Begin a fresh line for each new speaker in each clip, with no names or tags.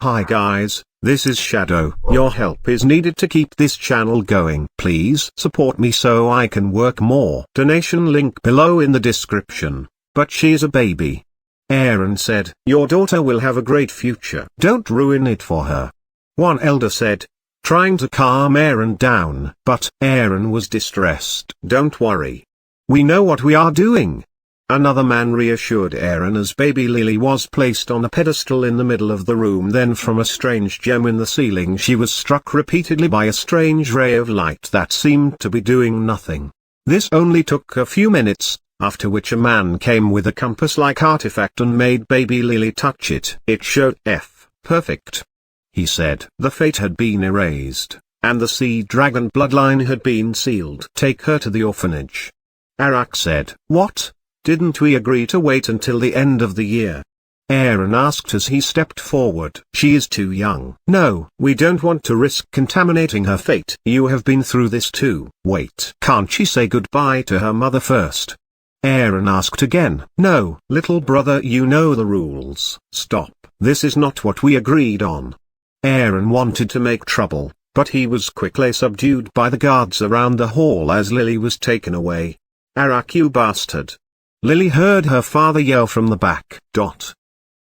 Hi guys, this is Shadow. Your help is needed to keep this channel going. Please support me so I can work more. Donation link below in the description. But she's a baby. Aaron said, your daughter will have a great future. Don't ruin it for her. One elder said, trying to calm Aaron down. But Aaron was distressed. Don't worry. We know what we are doing. Another man reassured Aaron as baby Lily was placed on a pedestal in the middle of the room. Then from a strange gem in the ceiling she was struck repeatedly by a strange ray of light that seemed to be doing nothing. This only took a few minutes, after which a man came with a compass-like artifact and made baby Lily touch it. It showed F. Perfect. He said the fate had been erased, and the sea dragon bloodline had been sealed. Take her to the orphanage. Arak said, what? Didn't we agree to wait until the end of the year? Aaron asked as he stepped forward. She is too young. No, we don't want to risk contaminating her fate. You have been through this too. Wait. Can't she say goodbye to her mother first? Aaron asked again. No, little brother, you know the rules. Stop. This is not what we agreed on. Aaron wanted to make trouble, but he was quickly subdued by the guards around the hall as Lily was taken away. Arak, you bastard. Lily heard her father yell from the back.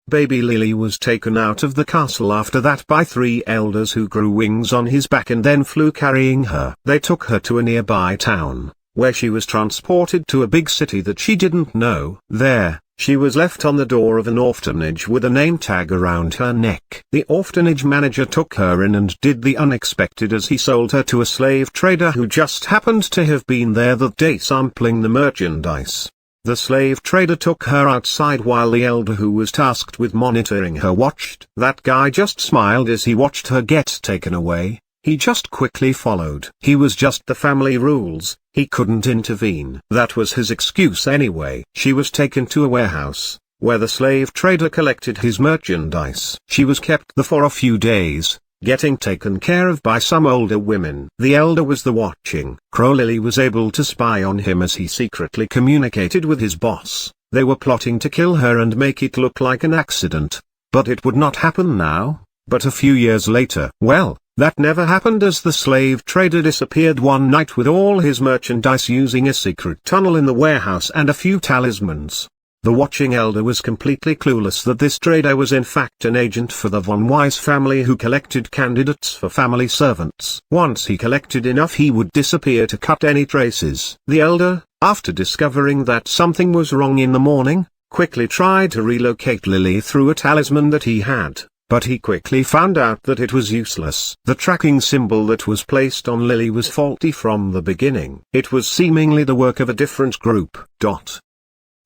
Baby Lily was taken out of the castle after that by 3 elders who grew wings on his back and then flew carrying her. They took her to a nearby town, where she was transported to a big city that she didn't know. There, she was left on the door of an orphanage with a name tag around her neck. The orphanage manager took her in and did the unexpected as he sold her to a slave trader who just happened to have been there that day sampling the merchandise. The slave trader took her outside while the elder who was tasked with monitoring her watched. That guy just smiled as he watched her get taken away. He just quickly followed. He was just the family rules, he couldn't intervene. That was his excuse anyway. She was taken to a warehouse, where the slave trader collected his merchandise. She was kept there for a few days, getting taken care of by some older women. The elder was the watching. Crow Lily was able to spy on him as he secretly communicated with his boss. They were plotting to kill her and make it look like an accident. But it would not happen now, but a few years later. Well, that never happened as the slave trader disappeared one night with all his merchandise using a secret tunnel in the warehouse and a few talismans. The watching elder was completely clueless that this trader was in fact an agent for the Von Weiss family who collected candidates for family servants. Once he collected enough he would disappear to cut any traces. The elder, after discovering that something was wrong in the morning, quickly tried to relocate Lily through a talisman that he had. But he quickly found out that it was useless. The tracking symbol that was placed on Lily was faulty from the beginning. It was seemingly the work of a different group.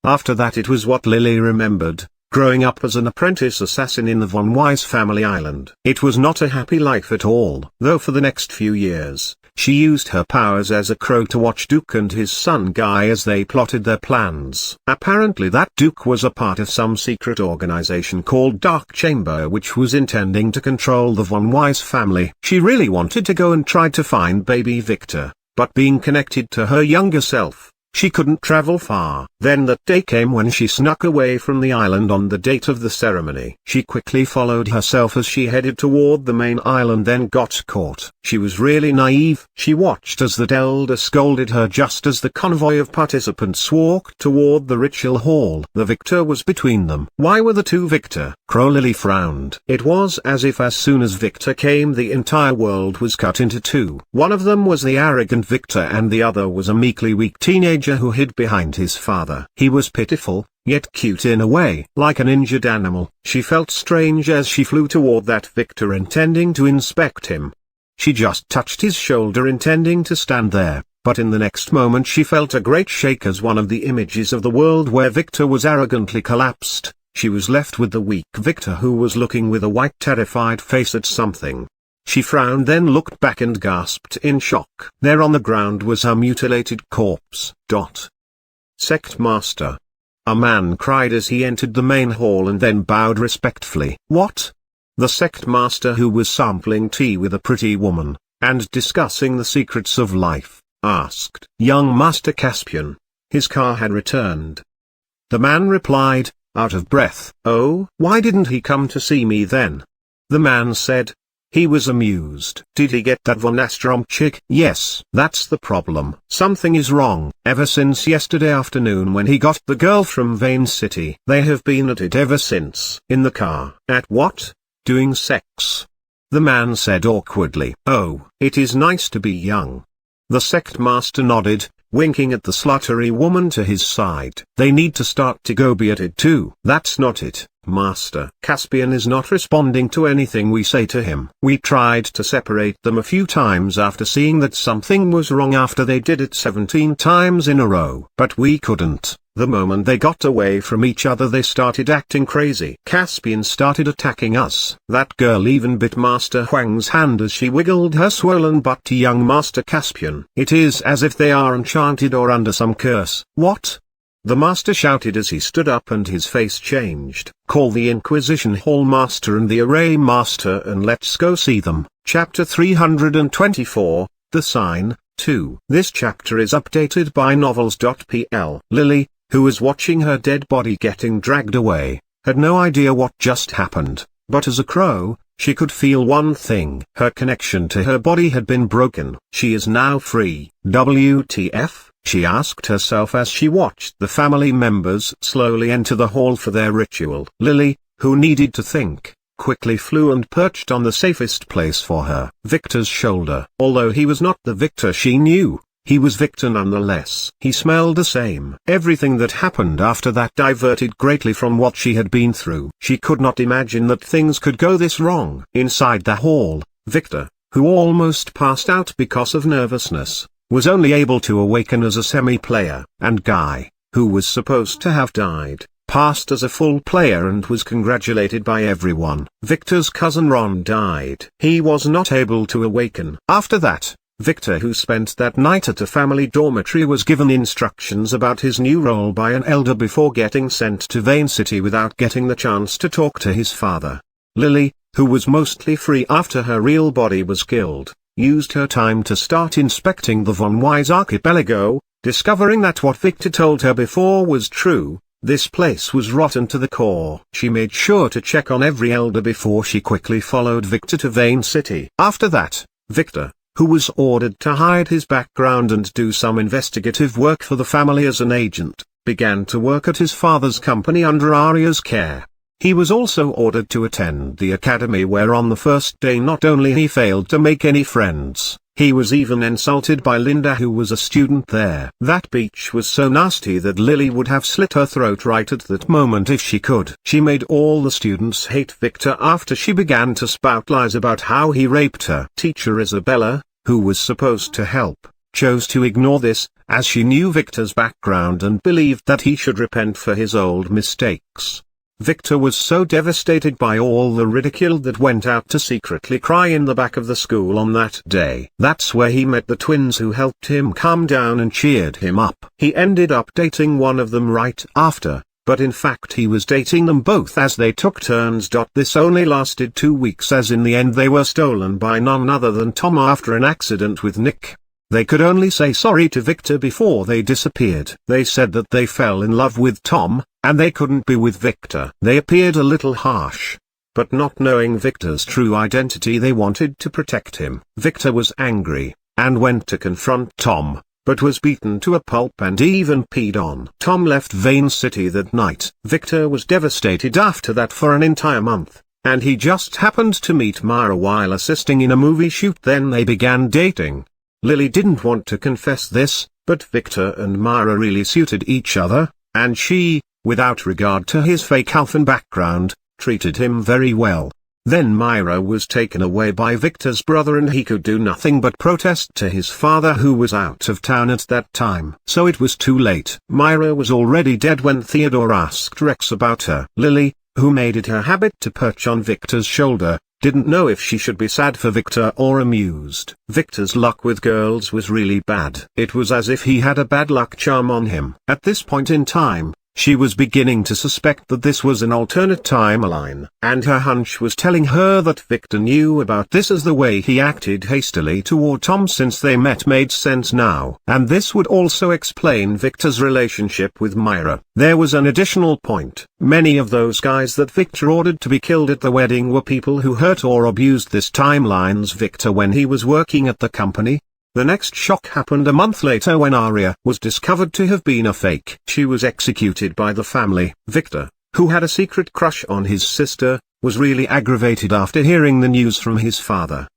After that it was what Lily remembered, growing up as an apprentice assassin in the Von Weiss family island. It was not a happy life at all. Though for the next few years, she used her powers as a crow to watch Duke and his son Guy as they plotted their plans. Apparently that Duke was a part of some secret organization called Dark Chamber which was intending to control the Von Weiss family. She really wanted to go and tried to find baby Victor, but being connected to her younger self, she couldn't travel far. Then that day came when she snuck away from the island on the date of the ceremony. She quickly followed herself as she headed toward the main island then got caught. She was really naive. She watched as the elder scolded her just as the convoy of participants walked toward the ritual hall. The victor was between them. Why were the two victor? Crow Lily frowned. It was as if as soon as Victor came the entire world was cut into two. One of them was the arrogant Victor and the other was a meekly weak teenager who hid behind his father. He was pitiful, yet cute in a way. Like an injured animal, she felt strange as she flew toward that Victor intending to inspect him. She just touched his shoulder intending to stand there, but in the next moment she felt a great shake as one of the images of the world where Victor was arrogantly collapsed. She was left with the weak Victor who was looking with a white terrified face at something. She frowned then looked back and gasped in shock. There on the ground was her mutilated corpse. Sect Master. A man cried as he entered the main hall and then bowed respectfully. What? The sect master who was sampling tea with a pretty woman, and discussing the secrets of life, asked. Young Master Caspian. His car had returned. The man replied, out of breath. Oh, why didn't he come to see me then? The man said. He was amused. Did he get that Von Astrom chick? Yes. That's the problem. Something is wrong. Ever since yesterday afternoon when he got the girl from Vane City. They have been at it ever since. In the car. At what? Doing sex. The man said awkwardly. Oh, it is nice to be young. The sect master nodded, winking at the sluttery woman to his side. They need to start to go be at it too. That's not it, master. Caspian is not responding to anything we say to him. We tried to separate them a few times after seeing that something was wrong after they did it 17 times in a row. But we couldn't. The moment they got away from each other they started acting crazy. Caspian started attacking us. That girl even bit Master Huang's hand as she wiggled her swollen butt to young Master Caspian. It is as if they are enchanted or under some curse. What? The master shouted as he stood up and his face changed. Call the Inquisition Hall Master and the Array Master and let's go see them. Chapter 324, The Sign, 2. This chapter is updated by novels.pl. Lily, who was watching her dead body getting dragged away, had no idea what just happened, but as a crow, she could feel one thing. Her connection to her body had been broken. She is now free. WTF? She asked herself as she watched the family members slowly enter the hall for their ritual. Lily, who needed to think, quickly flew and perched on the safest place for her, Victor's shoulder. Although he was not the Victor she knew, he was Victor nonetheless. He smelled the same. Everything that happened after that diverted greatly from what she had been through. She could not imagine that things could go this wrong. Inside the hall, Victor, who almost passed out because of nervousness, was only able to awaken as a semi-player, and Guy, who was supposed to have died, passed as a full player and was congratulated by everyone. Victor's cousin Ron died. He was not able to awaken. After that, Victor, who spent that night at a family dormitory, was given instructions about his new role by an elder before getting sent to Vane City without getting the chance to talk to his father. Lily, who was mostly free after her real body was killed, used her time to start inspecting the Von Wise archipelago, discovering that what Victor told her before was true. This place was rotten to the core. She made sure to check on every elder before she quickly followed Victor to Vane City. After that, Victor, who was ordered to hide his background and do some investigative work for the family as an agent, began to work at his father's company under Arya's care. He was also ordered to attend the academy where on the first day not only he failed to make any friends, he was even insulted by Linda, who was a student there. That beach was so nasty that Lily would have slit her throat right at that moment if she could. She made all the students hate Victor after she began to spout lies about how he raped her. Teacher Isabella, who was supposed to help, chose to ignore this, as she knew Victor's background and believed that he should repent for his old mistakes. Victor was so devastated by all the ridicule that went out to secretly cry in the back of the school on that day. That's where he met the twins who helped him calm down and cheered him up. He ended up dating one of them right after, but in fact he was dating them both as they took turns. This only lasted 2 weeks, as in the end they were stolen by none other than Tom after an accident with Nick. They could only say sorry to Victor before they disappeared. They said that they fell in love with Tom, and they couldn't be with Victor. They appeared a little harsh, but not knowing Victor's true identity they wanted to protect him. Victor was angry, and went to confront Tom, but was beaten to a pulp and even peed on. Tom left Vane City that night. Victor was devastated after that for an entire month, and he just happened to meet Myra while assisting in a movie shoot. Then they began dating. Lily didn't want to confess this, but Victor and Myra really suited each other, and she, without regard to his fake elfin background, treated him very well. Then Myra was taken away by Victor's brother and he could do nothing but protest to his father, who was out of town at that time. So it was too late. Myra was already dead when Theodore asked Rex about her. Lily, who made it her habit to perch on Victor's shoulder, didn't know if she should be sad for Victor or amused. Victor's luck with girls was really bad. It was as if he had a bad luck charm on him. At this point in time, She was beginning to suspect that this was an alternate timeline, and her hunch was telling her that Victor knew about this, as the way he acted hastily toward Tom since they met made sense now. And this would also explain Victor's relationship with Myra. There was an additional point. Many of those guys that Victor ordered to be killed at the wedding were people who hurt or abused this timeline's Victor when he was working at the company. The next shock happened a month later when Aria was discovered to have been a fake. She was executed by the family. Victor, who had a secret crush on his sister, was really aggravated after hearing the news from his father.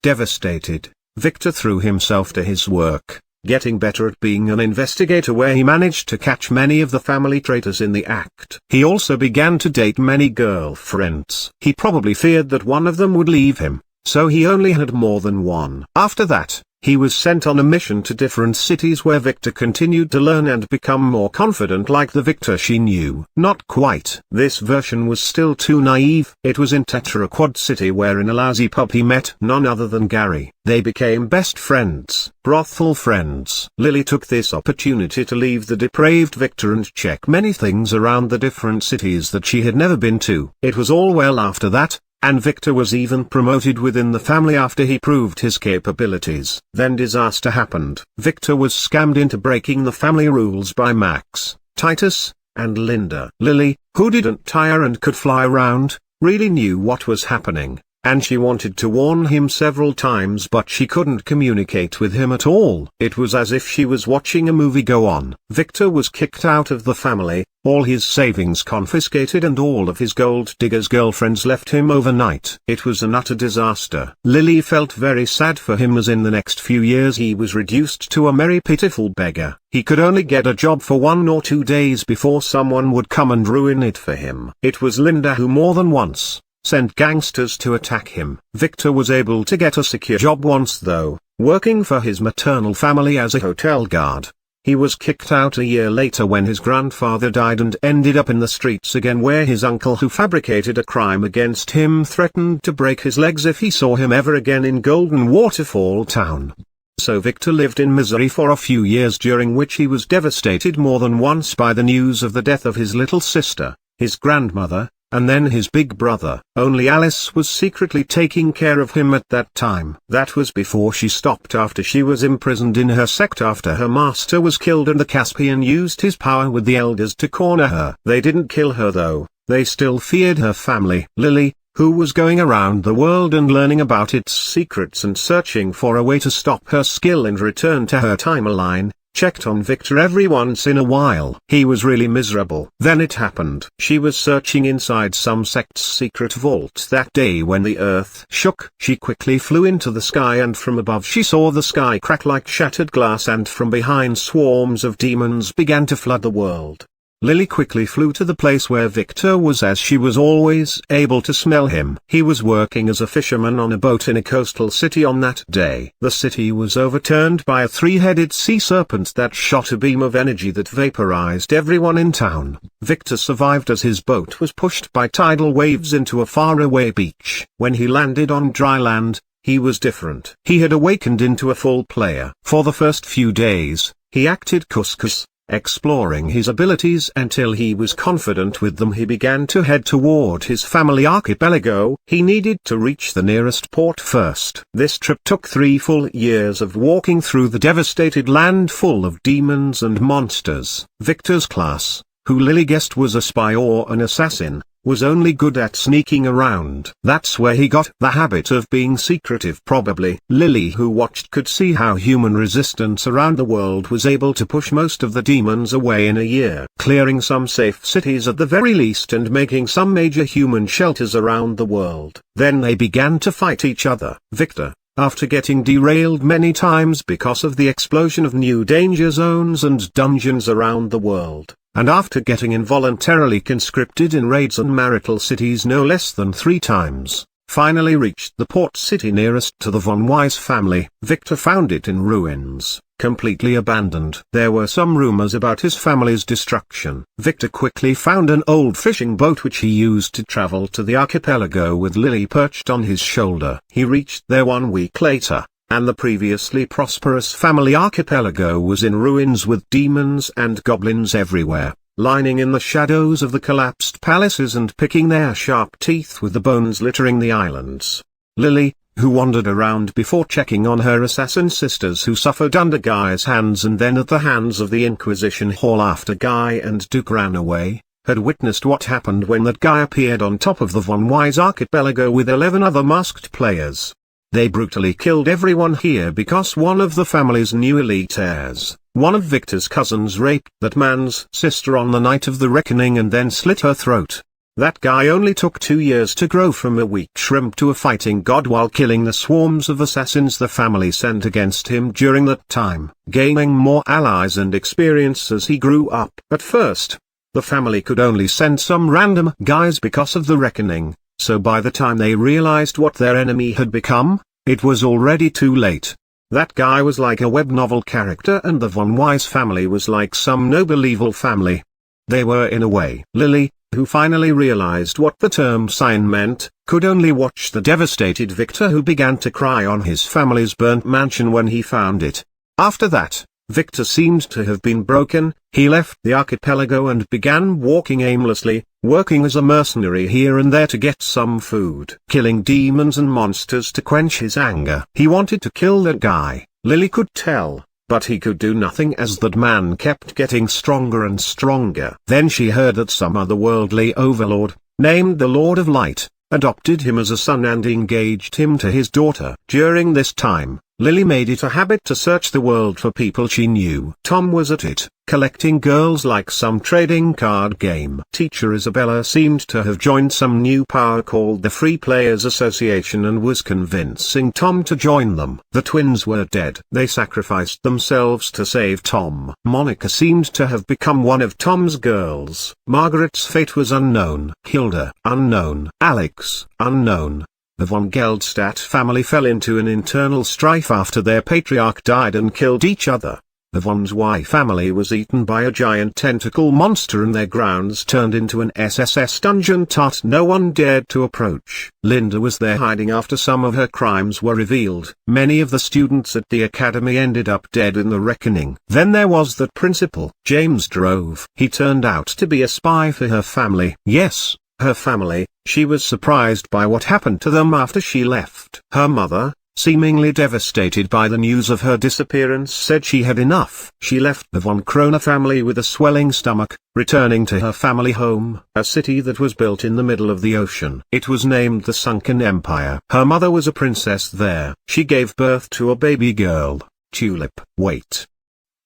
Devastated, Victor threw himself to his work, getting better at being an investigator, where he managed to catch many of the family traitors in the act. He also began to date many girlfriends. He probably feared that one of them would leave him, so he only had more than one. After that, he was sent on a mission to different cities where Victor continued to learn and become more confident, like the Victor she knew. Not quite. This version was still too naive. It was in Tetraqua City, where in a lousy pub he met none other than Gary. They became best friends, brothel friends. Lily took this opportunity to leave the depraved Victor and check many things around the different cities that she had never been to. It was all well after that, and Victor was even promoted within the family after he proved his capabilities. Then disaster happened. Victor was scammed into breaking the family rules by Max, Titus, and Linda. Lily, who didn't tire and could fly around, really knew what was happening, and she wanted to warn him several times, but she couldn't communicate with him at all. It was as if she was watching a movie go on. Victor was kicked out of the family, all his savings confiscated, and all of his gold diggers' girlfriends left him overnight. It was an utter disaster. Lily felt very sad for him, as in the next few years he was reduced to a merry pitiful beggar. He could only get a job for 1 or 2 days before someone would come and ruin it for him. It was Linda who more than once sent gangsters to attack him. Victor was able to get a secure job once though, working for his maternal family as a hotel guard. He was kicked out a year later when his grandfather died and ended up in the streets again, where his uncle, who fabricated a crime against him, threatened to break his legs if he saw him ever again in Golden Waterfall Town. So Victor lived in misery for a few years, during which he was devastated more than once by the news of the death of his little sister, his grandmother, and then his big brother. Only Alice was secretly taking care of him at that time. That was before she stopped, after she was imprisoned in her sect after her master was killed and the Caspian used his power with the elders to corner her. They didn't kill her though, they still feared her family. Lily, who was going around the world and learning about its secrets and searching for a way to stop her skill and return to her timeline, checked on Victor every once in a while. He was really miserable. Then it happened. She was searching inside some sect's secret vault that day when the earth shook. She quickly flew into the sky, and from above she saw the sky crack like shattered glass, and from behind swarms of demons began to flood the world. Lily quickly flew to the place where Victor was, as she was always able to smell him. He was working as a fisherman on a boat in a coastal city on that day. The city was overturned by a 3-headed sea serpent that shot a beam of energy that vaporized everyone in town. Victor survived as his boat was pushed by tidal waves into a faraway beach. When he landed on dry land, he was different. He had awakened into a full player. For the first few days, he acted couscous, exploring his abilities until he was confident with them. He began to head toward his family archipelago. He needed to reach the nearest port first. This trip took 3 full years of walking through the devastated land full of demons and monsters. Victor's class, who Lily guessed was a spy or an assassin, was only good at sneaking around. That's where he got the habit of being secretive probably. Lily, who watched, could see how human resistance around the world was able to push most of the demons away in a year, clearing some safe cities at the very least and making some major human shelters around the world. Then they began to fight each other. Victor, after getting derailed many times because of the explosion of new danger zones and dungeons around the world, and after getting involuntarily conscripted in raids on marital cities no less than 3 times, finally reached the port city nearest to the Von Weiss family. Victor found it in ruins, completely abandoned. There were some rumors about his family's destruction. Victor quickly found an old fishing boat which he used to travel to the archipelago with Lily perched on his shoulder. He reached there 1 week later, and the previously prosperous family archipelago was in ruins with demons and goblins everywhere. lining in the shadows of the collapsed palaces and picking their sharp teeth with the bones littering the islands. Lily, who wandered around before checking on her assassin sisters who suffered under Guy's hands and then at the hands of the Inquisition Hall after Guy and Duke ran away, had witnessed what happened when that Guy appeared on top of the Von Wise archipelago with 11 other masked players. They brutally killed everyone here because one of the family's new elite heirs, one of Victor's cousins, raped that man's sister on the night of the reckoning and then slit her throat. That guy only took 2 years to grow from a weak shrimp to a fighting god while killing the swarms of assassins the family sent against him during that time, gaining more allies and experience as he grew up. At first, the family could only send some random guys because of the reckoning, so by the time they realized what their enemy had become, it was already too late. That guy was like a Webnovel character and the Von Wise family was like some noble evil family. They were in a way. Lily, who finally realized what the term sign meant, could only watch the devastated Victor who began to cry on his family's burnt mansion when he found it. After that, Victor seemed to have been broken. He left the archipelago and began walking aimlessly, working as a mercenary here and there to get some food, killing demons and monsters to quench his anger. He wanted to kill that guy, Lily could tell, but he could do nothing as that man kept getting stronger and stronger. Then she heard that some otherworldly overlord, named the Lord of Light, adopted him as a son and engaged him to his daughter. During this time, Lily made it a habit to search the world for people she knew. Tom was at it, collecting girls like some trading card game. Teacher Isabella seemed to have joined some new power called the Free Players Association and was convincing Tom to join them. The twins were dead. They sacrificed themselves to save Tom. Monica seemed to have become one of Tom's girls. Margaret's fate was unknown. Hilda, unknown. Alex, unknown. The von Geldstadt family fell into an internal strife after their patriarch died and killed each other. The von Zwei family was eaten by a giant tentacle monster and their grounds turned into an SSS dungeon that no one dared to approach. Linda was there hiding after some of her crimes were revealed. Many of the students at the academy ended up dead in the reckoning. Then there was that principal, James Drove. He turned out to be a spy for her family. Yes, her family. She was surprised by what happened to them after she left. Her mother, seemingly devastated by the news of her disappearance, said she had enough. She left the von Krone family with a swelling stomach, returning to her family home, a city that was built in the middle of the ocean. It was named the Sunken Empire. Her mother was a princess there. She gave birth to a baby girl, Tulip. Wait.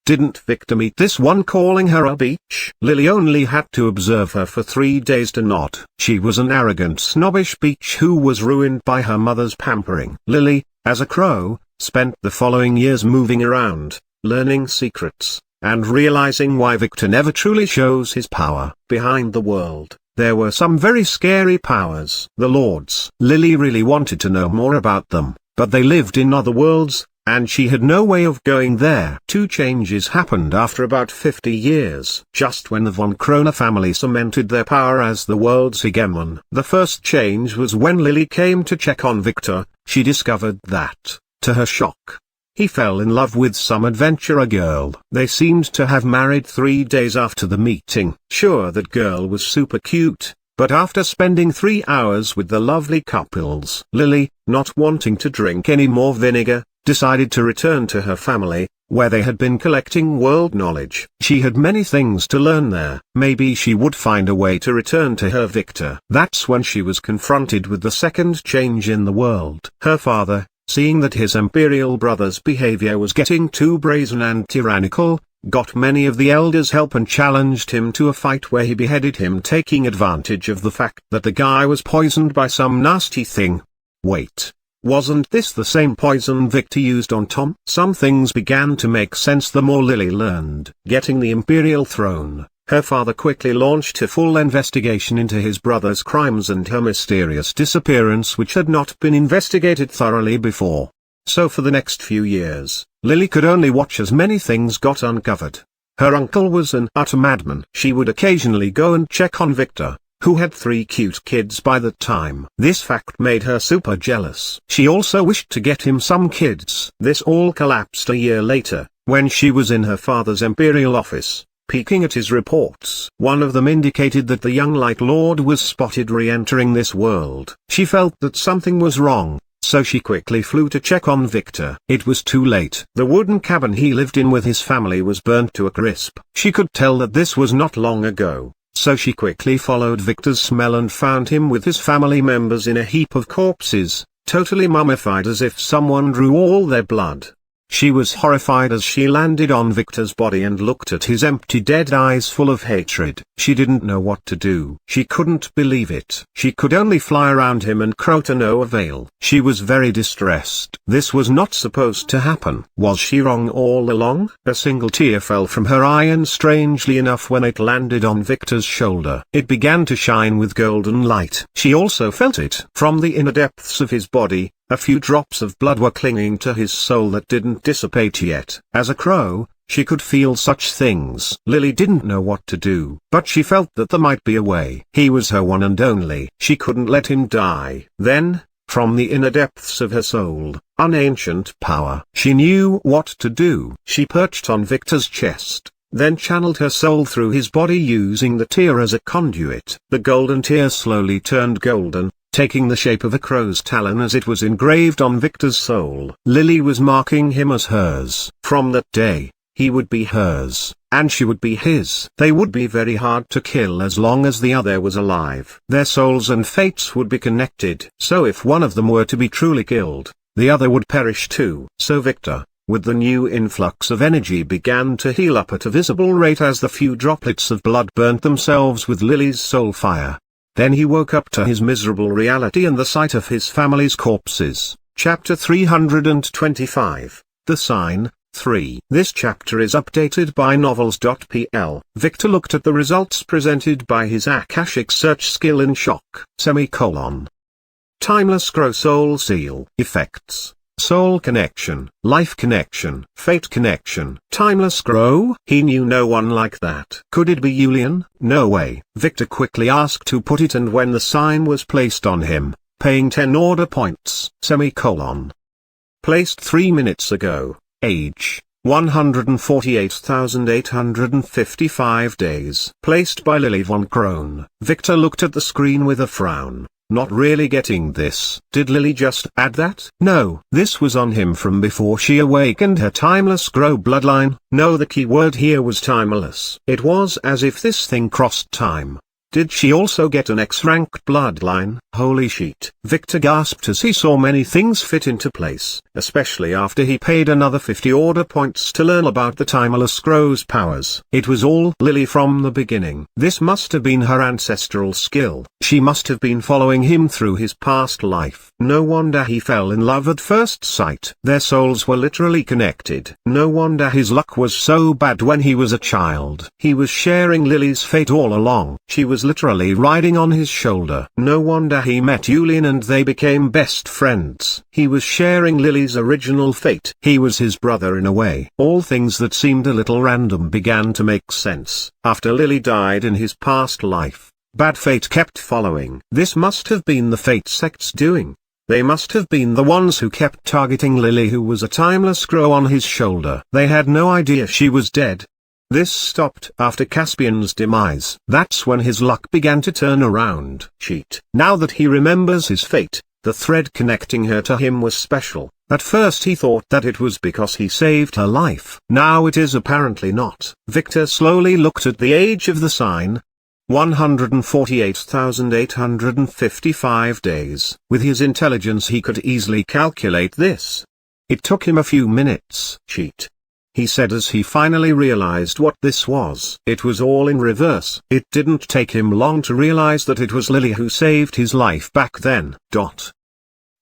Didn't Victor meet this one calling her a beach? Lily only had to observe her for 3 days to nod. She was an arrogant snobbish beach who was ruined by her mother's pampering. Lily, as a crow, spent the following years moving around, learning secrets, and realizing why Victor never truly shows his power. Behind the world, there were some very scary powers. The Lords. Lily really wanted to know more about them, but they lived in other worlds, and she had no way of going there. 2 changes happened after about 50 years, just when the von Krone family cemented their power as the world's hegemon. The first change was when Lily came to check on Victor. She discovered that, to her shock, he fell in love with some adventurer girl. They seemed to have married 3 days after the meeting. Sure, that girl was super cute, but after spending 3 hours with the lovely couples, Lily, not wanting to drink any more vinegar, decided to return to her family, where they had been collecting world knowledge. She had many things to learn there. Maybe she would find a way to return to her Victor. That's when she was confronted with the second change in the world. Her father, seeing that his imperial brother's behavior was getting too brazen and tyrannical, got many of the elders' help and challenged him to a fight where he beheaded him, taking advantage of the fact that the guy was poisoned by some nasty thing. Wait. Wasn't this the same poison Victor used on Tom? Some things began to make sense the more Lily learned. Getting the imperial throne, her father quickly launched a full investigation into his brother's crimes and her mysterious disappearance, which had not been investigated thoroughly before. So for the next few years, Lily could only watch as many things got uncovered. Her uncle was an utter madman. She would occasionally go and check on Victor, who had 3 cute kids by that time. This fact made her super jealous. She also wished to get him some kids. This all collapsed a year later, when she was in her father's imperial office, peeking at his reports. One of them indicated that the young Light Lord was spotted re-entering this world. She felt that something was wrong, so she quickly flew to check on Victor. It was too late. The wooden cabin he lived in with his family was burnt to a crisp. She could tell that this was not long ago, so she quickly followed Victor's smell and found him with his family members in a heap of corpses, totally mummified as if someone drew all their blood. She was horrified as she landed on Victor's body and looked at his empty dead eyes full of hatred. She didn't know what to do. She couldn't believe it. She could only fly around him and crow to no avail. She was very distressed. This was not supposed to happen. Was she wrong all along? A single tear fell from her eye, and strangely enough when it landed on Victor's shoulder, it began to shine with golden light. She also felt it. From the inner depths of his body, a few drops of blood were clinging to his soul that didn't dissipate yet. As a crow, she could feel such things. Lily didn't know what to do, but she felt that there might be a way. He was her one and only. She couldn't let him die. Then, from the inner depths of her soul, an ancient power. She knew what to do. She perched on Victor's chest, then channeled her soul through his body using the tear as a conduit. The golden tear slowly turned golden, taking the shape of a crow's talon as it was engraved on Victor's soul. Lily was marking him as hers. From that day, he would be hers, and she would be his. They would be very hard to kill as long as the other was alive. Their souls and fates would be connected. So if one of them were to be truly killed, the other would perish too. So Victor, with the new influx of energy, began to heal up at a visible rate as the few droplets of blood burnt themselves with Lily's soul fire. Then he woke up to his miserable reality and the sight of his family's corpses. Chapter 325. The Sign, 3. This chapter is updated by novels.pl. Victor looked at the results presented by his Akashic search skill in shock. Timeless Grow Soul Seal. Effects: Soul connection, life connection, fate connection. Timeless grow? He knew no one like that. Could it be Julian? No way. Victor quickly asked who put it and when the sign was placed on him, paying 10 order points. Placed 3 minutes ago. Age: 148,855 days. Placed by Lily von Krohn. Victor looked at the screen with a frown. Not really getting this. Did Lily just add that? No, this was on him from before she awakened her timeless grow bloodline. No, the key word here was timeless. It was as if this thing crossed time. Did she also get an X-rank bloodline? Holy shit. Victor gasped as he saw many things fit into place, especially after he paid another 50 order points to learn about the timeless grow's powers. It was all Lily from the beginning. This must have been her ancestral skill. She must have been following him through his past life. No wonder he fell in love at first sight. Their souls were literally connected. No wonder his luck was so bad when he was a child. He was sharing Lily's fate all along. She was literally riding on his shoulder. No wonder he met Julian and they became best friends. He was sharing Lily's original fate. He was his brother in a way. All things that seemed a little random began to make sense. After Lily died in his past life, bad fate kept following. This must have been the fate sect's doing. They must have been the ones who kept targeting Lily, who was a timeless grow on his shoulder. They had no idea she was dead. This stopped after Caspian's demise. That's when his luck began to turn around. Now that he remembers his fate, the thread connecting her to him was special. At first he thought that it was because he saved her life. Now it is apparently not. Victor slowly looked at the age of the sign. 148,855 days. With his intelligence he could easily calculate this. It took him a few minutes. He said as he finally realized what this was. It was all in reverse. It didn't take him long to realize that it was Lily who saved his life back then.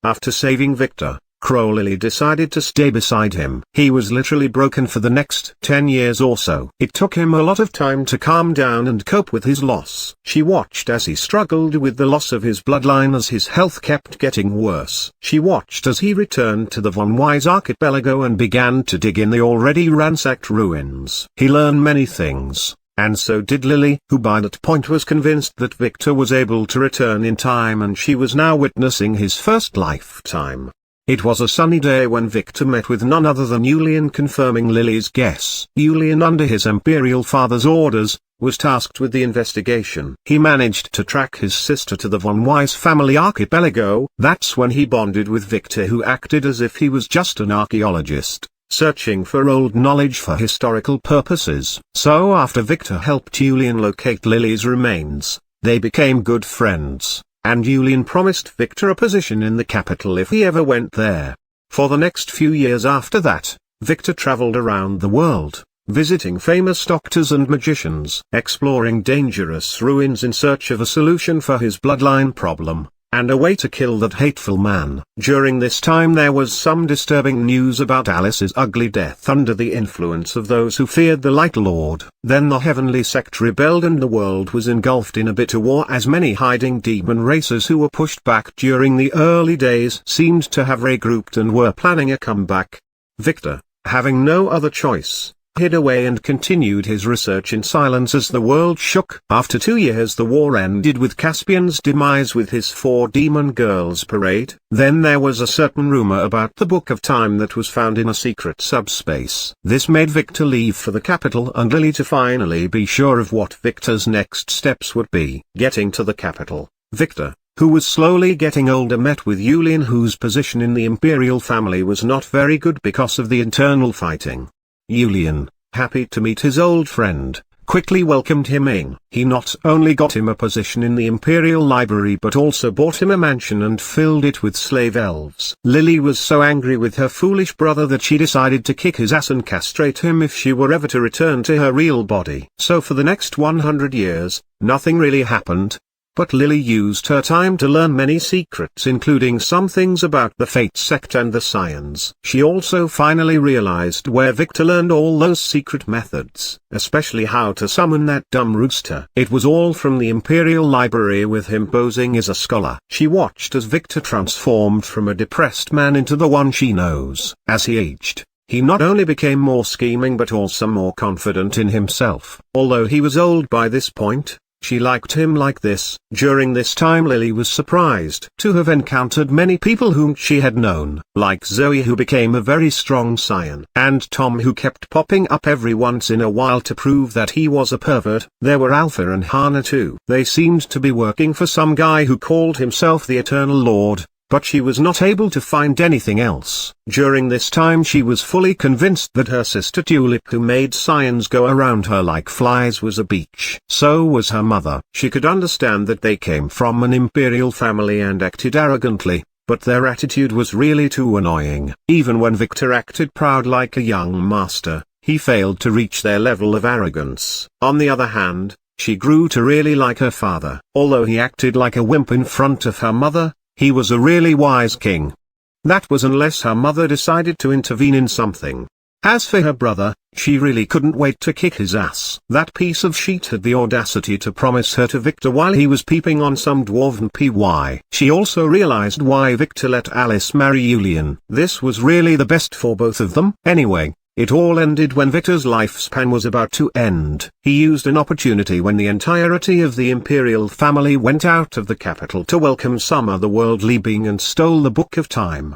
After saving Victor, Crow Lily decided to stay beside him. He was literally broken for the next 10 years or so. It took him a lot of time to calm down and cope with his loss. She watched as he struggled with the loss of his bloodline as his health kept getting worse. She watched as he returned to the Von Wise archipelago and began to dig in the already ransacked ruins. He learned many things, and so did Lily, who by that point was convinced that Victor was able to return in time and she was now witnessing his first lifetime. It was a sunny day when Victor met with none other than Julian, confirming Lily's guess. Julian, under his imperial father's orders, was tasked with the investigation. He managed to track his sister to the von Weiss family archipelago. That's when he bonded with Victor, who acted as if he was just an archaeologist, searching for old knowledge for historical purposes. So after Victor helped Julian locate Lily's remains, they became good friends, and Julian promised Victor a position in the capital if he ever went there. For the next few years after that, Victor traveled around the world, visiting famous doctors and magicians, exploring dangerous ruins in search of a solution for his bloodline problem, and a way to kill that hateful man. During this time there was some disturbing news about Alice's ugly death under the influence of those who feared the Light Lord. Then the heavenly sect rebelled and the world was engulfed in a bitter war, as many hiding demon races who were pushed back during the early days seemed to have regrouped and were planning a comeback. Victor, having no other choice, hid away and continued his research in silence as the world shook. After 2 years the war ended with Caspian's demise with his 4 demon girls parade. Then there was a certain rumor about the Book of Time that was found in a secret subspace. This made Victor leave for the capital and Lily to finally be sure of what Victor's next steps would be. Getting to the capital, Victor, who was slowly getting older, met with Julian, whose position in the imperial family was not very good because of the internal fighting. Julian, happy to meet his old friend, quickly welcomed him in. He not only got him a position in the Imperial Library but also bought him a mansion and filled it with slave elves. Lily was so angry with her foolish brother that she decided to kick his ass and castrate him if she were ever to return to her real body. So for the next 100 years, nothing really happened. But Lily used her time to learn many secrets, including some things about the Fate sect and the Scions. She also finally realized where Victor learned all those secret methods, especially how to summon that dumb rooster. It was all from the Imperial Library, with him posing as a scholar. She watched as Victor transformed from a depressed man into the one she knows. As he aged, he not only became more scheming but also more confident in himself. Although he was old by this point, she liked him like this. During this time Lily was surprised to have encountered many people whom she had known, like Zoe, who became a very strong scion, and Tom, who kept popping up every once in a while to prove that he was a pervert. There were Alpha and Hana too. They seemed to be working for some guy who called himself the Eternal Lord, but she was not able to find anything else. During this time she was fully convinced that her sister Tulip, who made scions go around her like flies, was a beach. So was her mother. She could understand that they came from an imperial family and acted arrogantly, but their attitude was really too annoying. Even when Victor acted proud like a young master, he failed to reach their level of arrogance. On the other hand, she grew to really like her father. Although he acted like a wimp in front of her mother, he was a really wise king. That was unless her mother decided to intervene in something. As for her brother, she really couldn't wait to kick his ass. That piece of shit had the audacity to promise her to Victor while he was peeping on some dwarven PY. She also realized why Victor let Alice marry Julian. This was really the best for both of them. Anyway, it all ended when Victor's lifespan was about to end. He used an opportunity when the entirety of the imperial family went out of the capital to welcome some otherworldly being and stole the Book of Time.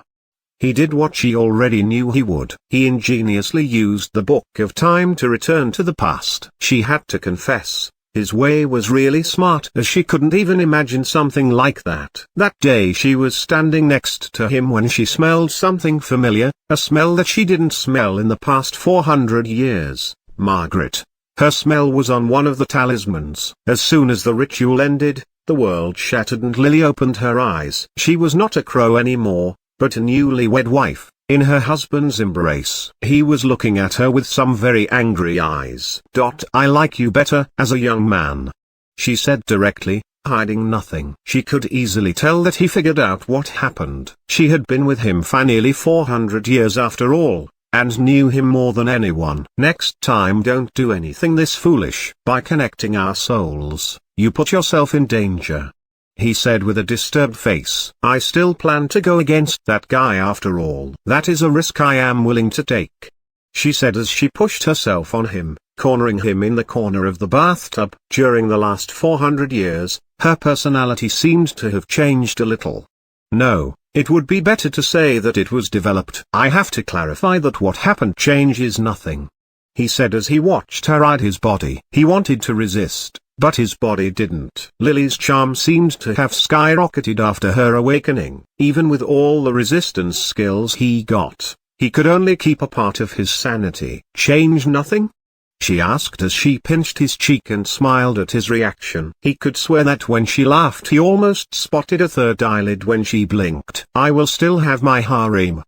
He did what she already knew he would. He ingeniously used the Book of Time to return to the past. She had to confess, his way was really smart, as she couldn't even imagine something like that. That day she was standing next to him when she smelled something familiar, a smell that she didn't smell in the past 400 years. Margaret. Her smell was on one of the talismans. As soon as the ritual ended, the world shattered and Lily opened her eyes. She was not a crow anymore, but a newlywed wife, in her husband's embrace. He was looking at her with some very angry eyes. "I like you better as a young man," she said directly, hiding nothing. She could easily tell that he figured out what happened. She had been with him for nearly 400 years after all, and knew him more than anyone. "Next time don't do anything this foolish. By connecting our souls, you put yourself in danger," he said with a disturbed face. "I still plan to go against that guy after all. That is a risk I am willing to take," she said as she pushed herself on him, cornering him in the corner of the bathtub. During the last 400 years, her personality seemed to have changed a little. No, It would be better to say that it was developed. I have to clarify that what happened changes nothing, he said as he watched her ride his body. He wanted to resist, but his body didn't. Lily's charm seemed to have skyrocketed after her awakening. Even with all the resistance skills he got, he could only keep a part of his sanity. Change nothing? She asked as she pinched his cheek and smiled at his reaction. He could swear that when she laughed he almost spotted a third eyelid when she blinked. I will still have my harem,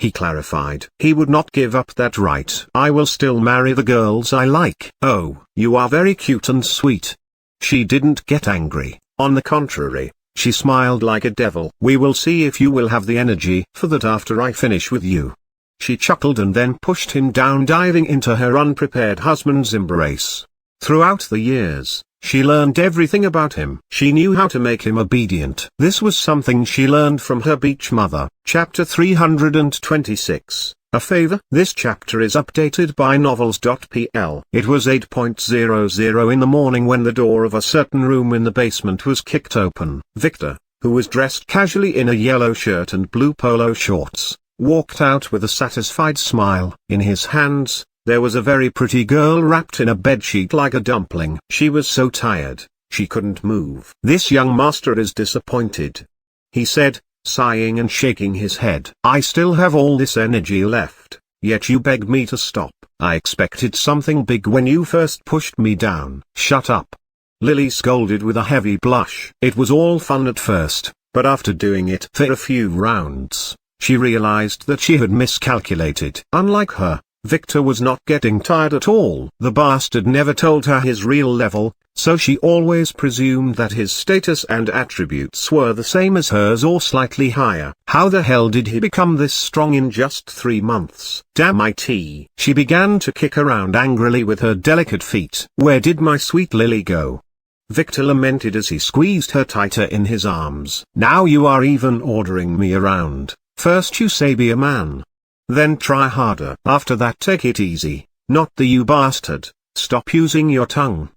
he clarified. He would not give up that right. I will still marry the girls I like. Oh, you are very cute and sweet. She didn't get angry. On the contrary, she smiled like a devil. We will see if you will have the energy for that after I finish with you. She chuckled and then pushed him down, diving into her unprepared husband's embrace. Throughout the years, she learned everything about him. She knew how to make him obedient. This was something she learned from her beach mother. Chapter 326, A Favor. This chapter is updated by novels.pl. It was 8:00 in the morning when the door of a certain room in the basement was kicked open. Victor, who was dressed casually in a yellow shirt and blue polo shorts, walked out with a satisfied smile. In his hands, there was a very pretty girl wrapped in a bedsheet like a dumpling. She was so tired, she couldn't move. This young master is disappointed, he said, sighing and shaking his head. I still have all this energy left, yet you beg me to stop. I expected something big when you first pushed me down. Shut up, Lily scolded with a heavy blush. It was all fun at first, but after doing it for a few rounds, she realized that she had miscalculated. Unlike her, Victor was not getting tired at all. The bastard never told her his real level, so she always presumed that his status and attributes were the same as hers or slightly higher. How the hell did he become this strong in just 3 months? Damn it. She began to kick around angrily with her delicate feet. Where did my sweet Lily go? Victor lamented as he squeezed her tighter in his arms. Now you are even ordering me around. First you say be a man, then try harder. After that take it easy, not the you bastard, stop using your tongue.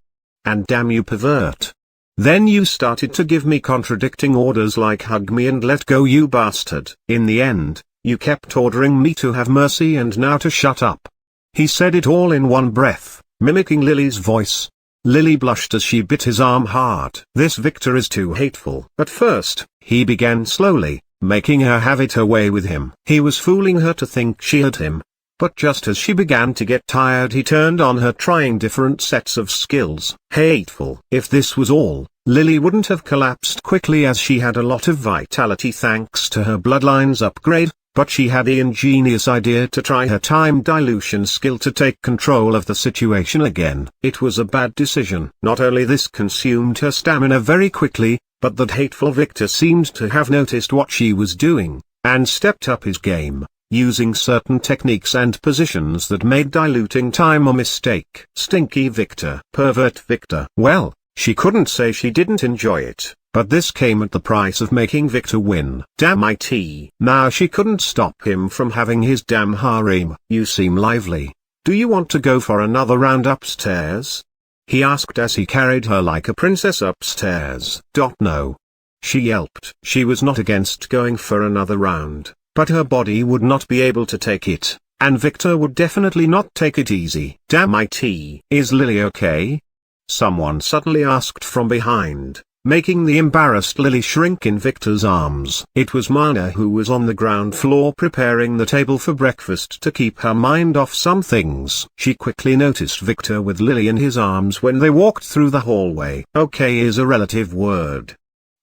And damn you pervert. Then you started to give me contradicting orders like hug me and let go you bastard. In the end, you kept ordering me to have mercy and now to shut up. He said it all in one breath, mimicking Lily's voice. Lily blushed as she bit his arm hard. This Victor is too hateful. At first, he began slowly, making her have it her way with him. He was fooling her to think she had him. But just as she began to get tired he turned on her, trying different sets of skills. Hateful. If this was all, Lily wouldn't have collapsed quickly as she had a lot of vitality thanks to her bloodline's upgrade, but she had the ingenious idea to try her time dilution skill to take control of the situation again. It was a bad decision. Not only this consumed her stamina very quickly, but that hateful Victor seemed to have noticed what she was doing, and stepped up his game, using certain techniques and positions that made diluting time a mistake. Stinky Victor. Pervert Victor. Well, she couldn't say she didn't enjoy it, but this came at the price of making Victor win. Damn it. Now she couldn't stop him from having his damn harem. You seem lively. Do you want to go for another round upstairs? He asked as he carried her like a princess upstairs. No, she yelped. She was not against going for another round, but her body would not be able to take it, and Victor would definitely not take it easy. Damn it. Is Lily okay? Someone suddenly asked from behind, making the embarrassed Lily shrink in Victor's arms. It was Mana, who was on the ground floor preparing the table for breakfast to keep her mind off some things. She quickly noticed Victor with Lily in his arms when they walked through the hallway. Okay is a relative word,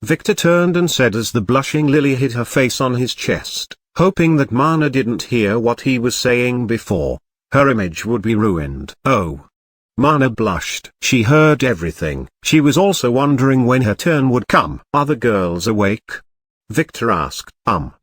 Victor turned and said as the blushing Lily hid her face on his chest, hoping that Mana didn't hear what he was saying before her image would be ruined. Oh. Mana blushed. She heard everything. She was also wondering when her turn would come. Are the girls awake? Victor asked.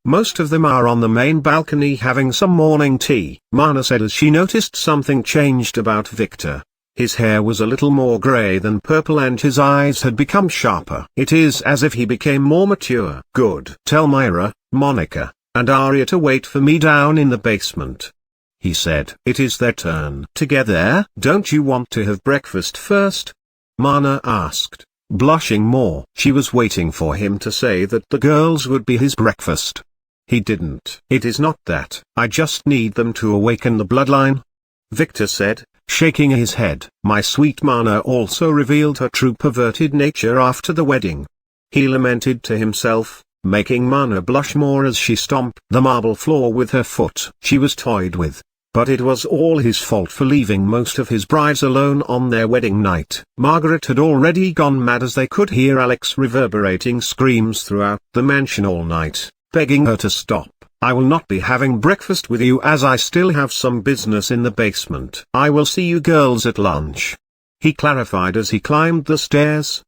Most of them are on the main balcony having some morning tea, Mana said as she noticed something changed about Victor. His hair was a little more grey than purple and his eyes had become sharper. It is as if he became more mature. Good. Tell Myra, Monica, and Arya to wait for me down in the basement, he said. It is their turn to get there. Don't you want to have breakfast first? Mana asked. blushing more. She was waiting for him to say that the girls would be his breakfast. He didn't. "It is not that. I just need them to awaken the bloodline," Victor said, shaking his head. "My sweet Mana also revealed her true perverted nature after the wedding." He lamented to himself, making Mana blush more as she stomped the marble floor with her foot. She was toyed with. But it was all his fault for leaving most of his brides alone on their wedding night. Margaret had already gone mad as they could hear Alex reverberating screams throughout the mansion all night, begging her to stop. "I will not be having breakfast with you as I still have some business in the basement. I will see you girls at lunch," he clarified as he climbed the stairs.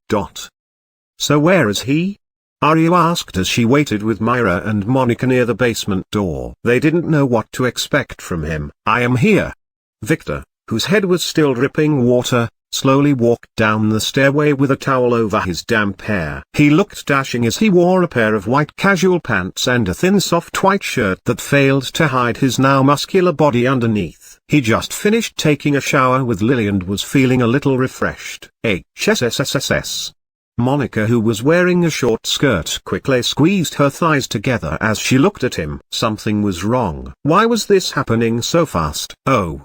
"So where is he?" Arya asked as she waited with Myra and Monica near the basement door. They didn't know what to expect from him. "I am here." Victor, whose head was still dripping water, slowly walked down the stairway with a towel over his damp hair. He looked dashing as he wore a pair of white casual pants and a thin soft white shirt that failed to hide his now muscular body underneath. He just finished taking a shower with Lily and was feeling a little refreshed. HSSSSS. Monica, who was wearing a short skirt, quickly squeezed her thighs together as she looked at him. Something was wrong. Why was this happening so fast? "Oh.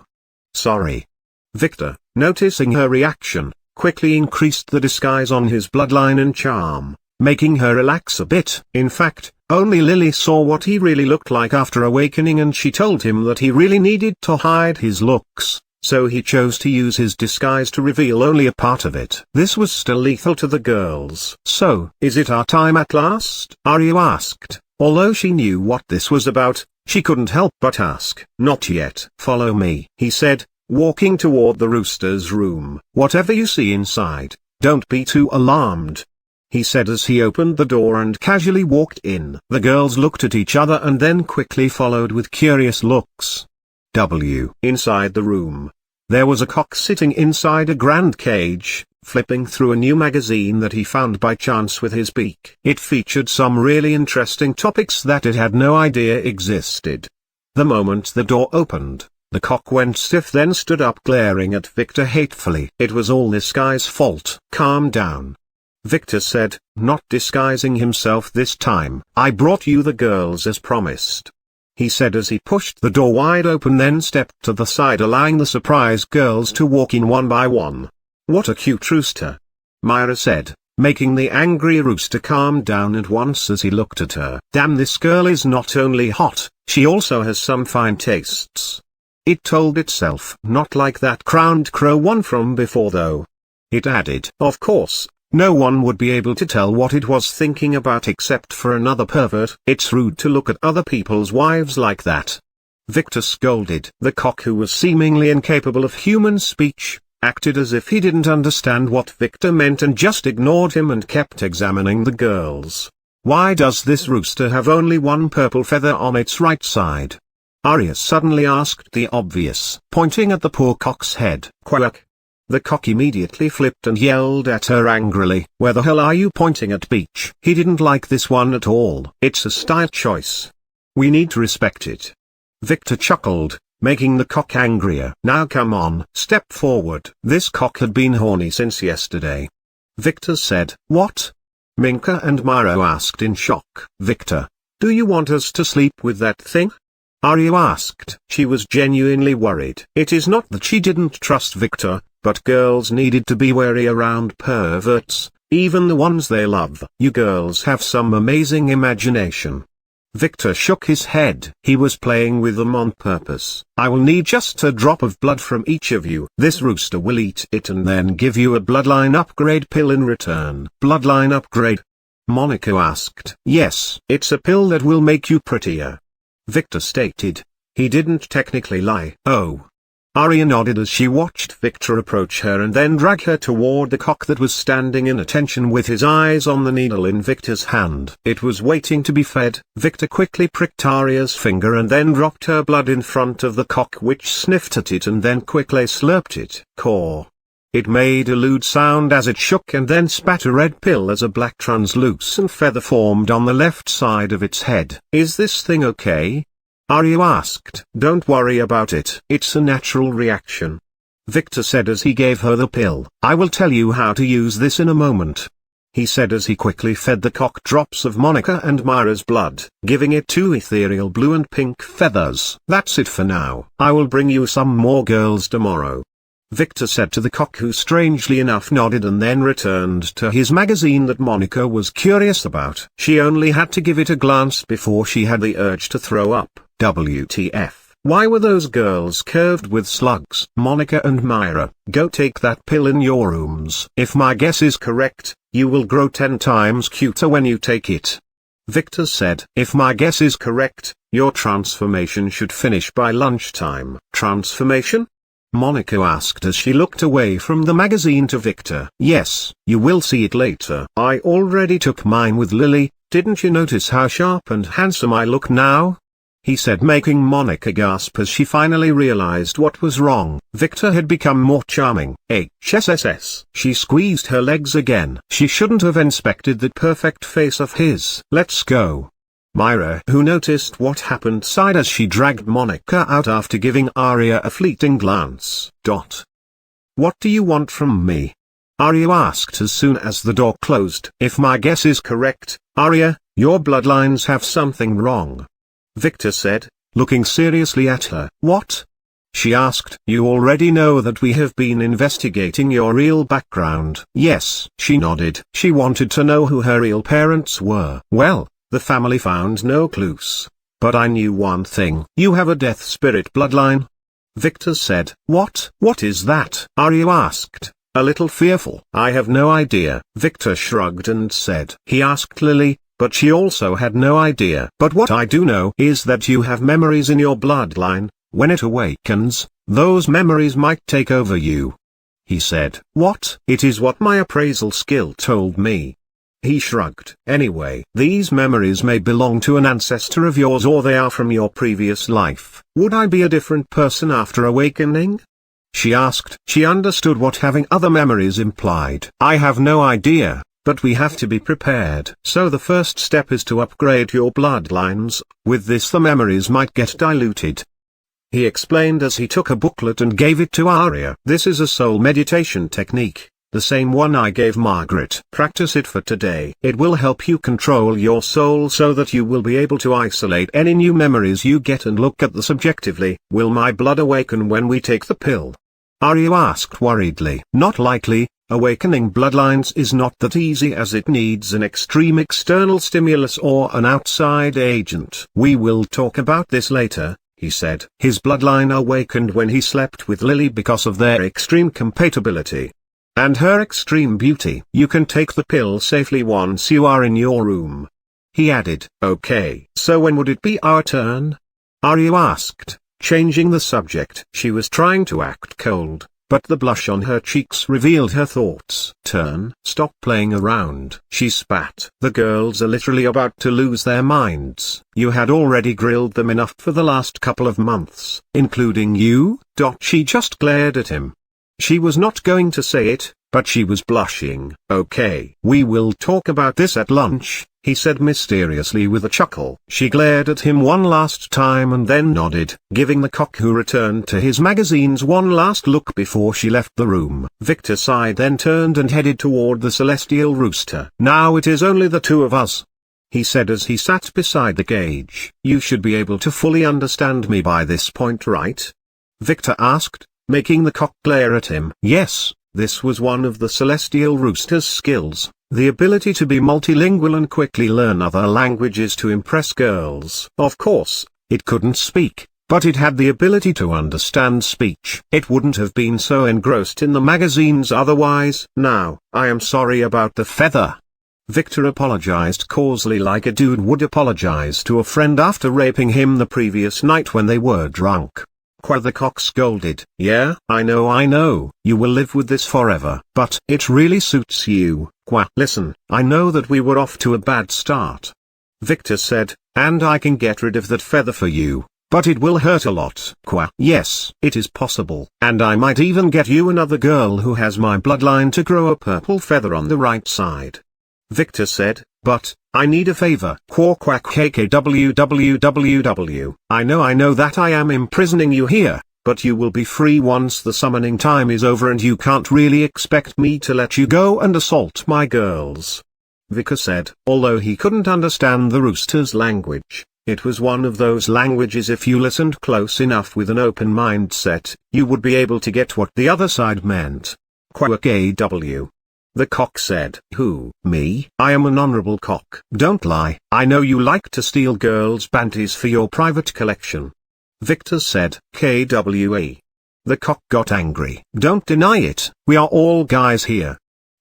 Sorry." Victor, noticing her reaction, quickly increased the disguise on his bloodline and charm, making her relax a bit. In fact, only Lily saw what he really looked like after awakening, and she told him that he really needed to hide his looks. So he chose to use his disguise to reveal only a part of it. This was still lethal to the girls. "So, is it our time at last?" Arya asked. Although she knew what this was about, she couldn't help but ask. "Not yet." "Follow me," he said, walking toward the rooster's room. "Whatever you see inside, don't be too alarmed," he said as he opened the door and casually walked in. The girls looked at each other and then quickly followed with curious looks. Inside the room, there was a cock sitting inside a grand cage, flipping through a new magazine that he found by chance with his beak. It featured some really interesting topics that it had no idea existed. The moment the door opened, the cock went stiff, then stood up glaring at Victor hatefully. It was all this guy's fault. "Calm down," Victor said, not disguising himself this time. "I brought you the girls as promised," he said as he pushed the door wide open, then stepped to the side, allowing the surprise girls to walk in one by one. "What a cute rooster," Myra said, making the angry rooster calm down at once as he looked at her. "Damn, this girl is not only hot, she also has some fine tastes," it told itself. "Not like that crowned crow one from before though," it added. Of course, no one would be able to tell what it was thinking about except for another pervert. "It's rude to look at other people's wives like that," Victor scolded. The cock, who was seemingly incapable of human speech, acted as if he didn't understand what Victor meant and just ignored him and kept examining the girls. "Why does this rooster have only one purple feather on its right side?" Arya suddenly asked the obvious, pointing at the poor cock's head. "Quack." The cock immediately flipped and yelled at her angrily. "Where the hell are you pointing at, Peach?" He didn't like this one at all. "It's a style choice. We need to respect it." Victor chuckled, making the cock angrier. "Now come on, step forward." This cock had been horny since yesterday, Victor said. "What?" Minka and Myra asked in shock. "Victor, do you want us to sleep with that thing?" Arya asked. She was genuinely worried. It is not that she didn't trust Victor, but girls needed to be wary around perverts, even the ones they love. "You girls have some amazing imagination." Victor shook his head. He was playing with them on purpose. "I will need just a drop of blood from each of you. This rooster will eat it and then give you a bloodline upgrade pill in return." "Bloodline upgrade?" Monica asked. "Yes, it's a pill that will make you prettier," Victor stated. He didn't technically lie. "Oh." Arya nodded as she watched Victor approach her and then drag her toward the cock that was standing in attention with his eyes on the needle in Victor's hand. It was waiting to be fed. Victor quickly pricked Arya's finger and then dropped her blood in front of the cock, which sniffed at it and then quickly slurped it. Caw. It made a lewd sound as it shook and then spat a red pill as a black translucent feather formed on the left side of its head. "Is this thing okay?" Arya asked. "Don't worry about it. It's a natural reaction," Victor said as he gave her the pill. "I will tell you how to use this in a moment," he said as he quickly fed the cock drops of Monica and Myra's blood, giving it 2 ethereal blue and pink feathers. "That's it for now. I will bring you some more girls tomorrow," Victor said to the cock, who strangely enough nodded and then returned to his magazine that Monica was curious about. She only had to give it a glance before she had the urge to throw up. WTF. Why were those girls curved with slugs? Monica and Myra, go take that pill in your rooms. If my guess is correct, you will grow 10 times cuter when you take it, Victor said. If my guess is correct, your transformation should finish by lunchtime. Transformation? Monica asked as she looked away from the magazine to Victor. Yes, you will see it later. I already took mine with Lily. Didn't you notice how sharp and handsome I look now? He said, making Monica gasp as she finally realized what was wrong. Victor had become more charming. HSSS. She squeezed her legs again. She shouldn't have inspected that perfect face of his. Let's go. Myra, who noticed what happened, sighed as she dragged Monica out after giving Arya a fleeting glance. What do you want from me? Arya asked as soon as the door closed. If my guess is correct, Arya, your bloodlines have something wrong, Victor said, looking seriously at her. What? She asked. You already know that we have been investigating your real background. Yes, she nodded. She wanted to know who her real parents were. Well, the family found no clues. But I knew one thing. You have a death spirit bloodline, Victor said. What? What is that? Arya asked, a little fearful. I have no idea. Victor shrugged and said. He asked Lily, but she also had no idea. But what I do know is that you have memories in your bloodline. When it awakens, those memories might take over you, he said. What? It is what my appraisal skill told me. He shrugged. Anyway, these memories may belong to an ancestor of yours, or they are from your previous life. Would I be a different person after awakening? She asked. She understood what having other memories implied. I have no idea, but we have to be prepared. So the first step is to upgrade your bloodlines. With this the memories might get diluted, he explained as he took a booklet and gave it to Arya. This is a soul meditation technique, the same one I gave Margaret. Practice it for today. It will help you control your soul so that you will be able to isolate any new memories you get and look at them subjectively. Will my blood awaken when we take the pill? Arya asked worriedly. Not likely. Awakening bloodlines is not that easy, as it needs an extreme external stimulus or an outside agent. We will talk about this later, he said. His bloodline awakened when he slept with Lily because of their extreme compatibility and her extreme beauty. You can take the pill safely once you are in your room, he added. Okay, so when would it be our turn? Arya asked, changing the subject. She was trying to act cold, but the blush on her cheeks revealed her thoughts. Turn. Stop playing around. She spat. The girls are literally about to lose their minds. You had already grilled them enough for the last couple of months, including you. She just glared at him. She was not going to say it, but she was blushing. Okay, we will talk about this at lunch, he said mysteriously with a chuckle. She glared at him one last time and then nodded, giving the cock, who returned to his magazines, one last look before she left the room. Victor sighed, then turned and headed toward the celestial rooster. Now it is only the two of us, he said as he sat beside the cage. You should be able to fully understand me by this point, right? Victor asked, making the cock glare at him. Yes, this was one of the celestial rooster's skills, the ability to be multilingual and quickly learn other languages to impress girls. Of course, it couldn't speak, but it had the ability to understand speech. It wouldn't have been so engrossed in the magazines otherwise. Now, I am sorry about the feather. Victor apologized causally, like a dude would apologize to a friend after raping him the previous night when they were drunk. The cock scolded. Yeah, I know, you will live with this forever. But it really suits you. Listen, I know that we were off to a bad start, Victor said, and I can get rid of that feather for you, but it will hurt a lot. Yes, it is possible. And I might even get you another girl who has my bloodline to grow a purple feather on the right side, Victor said, but I need a favor. KKWWW. I know that I am imprisoning you here, but you will be free once the summoning time is over, and you can't really expect me to let you go and assault my girls." Victor said. Although he couldn't understand the rooster's language, it was one of those languages if you listened close enough with an open mindset, you would be able to get what the other side meant. Quack AW. The cock said. "Who, me? I am an honorable cock. Don't lie. I know you like to steal girls' panties for your private collection." Victor said. KWA. The cock got angry. "Don't deny it, we are all guys here."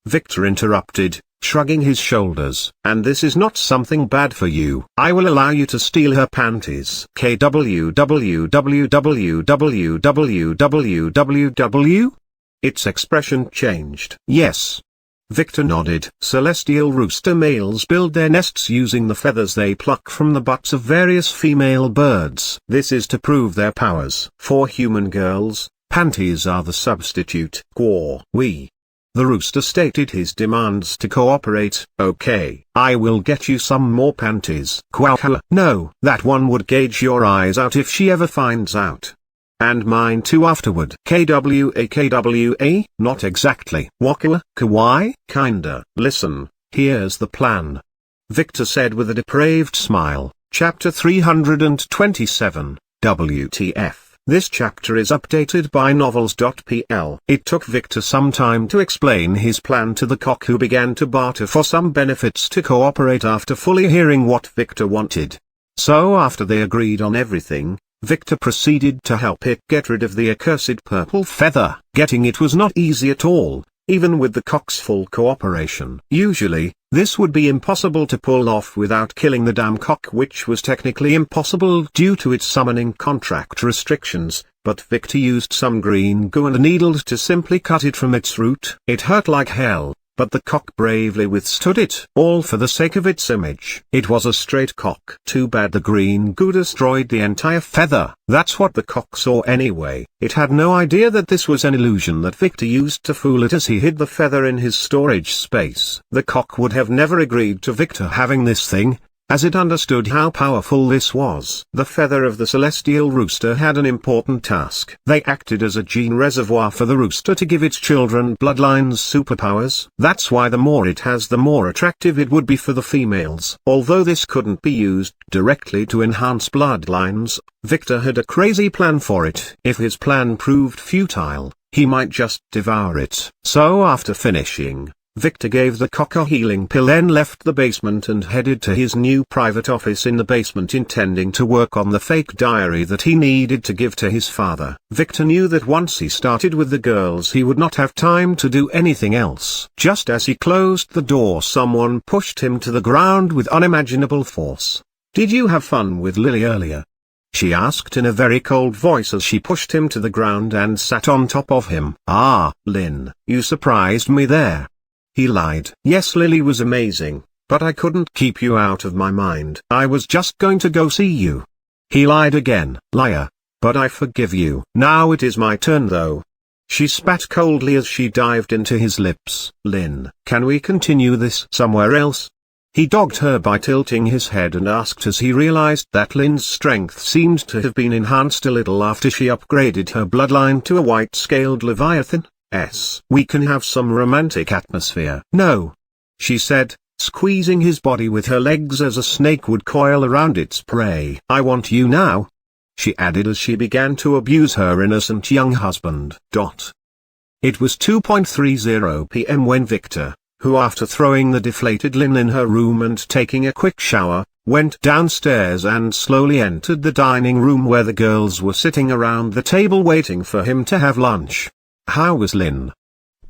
Victor interrupted, shrugging his shoulders. "And this is not something bad for you. I will allow you to steal her panties." KWWWWWWWWW? Its expression changed. "Yes." Victor nodded. Celestial rooster males build their nests using the feathers they pluck from the butts of various female birds. This is to prove their powers. For human girls, panties are the substitute. We. The rooster stated his demands to cooperate. "Okay, I will get you some more panties." Quack. "No, that one would gauge your eyes out if she ever finds out. And mine too afterward." KWA. Not exactly. Waka. Kawaii? Kinda. "Listen, here's the plan," Victor said with a depraved smile. Chapter 327, WTF. This chapter is updated by novels.pl. It took Victor some time to explain his plan to the cock, who began to barter for some benefits to cooperate after fully hearing what Victor wanted. So after they agreed on everything, Victor proceeded to help it get rid of the accursed purple feather. Getting it was not easy at all, even with the cock's full cooperation. Usually, this would be impossible to pull off without killing the damn cock, which was technically impossible due to its summoning contract restrictions, but Victor used some green goo and a needle to simply cut it from its root. It hurt like hell, but the cock bravely withstood it, all for the sake of its image. It was a straight cock. Too bad the green goo destroyed the entire feather. That's what the cock saw anyway. It had no idea that this was an illusion that Victor used to fool it as he hid the feather in his storage space. The cock would have never agreed to Victor having this thing, as it understood how powerful this was. The feather of the celestial rooster had an important task. They acted as a gene reservoir for the rooster to give its children bloodlines superpowers. That's why the more it has, the more attractive it would be for the females. Although this couldn't be used directly to enhance bloodlines, Victor had a crazy plan for it. If his plan proved futile, he might just devour it. So after finishing, Victor gave the cock a healing pill, then left the basement and headed to his new private office in the basement, intending to work on the fake diary that he needed to give to his father. Victor knew that once he started with the girls, he would not have time to do anything else. Just as he closed the door, someone pushed him to the ground with unimaginable force. "Did you have fun with Lily earlier?" she asked in a very cold voice as she pushed him to the ground and sat on top of him. "Ah, Lynn, you surprised me there." He lied. "Yes, Lily was amazing, but I couldn't keep you out of my mind. I was just going to go see you." He lied again. "Liar, but I forgive you. Now it is my turn though." She spat coldly as she dived into his lips. "Lynn, can we continue this somewhere else?" He dogged her by tilting his head and asked as he realized that Lynn's strength seemed to have been enhanced a little after she upgraded her bloodline to a white-scaled leviathan. "We can have some romantic atmosphere." "No," she said, squeezing his body with her legs as a snake would coil around its prey. "I want you now," she added as she began to abuse her innocent young husband. It was 2:30 p.m. when Victor, who after throwing the deflated Lynn in her room and taking a quick shower, went downstairs and slowly entered the dining room where the girls were sitting around the table waiting for him to have lunch. "How was Lynn?"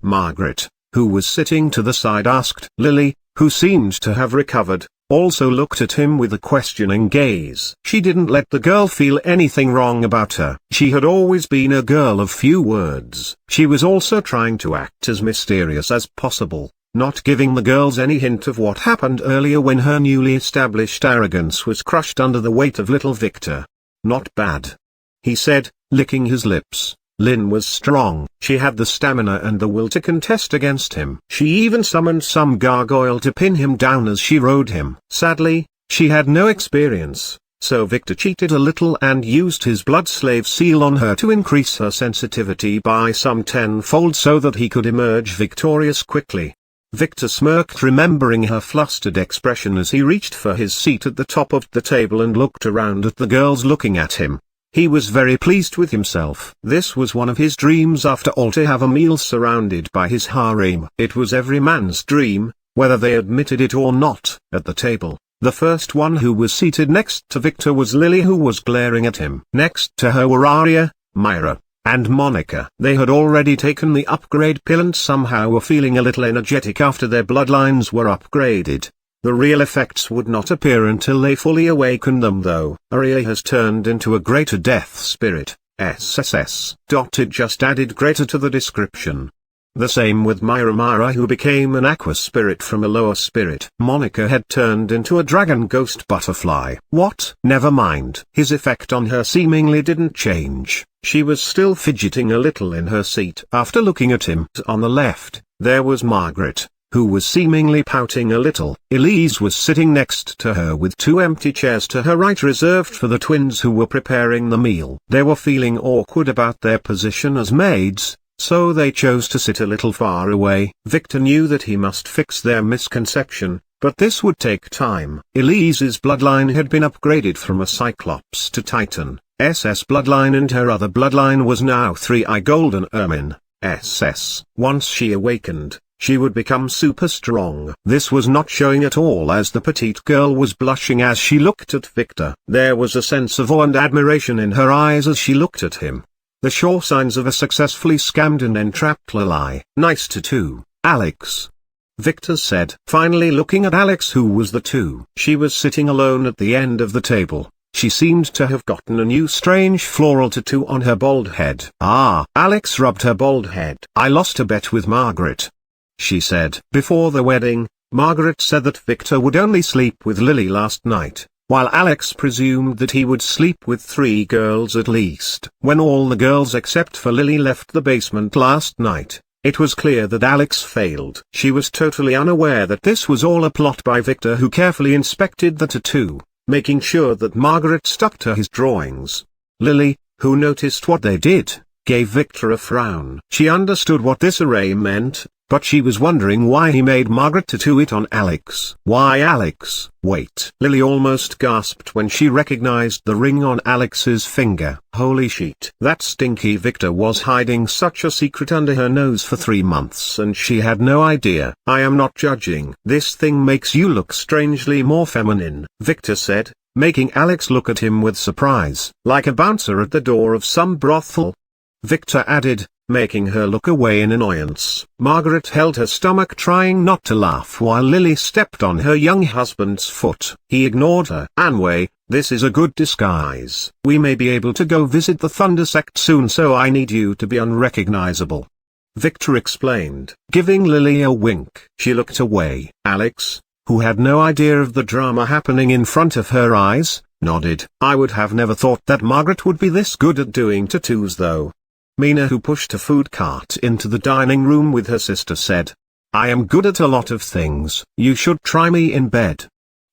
Margaret, who was sitting to the side, asked. Lily, who seemed to have recovered, also looked at him with a questioning gaze. She didn't let the girl feel anything wrong about her. She had always been a girl of few words. She was also trying to act as mysterious as possible, not giving the girls any hint of what happened earlier when her newly established arrogance was crushed under the weight of little Victor. "Not bad," he said, licking his lips. Lynn was strong. She had the stamina and the will to contest against him. She even summoned some gargoyle to pin him down as she rode him. Sadly, she had no experience, So Victor cheated a little and used his blood slave seal on her to increase her sensitivity by some tenfold so that he could emerge victorious quickly. Victor smirked, remembering her flustered expression as he reached for his seat at the top of the table and looked around at the girls looking at him. He was very pleased with himself. This was one of his dreams after all, to have a meal surrounded by his harem. It was every man's dream, whether they admitted it or not. At the table, the first one who was seated next to Victor was Lily, who was glaring at him. Next to her were Aria, Myra, and Monica. They had already taken the upgrade pill and somehow were feeling a little energetic after their bloodlines were upgraded. The real effects would not appear until they fully awakened them though. Aria has turned into a greater death spirit, SSS. It just added greater to the description. The same with Myra, who became an aqua spirit from a lower spirit. Monica had turned into a dragon ghost butterfly. What? Never mind. His effect on her seemingly didn't change. She was still fidgeting a little in her seat. After looking at him, on the left, there was Margaret, who was seemingly pouting a little. Elise was sitting next to her with two empty chairs to her right reserved for the twins who were preparing the meal. They were feeling awkward about their position as maids, so they chose to sit a little far away. Victor knew that he must fix their misconception, but this would take time. Elise's bloodline had been upgraded from a Cyclops to Titan, SS bloodline, and her other bloodline was now 3-eye Golden Ermine, SS. Once she awakened, she would become super strong. This was not showing at all as the petite girl was blushing as she looked at Victor. There was a sense of awe and admiration in her eyes as she looked at him. The sure signs of a successfully scammed and entrapped Lily. Nice tattoo, Alex, Victor said, finally looking at Alex, who was the two. She was sitting alone at the end of the table. She seemed to have gotten a new strange floral tattoo on her bald head. Ah, Alex rubbed her bald head. I lost a bet with Margaret, she said. Before the wedding, Margaret said that Victor would only sleep with Lily last night, while Alex presumed that he would sleep with 3 girls at least. When all the girls except for Lily left the basement last night, it was clear that Alex failed. She was totally unaware that this was all a plot by Victor, who carefully inspected the tattoo, making sure that Margaret stuck to his drawings. Lily, who noticed what they did, gave Victor a frown. She understood what this array meant, but she was wondering why he made Margaret tattoo it on Alex. Why Alex? Wait. Lily almost gasped when she recognized the ring on Alex's finger. Holy shit. That stinky Victor was hiding such a secret under her nose for 3 months and she had no idea. I am not judging. This thing makes you look strangely more feminine, Victor said, making Alex look at him with surprise, like a bouncer at the door of some brothel. Victor added, making her look away in annoyance. Margaret held her stomach, trying not to laugh, while Lily stepped on her young husband's foot. He ignored her. Anyway, this is a good disguise. We may be able to go visit the Thunder sect soon, so I need you to be unrecognizable, Victor explained, giving Lily a wink. She looked away. Alex, who had no idea of the drama happening in front of her eyes, nodded. I would have never thought that Margaret would be this good at doing tattoos though. Mina, who pushed a food cart into the dining room with her sister, said, I am good at a lot of things. You should try me in bed,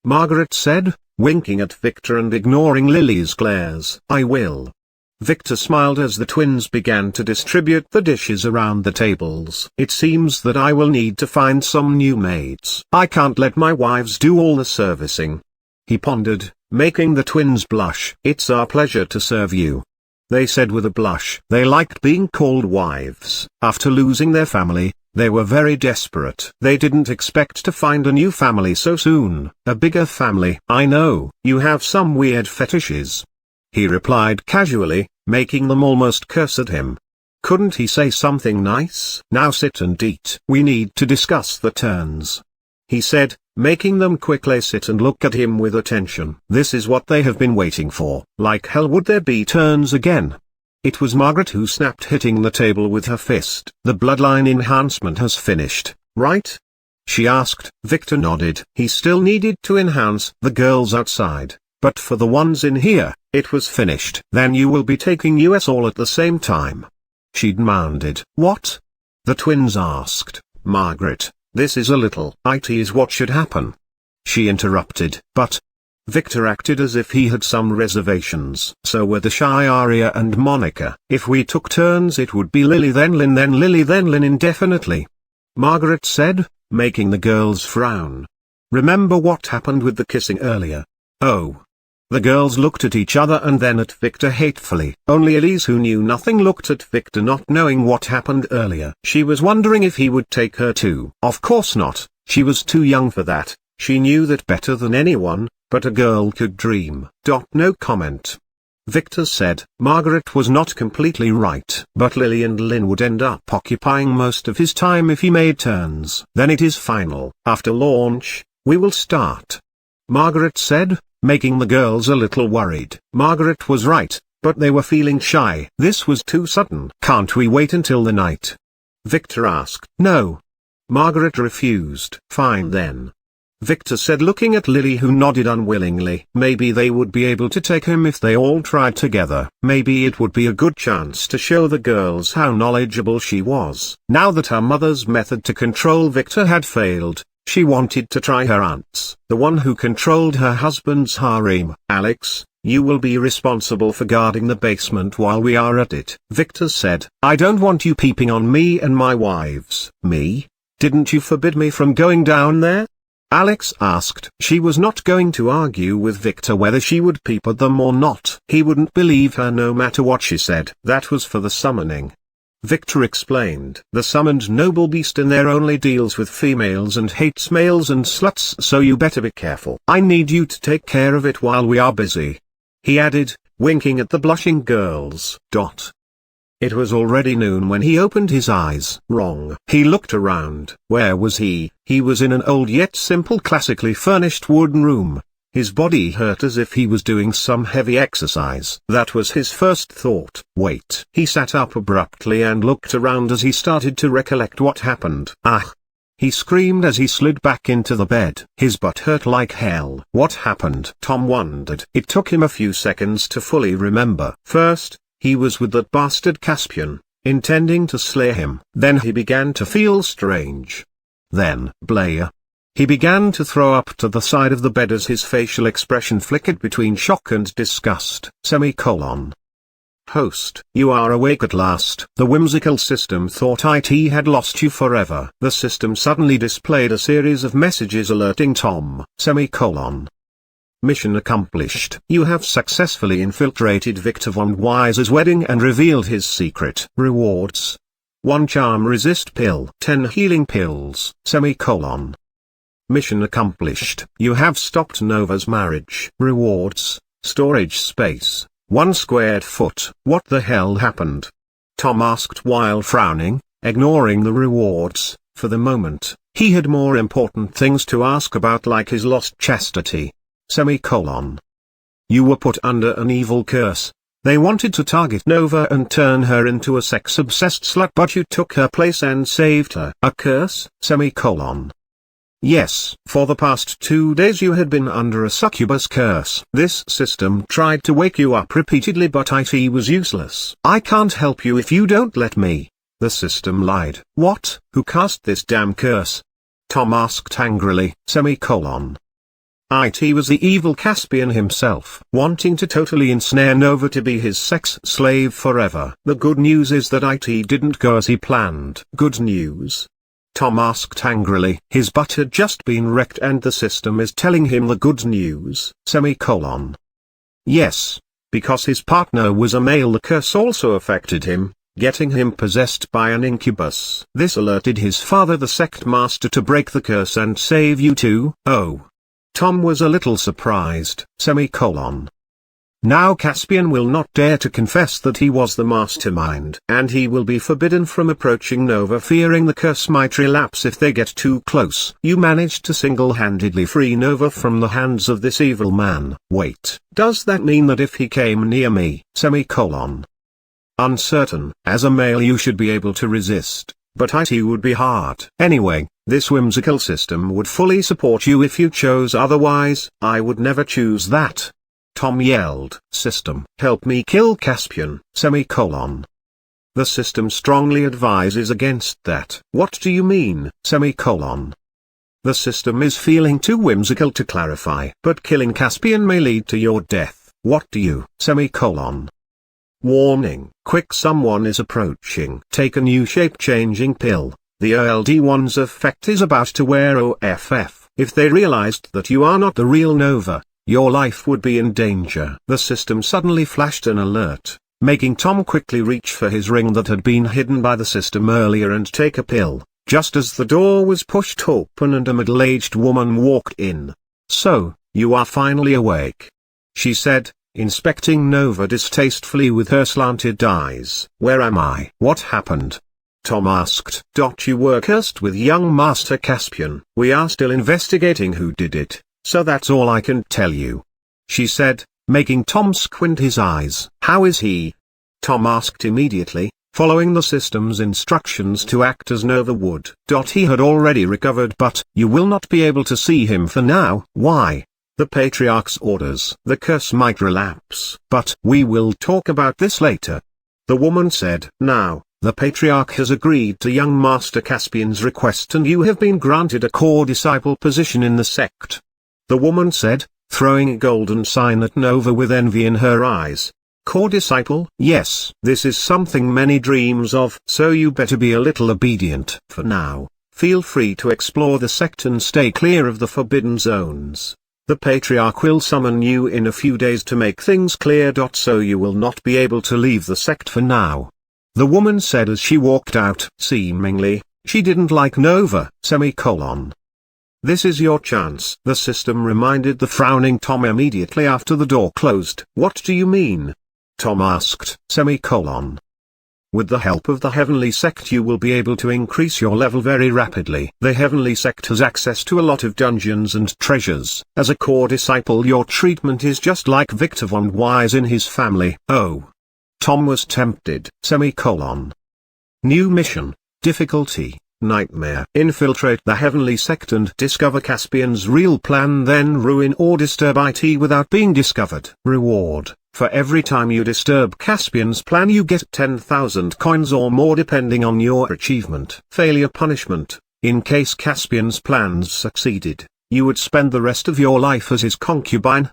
Margaret said, winking at Victor and ignoring Lily's glares. I will. Victor smiled as the twins began to distribute the dishes around the tables. It seems that I will need to find some new maids. I can't let my wives do all the servicing, he pondered, making the twins blush. It's our pleasure to serve you, they said with a blush. They liked being called wives. After losing their family, they were very desperate. They didn't expect to find a new family so soon, a bigger family. I know, you have some weird fetishes, he replied casually, making them almost curse at him. Couldn't he say something nice? Now sit and eat. We need to discuss the turns, he said, making them quickly sit and look at him with attention. This is what they have been waiting for. Like hell would there be turns again? It was Margaret who snapped, hitting the table with her fist. The bloodline enhancement has finished, right? She asked. Victor nodded. He still needed to enhance the girls outside, but for the ones in here, it was finished. Then you will be taking us all at the same time, she demanded. What? The twins asked. Margaret, this is a little. It is what should happen, she interrupted. But Victor acted as if he had some reservations. So were the shy Aria and Monica. If we took turns it would be Lily then Lynn then Lily then Lynn indefinitely. Margaret said, making the girls frown. Remember what happened with the kissing earlier? Oh. The girls looked at each other and then at Victor hatefully. Only Elise, who knew nothing, looked at Victor, not knowing what happened earlier. She was wondering if he would take her too. Of course not, she was too young for that. She knew that better than anyone, but a girl could dream. No comment. Victor said. Margaret was not completely right. But Lily and Lynn would end up occupying most of his time if he made turns. Then it is final. After launch, we will start. Margaret said, making the girls a little worried. Margaret was right, but they were feeling shy. This was too sudden. Can't we wait until the night? Victor asked. No. Margaret refused. Fine then. Victor said, looking at Lily, who nodded unwillingly. Maybe they would be able to take him if they all tried together. Maybe it would be a good chance to show the girls how knowledgeable she was. Now that her mother's method to control Victor had failed, she wanted to try her aunt's, the one who controlled her husband's harem. Alex, you will be responsible for guarding the basement while we are at it. Victor said. I don't want you peeping on me and my wives. Me? Didn't you forbid me from going down there? Alex asked. She was not going to argue with Victor whether she would peep at them or not. He wouldn't believe her no matter what she said. That was for the summoning. Victor explained. The summoned noble beast in there only deals with females and hates males and sluts, so you better be careful. I need you to take care of it while we are busy. He added, winking at the blushing girls. It was already noon when he opened his eyes. Wrong. He looked around. Where was he? He was in an old yet simple, classically furnished wooden room. His body hurt as if he was doing some heavy exercise. That was his first thought. Wait. He sat up abruptly and looked around as he started to recollect what happened. Ah! He screamed as he slid back into the bed. His butt hurt like hell. What happened? Tom wondered. It took him a few seconds to fully remember. First, he was with that bastard Caspian, intending to slay him. Then he began to feel strange. Then, Blair. He began to throw up to the side of the bed as his facial expression flickered between shock and disgust. Host, you are awake at last. The whimsical system thought IT had lost you forever. The system suddenly displayed a series of messages alerting Tom. Mission accomplished. You have successfully infiltrated Victor von Weiser's wedding and revealed his secret. Rewards. 1 charm resist pill. 10 healing pills. Mission accomplished. You have stopped Nova's marriage. Rewards. Storage space. 1 squared foot. What the hell happened? Tom asked while frowning, ignoring the rewards. For the moment, he had more important things to ask about, like his lost chastity. You were put under an evil curse. They wanted to target Nova and turn her into a sex-obsessed slut, but you took her place and saved her. A curse? Yes. For the past 2 days you had been under a succubus curse. This system tried to wake you up repeatedly, but IT was useless. I can't help you if you don't let me. The system lied. What? Who cast this damn curse? Tom asked angrily. IT was the evil Caspian himself, wanting to totally ensnare Nova to be his sex slave forever. The good news is that IT didn't go as he planned. Good news? Tom asked angrily. His butt had just been wrecked and the system is telling him the good news. Yes. Because his partner was a male, the curse also affected him, getting him possessed by an incubus. This alerted his father, the sect master, to break the curse and save you too. Oh. Tom was a little surprised. Now Caspian will not dare to confess that he was the mastermind, and he will be forbidden from approaching Nova, fearing the curse might relapse if they get too close. You managed to single-handedly free Nova from the hands of this evil man. Wait, does that mean that if he came near me, uncertain, as a male you should be able to resist, but IT would be hard. Anyway, this whimsical system would fully support you if you chose otherwise. I would never choose that. Tom yelled. System, help me kill Caspian. The system strongly advises against that. What do you mean? The system is feeling too whimsical to clarify. But killing Caspian may lead to your death. What do you, Warning, quick, someone is approaching. Take a new shape-changing pill. The OLD1's effect is about to wear off. If they realized that you are not the real Nova, your life would be in danger. The system suddenly flashed an alert, making Tom quickly reach for his ring that had been hidden by the system earlier and take a pill, just as the door was pushed open and a middle-aged woman walked in. "So, you are finally awake," she said, inspecting Nova distastefully with her slanted eyes. "Where am I?" "What happened?" Tom asked. "You were cursed with young Master Caspian. We are still investigating who did it, so that's all I can tell you," she said, making Tom squint his eyes. "How is he?" Tom asked immediately, following the system's instructions to act as Nova would. "He had already recovered, but you will not be able to see him for now." "Why?" "The Patriarch's orders. The curse might relapse. But we will talk about this later," the woman said. "Now, the Patriarch has agreed to young Master Caspian's request and you have been granted a core disciple position in the sect," the woman said, throwing a golden sign at Nova with envy in her eyes. "Core disciple?" "Yes. This is something many dreams of. So you better be a little obedient. For now, feel free to explore the sect and stay clear of the forbidden zones. The Patriarch will summon you in a few days to make things clear. So you will not be able to leave the sect for now," the woman said as she walked out. Seemingly, she didn't like Nova. "This is your chance," the system reminded the frowning Tom immediately after the door closed. "What do you mean?" Tom asked. "With the help of the Heavenly Sect you will be able to increase your level very rapidly. The Heavenly Sect has access to a lot of dungeons and treasures. As a core disciple your treatment is just like Victor von Wise in his family." "Oh." Tom was tempted. New mission, difficulty, nightmare. Infiltrate the Heavenly Sect and discover Caspian's real plan, then ruin or disturb it without being discovered. Reward: for every time you disturb Caspian's plan you get 10,000 coins or more depending on your achievement. Failure punishment: in case Caspian's plans succeeded, you would spend the rest of your life as his concubine.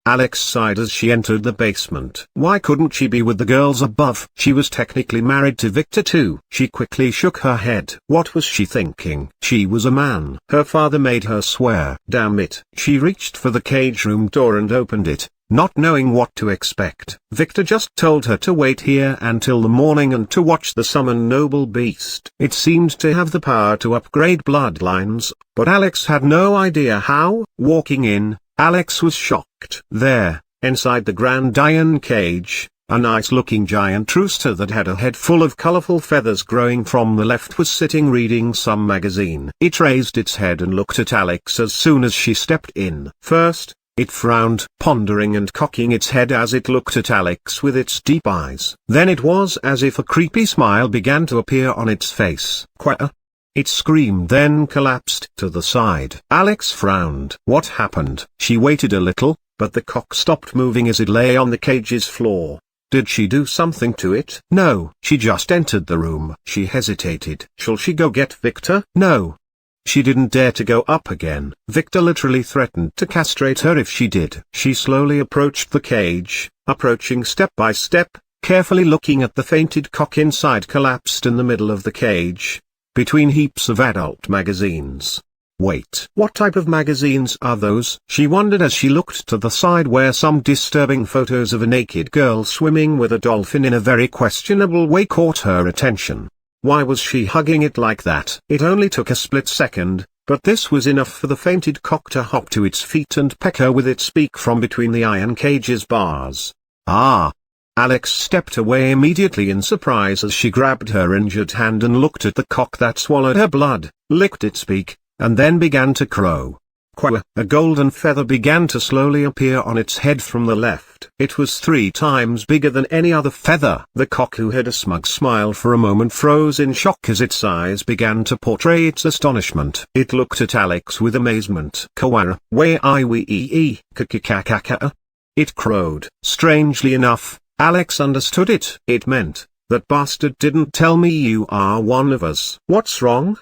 Alex sighed as she entered the basement. Why couldn't she be with the girls above? She was technically married to Victor too. She quickly shook her head. What was she thinking? She was a man. Her father made her swear. Damn it. She reached for the cage room door and opened it, not knowing what to expect. Victor just told her to wait here until the morning and to watch the summon noble beast. It seemed to have the power to upgrade bloodlines, but Alex had no idea how. Walking in, Alex was shocked. There, inside the grand iron cage, a nice-looking giant rooster that had a head full of colorful feathers growing from the left was sitting reading some magazine. It raised its head and looked at Alex as soon as she stepped in. First, it frowned, pondering and cocking its head as it looked at Alex with its deep eyes. Then it was as if a creepy smile began to appear on its face. Quack! It screamed, then collapsed to the side. Alex frowned. What happened? She waited a little, but the cock stopped moving as it lay on the cage's floor. Did she do something to it? No. She just entered the room. She hesitated. Shall she go get Victor? No. She didn't dare to go up again. Victor literally threatened to castrate her if she did. She slowly approached the cage, approaching step by step, carefully looking at the fainted cock inside collapsed in the middle of the cage, between heaps of adult magazines. Wait, what type of magazines are those? She wondered as she looked to the side where some disturbing photos of a naked girl swimming with a dolphin in a very questionable way caught her attention. Why was she hugging it like that? It only took a split second, but this was enough for the fainted cock to hop to its feet and peck her with its beak from between the iron cage's bars. Ah! Alex stepped away immediately in surprise as she grabbed her injured hand and looked at the cock that swallowed her blood, licked its beak, and then began to crow. Quack! A golden feather began to slowly appear on its head from the left. It was 3 times bigger than any other feather. The cock, who had a smug smile for a moment, froze in shock as its eyes began to portray its astonishment. It looked at Alex with amazement. Kawara, it crowed. Strangely enough, Alex understood it. It meant, that bastard didn't tell me you are one of us. What's wrong?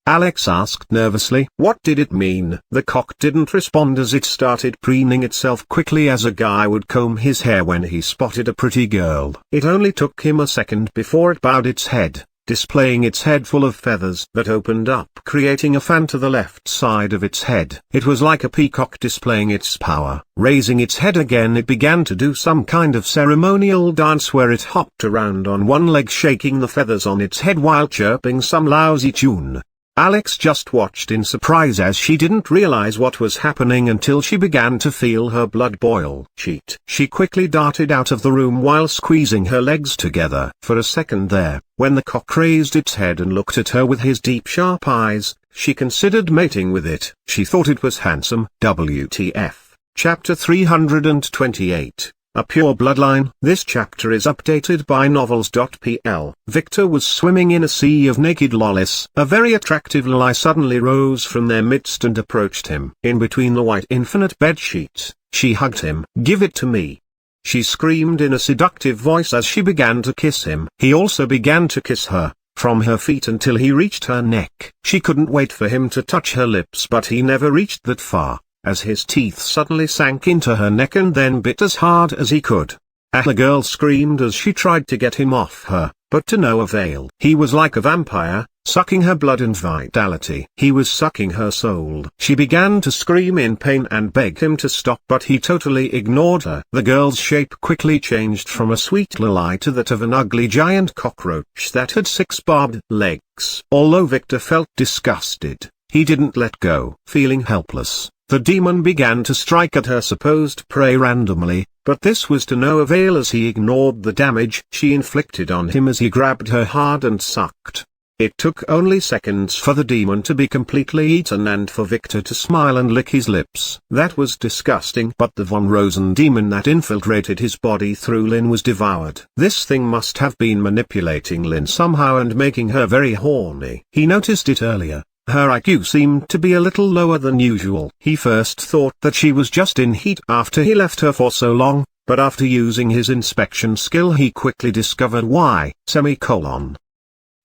Alex asked nervously. What did it mean? The cock didn't respond as it started preening itself quickly as a guy would comb his hair when he spotted a pretty girl. It only took him a second before it bowed its head, displaying its head full of feathers that opened up, creating a fan to the left side of its head. It was like a peacock displaying its power. Raising its head again, it began to do some kind of ceremonial dance where it hopped around on one leg, shaking the feathers on its head while chirping some lousy tune. Alex just watched in surprise as she didn't realize what was happening until she began to feel her blood boil. She quickly darted out of the room while squeezing her legs together. For a second there, when the cock raised its head and looked at her with his deep sharp eyes, she considered mating with it. She thought it was handsome. WTF. Chapter 328. A Pure Bloodline. This chapter is updated by novels.pl. Victor was swimming in a sea of naked lollies. A very attractive lolly suddenly rose from their midst and approached him. In between the white infinite bed sheets, she hugged him. Give it to me, she screamed in a seductive voice as she began to kiss him. He also began to kiss her, from her feet until he reached her neck. She couldn't wait for him to touch her lips, but he never reached that far, as his teeth suddenly sank into her neck and then bit as hard as he could. The girl screamed as she tried to get him off her, but to no avail. He was like a vampire, sucking her blood and vitality. He was sucking her soul. She began to scream in pain and beg him to stop, but he totally ignored her. The girl's shape quickly changed from a sweet lily to that of an ugly giant cockroach that had 6 barbed legs. Although Victor felt disgusted, he didn't let go. Feeling helpless, the demon began to strike at her supposed prey randomly, but this was to no avail as he ignored the damage she inflicted on him as he grabbed her hard and sucked. It took only seconds for the demon to be completely eaten and for Victor to smile and lick his lips. That was disgusting, but the von Rosen demon that infiltrated his body through Lynn was devoured. This thing must have been manipulating Lynn somehow and making her very horny. He noticed it earlier. Her IQ seemed to be a little lower than usual. He first thought that she was just in heat after he left her for so long, but after using his inspection skill he quickly discovered why.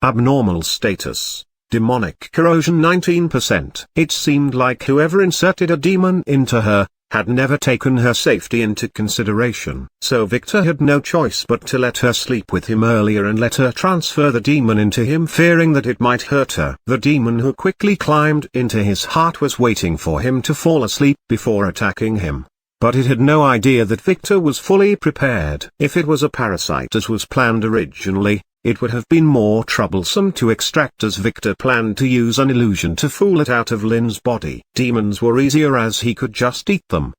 Abnormal status. Demonic corrosion 19%. It seemed like whoever inserted a demon into her had never taken her safety into consideration. So Victor had no choice but to let her sleep with him earlier and let her transfer the demon into him, fearing that it might hurt her. The demon who quickly climbed into his heart was waiting for him to fall asleep before attacking him. But it had no idea that Victor was fully prepared. If it was a parasite as was planned originally, it would have been more troublesome to extract, as Victor planned to use an illusion to fool it out of Lynn's body. Demons were easier as he could just eat them.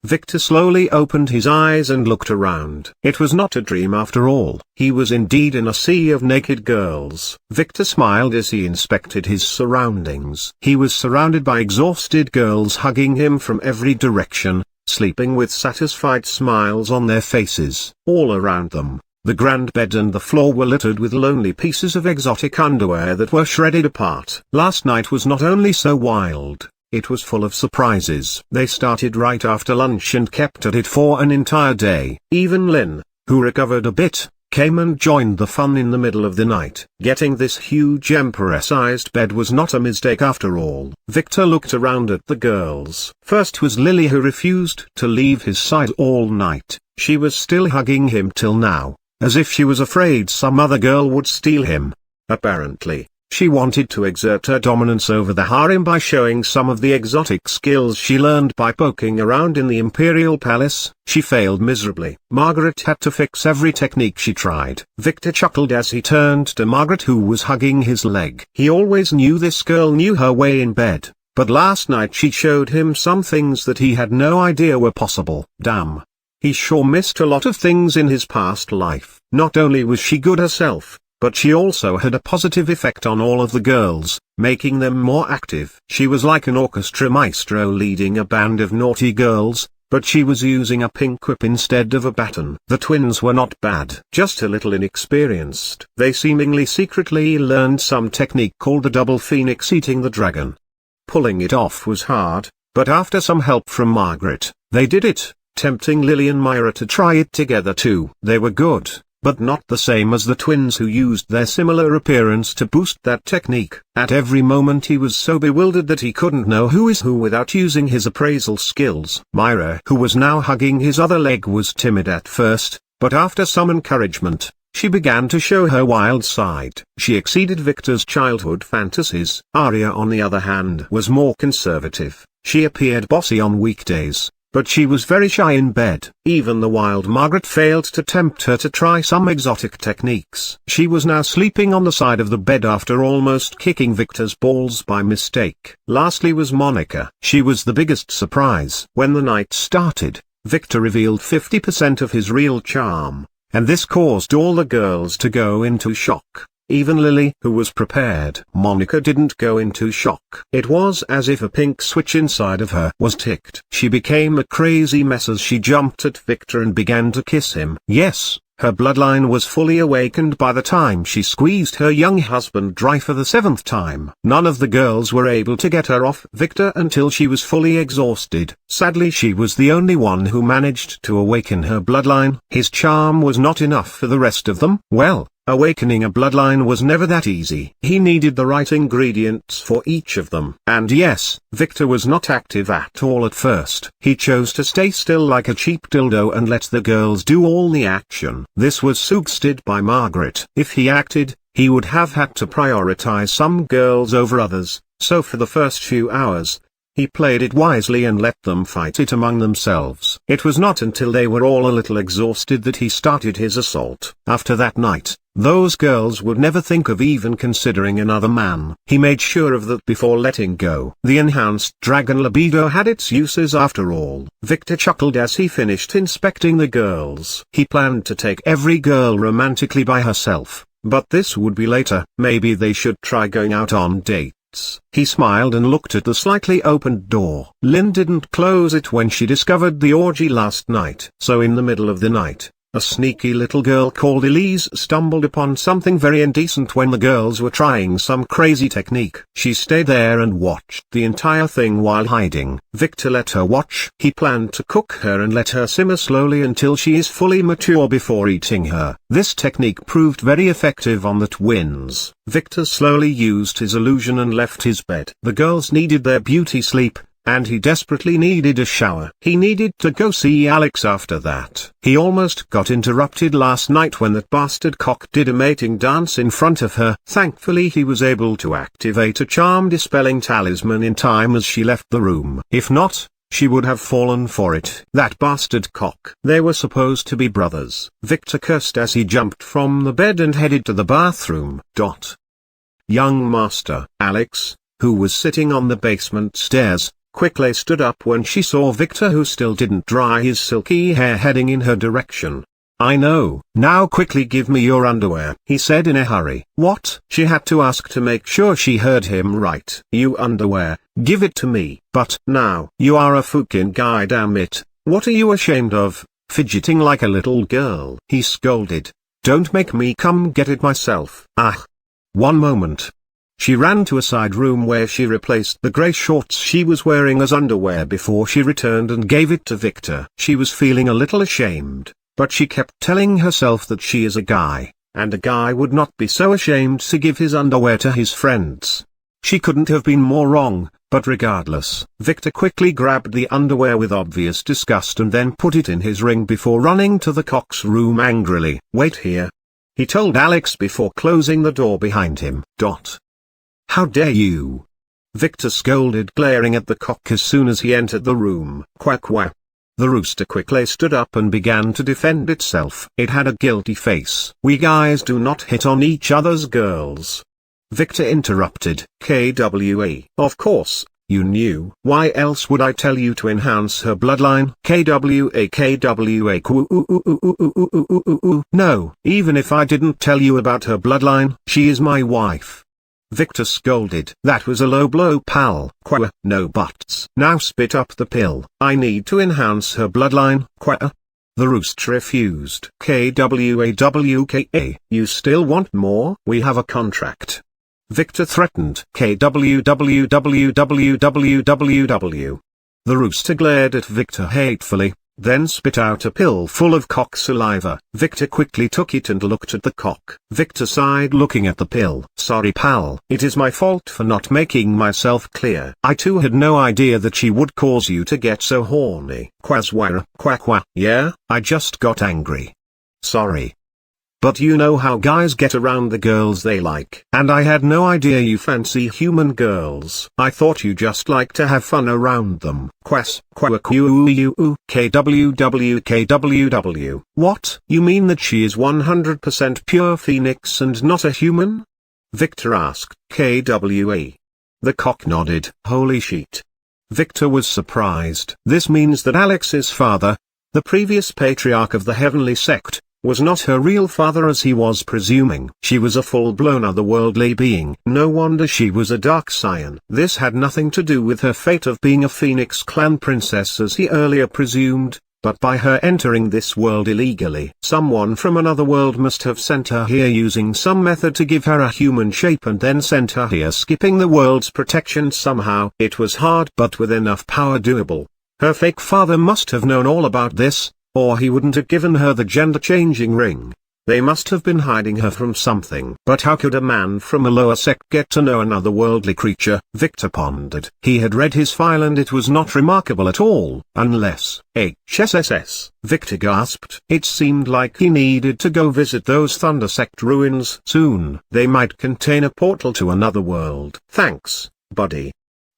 Victor slowly opened his eyes and looked around. It was not a dream after all. He was indeed in a sea of naked girls. Victor smiled as he inspected his surroundings. He was surrounded by exhausted girls hugging him from every direction, sleeping with satisfied smiles on their faces. All around them, the grand bed and the floor were littered with lonely pieces of exotic underwear that were shredded apart. Last night was not only so wild, it was full of surprises. They started right after lunch and kept at it for an entire day. Even Lynn, who recovered a bit, came and joined the fun in the middle of the night. Getting this huge emperor-sized bed was not a mistake after all. Victor looked around at the girls. First was Lily, who refused to leave his side all night. She was still hugging him till now, as if she was afraid some other girl would steal him. Apparently, she wanted to exert her dominance over the harem by showing some of the exotic skills she learned by poking around in the imperial palace. She failed miserably. Margaret had to fix every technique she tried. Victor chuckled as he turned to Margaret, who was hugging his leg. He always knew this girl knew her way in bed, but last night she showed him some things that he had no idea were possible. Damn. He sure missed a lot of things in his past life. Not only was she good herself, but she also had a positive effect on all of the girls, making them more active. She was like an orchestra maestro leading a band of naughty girls, but she was using a pink whip instead of a baton. The twins were not bad, just a little inexperienced. They seemingly secretly learned some technique called the double phoenix eating the dragon. Pulling it off was hard, but after some help from Margaret, they did it, tempting Lily and Myra to try it together too. They were good, but not the same as the twins who used their similar appearance to boost that technique. At every moment he was so bewildered that he couldn't know who is who without using his appraisal skills. Myra, who was now hugging his other leg, was timid at first, but after some encouragement, she began to show her wild side. She exceeded Victor's childhood fantasies. Aria, on the other hand, was more conservative. She appeared bossy on weekdays, but she was very shy in bed. Even the wild Margaret failed to tempt her to try some exotic techniques. She was now sleeping on the side of the bed after almost kicking Victor's balls by mistake. Lastly was Monica. She was the biggest surprise. When the night started, Victor revealed 50% of his real charm, and this caused all the girls to go into shock. Even Lily, who was prepared. Monica didn't go into shock. It was as if a pink switch inside of her was ticked. She became a crazy mess as she jumped at Victor and began to kiss him. Yes, her bloodline was fully awakened by the time she squeezed her young husband dry for the 7th time. None of the girls were able to get her off Victor until she was fully exhausted. Sadly, she was the only one who managed to awaken her bloodline. His charm was not enough for the rest of them. Well, awakening a bloodline was never that easy. He needed the right ingredients for each of them. And yes, Victor was not active at all at first. He chose to stay still like a cheap dildo and let the girls do all the action. This was suggested by Margaret. If he acted, he would have had to prioritize some girls over others, so for the first few hours, he played it wisely and let them fight it among themselves. It was not until they were all a little exhausted that he started his assault. After that night, those girls would never think of even considering another man. He made sure of that before letting go. The enhanced dragon libido had its uses after all. Victor chuckled as he finished inspecting the girls. He planned to take every girl romantically by herself, but this would be later. Maybe they should try going out on dates. He smiled and looked at the slightly opened door. Lynn didn't close it when she discovered the orgy last night. So in the middle of the night, a sneaky little girl called Elise stumbled upon something very indecent when the girls were trying some crazy technique. She stayed there and watched the entire thing while hiding. Victor let her watch. He planned to cook her and let her simmer slowly until she is fully mature before eating her. This technique proved very effective on the twins. Victor slowly used his illusion and left his bed. The girls needed their beauty sleep, and he desperately needed a shower. He needed to go see Alex after that. He almost got interrupted last night when that bastard cock did a mating dance in front of her. Thankfully he was able to activate a charm dispelling talisman in time as she left the room. If not, she would have fallen for it. That bastard cock. They were supposed to be brothers. Victor cursed as he jumped from the bed and headed to the bathroom. Young Master Alex, who was sitting on the basement stairs, quickly stood up when she saw Victor, who still didn't dry his silky hair, heading in her direction. "I know. Now quickly give me your underwear," he said in a hurry. "What?" She had to ask to make sure she heard him right. "You underwear, give it to me." "But now, you are a fucking guy, damn it. What are you ashamed of, fidgeting like a little girl?" he scolded. "Don't make me come get it myself." "Ah. One moment." She ran to a side room where she replaced the grey shorts she was wearing as underwear before she returned and gave it to Victor. She was feeling a little ashamed, but she kept telling herself that she is a guy, and a guy would not be so ashamed to give his underwear to his friends. She couldn't have been more wrong, but regardless, Victor quickly grabbed the underwear with obvious disgust and then put it in his ring before running to the cock's room angrily. "Wait here," he told Alex before closing the door behind him. "How dare you!" Victor scolded, glaring at the cock as soon as he entered the room. "Quack quack." The rooster quickly stood up and began to defend itself. It had a guilty face. "We guys do not hit on each other's girls," Victor interrupted. "KWA. Of course, you knew. Why else would I tell you to enhance her bloodline?" "KWA. No, even if I didn't tell you about her bloodline, she is my wife," Victor scolded. "That was a low blow, pal." "No buts. Now spit up the pill." "I need to enhance her bloodline." The rooster refused. "KWAWKA. You still want more?" "We have a contract," Victor threatened. "KWWWWWW." The rooster glared at Victor hatefully. then spit out a pill full of cock saliva. Victor quickly took it and looked at the cock. Victor sighed looking at the pill. Sorry pal, it is my fault for not making myself clear. I too had no idea that she would cause you to get so horny. Quaswara, quack. Yeah, I just got angry. Sorry. But you know how guys get around the girls they like. And I had no idea you fancy human girls. I thought you just like to have fun around them. KWW. What? You mean that she is 100% pure phoenix and not a human? Victor asked. KWA. The cock nodded. Holy shit. Victor was surprised. This means that Alex's father, the previous patriarch of the heavenly sect, was not her real father as he was presuming. She was a full-blown otherworldly being. No wonder she was a dark scion. This had nothing to do with her fate of being a Phoenix clan princess as he earlier presumed, but by her entering this world illegally. Someone from another world must have sent her here using some method to give her a human shape and then sent her here skipping the world's protection somehow. It was hard but with enough power doable. Her fake father must have known all about this, or he wouldn't have given her the gender-changing ring. They must have been hiding her from something. But how could a man from a lower sect get to know another worldly creature? Victor pondered. He had read his file and it was not remarkable at all, unless... HSSS. Victor gasped. It seemed like he needed to go visit those Thunder Sect ruins soon. They might contain a portal to another world. Thanks, buddy.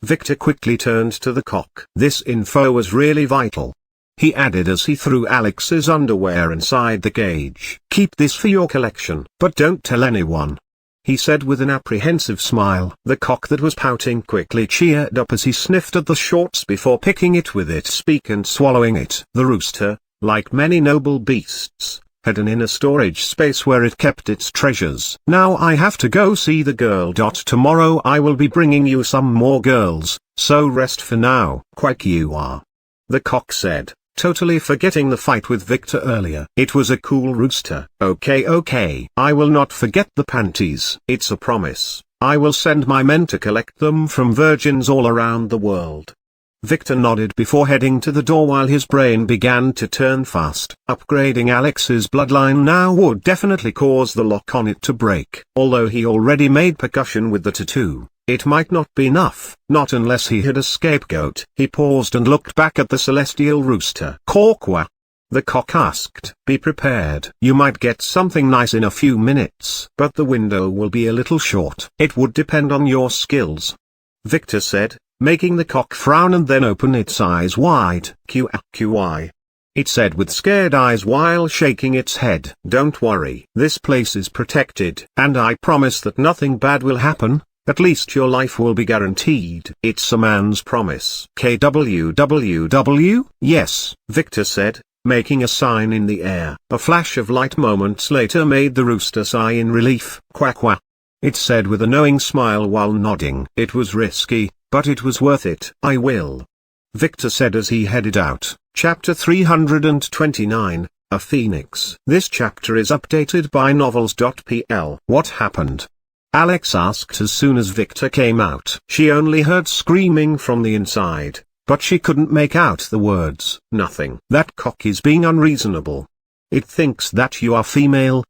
Victor quickly turned to the cock. This info was really vital. He added as he threw Alex's underwear inside the cage. Keep this for your collection, but don't tell anyone. He said with an apprehensive smile. The cock that was pouting quickly cheered up as he sniffed at the shorts before picking it with its beak and swallowing it. The rooster, like many noble beasts, had an inner storage space where it kept its treasures. Now I have to go see the girl. Tomorrow I will be bringing you some more girls, so rest for now. Quack you are. The cock said, totally forgetting the fight with Victor earlier. It was a cool rooster. Okay. I will not forget the panties. It's a promise. I will send my men to collect them from virgins all around the world. Victor nodded before heading to the door while his brain began to turn fast. Upgrading Alex's bloodline now would definitely cause the lock on it to break. Although he already made percussion with the tattoo, it might not be enough, not unless he had a scapegoat. He paused and looked back at the celestial rooster. Quack. The cock asked. Be prepared. You might get something nice in a few minutes, but the window will be a little short. It would depend on your skills. Victor said, making the cock frown and then open its eyes wide. QI. It said with scared eyes while shaking its head. Don't worry. This place is protected, and I promise that nothing bad will happen. At least your life will be guaranteed. It's a man's promise. KWWW? Yes, Victor said, making a sign in the air. A flash of light moments later made the rooster sigh in relief. Quack. It said with a knowing smile while nodding. It was risky, but it was worth it. I will. Victor said as he headed out. Chapter 329, A Phoenix. This chapter is updated by novels.pl. What happened? Alex asked as soon as Victor came out. She only heard screaming from the inside, but she couldn't make out the words. Nothing. That cock is being unreasonable. It thinks that you are female.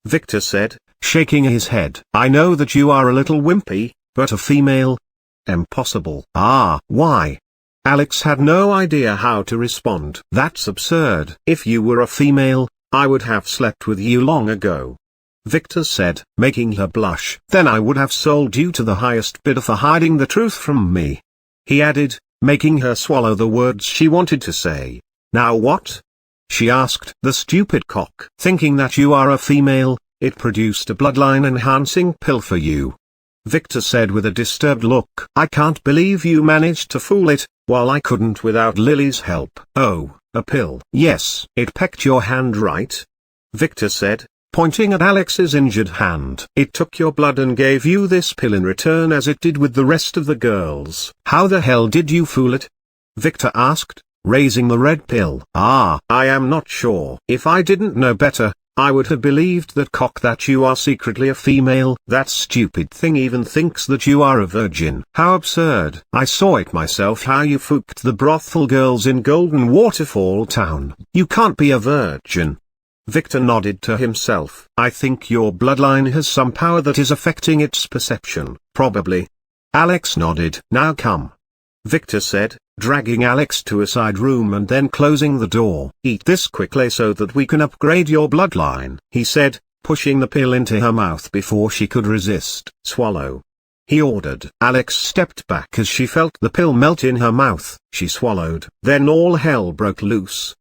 Victor said, shaking his head. I know that you are a little wimpy, but a female? Impossible. Why? Alex had no idea how to respond. That's absurd. If you were a female, I would have slept with you long ago. Victor said, making her blush. Then I would have sold you to the highest bidder for hiding the truth from me. He added, making her swallow the words she wanted to say. Now what? She asked. The stupid cock. Thinking that you are a female, it produced a bloodline-enhancing pill for you. Victor said with a disturbed look. I can't believe you managed to fool it, while I couldn't without Lily's help. Oh, a pill. Yes. It pecked your hand, right? Victor said, pointing at Alex's injured hand. It took your blood and gave you this pill in return as it did with the rest of the girls. How the hell did you fool it? Victor asked, raising the red pill. I am not sure. If I didn't know better, I would have believed that cock that you are secretly a female. That stupid thing even thinks that you are a virgin. How absurd. I saw it myself how you fooked the brothel girls in Golden Waterfall Town. You can't be a virgin. Victor nodded to himself. I think your bloodline has some power that is affecting its perception. Probably. Alex nodded. Now come. Victor said, dragging Alex to a side room and then closing the door. Eat this quickly so that we can upgrade your bloodline, he said, pushing the pill into her mouth before she could resist. Swallow, he ordered. Alex stepped back as she felt the pill melt in her mouth. She swallowed. Then all hell broke loose.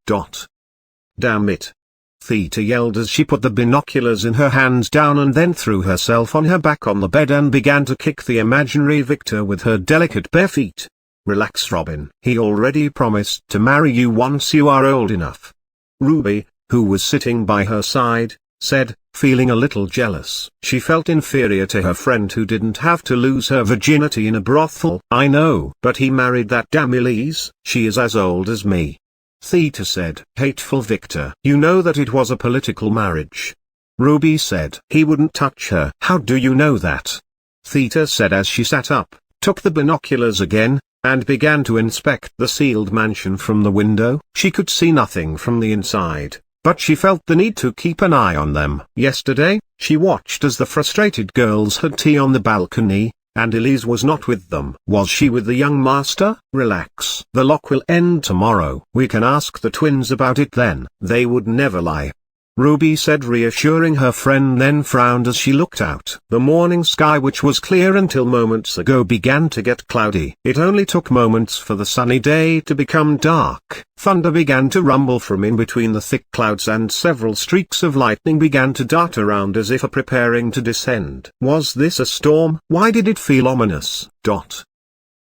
Damn it. Theta yelled as she put the binoculars in her hands down and then threw herself on her back on the bed and began to kick the imaginary Victor with her delicate bare feet. Relax, Robin. He already promised to marry you once you are old enough. Ruby, who was sitting by her side, said, feeling a little jealous. She felt inferior to her friend who didn't have to lose her virginity in a brothel. I know. But he married that damn Elise. She is as old as me. Theta said. Hateful Victor. You know that it was a political marriage. Ruby said. He wouldn't touch her. How do you know that? Theta said as she sat up, took the binoculars again, and began to inspect the sealed mansion from the window. She could see nothing from the inside, but she felt the need to keep an eye on them. Yesterday, she watched as the frustrated girls had tea on the balcony, and Elise was not with them. Was she with the young master? Relax. The lock will end tomorrow. We can ask the twins about it then. They would never lie. Ruby said, reassuring her friend, then frowned as she looked out. The morning sky, which was clear until moments ago, began to get cloudy. It only took moments for the sunny day to become dark. Thunder began to rumble from in between the thick clouds and several streaks of lightning began to dart around as if preparing to descend. Was this a storm? Why did it feel ominous?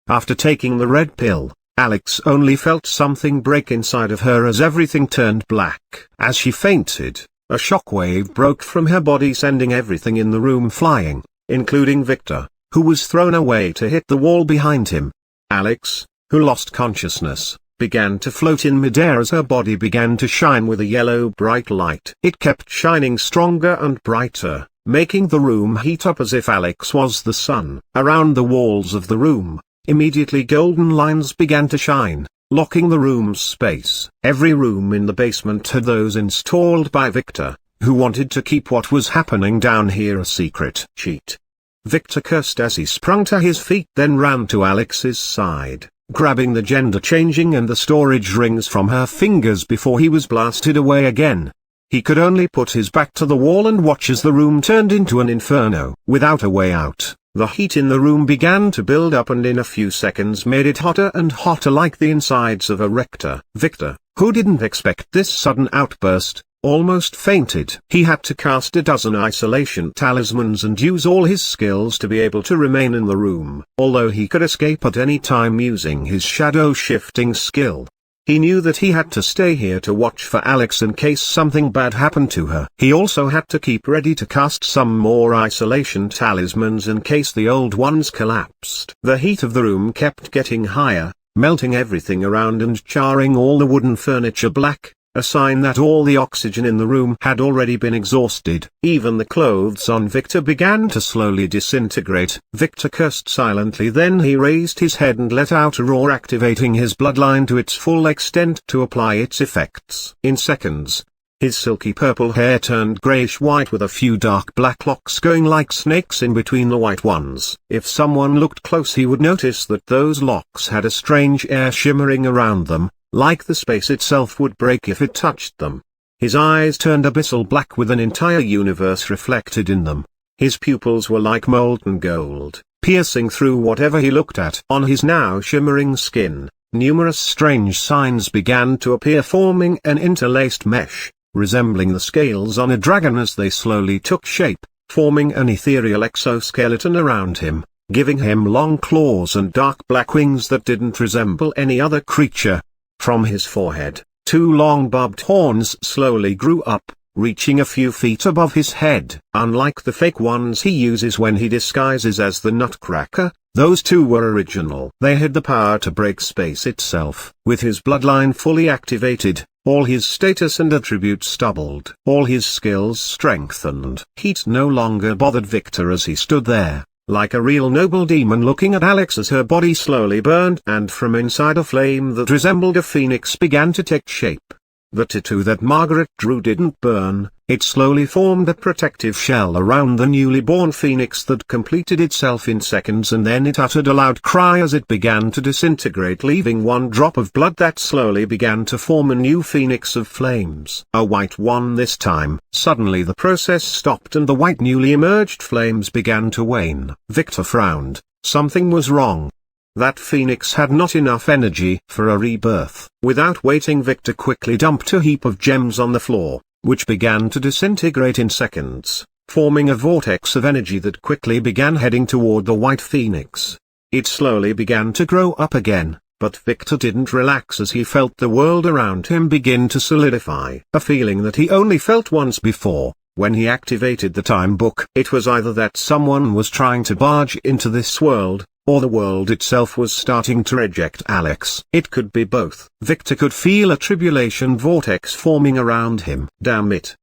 After taking the red pill, Alex only felt something break inside of her as everything turned black. As she fainted, a shockwave broke from her body, sending everything in the room flying, including Victor, who was thrown away to hit the wall behind him. Alex, who lost consciousness, began to float in midair as her body began to shine with a yellow bright light. It kept shining stronger and brighter, making the room heat up as if Alex was the sun. Around the walls of the room, immediately golden lines began to shine, locking the room's space. Every room in the basement had those installed by Victor, who wanted to keep what was happening down here a secret. Cheat. Victor cursed as he sprung to his feet, then ran to Alex's side, grabbing the gender-changing and the storage rings from her fingers before he was blasted away again. He could only put his back to the wall and watch as the room turned into an inferno. Without a way out, the heat in the room began to build up and in a few seconds made it hotter and hotter, like the insides of a rector. Victor, who didn't expect this sudden outburst, almost fainted. He had to cast a dozen isolation talismans and use all his skills to be able to remain in the room. Although he could escape at any time using his shadow shifting skill, he knew that he had to stay here to watch for Alex in case something bad happened to her. He also had to keep ready to cast some more isolation talismans in case the old ones collapsed. The heat of the room kept getting higher, melting everything around and charring all the wooden furniture black, a sign that all the oxygen in the room had already been exhausted. Even the clothes on Victor began to slowly disintegrate. Victor cursed silently, then he raised his head and let out a roar, activating his bloodline to its full extent to apply its effects. In seconds, his silky purple hair turned grayish-white with a few dark black locks going like snakes in between the white ones. If someone looked close, he would notice that those locks had a strange air shimmering around them, like the space itself would break if it touched them. His eyes turned abyssal black with an entire universe reflected in them. His pupils were like molten gold, piercing through whatever he looked at. On his now shimmering skin, numerous strange signs began to appear, forming an interlaced mesh, resembling the scales on a dragon as they slowly took shape, forming an ethereal exoskeleton around him, giving him long claws and dark black wings that didn't resemble any other creature. From his forehead, two long barbed horns slowly grew up, reaching a few feet above his head. Unlike the fake ones he uses when he disguises as the Nutcracker, those two were original. They had the power to break space itself. With his bloodline fully activated, All his status and attributes doubled. All his skills strengthened. Heat no longer bothered Victor as he stood there, like a real noble demon looking at Alex as her body slowly burned, and from inside a flame that resembled a phoenix began to take shape. The tattoo that Margaret drew didn't burn, it slowly formed a protective shell around the newly born phoenix that completed itself in seconds, and then it uttered a loud cry as it began to disintegrate, leaving one drop of blood that slowly began to form a new phoenix of flames. A white one this time. Suddenly the process stopped and the white newly emerged flames began to wane. Victor frowned. Something was wrong. That phoenix had not enough energy for a rebirth. Without waiting, Victor quickly dumped a heap of gems on the floor, which began to disintegrate in seconds, forming a vortex of energy that quickly began heading toward the white phoenix. It slowly began to grow up again, but Victor didn't relax as he felt the world around him begin to solidify. A feeling that he only felt once before, when he activated the time book. It was either that someone was trying to barge into this world, or the world itself was starting to reject Alex. It could be both. Victor could feel a tribulation vortex forming around him. Damn it!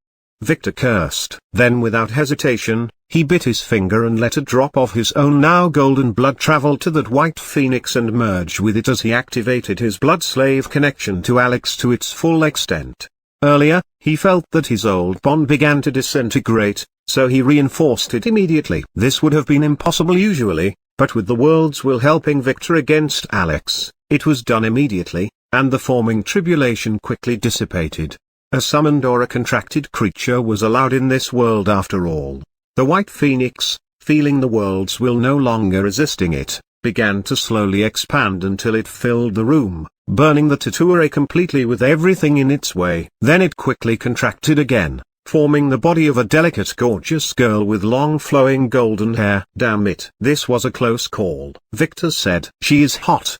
Victor cursed. Then without hesitation, he bit his finger and let a drop of his own now golden blood travel to that white phoenix and merge with it as he activated his blood-slave connection to Alex to its full extent. Earlier, he felt that his old bond began to disintegrate, so he reinforced it immediately. This would have been impossible usually, but with the world's will helping Victor against Alex, it was done immediately, and the forming tribulation quickly dissipated. A summoned or a contracted creature was allowed in this world after all. The white phoenix, feeling the world's will no longer resisting it, began to slowly expand until it filled the room, burning the tattoo array completely with everything in its way. Then it quickly contracted again, forming the body of a delicate gorgeous girl with long flowing golden hair. Damn it. This was a close call. Victor said, "She is hot."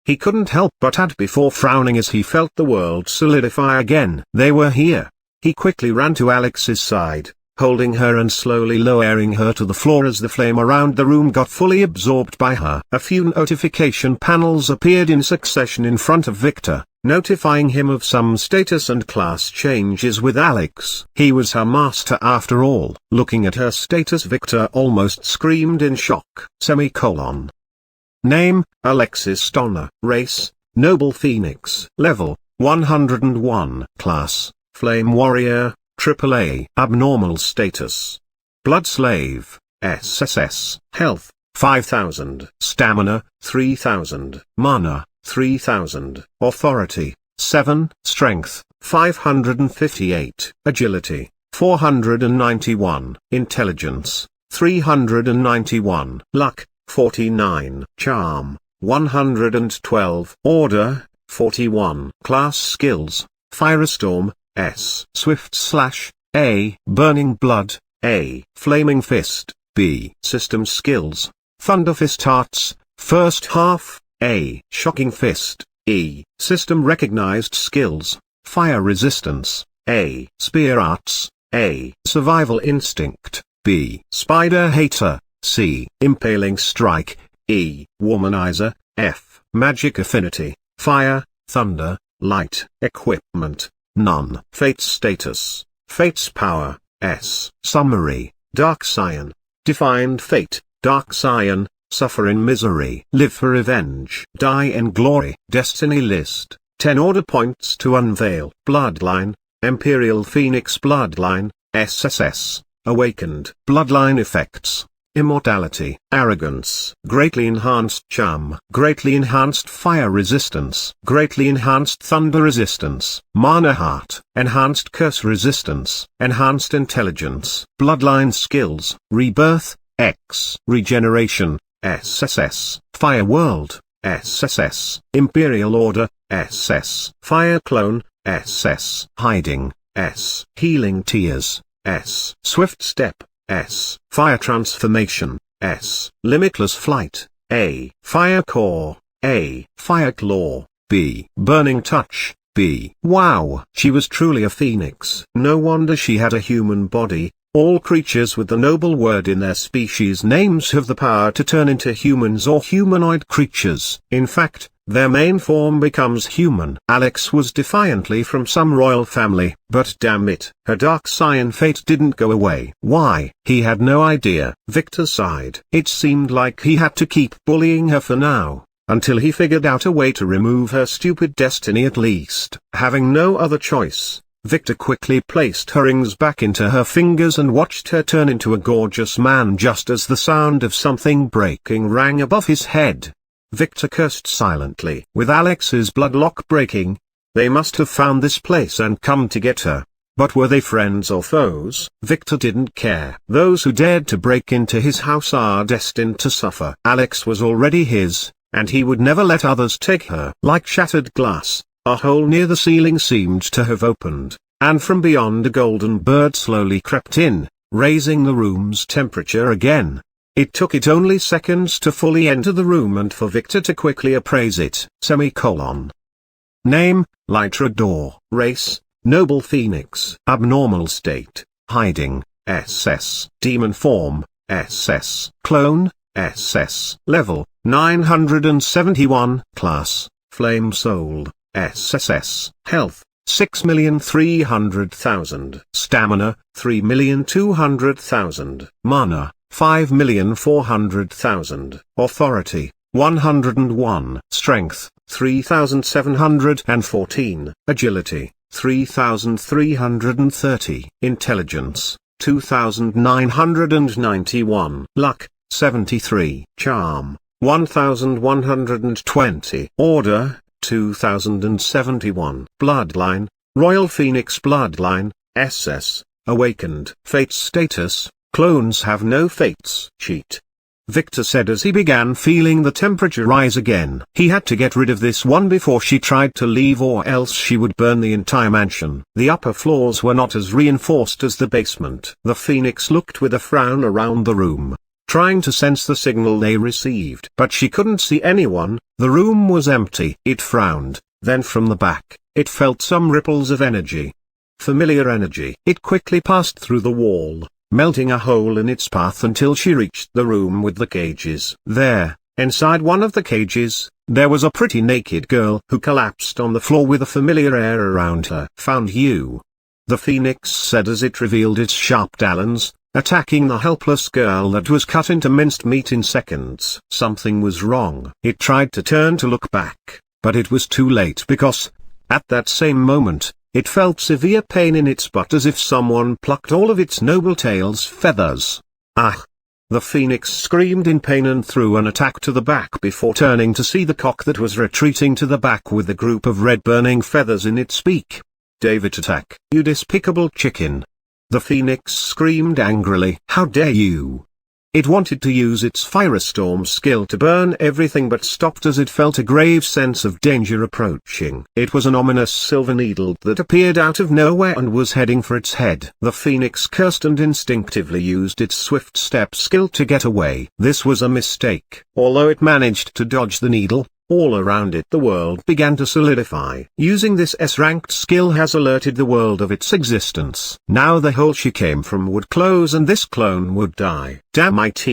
He couldn't help but add before frowning as he felt the world solidify again. They were here. He quickly ran to Alex's side, holding her and slowly lowering her to the floor as the flame around the room got fully absorbed by her. A few notification panels appeared in succession in front of Victor, notifying him of some status and class changes with Alex. He was her master after all. Looking at her status, Victor almost screamed in shock. Semicolon. Name, Alexis Donner. Race, Noble Phoenix. Level, 101. Class, Flame Warrior, AAA. Abnormal status. Blood Slave, SSS. Health, 5000. Stamina, 3000. Mana, 3000. Authority, 7. Strength, 558. Agility, 491. Intelligence, 391. Luck, 49. Charm, 112. Order, 41. Class skills, Firestorm, S. Swift/A. Burning Blood, A. Flaming Fist, B. System skills, Thunder Fist Arts, First Half, A. Shocking Fist, E. System recognized skills, Fire Resistance, A. Spear Arts, A. Survival Instinct, B. Spider Hater, C. Impaling Strike, E. Womanizer, F. Magic Affinity, Fire, Thunder, Light. Equipment, none. Fate status, Fate's power, S. Summary, Dark Scion. Defined fate, Dark Scion, suffer in misery. Live for revenge. Die in glory. Destiny list, 10 order points to unveil. Bloodline, Imperial Phoenix Bloodline, SSS. Awakened. Bloodline effects. Immortality, Arrogance, Greatly Enhanced Charm, Greatly Enhanced Fire Resistance, Greatly Enhanced Thunder Resistance, Mana Heart, Enhanced Curse Resistance, Enhanced Intelligence. Bloodline Skills, Rebirth, X. Regeneration, SSS. Fire World, SSS. Imperial Order, SS. Fire Clone, SS. Hiding, S. Healing Tears, S. Swift Step, S. Fire Transformation, S. Limitless Flight, A. Fire Core, A. Fire Claw, B. Burning Touch, B. Wow! She was truly a phoenix. No wonder she had a human body. All creatures with the noble word in their species names have the power to turn into humans or humanoid creatures. In fact, their main form becomes human. Alex was defiantly from some royal family, but damn it, her dark cyan fate didn't go away. Why? He had no idea. Victor sighed. It seemed like he had to keep bullying her for now, until he figured out a way to remove her stupid destiny at least. Having no other choice, Victor quickly placed her rings back into her fingers and watched her turn into a gorgeous man just as the sound of something breaking rang above his head. Victor cursed silently. With Alex's bloodlock breaking, they must have found this place and come to get her. But were they friends or foes? Victor didn't care. Those who dared to break into his house are destined to suffer. Alex was already his, and he would never let others take her. Like shattered glass, a hole near the ceiling seemed to have opened, and from beyond a golden bird slowly crept in, raising the room's temperature again. It took it only seconds to fully enter the room and for Victor to quickly appraise it. Name, Lytrador. Race, Noble Phoenix. Abnormal state, hiding, SS. Demon form, SS. Clone, SS. Level, 971. Class, Flame Soul, SSS. Health, 6,300,000. Stamina, 3,200,000. Mana, 5,400,000. Authority, 101. Strength, 3,714. Agility, 3,330. Intelligence, 2,991. Luck, 73. Charm, 1,120. Order, 2071. Bloodline, Royal Phoenix Bloodline, SS. Awakened. Fate status, clones have no fates. Cheat. Victor said as he began feeling the temperature rise again. He had to get rid of this one before she tried to leave or else she would burn the entire mansion. The upper floors were not as reinforced as the basement. The Phoenix looked with a frown around the room, trying to sense the signal they received. But she couldn't see anyone. The room was empty. It frowned, then from the back, it felt some ripples of energy. Familiar energy. It quickly passed through the wall, melting a hole in its path until she reached the room with the cages. There, inside one of the cages, there was a pretty naked girl who collapsed on the floor with a familiar air around her. Found you, the Phoenix said as it revealed its sharp talons, attacking the helpless girl that was cut into minced meat in seconds. Something was wrong. It tried to turn to look back, but it was too late because, at that same moment, it felt severe pain in its butt as if someone plucked all of its noble tail's feathers. Ah! The Phoenix screamed in pain and threw an attack to the back before turning to see the cock that was retreating to the back with a group of red burning feathers in its beak. David attack. You despicable chicken! The Phoenix screamed angrily. How dare you! It wanted to use its Firestorm skill to burn everything but stopped as it felt a grave sense of danger approaching. It was an ominous silver needle that appeared out of nowhere and was heading for its head. The Phoenix cursed and instinctively used its swift step skill to get away. This was a mistake. Although it managed to dodge the needle, all around it the world began to solidify. Using this S-ranked skill has alerted the world of its existence. Now the hole she came from would close and this clone would die. Damn it!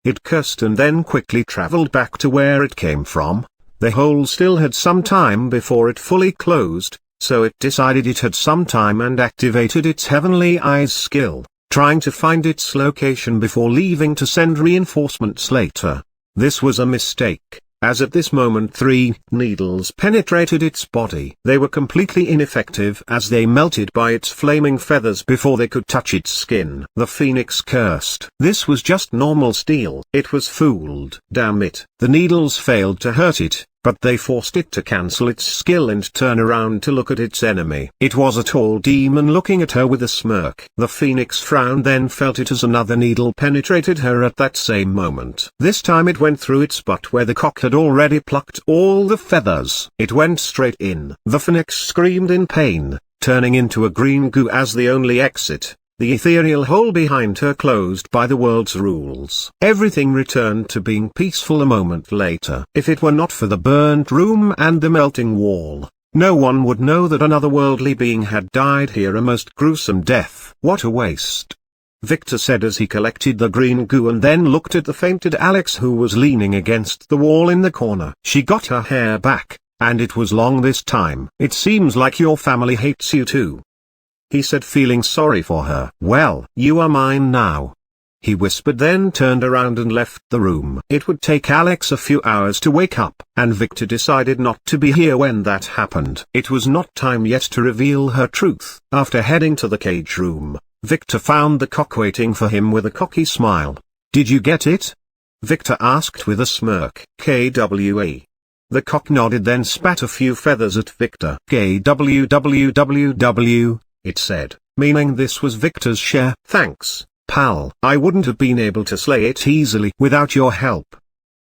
It cursed and then quickly traveled back to where it came from. The hole still had some time before it fully closed, so it decided it had some time and activated its Heavenly Eyes skill, trying to find its location before leaving to send reinforcements later. This was a mistake, as at this moment 3 needles penetrated its body. They were completely ineffective as they melted by its flaming feathers before they could touch its skin. The Phoenix cursed. This was just normal steel. It was fooled. Damn it. The needles failed to hurt it, but they forced it to cancel its skill and turn around to look at its enemy. It was a tall demon looking at her with a smirk. The Phoenix frowned, then felt it as another needle penetrated her at that same moment. This time it went through its butt where the cock had already plucked all the feathers. It went straight in. The Phoenix screamed in pain, turning into a green goo as the only exit. The ethereal hole behind her closed by the world's rules. Everything returned to being peaceful a moment later. If it were not for the burnt room and the melting wall, no one would know that another worldly being had died here a most gruesome death. What a waste. Victor said as he collected the green goo and then looked at the fainted Alex who was leaning against the wall in the corner. She got her hair back, and it was long this time. It seems like your family hates you too, he said, feeling sorry for her. Well, you are mine now, he whispered, then turned around and left the room. It would take Alex a few hours to wake up, and Victor decided not to be here when that happened. It was not time yet to reveal her truth. After heading to the cage room, Victor found the cock waiting for him with a cocky smile. Did you get it? Victor asked with a smirk. KWA. The cock nodded, then spat a few feathers at Victor. KWWWW, it said, meaning this was Victor's share. Thanks, pal. I wouldn't have been able to slay it easily without your help,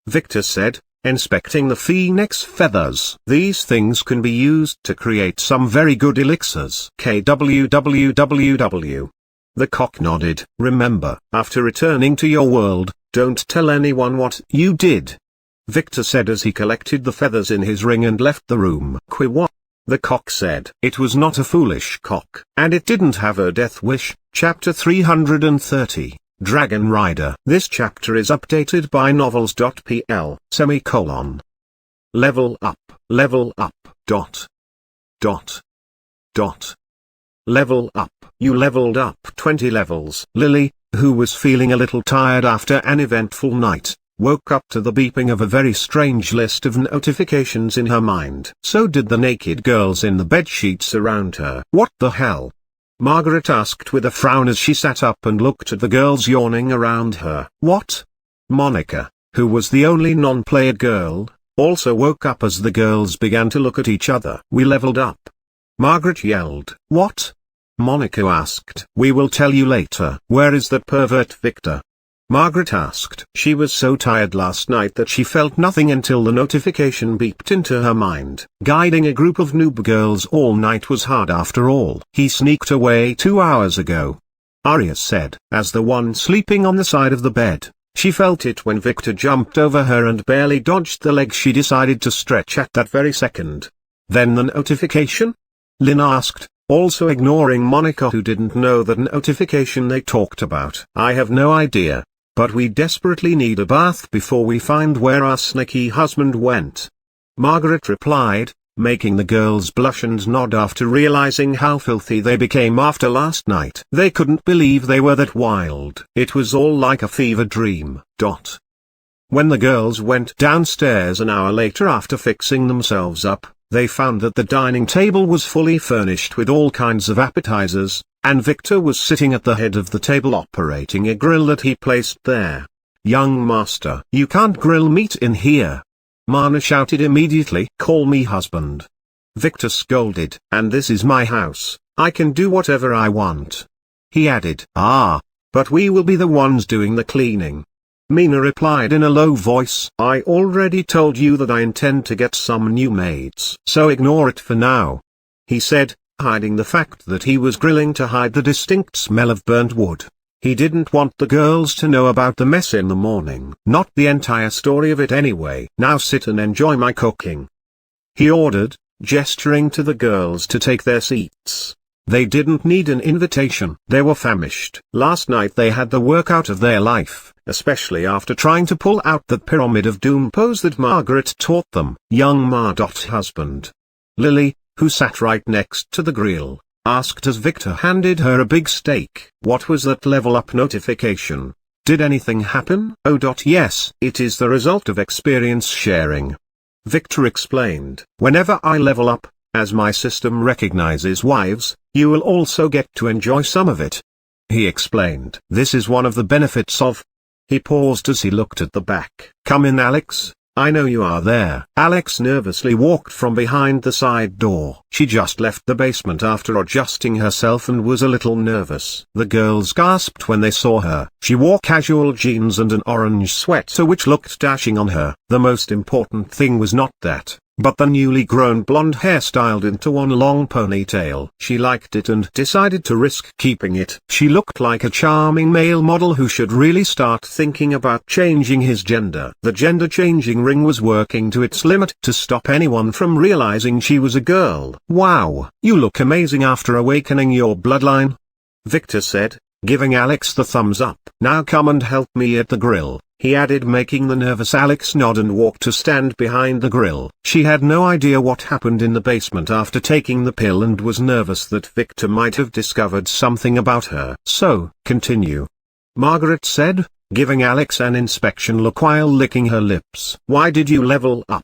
Victor said, inspecting the phoenix feathers. These things can be used to create some very good elixirs. KWWWW. The cock nodded. Remember, after returning to your world, don't tell anyone what you did, Victor said as he collected the feathers in his ring and left the room. What? The cock said. It was not a foolish cock, and it didn't have a death wish. Chapter 330, Dragon Rider. This chapter is updated by novels.pl, Level up, dot, dot, dot. Level up. You leveled up 20 levels. Lily, who was feeling a little tired after an eventful night, woke up to the beeping of a very strange list of notifications in her mind. So did the naked girls in the bedsheets around her. What the hell? Margaret asked with a frown as she sat up and looked at the girls yawning around her. What? Monica, who was the only non-player girl, also woke up as the girls began to look at each other. We leveled up, Margaret yelled. What? Monica asked. We will tell you later. Where is that pervert Victor? Margaret asked. She was so tired last night that she felt nothing until the notification beeped into her mind. Guiding a group of noob girls all night was hard after all. He sneaked away 2 hours ago, Arya said. As the one sleeping on the side of the bed, she felt it when Victor jumped over her and barely dodged the leg she decided to stretch at that very second. Then the notification? Lynn asked, also ignoring Monica, who didn't know that notification they talked about. I have no idea, but we desperately need a bath before we find where our snaky husband went, Margaret replied, making the girls blush and nod after realizing how filthy they became after last night. They couldn't believe they were that wild. It was all like a fever dream. When the girls went downstairs an hour later after fixing themselves up, they found that the dining table was fully furnished with all kinds of appetizers, and Victor was sitting at the head of the table operating a grill that he placed there. Young master, you can't grill meat in here, Mana shouted immediately. Call me husband, Victor scolded. And this is my house, I can do whatever I want, he added. Ah, but we will be the ones doing the cleaning, Mina replied in a low voice. I already told you that I intend to get some new maids, so ignore it for now, he said, hiding the fact that he was grilling to hide the distinct smell of burnt wood. He didn't want the girls to know about the mess in the morning. Not the entire story of it anyway. Now sit and enjoy my cooking, he ordered, gesturing to the girls to take their seats. They didn't need an invitation. They were famished. Last night they had the workout of their life, especially after trying to pull out that pyramid of doom pose that Margaret taught them. Young husband. Lily, who sat right next to the grill, asked as Victor handed her a big steak. What was that level up notification? Did anything happen? Oh. Yes, it is the result of experience sharing, Victor explained. Whenever I level up, as my system recognizes wives, you will also get to enjoy some of it, he explained. This is one of the benefits of... He paused as he looked at the back. Come in, Alex, I know you are there. Alex nervously walked from behind the side door. She just left the basement after adjusting herself and was a little nervous. The girls gasped when they saw her. She wore casual jeans and an orange sweater which looked dashing on her. The most important thing was not that, but the newly grown blonde hair styled into one long ponytail. She liked it and decided to risk keeping it. She looked like a charming male model who should really start thinking about changing his gender. The gender-changing ring was working to its limit to stop anyone from realizing she was a girl. Wow, you look amazing after awakening your bloodline, Victor said, giving Alex the thumbs up. "Now come and help me at the grill," he added, making the nervous Alex nod and walk to stand behind the grill. She had no idea what happened in the basement after taking the pill and was nervous that Victor might have discovered something about her. "So, continue," Margaret said, giving Alex an inspection look while licking her lips. "Why did you level up?"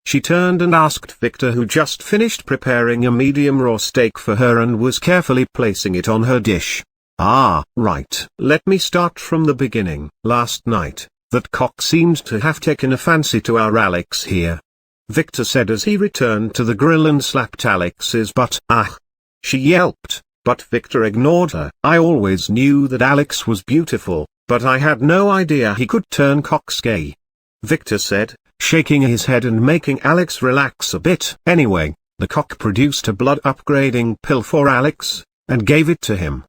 She turned and asked Victor, who just finished preparing a medium raw steak for her and was carefully placing it on her dish. "Ah, right. Let me start from the beginning. Last night, that cock seemed to have taken a fancy to our Alex here," Victor said as he returned to the grill and slapped Alex's butt. "Ah!" she yelped, but Victor ignored her. "I always knew that Alex was beautiful, but I had no idea he could turn coxswain," Victor said, shaking his head and making Alex relax a bit. "Anyway, the cock produced a blood upgrading pill for Alex, and gave it to him,"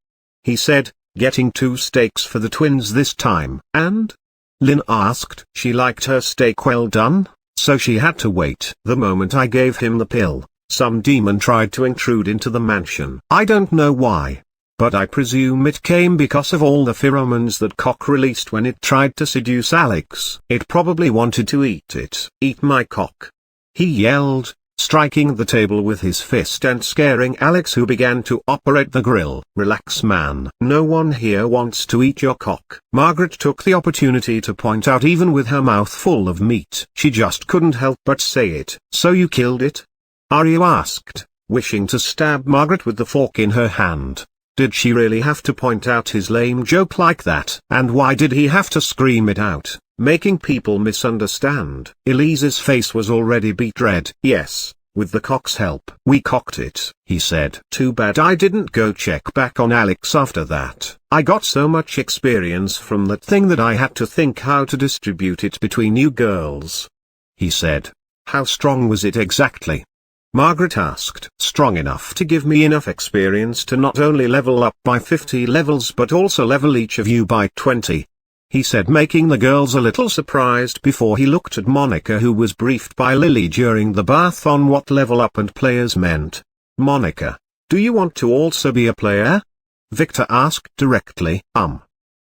he said, getting 2 steaks for the twins this time. "And?" Lynn asked. "She liked her steak well done, so she had to wait. The moment I gave him the pill, some demon tried to intrude into the mansion. I don't know why, but I presume it came because of all the pheromones that cock released when it tried to seduce Alex. It probably wanted to eat it. Eat my cock," he yelled, striking the table with his fist and scaring Alex, who began to operate the grill. "Relax, man. No one here wants to eat your cock." Margaret took the opportunity to point out, even with her mouth full of meat. She just couldn't help but say it. "So you killed it?" Arya asked, wishing to stab Margaret with the fork in her hand. Did she really have to point out his lame joke like that? And why did he have to scream it out, making people misunderstand? Elise's face was already beet red. "Yes, with the cock's help. We cocked it," he said. "Too bad I didn't go check back on Alex after that. I got so much experience from that thing that I had to think how to distribute it between you girls," he said. "How strong was it exactly?" Margaret asked. "Strong enough to give me enough experience to not only level up by 50 levels but also level each of you by 20, he said, making the girls a little surprised before he looked at Monica, who was briefed by Lily during the bath on what level up and players meant. "Monica, do you want to also be a player?" Victor asked directly.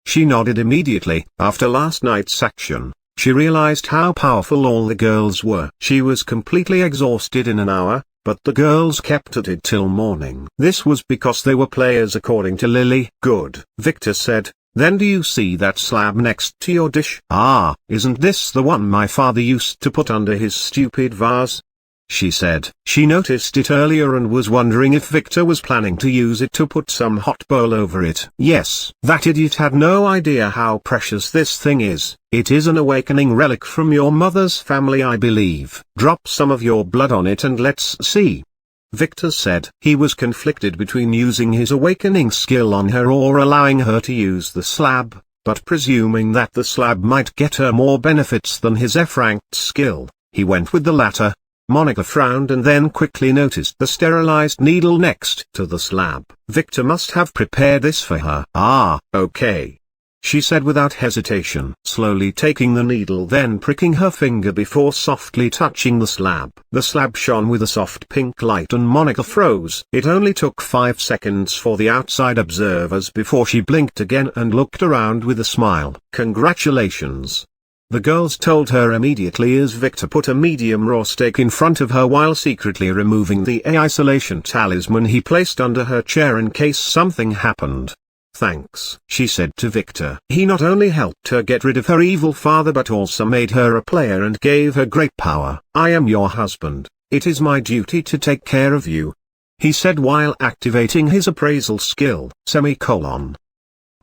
She nodded immediately. After last night's action, she realized how powerful all the girls were. She was completely exhausted in an hour, but the girls kept at it till morning. This was because they were players, according to Lily. "Good," Victor said. "Then do you see that slab next to your dish?" "Ah, isn't this the one my father used to put under his stupid vase?" she said. She noticed it earlier and was wondering if Victor was planning to use it to put some hot bowl over it. "Yes, that idiot had no idea how precious this thing is. It is an awakening relic from your mother's family, I believe. Drop some of your blood on it and let's see," Victor said. He was conflicted between using his awakening skill on her or allowing her to use the slab, but presuming that the slab might get her more benefits than his F-ranked skill, he went with the latter. Monica frowned and then quickly noticed the sterilized needle next to the slab. Victor must have prepared this for her. "Ah, okay," she said without hesitation, slowly taking the needle, then pricking her finger before softly touching the slab. The slab shone with a soft pink light and Monica froze. It only took 5 seconds for the outside observers before she blinked again and looked around with a smile. "Congratulations," the girls told her immediately as Victor put a medium raw steak in front of her while secretly removing the isolation talisman he placed under her chair in case something happened. "Thanks," she said to Victor. "He not only helped her get rid of her evil father but also made her a player and gave her great power. I am your husband. It is my duty to take care of you," he said while activating his appraisal skill.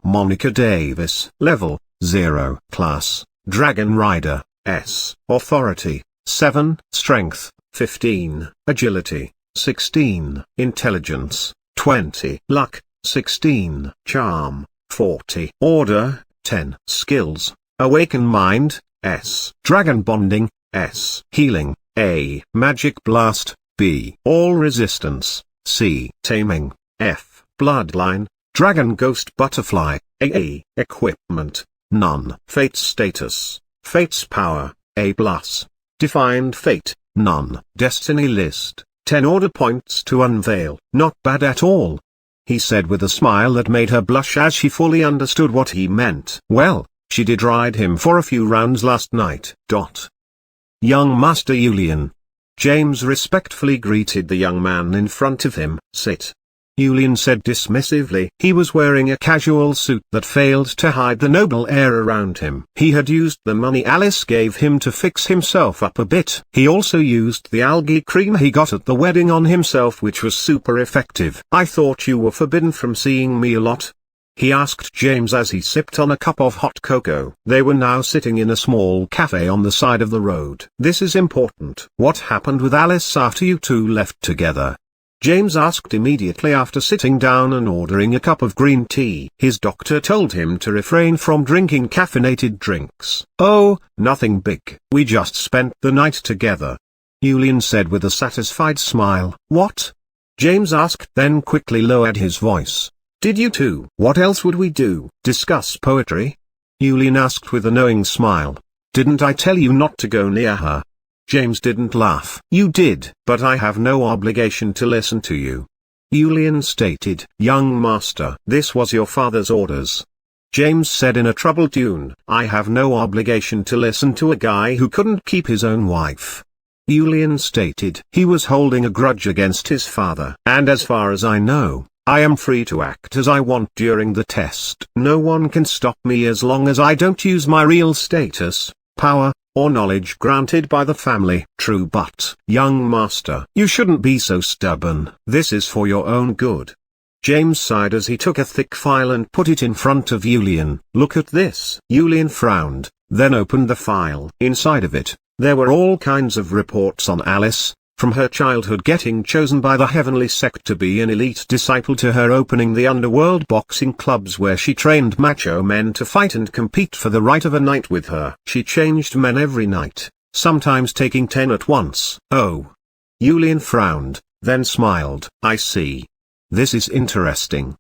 Monica Davis. Level 0. Class Dragon Rider. S. Authority 7. Strength 15. Agility 16. Intelligence 20. Luck 16. Charm 40. Order 10. Skills: Awaken Mind, S. Dragon Bonding, S. Healing, A. Magic Blast, B. All Resistance, C. Taming, F. Bloodline, Dragon Ghost Butterfly, A. Equipment, none. Fate Status: Fate's Power, A+. Defined Fate, none. Destiny List: 10 order points to unveil. Not bad at all. he said with a smile that made her blush as she fully understood what he meant. Well, she did ride him for a few rounds last night. Young Master Julian. James respectfully greeted the young man in front of him. Sit. Julian said dismissively. He was wearing a casual suit that failed to hide the noble air around him. He had used the money Alice gave him to fix himself up a bit. He also used the algae cream he got at the wedding on himself, which was super effective. I thought you were forbidden from seeing me a lot? He asked James as he sipped on a cup of hot cocoa. They were now sitting in a small cafe on the side of the road. This is important. What happened with Alice after you two left together? James asked immediately after sitting down and ordering a cup of green tea. His doctor told him to refrain from drinking caffeinated drinks. Oh, nothing big. We just spent the night together. Julian said with a satisfied smile. What? James asked, then quickly lowered his voice. Did you two? What else would we do? Discuss poetry? Julian asked with a knowing smile. Didn't I tell you not to go near her? James didn't laugh. You did, but I have no obligation to listen to you. Julian stated. Young master, this was your father's orders. James said in a troubled tune. I have no obligation to listen to a guy who couldn't keep his own wife. Julian stated. He was holding a grudge against his father. And as far as I know, I am free to act as I want during the test. No one can stop me as long as I don't use my real status, power, or knowledge granted by the family. True, but, young master, you shouldn't be so stubborn. This is for your own good. James sighed as he took a thick file and put it in front of Julian. Look at this. Julian frowned, then opened the file. Inside of it, there were all kinds of reports on Alice, from her childhood getting chosen by the heavenly sect to be an elite disciple to her opening the underworld boxing clubs where she trained macho men to fight and compete for the right of a night with her. She changed men every night, sometimes taking 10 at once. Oh. Julian frowned, then smiled. I see. This is interesting.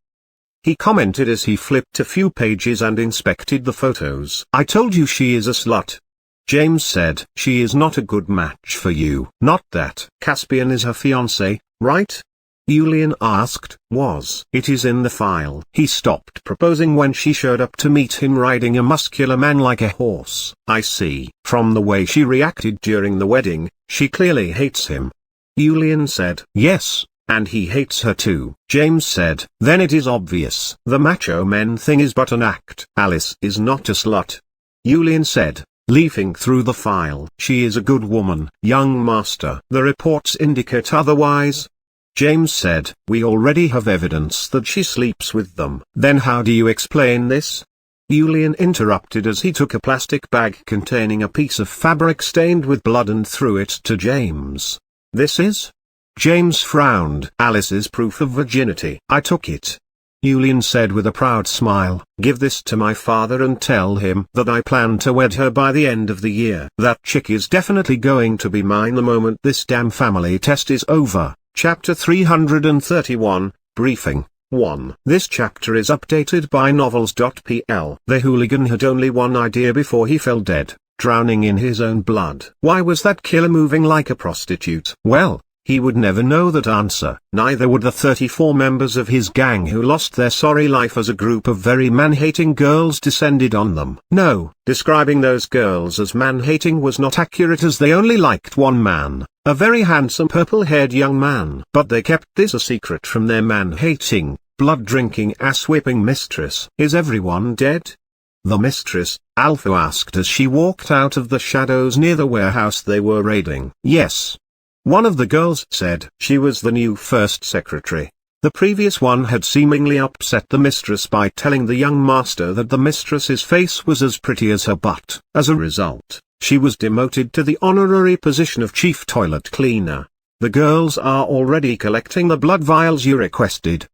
He commented as he flipped a few pages and inspected the photos. I told you she is a slut. James said. She is not a good match for you. Not that. Caspian is her fiancé, right? Julian asked. Was. It is in the file. He stopped proposing when she showed up to meet him riding a muscular man like a horse. I see. From the way she reacted during the wedding, she clearly hates him. Julian said. Yes, and he hates her too. James said. Then it is obvious. The macho men thing is but an act. Alice is not a slut. Julian said, leafing through the file. She is a good woman, young master. The reports indicate otherwise. James said. We already have evidence that she sleeps with them. Then how do you explain this? Julian interrupted as he took a plastic bag containing a piece of fabric stained with blood and threw it to James. This is? James frowned. Alice's proof of virginity. I took it. Julian said with a proud smile. Give this to my father and tell him that I plan to wed her by the end of the year. That chick is definitely going to be mine the moment this damn family test is over. Chapter 331, Briefing. 1. This chapter is updated by novels.pl. The hooligan had only one idea before he fell dead, drowning in his own blood. Why was that killer moving like a prostitute? Well, he would never know that answer. Neither would the 34 members of his gang who lost their sorry life as a group of very man-hating girls descended on them. No, describing those girls as man-hating was not accurate as they only liked one man, a very handsome purple-haired young man. But they kept this a secret from their man-hating, blood-drinking ass-whipping mistress. Is everyone dead? The mistress, Alpha asked as she walked out of the shadows near the warehouse they were raiding. Yes. One of the girls said. She was the new first secretary. The previous one had seemingly upset the mistress by telling the young master that the mistress's face was as pretty as her butt. As a result, she was demoted to the honorary position of chief toilet cleaner. The girls are already collecting the blood vials you requested.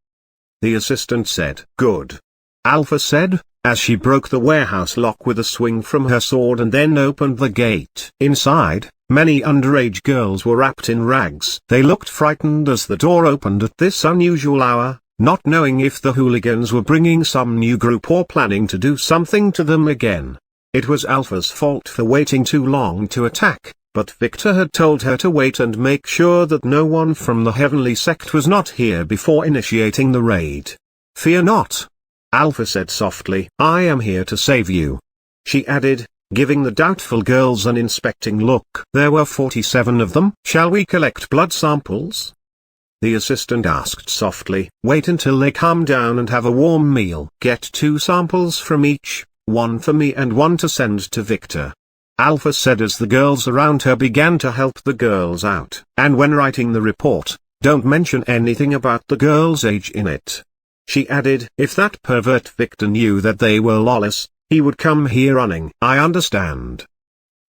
The assistant said. Good. Alpha said, as she broke the warehouse lock with a swing from her sword and then opened the gate. Inside, many underage girls were wrapped in rags. They looked frightened as the door opened at this unusual hour, not knowing if the hooligans were bringing some new group or planning to do something to them again. It was Alpha's fault for waiting too long to attack, But Victor had told her to wait and make sure that no one from the heavenly sect was not here before initiating the raid. "Fear not," Alpha said softly. "I am here to save you," she added, giving the doubtful girls an inspecting look. There were 47 of them. "Shall we collect blood samples?" the assistant asked softly. "Wait until they calm down and have a warm meal. Get 2 samples from each, one for me and one to send to Victor," Alpha said as the girls around her began to help the girls out. "And when writing the report, don't mention anything about the girl's age in it," she added. "If that pervert Victor knew that they were lawless, he would come here running." "I understand."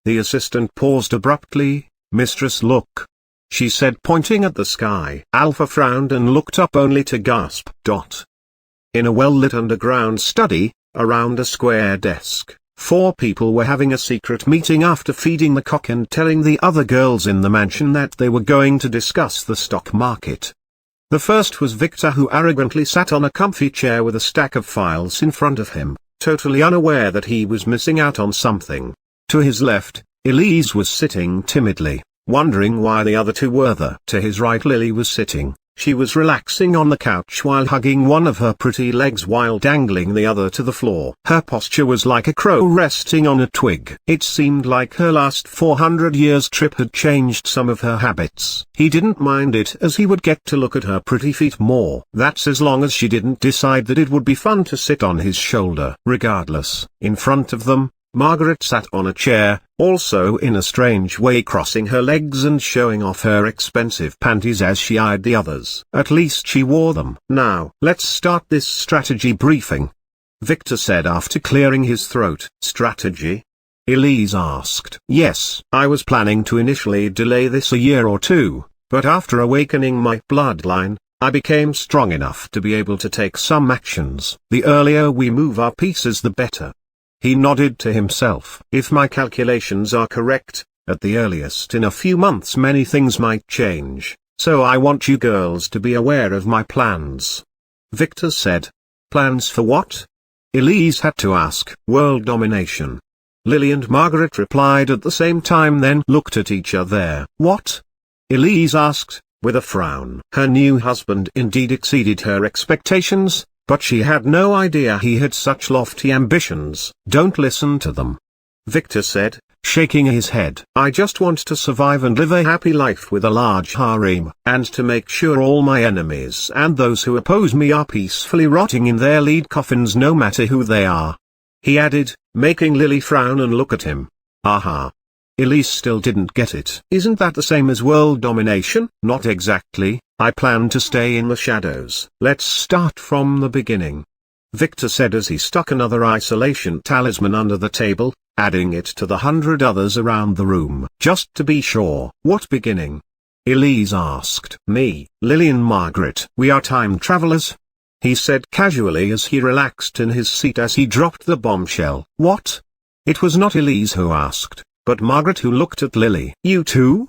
The assistant paused abruptly. "Mistress, look," she said, pointing at the sky. Alpha frowned and looked up only to gasp. In a well-lit underground study, around a square desk, 4 people were having a secret meeting after feeding the cock and telling the other girls in the mansion that they were going to discuss the stock market. The first was Victor, who arrogantly sat on a comfy chair with a stack of files in front of him, totally unaware that he was missing out on something. To his left, Elise was sitting timidly, wondering why the other 2 were there. To his right, Lily was sitting. She was relaxing on the couch while hugging one of her pretty legs while dangling the other to the floor. Her posture was like a crow resting on a twig. It seemed like her last 400 years trip had changed some of her habits. He didn't mind it, as he would get to look at her pretty feet more. That's as long as she didn't decide that it would be fun to sit on his shoulder. Regardless, in front of them, Margaret sat on a chair, also in a strange way crossing her legs and showing off her expensive panties as she eyed the others. At least she wore them. "Now, let's start this strategy briefing," Victor said after clearing his throat. "Strategy?" Elise asked. "Yes, I was planning to initially delay this a year or 2, but after awakening my bloodline, I became strong enough to be able to take some actions. The earlier we move our pieces, the better." He nodded to himself. "If my calculations are correct, at the earliest in a few months many things might change, so I want you girls to be aware of my plans," Victor said. "Plans for what?" Elise had to ask. "World domination." Lily and Margaret replied at the same time, then looked at each other. "What?" Elise asked, with a frown. Her new husband indeed exceeded her expectations, but she had no idea he had such lofty ambitions. "Don't listen to them," Victor said, shaking his head. "I just want to survive and live a happy life with a large harem, and to make sure all my enemies and those who oppose me are peacefully rotting in their lead coffins, no matter who they are," he added, making Lily frown and look at him. "Aha." Elise still didn't get it. "Isn't that the same as world domination?" "Not exactly. I plan to stay in the shadows." "Let's start from the beginning," Victor said as he stuck another isolation talisman under the table, adding it to the 100 others around the room. "Just to be sure." "What beginning?" Elise asked. "Me, Lily and Margaret. We are time travelers," he said casually as he relaxed in his seat as he dropped the bombshell. "What?" It was not Elise who asked, but Margaret, who looked at Lily. "You too?"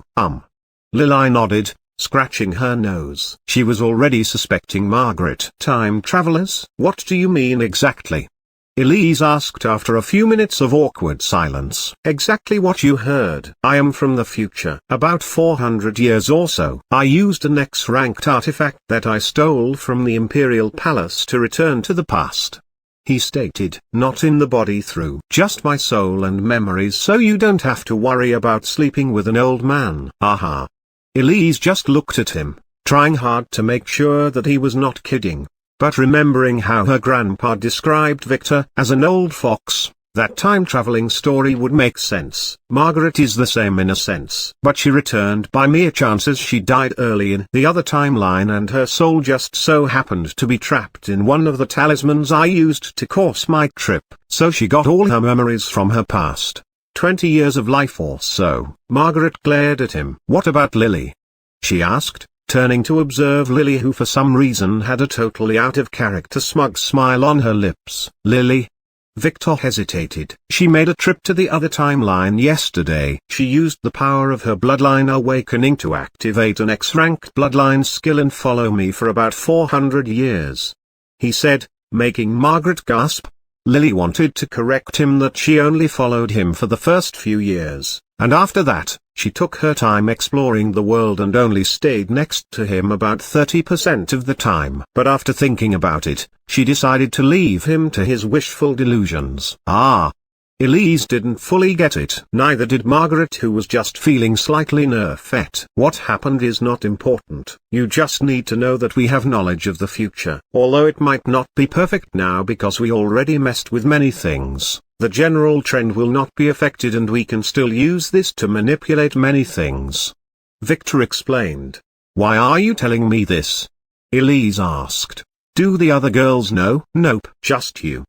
Lily nodded, scratching her nose. She was already suspecting Margaret. "Time travelers? What do you mean exactly?" Elise asked after a few minutes of awkward silence. "Exactly what you heard. I am from the future. About 400 years or so. I used an X-ranked artifact that I stole from the Imperial Palace to return to the past," he stated. "Not in the body, through just my soul and memories, so you don't have to worry about sleeping with an old man." "Aha." Elise just looked at him, trying hard to make sure that he was not kidding, but remembering how her grandpa described Victor as an old fox, that time-traveling story would make sense. Margaret is the same in a sense, but she returned by mere chance as she died early in the other timeline, and her soul just so happened to be trapped in one of the talismans I used to course my trip, so she got all her memories from her past 20 years of life or so. Margaret glared at him. "What about Lily?" she asked, turning to observe Lily, who for some reason had a totally out-of-character smug smile on her lips. "Lily?" Victor hesitated. "She made a trip to the other timeline yesterday. She used the power of her bloodline awakening to activate an X-ranked bloodline skill and follow me for about 400 years," he said, making Margaret gasp. Lily wanted to correct him that she only followed him for the first few years, And after that, she took her time exploring the world and only stayed next to him about 30% of the time. But after thinking about it, she decided to leave him to his wishful delusions. Elise didn't fully get it. Neither did Margaret, who was just feeling slightly nerfed. What happened is not important. You just need to know that we have knowledge of the future. Although it might not be perfect now because we already messed with many things, the general trend will not be affected and we can still use this to manipulate many things. Victor explained. Why are you telling me this? Elise asked. Do the other girls know? Nope, just you.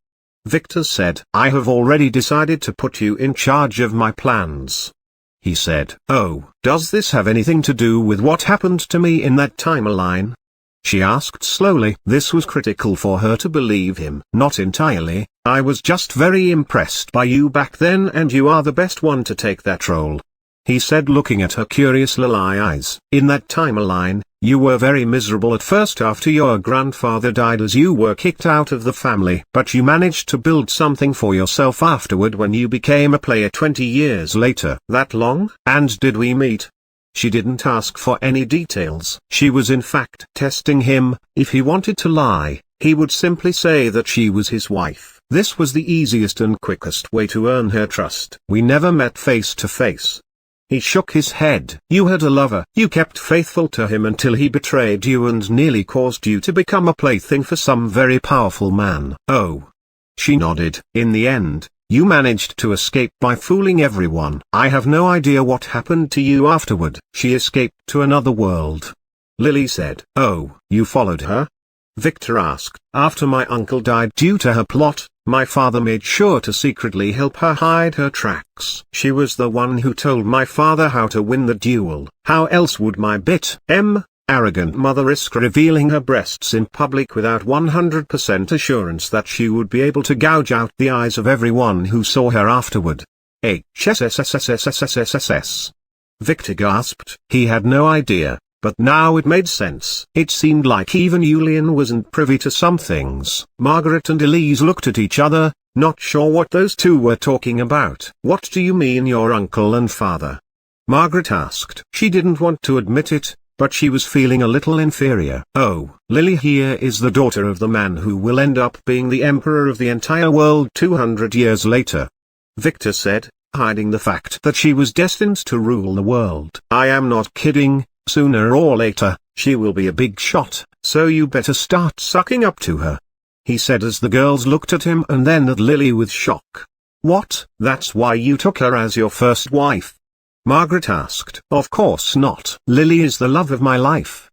Victor said. I have already decided to put you in charge of my plans. He said. Oh, does this have anything to do with what happened to me in that timeline? She asked slowly. This was critical for her to believe him. Not entirely. I was just very impressed by you back then and you are the best one to take that role. He said, looking at her curious little eyes. In that timeline, you were very miserable at first after your grandfather died as you were kicked out of the family. But you managed to build something for yourself afterward when you became a player 20 years later. That long? And did we meet? She didn't ask for any details. She was in fact testing him. If he wanted to lie, he would simply say that she was his wife. This was the easiest and quickest way to earn her trust. We never met face to face. He shook his head. You had a lover. You kept faithful to him until he betrayed you and nearly caused you to become a plaything for some very powerful man. Oh. She nodded. In the end, you managed to escape by fooling everyone. I have no idea what happened to you afterward. She escaped to another world. Lily said. Oh, you followed her? Victor asked. After my uncle died due to her plot, my father made sure to secretly help her hide her tracks. She was the one who told my father how to win the duel. How else would my arrogant mother risk revealing her breasts in public without 100% assurance that she would be able to gouge out the eyes of everyone who saw her afterward? HSSSSSSSSS. Victor gasped. He had no idea. But now it made sense. It seemed like even Julian wasn't privy to some things. Margaret and Elise looked at each other, not sure what those two were talking about. What do you mean your uncle and father? Margaret asked. She didn't want to admit it, but she was feeling a little inferior. Oh, Lily here is the daughter of the man who will end up being the emperor of the entire world 200 years later. Victor said, hiding the fact that she was destined to rule the world. I am not kidding. Sooner or later, she will be a big shot, so you better start sucking up to her. He said as the girls looked at him and then at Lily with shock. What? That's why you took her as your first wife? Margaret asked. Of course not. Lily is the love of my life.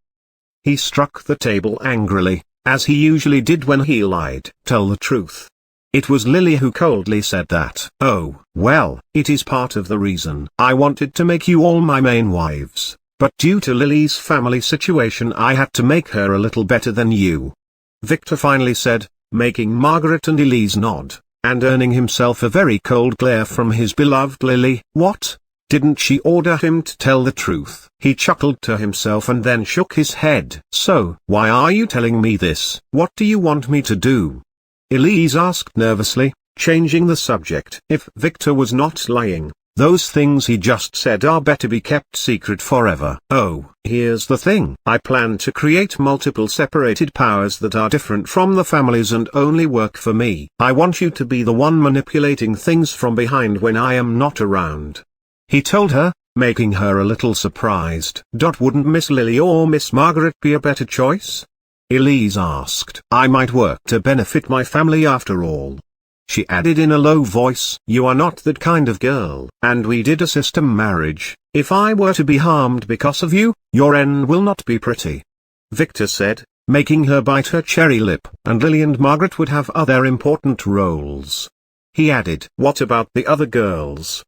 He struck the table angrily, as he usually did when he lied. Tell the truth. It was Lily who coldly said that. Oh, well, it is part of the reason I wanted to make you all my main wives. But due to Lily's family situation I had to make her a little better than you. Victor finally said, making Margaret and Elise nod, and earning himself a very cold glare from his beloved Lily. What? Didn't she order him to tell the truth? He chuckled to himself and then shook his head. So, why are you telling me this? What do you want me to do? Elise asked nervously, changing the subject. If Victor was not lying, those things he just said are better be kept secret forever. Oh, here's the thing. I plan to create multiple separated powers that are different from the families and only work for me. I want you to be the one manipulating things from behind when I am not around. He told her, making her a little surprised. Wouldn't Miss Lily or Miss Margaret be a better choice? Elise asked. I might work to benefit my family after all. She added in a low voice. You are not that kind of girl. And we did a system marriage. If I were to be harmed because of you, your end will not be pretty. Victor said, making her bite her cherry lip. And Lily and Margaret would have other important roles. He added. What about the other girls?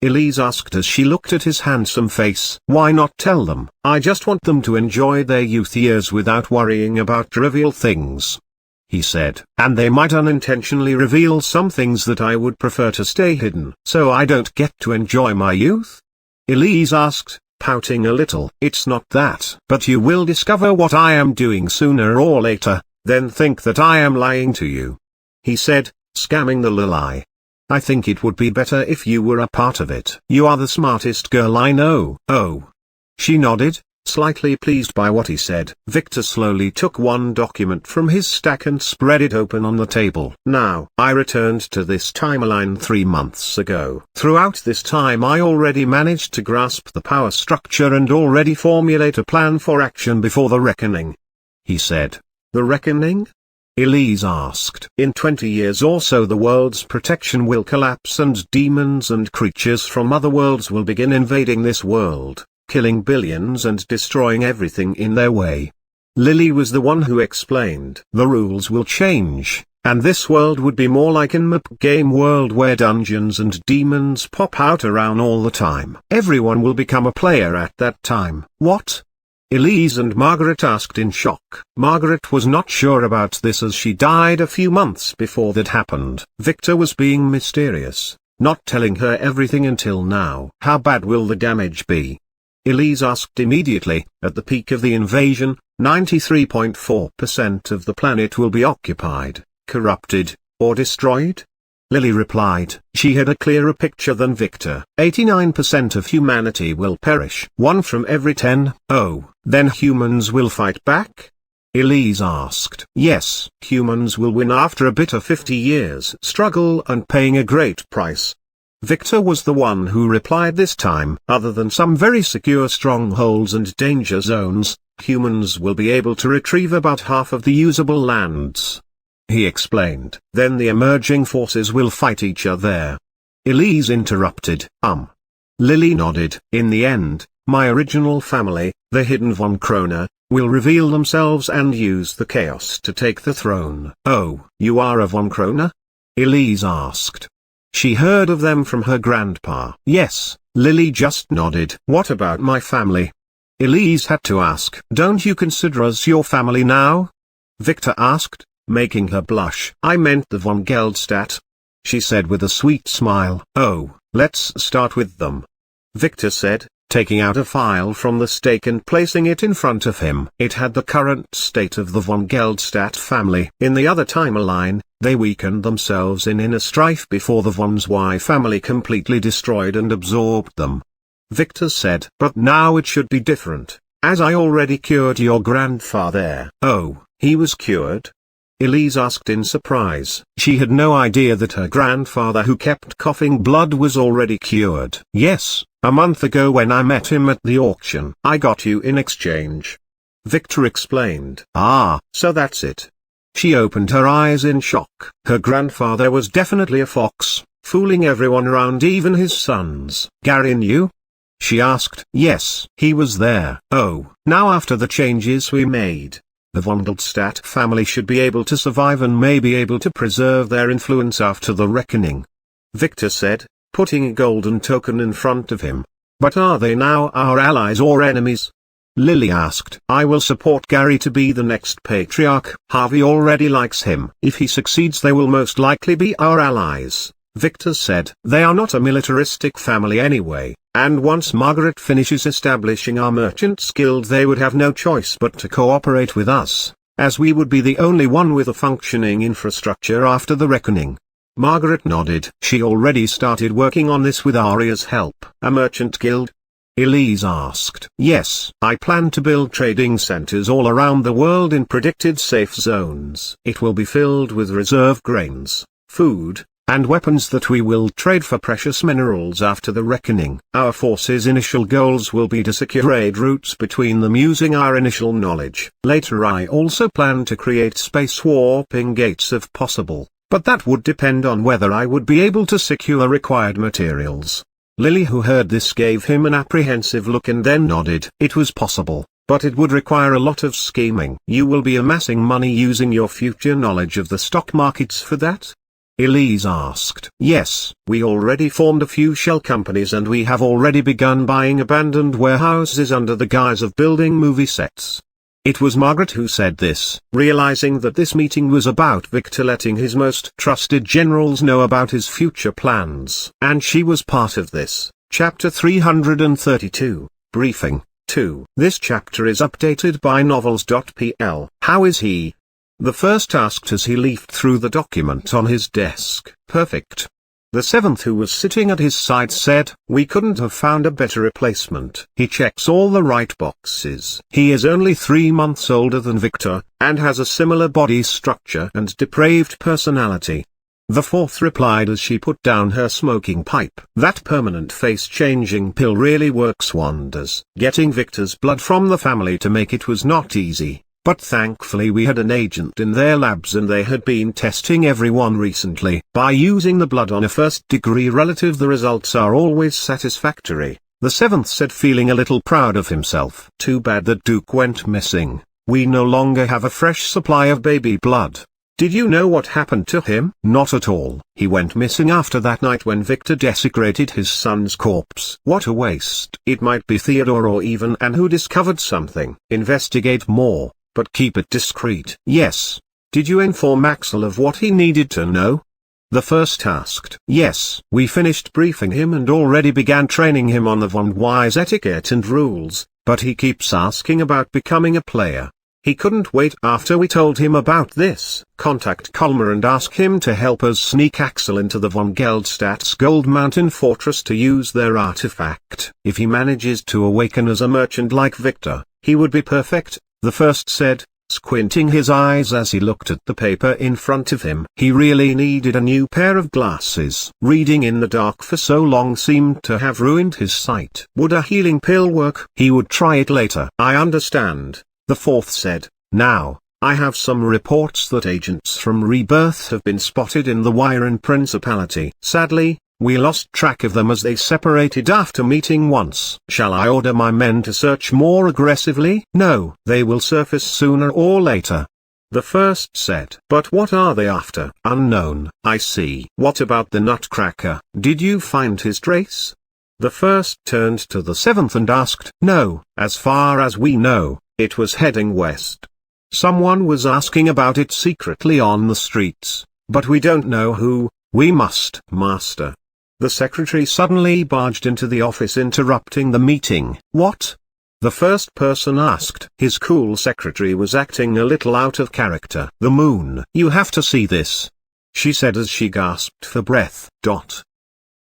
Elise asked as she looked at his handsome face. Why not tell them? I just want them to enjoy their youth years without worrying about trivial things. He said, and they might unintentionally reveal some things that I would prefer to stay hidden. So I don't get to enjoy my youth? Elise asked, pouting a little. It's not that. But you will discover what I am doing sooner or later, then think that I am lying to you. He said, scamming the Lily. I think it would be better if you were a part of it. You are the smartest girl I know. Oh. She nodded, slightly pleased by what he said. Victor slowly took one document from his stack and spread it open on the table. Now, I returned to this timeline 3 months ago. Throughout this time I already managed to grasp the power structure and already formulate a plan for action before the reckoning. He said. The reckoning? Elise asked. In 20 years or so the world's protection will collapse and demons and creatures from other worlds will begin invading this world, killing billions and destroying everything in their way. Lily was the one who explained. The rules will change, and this world would be more like an map game world where dungeons and demons pop out around all the time. Everyone will become a player at that time. What? Elise and Margaret asked in shock. Margaret was not sure about this as she died a few months before that happened. Victor was being mysterious, not telling her everything until now. How bad will the damage be? Elise asked immediately. At the peak of the invasion, 93.4% of the planet will be occupied, corrupted, or destroyed? Lily replied. She had a clearer picture than Victor. 89% of humanity will perish. 1 from every 10. Oh, then humans will fight back? Elise asked. Yes, humans will win after a bitter 50 years struggle and paying a great price. Victor was the one who replied this time. Other than some very secure strongholds and danger zones, humans will be able to retrieve about half of the usable lands. He explained. Then the emerging forces will fight each other. Elise interrupted. Lily nodded. In the end, my original family, the hidden von Krone, will reveal themselves and use the chaos to take the throne. Oh, you are a von Krone? Elise asked. She heard of them from her grandpa. Yes, Lily just nodded. What about my family? Elise had to ask. Don't you consider us your family now? Victor asked, making her blush. I meant the von Geldstadt, she said with a sweet smile. Oh, let's start with them. Victor said, taking out a file from the stake and placing it in front of him. It had the current state of the von Geldstadt family. In the other timeline, they weakened themselves in inner strife before the von Zwei family completely destroyed and absorbed them. Victor said, but now it should be different, as I already cured your grandfather. Oh, he was cured? Elise asked in surprise. She had no idea that her grandfather who kept coughing blood was already cured. Yes, a month ago when I met him at the auction. I got you in exchange. Victor explained. Ah, so that's it. She opened her eyes in shock. Her grandfather was definitely a fox, fooling everyone around, even his sons. Gary knew? She asked. Yes, he was there. Oh, now after the changes we made, the von Geldstadt family should be able to survive and may be able to preserve their influence after the reckoning. Victor said, putting a golden token in front of him. But are they now our allies or enemies? Lily asked. I will support Gary to be the next patriarch. Harvey already likes him. If he succeeds they will most likely be our allies, Victor said. They are not a militaristic family anyway, and once Margaret finishes establishing our merchants guild they would have no choice but to cooperate with us, as we would be the only one with a functioning infrastructure after the reckoning. Margaret nodded. She already started working on this with Arya's help. A merchant guild? Elise asked. Yes, I plan to build trading centers all around the world in predicted safe zones. It will be filled with reserve grains, food, and weapons that we will trade for precious minerals after the reckoning. Our force's initial goals will be to secure trade routes between them using our initial knowledge. Later I also plan to create space warping gates if possible, but that would depend on whether I would be able to secure required materials. Lily, who heard this, gave him an apprehensive look and then nodded. It was possible, but it would require a lot of scheming. You will be amassing money using your future knowledge of the stock markets for that? Elise asked. Yes, we already formed a few shell companies and we have already begun buying abandoned warehouses under the guise of building movie sets. It was Margaret who said this, realizing that this meeting was about Victor letting his most trusted generals know about his future plans. And she was part of this. Chapter 332, Briefing, 2. This chapter is updated by novels.pl. How is he? The first asked as he leafed through the document on his desk. Perfect. The seventh, who was sitting at his side, said, "We couldn't have found a better replacement. He checks all the right boxes. He is only 3 months older than Victor, and has a similar body structure and depraved personality." The fourth replied as she put down her smoking pipe, "That permanent face-changing pill really works wonders. Getting Victor's blood from the family to make it was not easy, but thankfully we had an agent in their labs and they had been testing everyone recently. By using the blood on a first-degree relative, the results are always satisfactory," the seventh said, feeling a little proud of himself. "Too bad that Duke went missing. We no longer have a fresh supply of baby blood. Did you know what happened to him?" "Not at all. He went missing after that night when Victor desecrated his son's corpse." "What a waste." "It might be Theodore or even Anne who discovered something." "Investigate more, but keep it discreet." "Yes." "Did you inform Axel of what he needed to know?" the first asked. "Yes. We finished briefing him and already began training him on the Von Wise etiquette and rules, but he keeps asking about becoming a player. He couldn't wait after we told him about this. Contact Colmer and ask him to help us sneak Axel into the von Geldstadt's Gold Mountain Fortress to use their artifact. If he manages to awaken as a merchant like Victor, he would be perfect," the first said, squinting his eyes as he looked at the paper in front of him. He really needed a new pair of glasses. Reading in the dark for so long seemed to have ruined his sight. Would a healing pill work? He would try it later. "I understand," the fourth said. "Now, I have some reports that agents from Rebirth have been spotted in the Wyron Principality. Sadly, we lost track of them as they separated after meeting once. Shall I order my men to search more aggressively?" "No, they will surface sooner or later," the first said. "But what are they after?" "Unknown." "I see. What about the Nutcracker? Did you find his trace?" The first turned to the seventh and asked. "No, as far as we know, it was heading west. Someone was asking about it secretly on the streets, but we don't know who." "We must." "Master." The secretary suddenly barged into the office, interrupting the meeting. "What?" the first person asked. His cool secretary was acting a little out of character. "The moon. You have to see this," she said as she gasped for breath.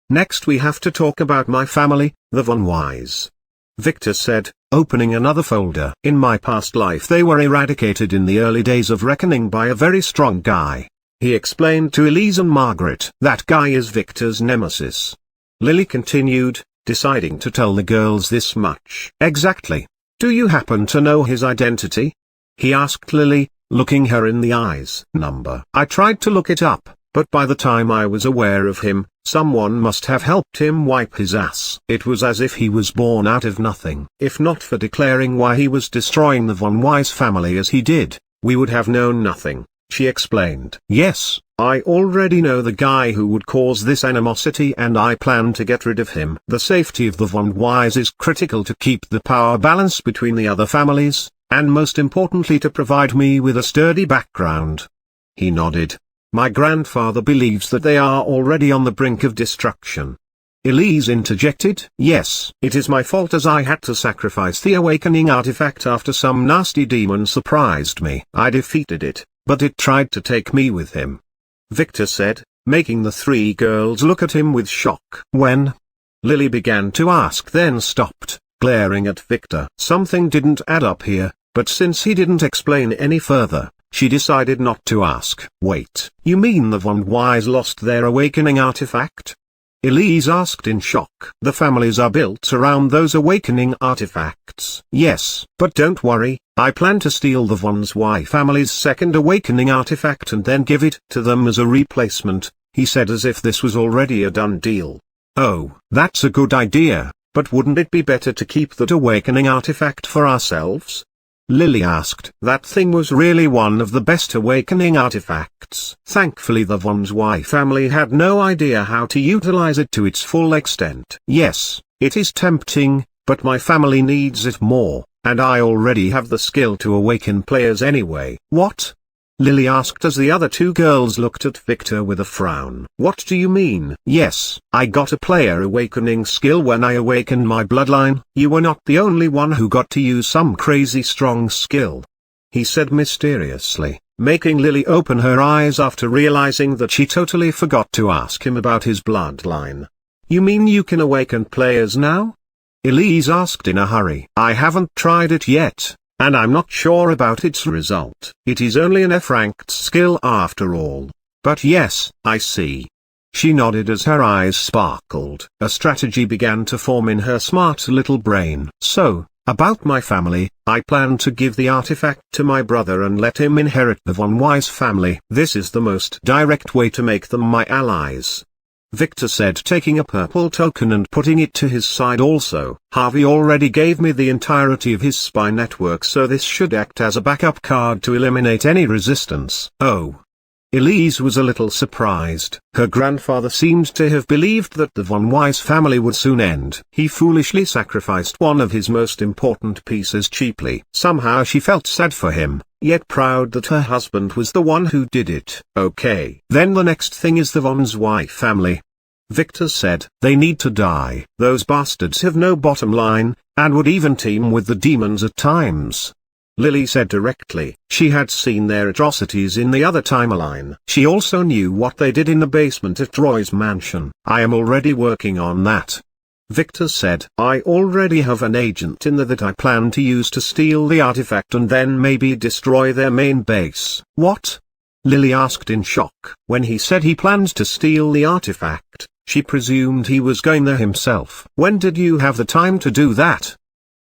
"Next we have to talk about my family, the Von Wise," Victor said, opening another folder. "In my past life they were eradicated in the early days of Reckoning by a very strong guy," he explained to Elise and Margaret. "That guy is Victor's nemesis." Lily continued, deciding to tell the girls this much. "Exactly. Do you happen to know his identity?" he asked Lily, looking her in the eyes. "I tried to look it up, but by the time I was aware of him, someone must have helped him wipe his ass. It was as if he was born out of nothing. If not for declaring why he was destroying the Von Wise family as he did, we would have known nothing," she explained. "Yes, I already know the guy who would cause this animosity and I plan to get rid of him. The safety of the Von Wise is critical to keep the power balance between the other families, and most importantly to provide me with a sturdy background." He nodded. "My grandfather believes that they are already on the brink of destruction." Elise interjected. "Yes, it is my fault as I had to sacrifice the awakening artifact after some nasty demon surprised me. I defeated it, but it tried to take me with him," Victor said, making the three girls look at him with shock. "When?" Lily began to ask, then stopped, glaring at Victor. Something didn't add up here, but since he didn't explain any further, she decided not to ask. "Wait, you mean the Von Wise lost their awakening artifact?" Elise asked in shock. "The families are built around those awakening artifacts." "Yes, but don't worry, I plan to steal the Von Wise family's second awakening artifact and then give it to them as a replacement," he said as if this was already a done deal. "Oh, that's a good idea, but wouldn't it be better to keep that awakening artifact for ourselves?" Lily asked. "That thing was really one of the best awakening artifacts. Thankfully the Von Wise family had no idea how to utilize it to its full extent." "Yes, it is tempting, but my family needs it more, and I already have the skill to awaken players anyway." "What?" Lily asked as the other two girls looked at Victor with a frown. "What do you mean?" "Yes, I got a player awakening skill when I awakened my bloodline." "You were not the only one who got to use some crazy strong skill." he said mysteriously, making Lily open her eyes after realizing that she totally forgot to ask him about his bloodline. You mean you can awaken players now? Elise asked in a hurry. I haven't tried it yet, and I'm not sure about its result. It is only an F-ranked skill after all. But yes, I see. She nodded as her eyes sparkled. A strategy began to form in her smart little brain. So, about my family, I plan to give the artifact to my brother and let him inherit the Von Wise family. This is the most direct way to make them my allies. Victor said, taking a purple token and putting it to his side also. Harvey already gave me the entirety of his spy network, so this should act as a backup card to eliminate any resistance. Oh. Elise was a little surprised. Her grandfather seemed to have believed that the Von Wise family would soon end. He foolishly sacrificed one of his most important pieces cheaply. Somehow she felt sad for him, yet proud that her husband was the one who did it. Okay. Then the next thing is the Von Wise family. Victor said, they need to die. Those bastards have no bottom line, and would even team with the demons at times. Lily said directly. She had seen their atrocities in the other timeline. She also knew what they did in the basement at Roy's mansion. I am already working on that. Victor said, I already have an agent in there that I plan to use to steal the artifact and then maybe destroy their main base. What? Lily asked in shock. When he said he planned to steal the artifact, she presumed he was going there himself. When did you have the time to do that?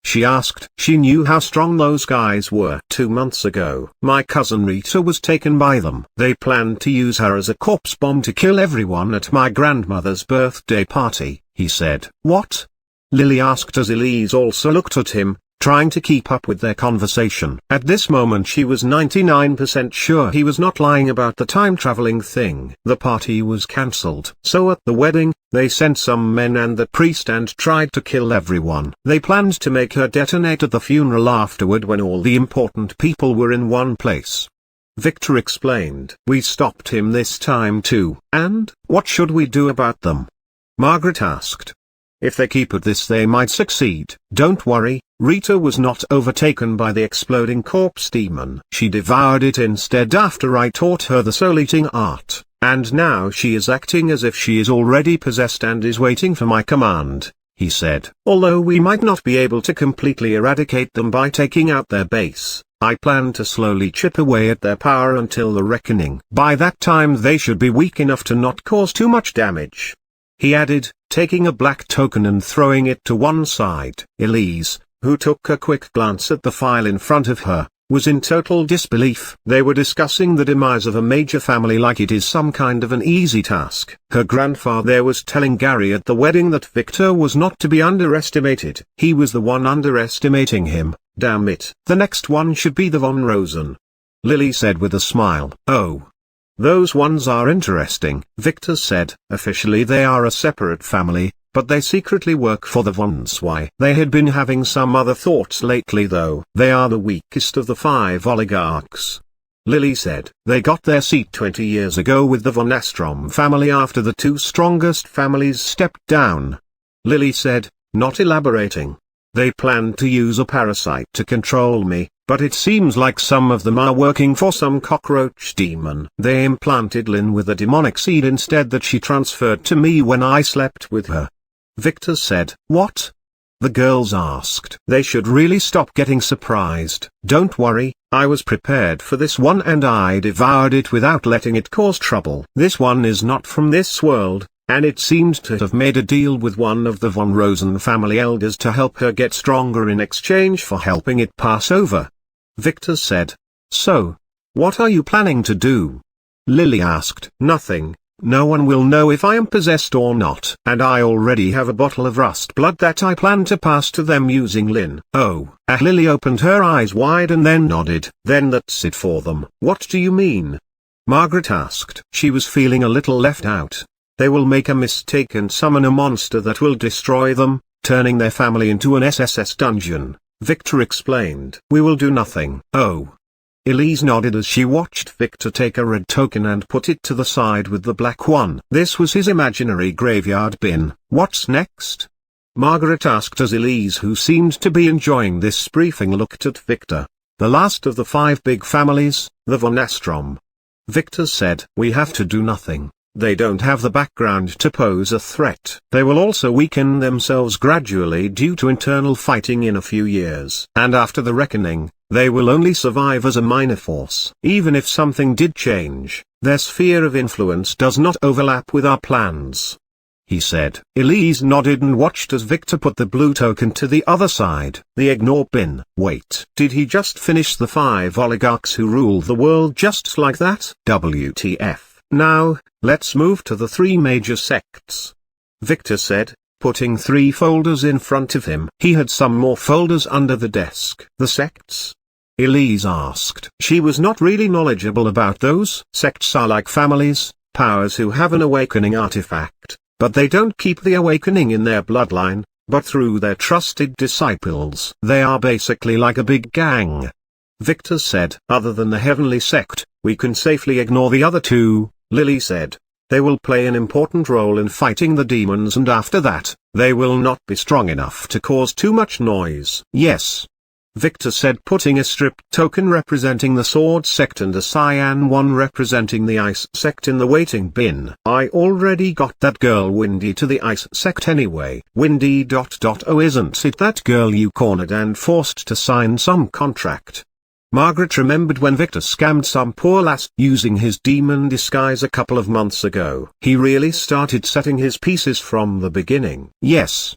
She asked. She knew how strong those guys were. 2 months ago, my cousin Rita was taken by them. They planned to use her as a corpse bomb to kill everyone at my grandmother's birthday party, he said. What? Lily asked as Elise also looked at him, trying to keep up with their conversation. At this moment she was 99% sure he was not lying about the time-traveling thing. The party was cancelled. So at the wedding, they sent some men and the priest and tried to kill everyone. They planned to make her detonate at the funeral afterward when all the important people were in one place. Victor explained. We stopped him this time too. And, what should we do about them? Margaret asked. If they keep at this they might succeed. Don't worry, Rita was not overtaken by the exploding corpse demon. She devoured it instead after I taught her the soul-eating art, and now she is acting as if she is already possessed and is waiting for my command, he said. Although we might not be able to completely eradicate them by taking out their base, I plan to slowly chip away at their power until the reckoning. By that time they should be weak enough to not cause too much damage. He added, taking a black token and throwing it to one side. Elise, who took a quick glance at the file in front of her, was in total disbelief. They were discussing the demise of a major family like it is some kind of an easy task. Her grandfather was telling Gary at the wedding that Victor was not to be underestimated. He was the one underestimating him, damn it. The next one should be the Von Rosen. Lily said with a smile. Oh. Those ones are interesting, Victor said. Officially they are a separate family, but they secretly work for the Von Wise. They had been having some other thoughts lately though. They are the weakest of the 5 oligarchs. Lily said. They got their seat 20 years ago with the Von Astrom family after the 2 strongest families stepped down. Lily said, not elaborating. They planned to use a parasite to control me, but it seems like some of them are working for some cockroach demon. They implanted Lynn with a demonic seed instead that she transferred to me when I slept with her. Victor said. What? The girls asked. They should really stop getting surprised. Don't worry, I was prepared for this one and I devoured it without letting it cause trouble. This one is not from this world, and it seemed to have made a deal with one of the Von Rosen family elders to help her get stronger in exchange for helping it pass over. Victor said. So, what are you planning to do? Lily asked. Nothing. No one will know if I am possessed or not. And I already have a bottle of rust blood that I plan to pass to them using Lynn. Oh. Lily opened her eyes wide and then nodded. Then that's it for them. What do you mean? Margaret asked. She was feeling a little left out. They will make a mistake and summon a monster that will destroy them, turning their family into an SSS dungeon. Victor explained. We will do nothing. Oh. Elise nodded as she watched Victor take a red token and put it to the side with the black one. This was his imaginary graveyard bin. What's next? Margaret asked as Elise, who seemed to be enjoying this briefing, looked at Victor. the last of the 5 big families, the von Astrom. Victor said, we have to do nothing. They don't have the background to pose a threat. They will also weaken themselves gradually due to internal fighting in a few years. And after the reckoning, they will only survive as a minor force. Even if something did change, their sphere of influence does not overlap with our plans, he said. Elise nodded and watched as Victor put the blue token to the other side. The ignore bin. Wait, did he just finish the 5 oligarchs who rule the world just like that? WTF. Now, let's move to the 3 major sects, Victor said, putting 3 folders in front of him. He had some more folders under the desk. The sects? Elise asked. She was not really knowledgeable about those. Sects are like families, powers who have an awakening artifact, but they don't keep the awakening in their bloodline, but through their trusted disciples. They are basically like a big gang, Victor said. Other than the heavenly sect, we can safely ignore the other 2. Lily said. They will play an important role in fighting the demons, and after that, they will not be strong enough to cause too much noise. Yes, Victor said, putting a strip token representing the sword sect and a cyan one representing the ice sect in the waiting bin. I already got that girl Windy to the ice sect anyway. Windy ... Oh, isn't it that girl you cornered and forced to sign some contract? Margaret remembered when Victor scammed some poor lass using his demon disguise a couple of months ago. He really started setting his pieces from the beginning. Yes,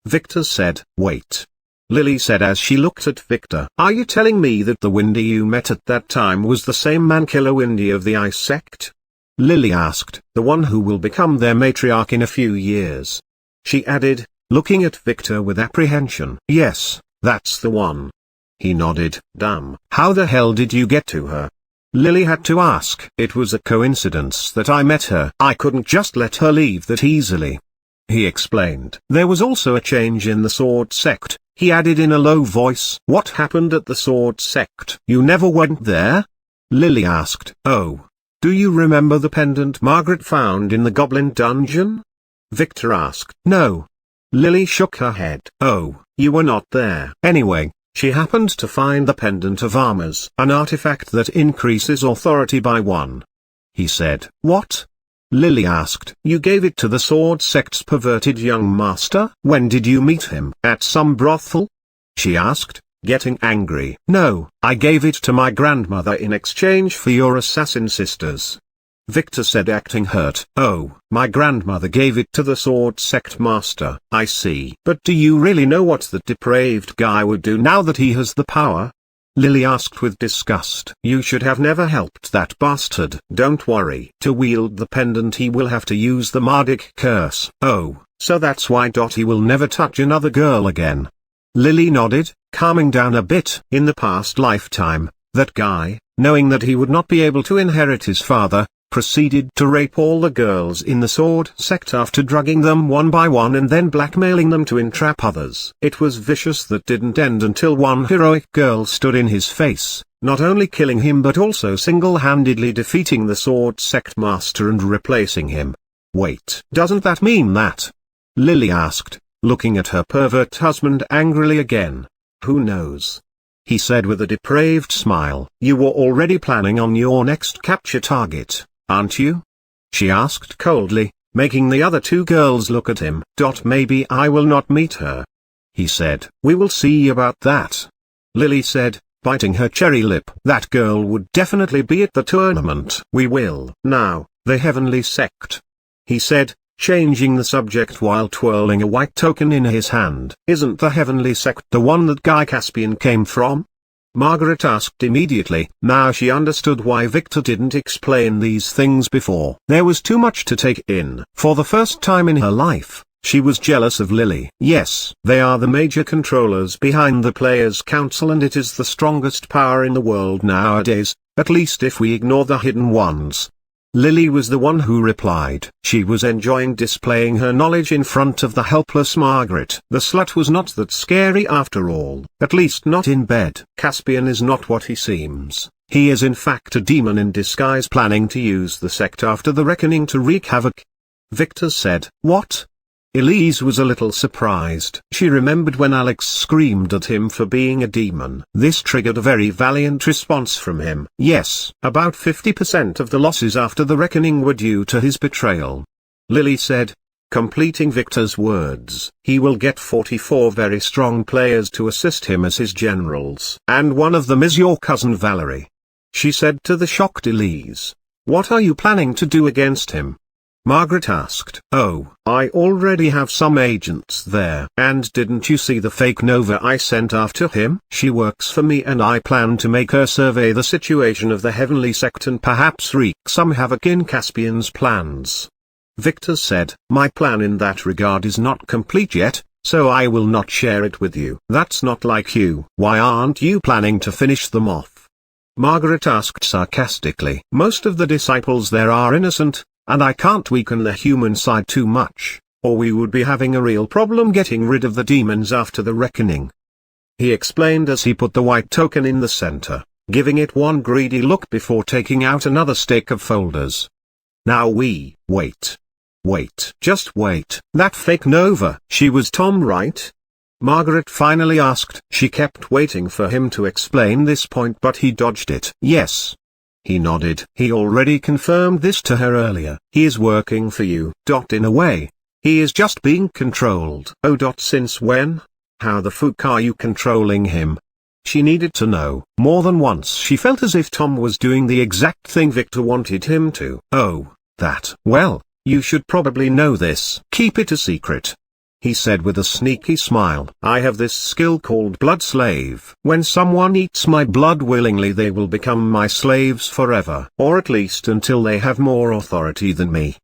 Victor said. Wait, Lily said as she looked at Victor. Are you telling me that the Windy you met at that time was the same man-killer Windy of the Ice Sect? Lily asked. The one who will become their matriarch in a few years, she added, looking at Victor with apprehension. Yes, that's the one. He nodded. Damn. How the hell did you get to her? Lily had to ask. It was a coincidence that I met her. I couldn't just let her leave that easily, he explained. There was also a change in the sword sect, he added in a low voice. What happened at the sword sect? You never went there? Lily asked. Oh, do you remember the pendant Margaret found in the goblin dungeon? Victor asked. No. Lily shook her head. Oh, you were not there. Anyway, she happened to find the pendant of armors, an artifact that increases authority by 1. He said. What? Lily asked. You gave it to the sword sect's perverted young master? When did you meet him? At some brothel? She asked, getting angry. No, I gave it to my grandmother in exchange for your assassin sisters, Victor said, acting hurt. Oh, my grandmother gave it to the sword sect master. I see. But do you really know what that depraved guy would do now that he has the power? Lily asked with disgust. You should have never helped that bastard. Don't worry. To wield the pendant he will have to use the Mardic curse. Oh, so that's why. He will never touch another girl again. Lily nodded, calming down a bit. In the past lifetime, that guy, knowing that he would not be able to inherit his father, proceeded to rape all the girls in the sword sect after drugging them one by one and then blackmailing them to entrap others. It was vicious. That didn't end until one heroic girl stood in his face, not only killing him but also single-handedly defeating the sword sect master and replacing him. Wait, doesn't that mean that? Lily asked, looking at her pervert husband angrily again. Who knows? He said with a depraved smile. You were already planning on your next capture target, aren't you? She asked coldly, making the other 2 girls look at him. Maybe I will not meet her, he said. We will see about that, Lily said, biting her cherry lip. That girl would definitely be at the tournament. We will. Now, the heavenly sect, he said, changing the subject while twirling a white token in his hand. Isn't the heavenly sect the one that Guy Caspian came from? Margaret asked immediately. Now she understood why Victor didn't explain these things before. There was too much to take in. For the first time in her life, she was jealous of Lily. Yes, they are the major controllers behind the Players' Council, and it is the strongest power in the world nowadays, at least if we ignore the hidden ones. Lily was the one who replied. She was enjoying displaying her knowledge in front of the helpless Margaret. The slut was not that scary after all, at least not in bed. Caspian is not what he seems. He is in fact a demon in disguise planning to use the sect after the reckoning to wreak havoc, Victor said. What? Elise was a little surprised. She remembered when Alex screamed at him for being a demon. This triggered a very valiant response from him. Yes, about 50% of the losses after the reckoning were due to his betrayal. Lily said, completing Victor's words, he will get 44 very strong players to assist him as his generals. And one of them is your cousin Valerie. She said to the shocked Elise. What are you planning to do against him? Margaret asked. Oh, I already have some agents there. And didn't you see the fake Nova I sent after him? She works for me and I plan to make her survey the situation of the heavenly sect and perhaps wreak some havoc in Caspian's plans. Victor said, my plan in that regard is not complete yet, so I will not share it with you. That's not like you. Why aren't you planning to finish them off? Margaret asked sarcastically. Most of the disciples there are innocent, and I can't weaken the human side too much, or we would be having a real problem getting rid of the demons after the reckoning. He explained as he put the white token in the center, giving it one greedy look before taking out another stack of folders. Now wait. Just wait. That fake Nova, she was Tom, right? Margaret finally asked. She kept waiting for him to explain this point but he dodged it. Yes. He nodded. He already confirmed this to her earlier. He is working for you. In a way. He is just being controlled. Oh. Since when? How the fuck are you controlling him? She needed to know. More than once she felt as if Tom was doing the exact thing Victor wanted him to. Oh, that. Well, you should probably know this. Keep it a secret. He said with a sneaky smile. I have this skill called blood slave. When someone eats my blood willingly they will become my slaves forever. Or at least until they have more authority than me.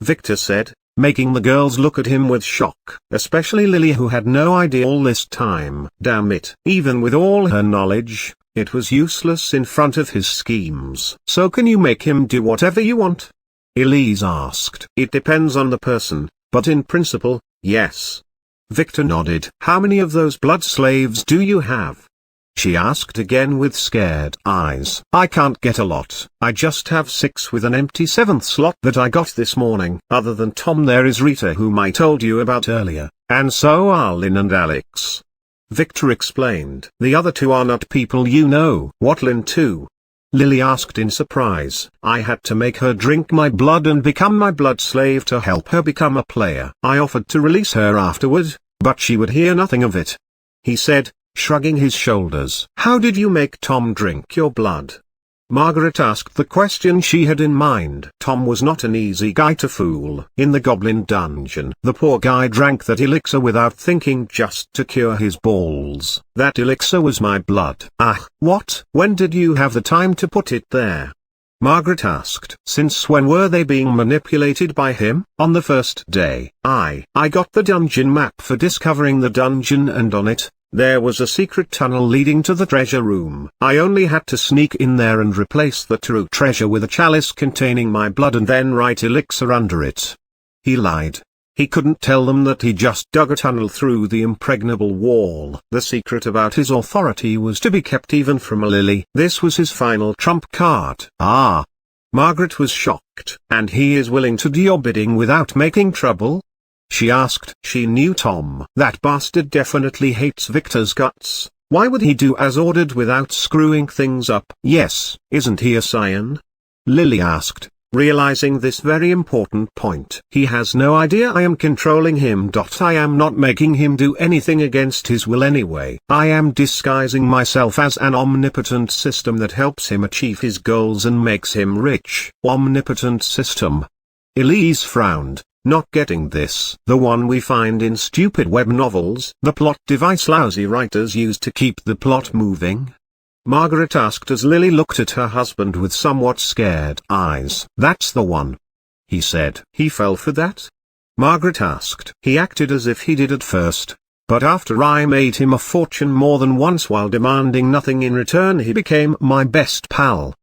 Victor said, making the girls look at him with shock. Especially Lily, who had no idea all this time. Damn it. Even with all her knowledge, it was useless in front of his schemes. So can you make him do whatever you want? Elise asked. It depends on the person, but in principle, yes. Victor nodded. How many of those blood slaves do you have? She asked again with scared eyes. I can't get a lot. I just have 6 with an empty 7th slot that I got this morning. Other than Tom there is Rita, whom I told you about earlier, and so are Lynn and Alex. Victor explained. The other 2 are not people you know. What, Lynn too? Lily asked in surprise. I had to make her drink my blood and become my blood slave to help her become a player. I offered to release her afterward, but she would hear nothing of it. He said, shrugging his shoulders. How did you make Tom drink your blood? Margaret asked the question she had in mind. Tom was not an easy guy to fool. In the goblin dungeon, the poor guy drank that elixir without thinking just to cure his balls. That elixir was my blood. Ah, what? When did you have the time to put it there? Margaret asked. Since when were they being manipulated by him? On the first day. I got the dungeon map for discovering the dungeon, and on it, there was a secret tunnel leading to the treasure room. I only had to sneak in there and replace the true treasure with a chalice containing my blood and then write elixir under it. He lied. He couldn't tell them that he just dug a tunnel through the impregnable wall. The secret about his authority was to be kept even from a Lily. This was his final trump card. Ah! Margaret was shocked. And he is willing to do your bidding without making trouble? She asked. She knew Tom. That bastard definitely hates Victor's guts. Why would he do as ordered without screwing things up? Yes, isn't he a scion? Lily asked, realizing this very important point. He has no idea I am controlling him. I am not making him do anything against his will anyway. I am disguising myself as an omnipotent system that helps him achieve his goals and makes him rich. Omnipotent system. Elise frowned. Not getting this. The one we find in stupid web novels, the plot device lousy writers use to keep the plot moving? Margaret asked as Lily looked at her husband with somewhat scared eyes. That's the one. He said. He fell for that? Margaret asked. He acted as if he did at first, but after I made him a fortune more than once while demanding nothing in return, he became my best pal.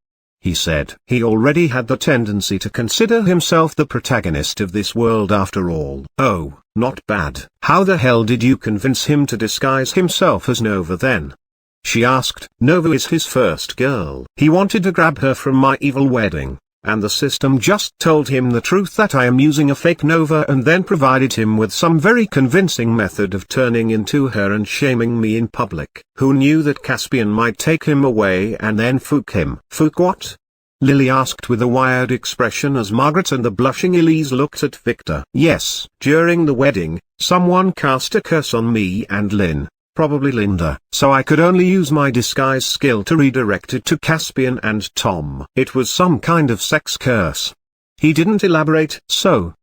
He said. He already had the tendency to consider himself the protagonist of this world after all. Oh, not bad. How the hell did you convince him to disguise himself as Nova then? She asked. Nova is his first girl. He wanted to grab her from my evil wedding. and the system just told him the truth that I am using a fake Nova and then provided him with some very convincing method of turning into her and shaming me in public. Who knew that Caspian might take him away and then fook him? Fook what? Lily asked with a wired expression as Margaret and the blushing Elise looked at Victor. Yes, during the wedding, someone cast a curse on me and Lynn. Probably Linda, so I could only use my disguise skill to redirect it to Caspian and Tom. It was some kind of sex curse. He didn't elaborate. So,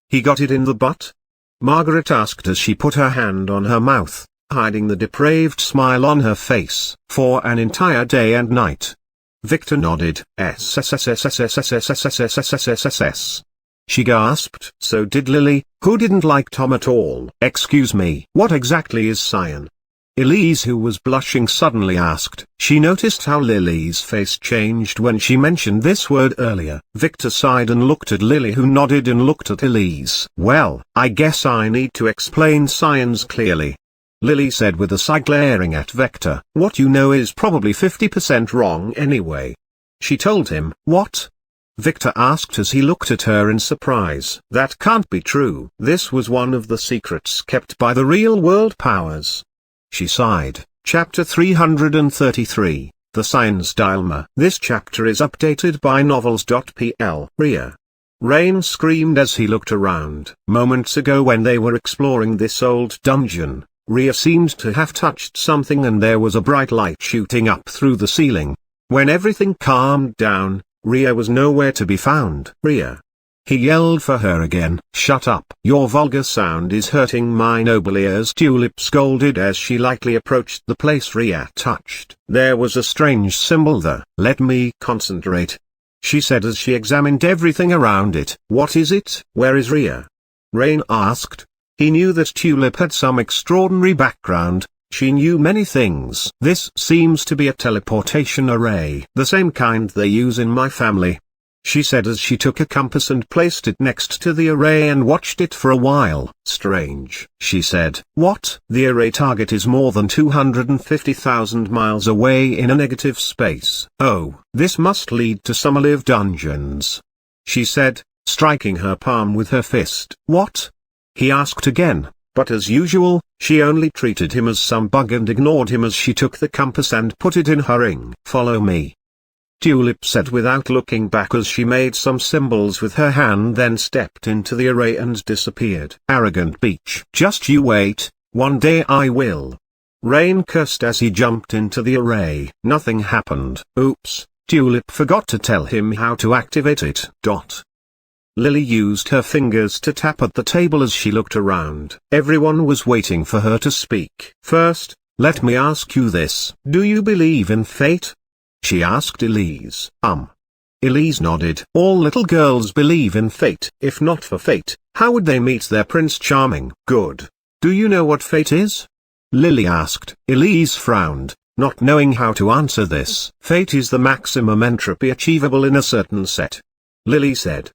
he got it in the butt? Margaret asked as she put her hand on her mouth, hiding the depraved smile on her face. For an entire day and night. Victor nodded. S. She gasped. So did Lily, who didn't like Tom at all. Excuse me, what exactly is cyan? Elise, who was blushing, suddenly asked. She noticed how Lily's face changed when she mentioned this word earlier. Victor sighed and looked at Lily, who nodded and looked at Elise. Well, I guess I need to explain science clearly. Lily said with a sigh, glaring at Victor. What you know is probably 50% wrong anyway. She told him. What? Victor asked as he looked at her in surprise. That can't be true. This was one of the secrets kept by the real-world powers. She sighed. Chapter 333, The Science Dilemma. This chapter is updated by novels.pl. Rhea. Rain screamed as he looked around. Moments ago when they were exploring this old dungeon, Rhea seemed to have touched something and there was a bright light shooting up through the ceiling. When everything calmed down, Rhea was nowhere to be found. Rhea. He yelled for her again. Shut up. Your vulgar sound is hurting my noble ears. Tulip scolded as she lightly approached the place Rhea touched. There was a strange symbol there. Let me concentrate, she said as she examined everything around it. What is it? Where is Rhea? Rain asked. He knew that Tulip had some extraordinary background. She knew many things. This seems to be a teleportation array. The same kind they use in my family, she said as she took a compass and placed it next to the array and watched it for a while. Strange, she said. What? The array target is more than 250,000 miles away in a negative space. Oh, this must lead to some alive dungeons, she said, striking her palm with her fist. What? He asked again, but as usual, she only treated him as some bug and ignored him as she took the compass and put it in her ring. Follow me, Tulip said without looking back as she made some symbols with her hand, then stepped into the array and disappeared. Arrogant beach. Just you wait, one day I will. Rain cursed as he jumped into the array. Nothing happened. Oops, Tulip forgot to tell him how to activate it. Lily used her fingers to tap at the table as she looked around. Everyone was waiting for her to speak. First, let me ask you this. Do you believe in fate? She asked Elise. Elise nodded. All little girls believe in fate. If not for fate, how would they meet their Prince Charming? Good. Do you know what fate is? Lily asked. Elise frowned, not knowing how to answer this. Fate is the maximum entropy achievable in a certain set. Lily said.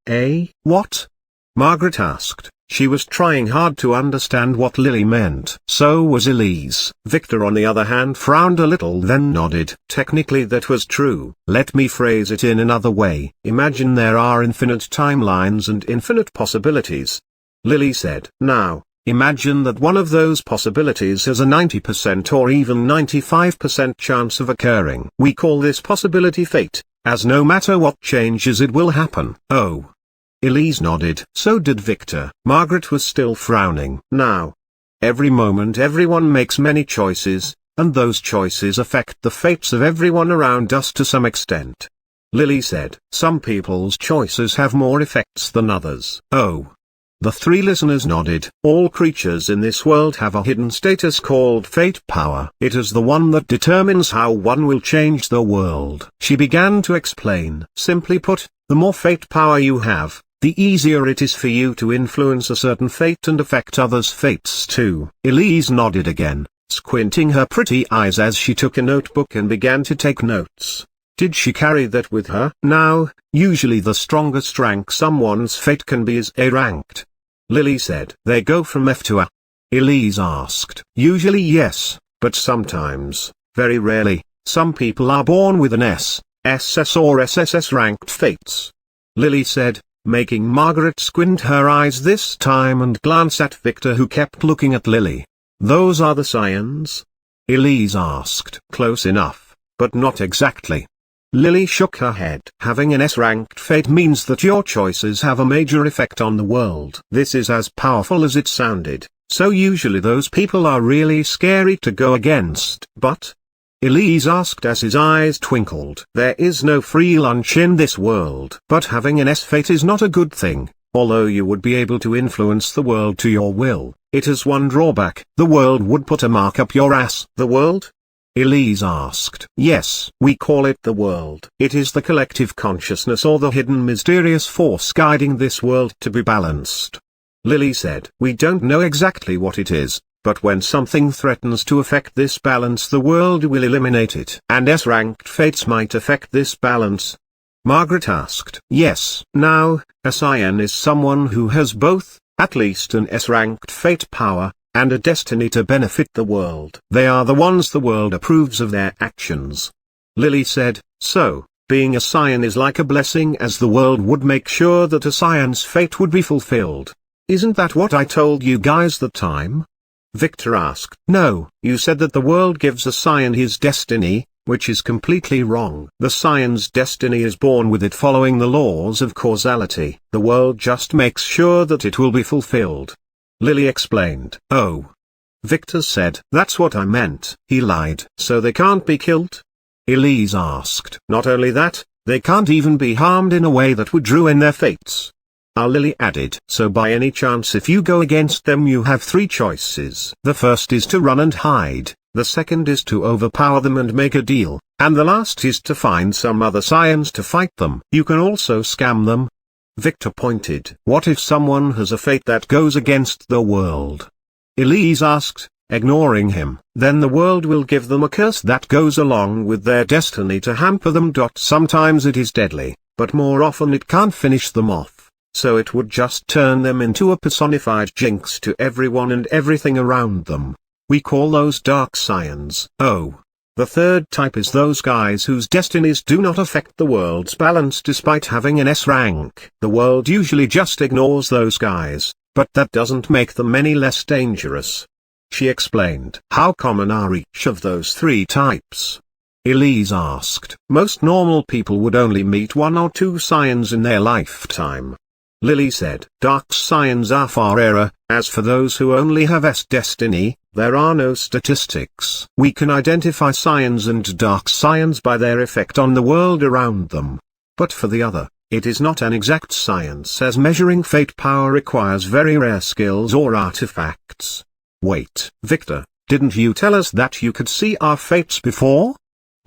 What? Margaret asked. She was trying hard to understand what Lily meant. So was Elise. Victor on the other hand frowned a little then nodded. Technically that was true. Let me phrase it in another way. Imagine there are infinite timelines and infinite possibilities. Lily said. Now, imagine that one of those possibilities has a 90% or even 95% chance of occurring. We call this possibility fate, as no matter what changes it will happen. Oh. Elise nodded. So did Victor. Margaret was still frowning. Now, every moment everyone makes many choices, and those choices affect the fates of everyone around us to some extent. Lily said. Some people's choices have more effects than others. Oh. The three listeners nodded. All creatures in this world have a hidden status called fate power. It is the one that determines how one will change the world. She began to explain. Simply put, the more fate power you have, the easier it is for you to influence a certain fate and affect others' fates too. Elise nodded again, squinting her pretty eyes as she took a notebook and began to take notes. Did she carry that with her? Now, usually the strongest rank someone's fate can be is A-ranked. Lily said. They go from F to A? Elise asked. Usually yes, but sometimes, very rarely, some people are born with an S, SS or SSS ranked fates. Lily said, making Margaret squint her eyes this time and glance at Victor, who kept looking at Lily. Those are the scions? Elise asked. Close enough, but not exactly. Lily shook her head. Having an S-ranked fate means that your choices have a major effect on the world. This is as powerful as it sounded, so usually those people are really scary to go against. But? Elise asked as his eyes twinkled. There is no free lunch in this world. But having an S-fate is not a good thing. Although you would be able to influence the world to your will, it has one drawback. The world would put a mark up your ass. The world? Elise asked. Yes, we call it the world. It is the collective consciousness or the hidden mysterious force guiding this world to be balanced. Lily said. We don't know exactly what it is, but when something threatens to affect this balance, the world will eliminate it. And S-ranked fates might affect this balance? Margaret asked. Yes. Now, a scion is someone who has both, at least an S-ranked fate power, and a destiny to benefit the world. They are the ones the world approves of their actions. Lily said, so, being a scion is like a blessing, as the world would make sure that a scion's fate would be fulfilled. Isn't that what I told you guys that time? Victor asked. No, you said that the world gives a scion his destiny, which is completely wrong. The scion's destiny is born with it, following the laws of causality. The world just makes sure that it will be fulfilled. Lily explained. Oh. Victor said. That's what I meant. He lied. So they can't be killed? Elise asked. Not only that, they can't even be harmed in a way that would ruin their fates. Lily added. So by any chance, if you go against them, you have three choices. The first is to run and hide, the second is to overpower them and make a deal, and the last is to find some other scions to fight them. You can also scam them. Victor pointed. What if someone has a fate that goes against the world? Elise asked, ignoring him. Then the world will give them a curse that goes along with their destiny to hamper them. Sometimes it is deadly, but more often it can't finish them off. So it would just turn them into a personified jinx to everyone and everything around them. We call those dark scions. Oh. The third type is those guys whose destinies do not affect the world's balance despite having an S rank. The world usually just ignores those guys, but that doesn't make them any less dangerous. She explained. How common are each of those three types? Elise asked. Most normal people would only meet one or two scions in their lifetime. Lily said. Dark scions are far rarer. As for those who only have S destiny, there are no statistics. We can identify scions and dark scions by their effect on the world around them. But for the other, it is not an exact science, as measuring fate power requires very rare skills or artifacts. Wait, Victor, didn't you tell us that you could see our fates before?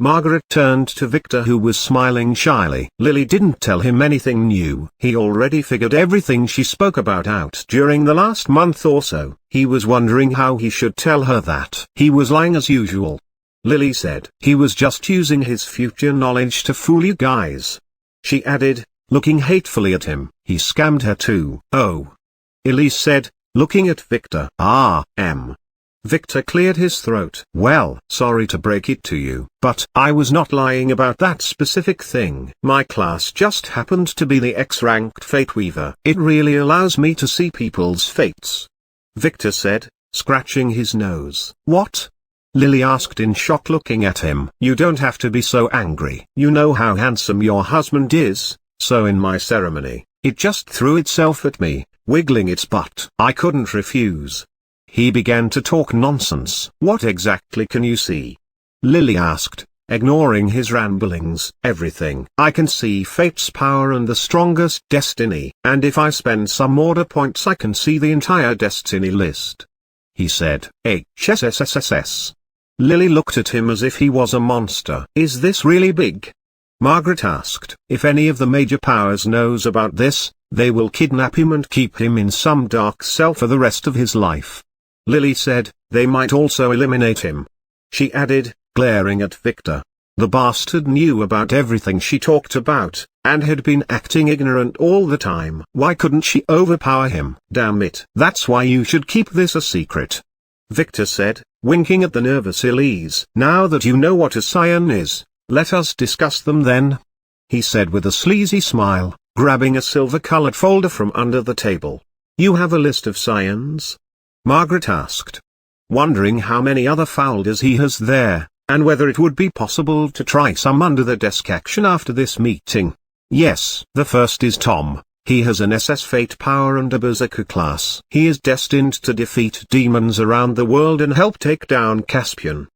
Margaret turned to Victor, who was smiling shyly. Lily didn't tell him anything new. He already figured everything she spoke about out during the last month or so. He was wondering how he should tell her that he was lying as usual. Lily said. He was just using his future knowledge to fool you guys. She added, looking hatefully at him. He scammed her too. Oh. Elise said, looking at Victor. Victor cleared his throat. Well, sorry to break it to you, but I was not lying about that specific thing. My class just happened to be the X-ranked Fate Weaver. It really allows me to see people's fates. Victor said, scratching his nose. What? Lily asked in shock, looking at him. You don't have to be so angry. You know how handsome your husband is, so in my ceremony, it just threw itself at me, wiggling its butt. I couldn't refuse. He began to talk nonsense. What exactly can you see? Lily asked, ignoring his ramblings. Everything. I can see fate's power and the strongest destiny. And if I spend some order points, I can see the entire destiny list. He said. HSSSS. Lily looked at him as if he was a monster. Is this really big? Margaret asked. If any of the major powers knows about this, they will kidnap him and keep him in some dark cell for the rest of his life. Lily said, they might also eliminate him. She added, glaring at Victor. The bastard knew about everything she talked about, and had been acting ignorant all the time. Why couldn't she overpower him? Damn it. That's why you should keep this a secret. Victor said, winking at the nervous Elise. Now that you know what a scion is, let us discuss them then. He said with a sleazy smile. grabbing a silver-colored folder from under the table. "You have a list of scions?" Margaret asked, wondering how many other folders he has there, and whether it would be possible to try some under-the-desk action after this meeting. "Yes. The first is Tom. He has an SS Fate Power and a Berserker class. He is destined to defeat demons around the world and help take down Caspian,"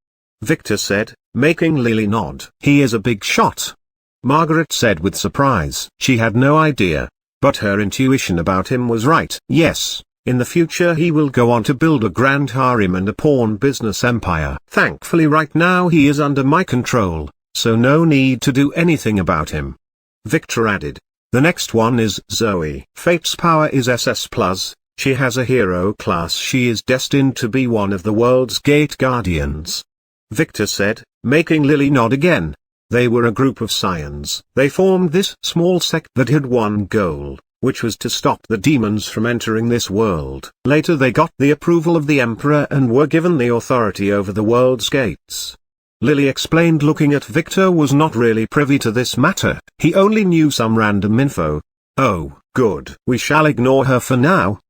Victor said, making Lily nod. "He is a big shot," Margaret said with surprise. She had no idea, but her intuition about him was right. "Yes, in the future he will go on to build a grand harem and a pawn business empire. Thankfully right now he is under my control, so no need to do anything about him," Victor added. "The next one is Zoe. Fate's power is SS+, she has a hero class. She is destined to be one of the world's gate guardians," Victor said, making Lily nod again. They were a group of scions. They formed this small sect that had one goal, which was to stop the demons from entering this world. Later they got the approval of the Emperor and were given the authority over the world's gates. Lily explained, looking at Victor was not really privy to this matter, he only knew some random info. "Oh, good. We shall ignore her for now,"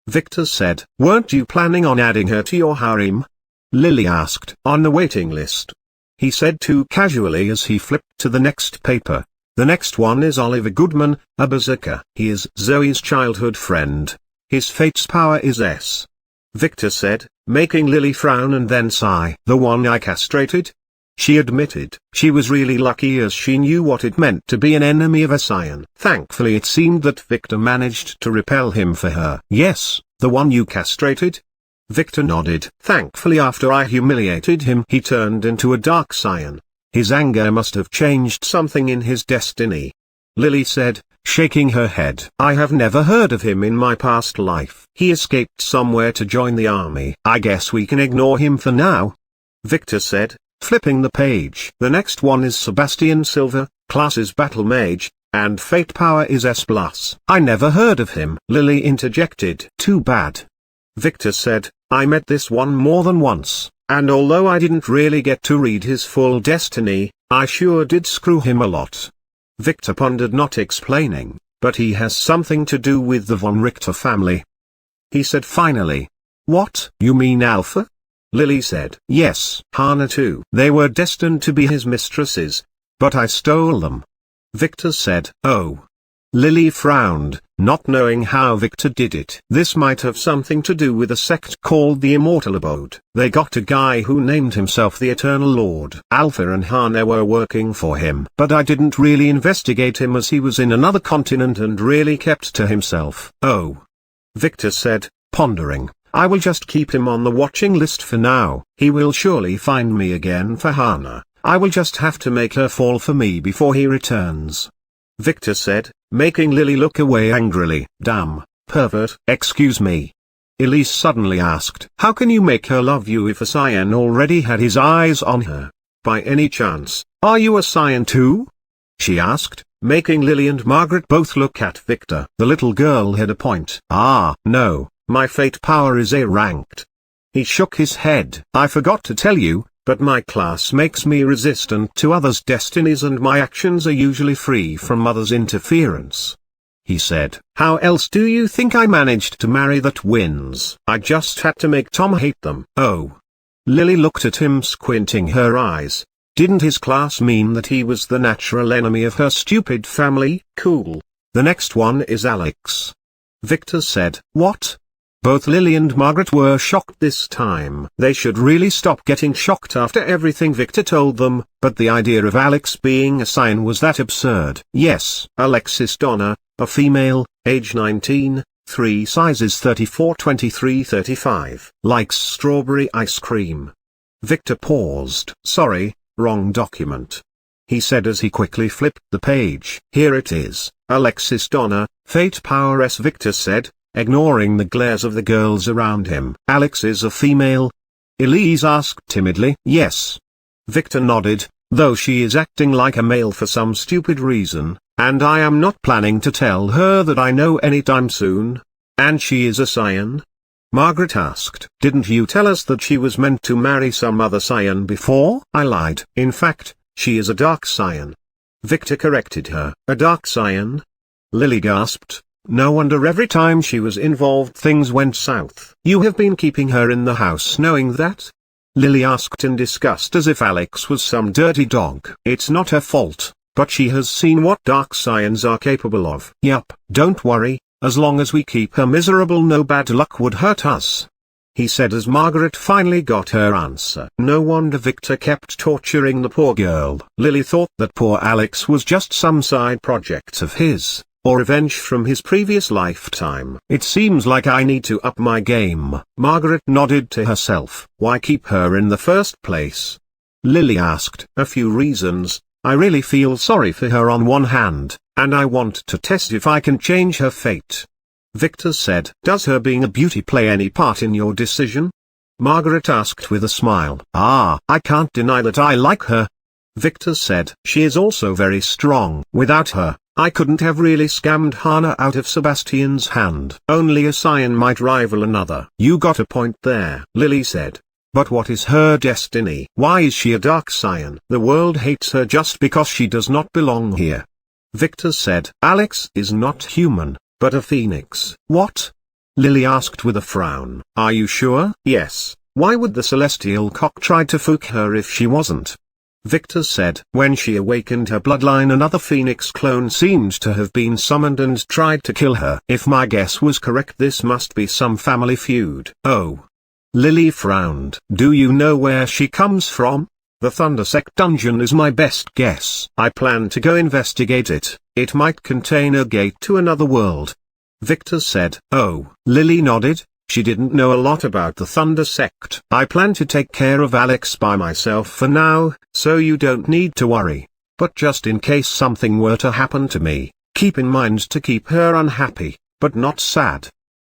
Victor said. "Weren't you planning on adding her to your harem?" Lily asked. "On the waiting list," he said too casually as he flipped to the next paper. "The next one is Oliver Goodman, a berserker. He is Zoe's childhood friend. His fate's power is S," Victor said, making Lily frown and then sigh. "The one I castrated?" She admitted. She was really lucky as she knew what it meant to be an enemy of a scion. Thankfully it seemed that Victor managed to repel him for her. "Yes, the one you castrated?" Victor nodded. "Thankfully after I humiliated him he turned into a dark scion. His anger must have changed something in his destiny," Lily said, shaking her head. "I have never heard of him in my past life. He escaped somewhere to join the army. I guess we can ignore him for now," Victor said, flipping the page. "The next one is Sebastian Silver, class is Battle Mage, and Fate Power is S+. I never heard of him," Lily interjected. "Too bad," Victor said. "I met this one more than once, and although I didn't really get to read his full destiny, I sure did screw him a lot." Victor pondered, not explaining, "But he has something to do with the von Richter family," he said finally. "What? You mean Alpha?" Lily said. "Yes. Hana too. They were destined to be his mistresses, but I stole them," Victor said. "Oh." Lily frowned, not knowing how Victor did it. "This might have something to do with a sect called the Immortal Abode. They got a guy who named himself the Eternal Lord. Alpha and Hana were working for him. But I didn't really investigate him as he was in another continent and really kept to himself." "Oh," Victor said, pondering. "I will just keep him on the watching list for now. He will surely find me again for Hana. I will just have to make her fall for me before he returns," Victor said, making Lily look away angrily. "Damn, pervert." "Excuse me," Elise suddenly asked. "How can you make her love you if a scion already had his eyes on her? By any chance, are you a scion too?" she asked, making Lily and Margaret both look at Victor. The little girl had a point. "Ah, no, my fate power is A-ranked." He shook his head. "I forgot to tell you, but my class makes me resistant to others' destinies and my actions are usually free from others' interference," he said. "How else do you think I managed to marry the twins? I just had to make Tom hate them." "Oh." Lily looked at him, squinting her eyes. Didn't his class mean that he was the natural enemy of her stupid family? Cool. "The next one is Alex," Victor said. "What?" Both Lily and Margaret were shocked this time. They should really stop getting shocked after everything Victor told them, but the idea of Alex being a scion was that absurd. "Yes, Alexis Donna, a female, age 19, 3 sizes 34, 23, 35. Likes strawberry ice cream." Victor paused. "Sorry, wrong document," he said as he quickly flipped the page. "Here it is, Alexis Donna, Fate Power S," Victor said, ignoring the glares of the girls around him. "Alex is a female?" Elise asked timidly. "Yes." Victor nodded, "though she is acting like a male for some stupid reason, and I am not planning to tell her that I know anytime soon." "And she is a scion?" Margaret asked. "Didn't you tell us that she was meant to marry some other scion before?" "I lied. In fact, she is a dark scion," Victor corrected her. "A dark scion?" Lily gasped. No wonder every time she was involved things went south. You have been keeping her in the house knowing that? Lily asked in disgust as if Alex was some dirty dog. It's not her fault, but she has seen what dark scions are capable of. Yup, don't worry, as long as we keep her miserable no bad luck would hurt us, he said as Margaret finally got her answer. No wonder Victor kept torturing the poor girl. Lily thought that poor Alex was just some side project of his, or revenge from his previous lifetime. It seems like I need to up my game. Margaret nodded to herself. Why keep her in the first place? Lily asked. A few reasons. I really feel sorry for her on one hand, and I want to test if I can change her fate. Victor said. Does her being a beauty play any part in your decision? Margaret asked with a smile. I can't deny that I like her. Victor said. She is also very strong. Without her, I couldn't have really scammed Hana out of Sebastian's hand. Only a scion might rival another. You got a point there, Lily said. But what is her destiny? Why is she a dark scion? The world hates her just because she does not belong here. Victor said. Alex is not human, but a phoenix. What? Lily asked with a frown. Are you sure? Yes. Why would the celestial cock try to fool her if she wasn't? Victor said. When she awakened her bloodline, another phoenix clone seemed to have been summoned and tried to kill her. If my guess was correct, this must be some family feud. Oh. Lily frowned. Do you know where she comes from? The Thundersect dungeon is my best guess. I plan to go investigate it. It might contain a gate to another world. Victor said. Oh. Lily nodded. She didn't know a lot about the Thundersect. I plan to take care of Alex by myself for now, so you don't need to worry. But just in case something were to happen to me, keep in mind to keep her unhappy, but not sad.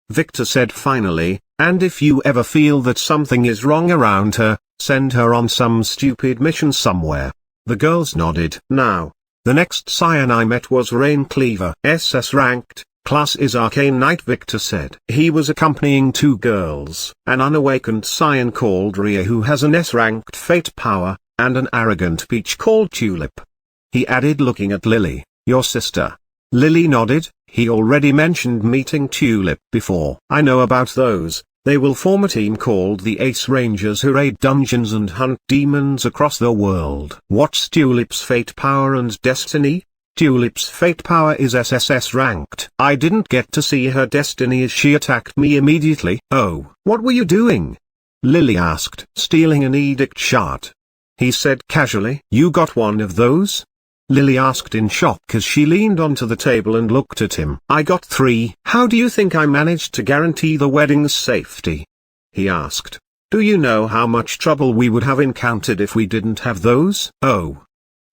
Victor said finally, and if you ever feel that something is wrong around her, send her on some stupid mission somewhere. The girls nodded. Now, the next scion I met was Rain Cleaver. SS ranked, class is Arcane Knight, Victor said. He was accompanying two girls, an unawakened scion called Rhea who has an S-ranked fate power, and an arrogant peach called Tulip. He added looking at Lily, your sister. Lily nodded. He already mentioned meeting Tulip before. I know about those. They will form a team called the Ace Rangers who raid dungeons and hunt demons across the world. What's Tulip's fate power and destiny? Tulip's fate power is SSS ranked. I didn't get to see her destiny as she attacked me immediately. Oh, what were you doing? Lily asked. Stealing an edict shard. He said casually. You got one of those? Lily asked in shock as she leaned onto the table and looked at him. I got 3. How do you think I managed to guarantee the wedding's safety? He asked. Do you know how much trouble we would have encountered if we didn't have those? Oh.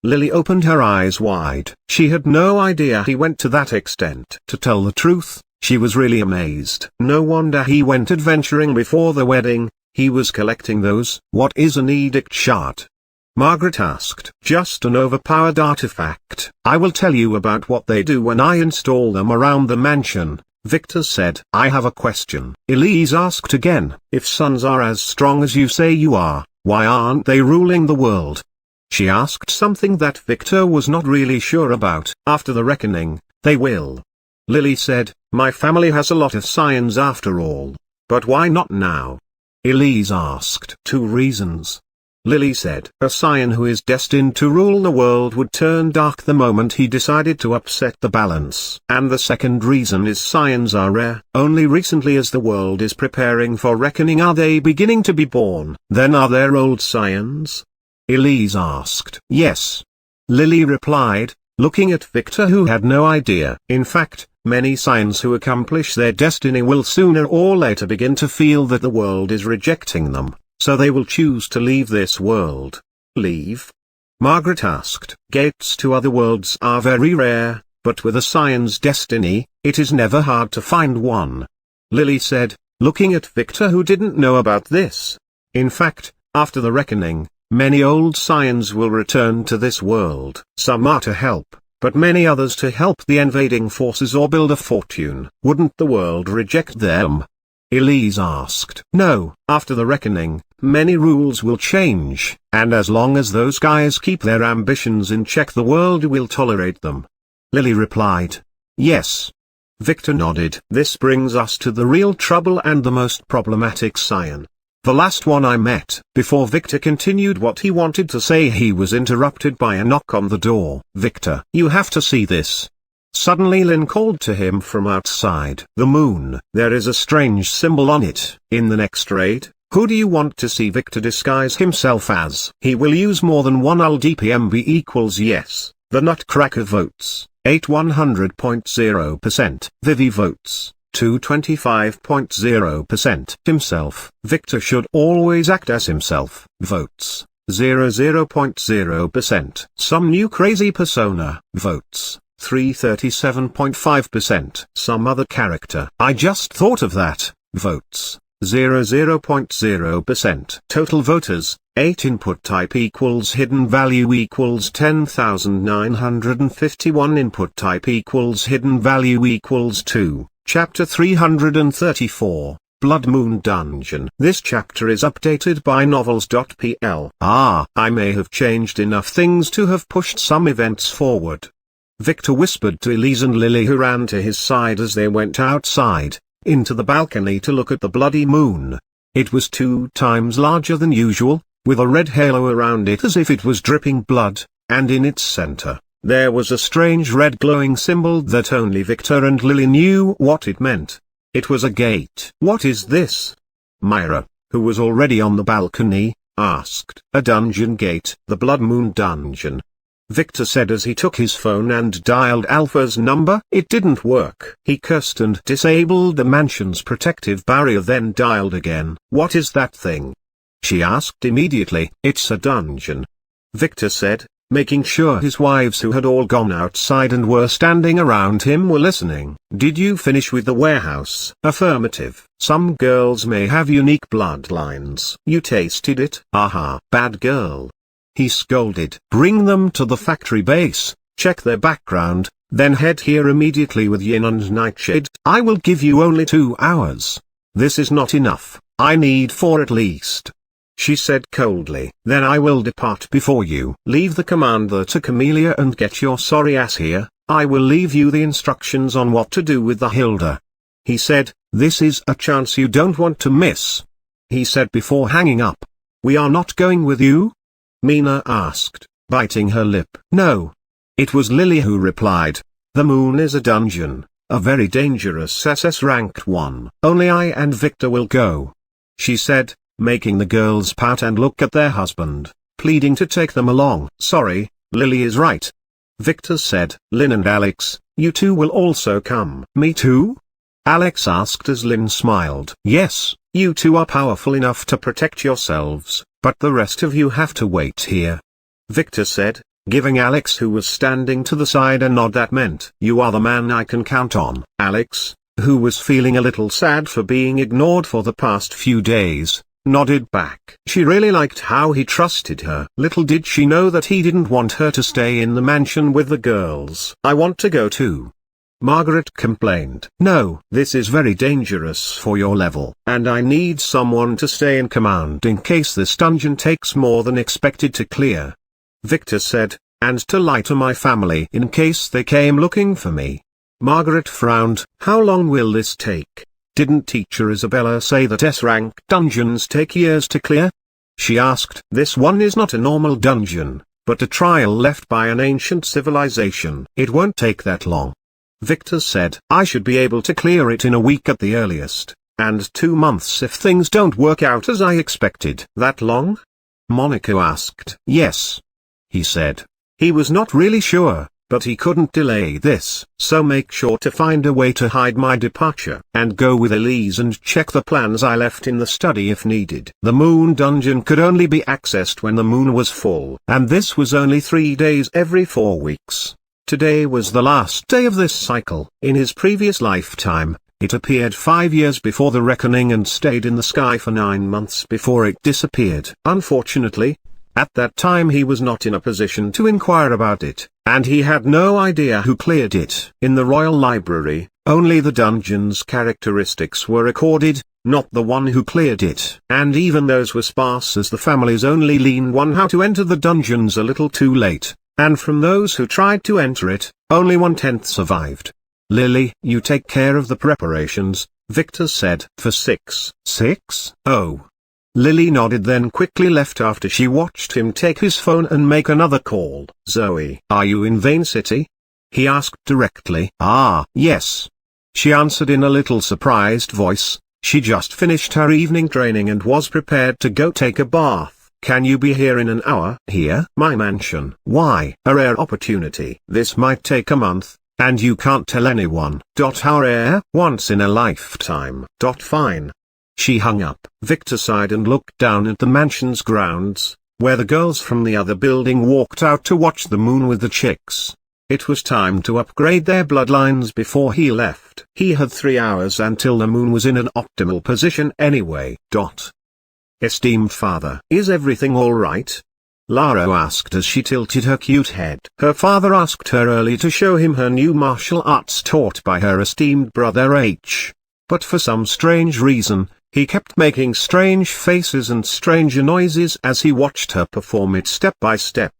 Lily opened her eyes wide. She had no idea he went to that extent. To tell the truth, she was really amazed. No wonder he went adventuring before the wedding. He was collecting those. What is an edict shard? Margaret asked. Just an overpowered artifact. I will tell you about what they do when I install them around the mansion, Victor said. I have a question. Elise asked again. If suns are as strong as you say you are, why aren't they ruling the world? She asked something that Victor was not really sure about. After the reckoning, they will. Lily said, my family has a lot of scions after all. But why not now? Elise asked. 2 reasons. Lily said. A scion who is destined to rule the world would turn dark the moment he decided to upset the balance. And the second reason is scions are rare. Only recently, as the world is preparing for reckoning, are they beginning to be born. Then are there old scions? Elise asked. Yes. Lily replied, looking at Victor who had no idea. In fact, many scions who accomplish their destiny will sooner or later begin to feel that the world is rejecting them. So they will choose to leave this world. Leave? Margaret asked. Gates to other worlds are very rare, but with a scion's destiny, it is never hard to find one. Lily said, looking at Victor who didn't know about this. In fact, after the reckoning, many old scions will return to this world. Some are to help, but many others to help the invading forces or build a fortune. Wouldn't the world reject them? Elise asked. No, after the reckoning, many rules will change, and as long as those guys keep their ambitions in check, the world will tolerate them. Lily replied. Yes. Victor nodded. This brings us to the real trouble and the most problematic scion. The last one I met. Before Victor continued what he wanted to say, he was interrupted by a knock on the door. Victor, you have to see this. Suddenly Lynn called to him from outside. The moon. There is a strange symbol on it. In the next raid, who do you want to see? Victor disguise himself as. He will use more than one LDPMB equals yes. The Nutcracker votes 8100.0%. Vivi votes 225.0%. Himself. Victor should always act as himself. Votes 00.0%. Some new crazy persona. Votes 337.5%. Some other character. I just thought of that. Votes 0.0%. Total voters 8. Input type equals hidden value equals 10,951. Input type equals hidden value equals 2. Chapter 334, Blood Moon Dungeon. This chapter is updated by novels.pl. I may have changed enough things to have pushed some events forward. Victor whispered to Elise and Lily, who ran to his side as they went outside, into the balcony to look at the bloody moon. It was 2 times larger than usual, with a red halo around it as if it was dripping blood, and in its center, there was a strange red glowing symbol that only Victor and Lily knew what it meant. It was a gate. What is this? Myra, who was already on the balcony, asked. A dungeon gate. The Blood Moon Dungeon. Victor said as he took his phone and dialed Alpha's number. It didn't work. He cursed and disabled the mansion's protective barrier, then dialed again. What is that thing? She asked immediately. It's a dungeon. Victor said, making sure his wives, who had all gone outside and were standing around him, were listening. Did you finish with the warehouse? Affirmative. Some girls may have unique bloodlines. You tasted it? Aha. Bad girl. He scolded. Bring them to the factory base, check their background, then head here immediately with Yin and Nightshade. I will give you only 2 hours. This is not enough. I need 4 at least. She said coldly. Then I will depart before you. Leave the commander to Camellia and get your sorry ass here. I will leave you the instructions on what to do with the Hilda. He said, this is a chance you don't want to miss. He said before hanging up. We are not going with you? Mina asked, biting her lip. No. It was Lily who replied. The moon is a dungeon, a very dangerous SS ranked one. Only I and Victor will go. She said, making the girls pout and look at their husband, pleading to take them along. Sorry, Lily is right. Victor said. Lynn and Alex, you two will also come. Me too? Alex asked as Lynn smiled. Yes, you two are powerful enough to protect yourselves, but the rest of you have to wait here. Victor said, giving Alex, who was standing to the side, a nod that meant, you are the man I can count on. Alex, who was feeling a little sad for being ignored for the past few days, nodded back. She really liked how he trusted her. Little did she know that he didn't want her to stay in the mansion with the girls. I want to go too. Margaret complained. No, this is very dangerous for your level. And I need someone to stay in command in case this dungeon takes more than expected to clear. Victor said, and to lie to my family in case they came looking for me. Margaret frowned. How long will this take? Didn't teacher Isabella say that S-rank dungeons take years to clear? She asked. This one is not a normal dungeon, but a trial left by an ancient civilization. It won't take that long. Victor said. I should be able to clear it in a week at the earliest, and 2 months if things don't work out as I expected. That long? Monica asked. Yes. He said. He was not really sure, but he couldn't delay this. So make sure to find a way to hide my departure, and go with Elise and check the plans I left in the study if needed. The moon dungeon could only be accessed when the moon was full, and this was only 3 days every 4 weeks. Today was the last day of this cycle. In his previous lifetime, it appeared 5 years before the reckoning and stayed in the sky for 9 months before it disappeared. Unfortunately, at that time he was not in a position to inquire about it, and he had no idea who cleared it. In the Royal Library, only the dungeon's characteristics were recorded, not the one who cleared it. And even those were sparse, as the families only learned one how to enter the dungeons a little too late, and from those who tried to enter it, only 1/10 survived. Lily, you take care of the preparations, Victor said. For 6. Oh. Lily nodded, then quickly left after she watched him take his phone and make another call. Zoe, are you in Vane City? He asked directly. Ah, yes. She answered in a little surprised voice. She just finished her evening training and was prepared to go take a bath. Can you be here in an hour? Here? My mansion. Why? A rare opportunity. This might take a month, and you can't tell anyone. How rare? Once in a lifetime. Fine. She hung up. Victor sighed and looked down at the mansion's grounds, where the girls from the other building walked out to watch the moon with the chicks. It was time to upgrade their bloodlines before he left. He had 3 hours until the moon was in an optimal position anyway. Esteemed father, is everything all right? Lara asked as she tilted her cute head. Her father asked her early to show him her new martial arts taught by her esteemed brother H. But for some strange reason, he kept making strange faces and stranger noises as he watched her perform it step by step.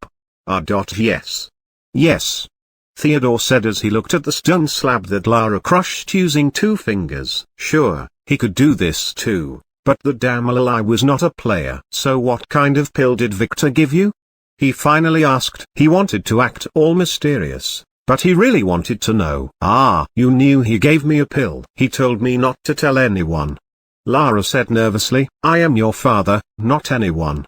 Yes. Yes. Theodore said as he looked at the stone slab that Lara crushed using 2 fingers. Sure, he could do this too, but the damn Lily was not a player. So what kind of pill did Victor give you? He finally asked. He wanted to act all mysterious, but he really wanted to know. Ah, you knew he gave me a pill. He told me not to tell anyone. Lara said nervously. I am your father, not anyone.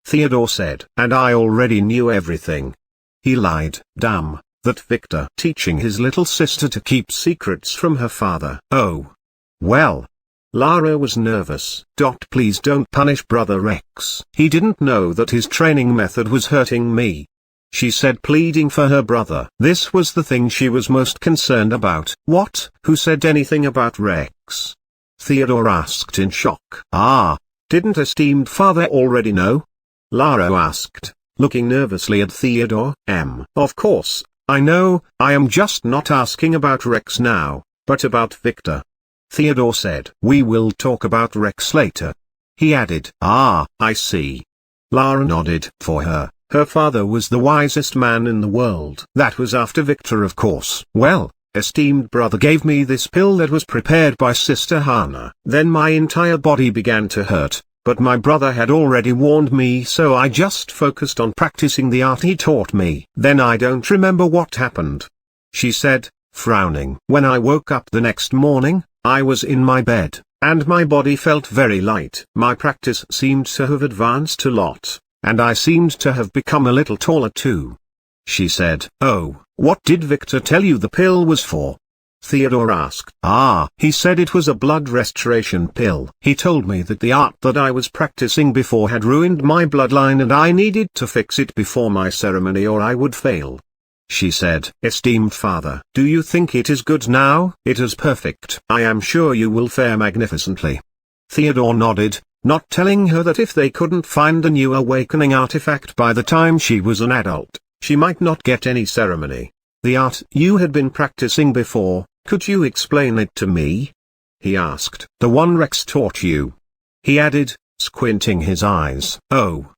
Theodore said. And I already knew everything. He lied. Damn, that Victor teaching his little sister to keep secrets from her father. Oh. Well. Lara was nervous. Please don't punish Brother Rex. He didn't know that his training method was hurting me, she said, pleading for her brother. This was the thing she was most concerned about. What? Who said anything about Rex? Theodore asked in shock. Ah, didn't esteemed father already know? Lara asked, looking nervously at Theodore. Of course, I know, I am just not asking about Rex now, but about Victor. Theodore said. We will talk about Rex later. He added. Ah, I see. Lara nodded. For her, her father was the wisest man in the world. That was after Victor, of course. Well, esteemed brother gave me this pill that was prepared by Sister Hannah. Then my entire body began to hurt, but my brother had already warned me, so I just focused on practicing the art he taught me. Then I don't remember what happened, she said, frowning. When I woke up the next morning, I was in my bed, and my body felt very light. My practice seemed to have advanced a lot, and I seemed to have become a little taller too, she said. Oh, what did Victor tell you the pill was for? Theodore asked. Ah, he said it was a blood restoration pill. He told me that the art that I was practicing before had ruined my bloodline and I needed to fix it before my ceremony or I would fail, she said. Esteemed father, do you think it is good now? It is perfect. I am sure you will fare magnificently. Theodore nodded, not telling her that if they couldn't find a new awakening artifact by the time she was an adult, she might not get any ceremony. The art you had been practicing before, could you explain it to me? He asked. The one Rex taught you, he added, squinting his eyes. Oh.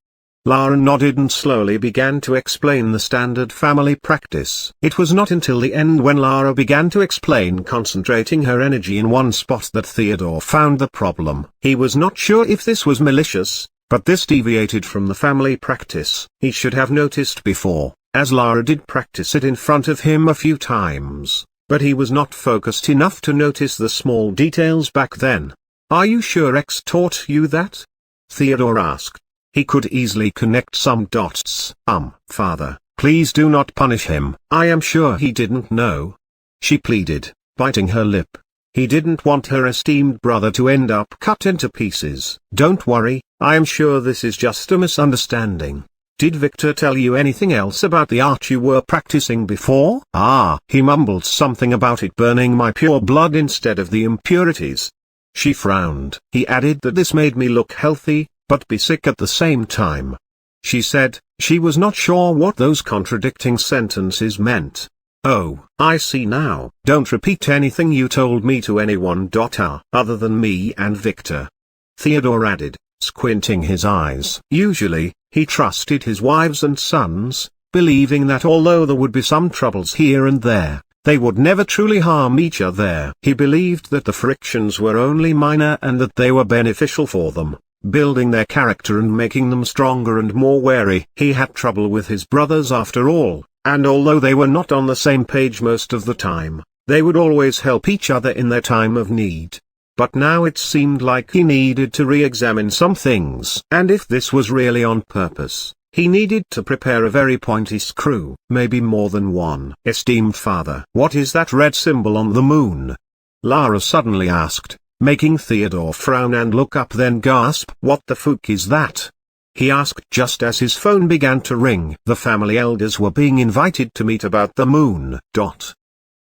Lara nodded and slowly began to explain the standard family practice. It was not until the end when Lara began to explain, concentrating her energy in one spot, that Theodore found the problem. He was not sure if this was malicious, but this deviated from the family practice. He should have noticed before, as Lara did practice it in front of him a few times, but he was not focused enough to notice the small details back then. Are you sure Rex taught you that? Theodore asked. He could easily connect some dots. Father, please do not punish him. I am sure he didn't know, she pleaded, biting her lip. He didn't want her esteemed brother to end up cut into pieces. Don't worry, I am sure this is just a misunderstanding. Did Victor tell you anything else about the art you were practicing before? He mumbled something about it burning my pure blood instead of the impurities. She frowned. He added that this made me look healthy, but be sick at the same time. She said, she was not sure what those contradicting sentences meant. Oh, I see now. Don't repeat anything you told me to anyone. Other than me and Victor, Theodore added, squinting his eyes. Usually, he trusted his wives and sons, believing that although there would be some troubles here and there, they would never truly harm each other. He believed that the frictions were only minor and that they were beneficial for them, building their character and making them stronger and more wary. He had trouble with his brothers after all, and although they were not on the same page most of the time, they would always help each other in their time of need. But now it seemed like he needed to re-examine some things. And if this was really on purpose, he needed to prepare a very pointy screw, maybe more than one. Esteemed father, what is that red symbol on the moon? Lara suddenly asked, making Theodore frown and look up, then gasp. What the fuck is that? He asked just as his phone began to ring. The family elders were being invited to meet about the moon.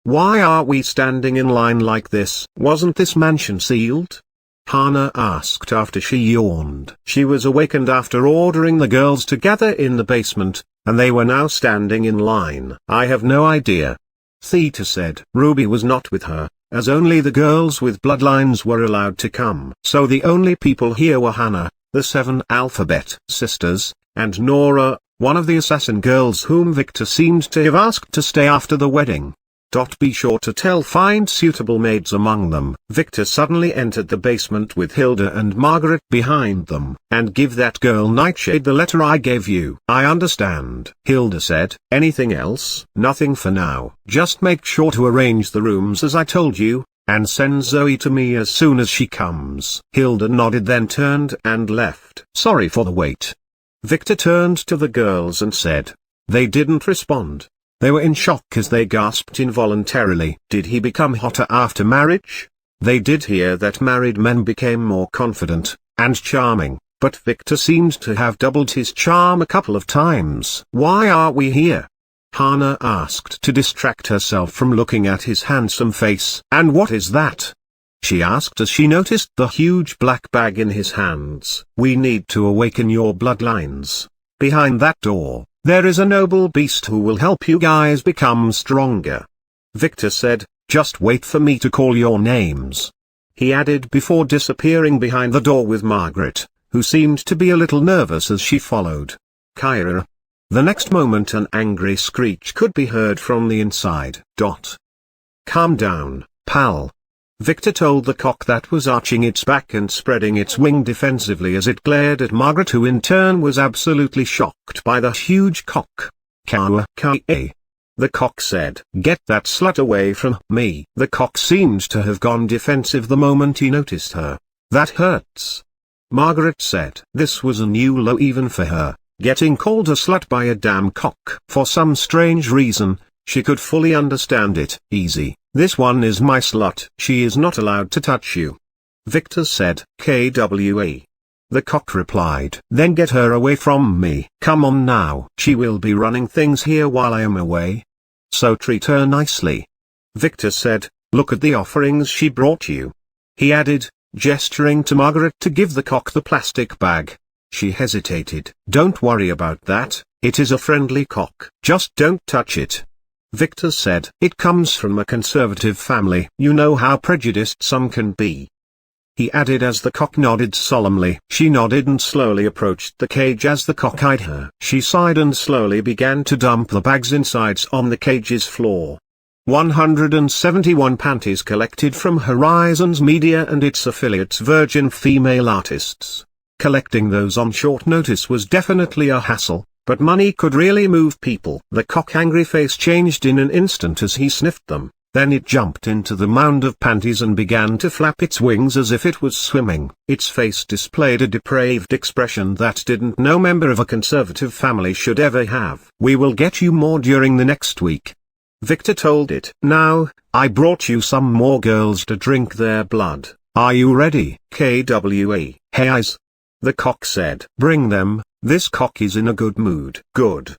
Why are we standing in line like this? Wasn't this mansion sealed? Hana asked after she yawned. She was awakened after ordering the girls to gather in the basement, and they were now standing in line. I have no idea. Theta said. Ruby was not with her, as only the girls with bloodlines were allowed to come. So the only people here were Hana, the 7 alphabet sisters, and Nora, one of the assassin girls whom Victor seemed to have asked to stay after the wedding. Be sure to find suitable maids among them. Victor suddenly entered the basement with Hilda and Margaret behind them. And give that girl Nightshade the letter I gave you. I understand, Hilda said. Anything else? Nothing for now. Just make sure to arrange the rooms as I told you, and send Zoe to me as soon as she comes. Hilda nodded, then turned and left. Sorry for the wait. Victor turned to the girls and said. They didn't respond. They were in shock as they gasped involuntarily. Did he become hotter after marriage? They did hear that married men became more confident and charming, but Victor seemed to have doubled his charm a couple of times. Why are we here? Hana asked to distract herself from looking at his handsome face. And what is that? She asked as she noticed the huge black bag in his hands. We need to awaken your bloodlines. Behind that door, there is a noble beast who will help you guys become stronger. Victor said, just wait for me to call your names. He added before disappearing behind the door with Margaret, who seemed to be a little nervous as she followed. Kyra. The next moment an angry screech could be heard from the inside. Calm down, pal. Victor told the cock that was arching its back and spreading its wing defensively as it glared at Margaret, who in turn was absolutely shocked by the huge cock. The cock said, get that slut away from me. The cock seemed to have gone defensive the moment he noticed her. That hurts. Margaret said. This was a new low even for her, getting called a slut by a damn cock. For some strange reason, she could fully understand it. Easy. This one is my slut. She is not allowed to touch you. Victor said. KWA. The cock replied. Then get her away from me. Come on now. She will be running things here while I am away. So treat her nicely. Victor said. Look at the offerings she brought you. He added, gesturing to Margaret to give the cock the plastic bag. She hesitated. Don't worry about that, it is a friendly cock. Just don't touch it. Victor said. It comes from a conservative family. You know how prejudiced some can be. He added as the cock nodded solemnly. She nodded and slowly approached the cage as the cock eyed her. She sighed and slowly began to dump the bag's insides on the cage's floor. 171 panties collected from Horizons Media and its affiliates Virgin Female Artists. Collecting those on short notice was definitely a hassle. But money could really move people. The cock's angry face changed in an instant as he sniffed them, then it jumped into the mound of panties and began to flap its wings as if it was swimming. Its face displayed a depraved expression that no member of a conservative family should ever have. We will get you more during the next week. Victor told it. Now, I brought you some more girls to drink their blood. Are you ready? KWA. Hey eyes. The cock said. Bring them. This cock is in a good mood. Good.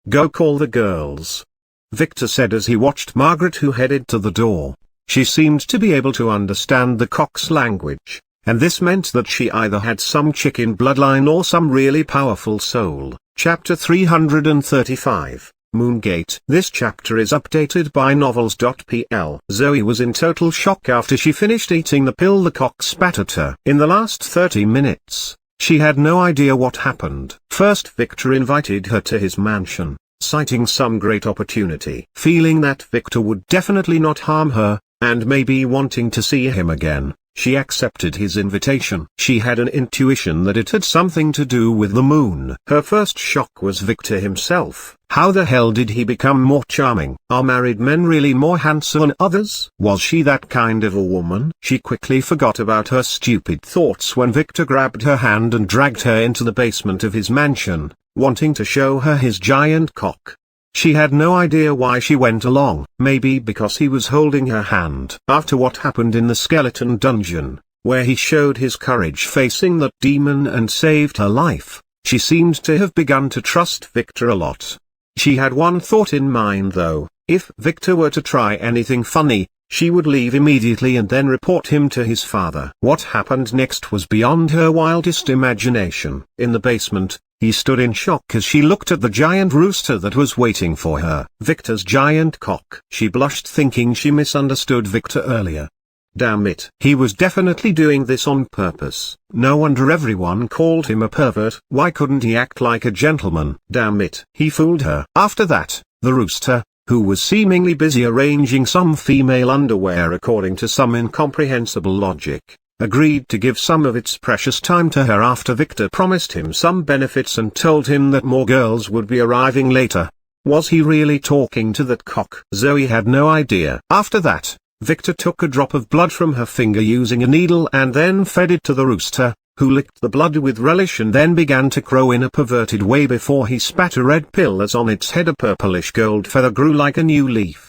Go call the girls. Victor said as he watched Margaret, who headed to the door. She seemed to be able to understand the cock's language, and this meant that she either had some chicken bloodline or some really powerful soul. Chapter 335, Moongate. This chapter is updated by novels.pl. Zoe was in total shock after she finished eating the pill the cock spat at her. In the last 30 minutes, she had no idea what happened. First Victor invited her to his mansion, citing some great opportunity. Feeling that Victor would definitely not harm her, and maybe wanting to see him again, she accepted his invitation. She had an intuition that it had something to do with the moon. Her first shock was Victor himself. How the hell did he become more charming? Are married men really more handsome than others? Was she that kind of a woman? She quickly forgot about her stupid thoughts when Victor grabbed her hand and dragged her into the basement of his mansion, wanting to show her his giant cock. She had no idea why she went along. Maybe because he was holding her hand. After what happened in the skeleton dungeon, where he showed his courage facing that demon and saved her life, she seemed to have begun to trust Victor a lot. She had one thought in mind though: if Victor were to try anything funny, she would leave immediately and then report him to his father. What happened next was beyond her wildest imagination. In the basement, he stood in shock as she looked at the giant rooster that was waiting for her. Victor's giant cock. She blushed, thinking she misunderstood Victor earlier. Damn it. He was definitely doing this on purpose. No wonder everyone called him a pervert. Why couldn't he act like a gentleman? Damn it. He fooled her. After that, the rooster, who was seemingly busy arranging some female underwear according to some incomprehensible logic, agreed to give some of its precious time to her after Victor promised him some benefits and told him that more girls would be arriving later. Was he really talking to that cock? Zoe had no idea. After that, Victor took a drop of blood from her finger using a needle and then fed it to the rooster, who licked the blood with relish and then began to crow in a perverted way before he spat a red pill as on its head a purplish gold feather grew like a new leaf.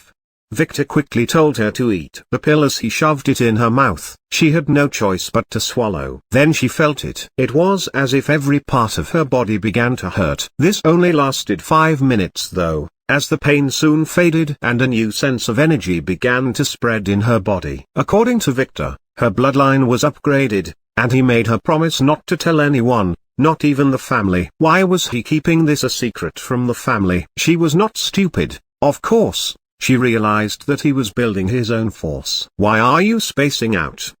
Victor quickly told her to eat the pill as he shoved it in her mouth. She had no choice but to swallow. Then she felt it. It was as if every part of her body began to hurt. This only lasted 5 minutes though, as the pain soon faded and a new sense of energy began to spread in her body. According to Victor, her bloodline was upgraded, and he made her promise not to tell anyone, not even the family. Why was he keeping this a secret from the family? She was not stupid, of course. She realized that he was building his own force. Why are you spacing out?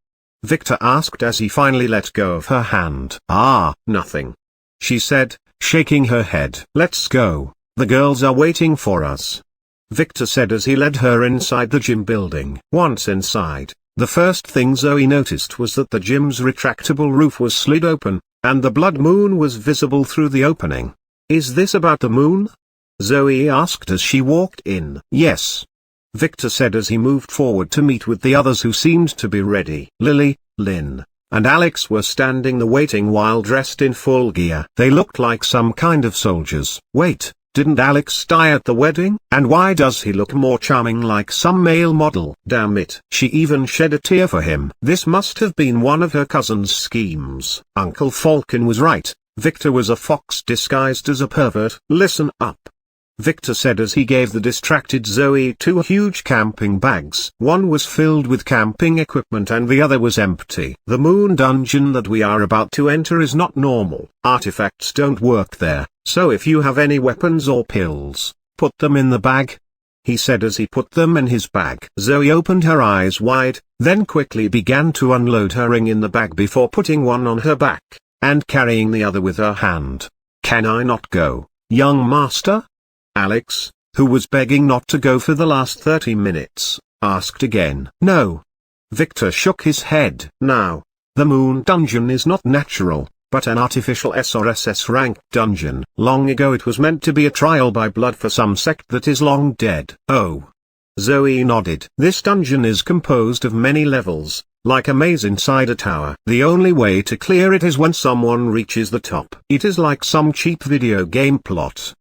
Victor asked as he finally let go of her hand. Ah, nothing, she said, shaking her head. Let's go. The girls are waiting for us, Victor said as he led her inside the gym building. Once inside, the first thing Zoe noticed was that the gym's retractable roof was slid open, and the blood moon was visible through the opening. Is this about the moon? Zoe asked as she walked in. Yes, Victor said as he moved forward to meet with the others who seemed to be ready. Lily, Lynn, and Alex were standing there waiting while dressed in full gear. They looked like some kind of soldiers. Wait, didn't Alex die at the wedding? And why does he look more charming like some male model? Damn it. She even shed a tear for him. This must have been one of her cousin's schemes. Uncle Falcon was right. Victor was a fox disguised as a pervert. Listen up, Victor said as he gave the distracted Zoe 2 huge camping bags. One was filled with camping equipment and the other was empty. The moon dungeon that we are about to enter is not normal. Artifacts don't work there, so if you have any weapons or pills, put them in the bag, he said as he put them in his bag. Zoe opened her eyes wide, then quickly began to unload her ring in the bag before putting one on her back, and carrying the other with her hand. Can I not go, young master? Alex, who was begging not to go for the last 30 minutes, asked again. No. Victor shook his head. Now, the moon dungeon is not natural, but an artificial S or SS rank dungeon. Long ago it was meant to be a trial by blood for some sect that is long dead. Oh. Zoe nodded. This dungeon is composed of many levels, like a maze inside a tower. The only way to clear it is when someone reaches the top. It is like some cheap video game plot,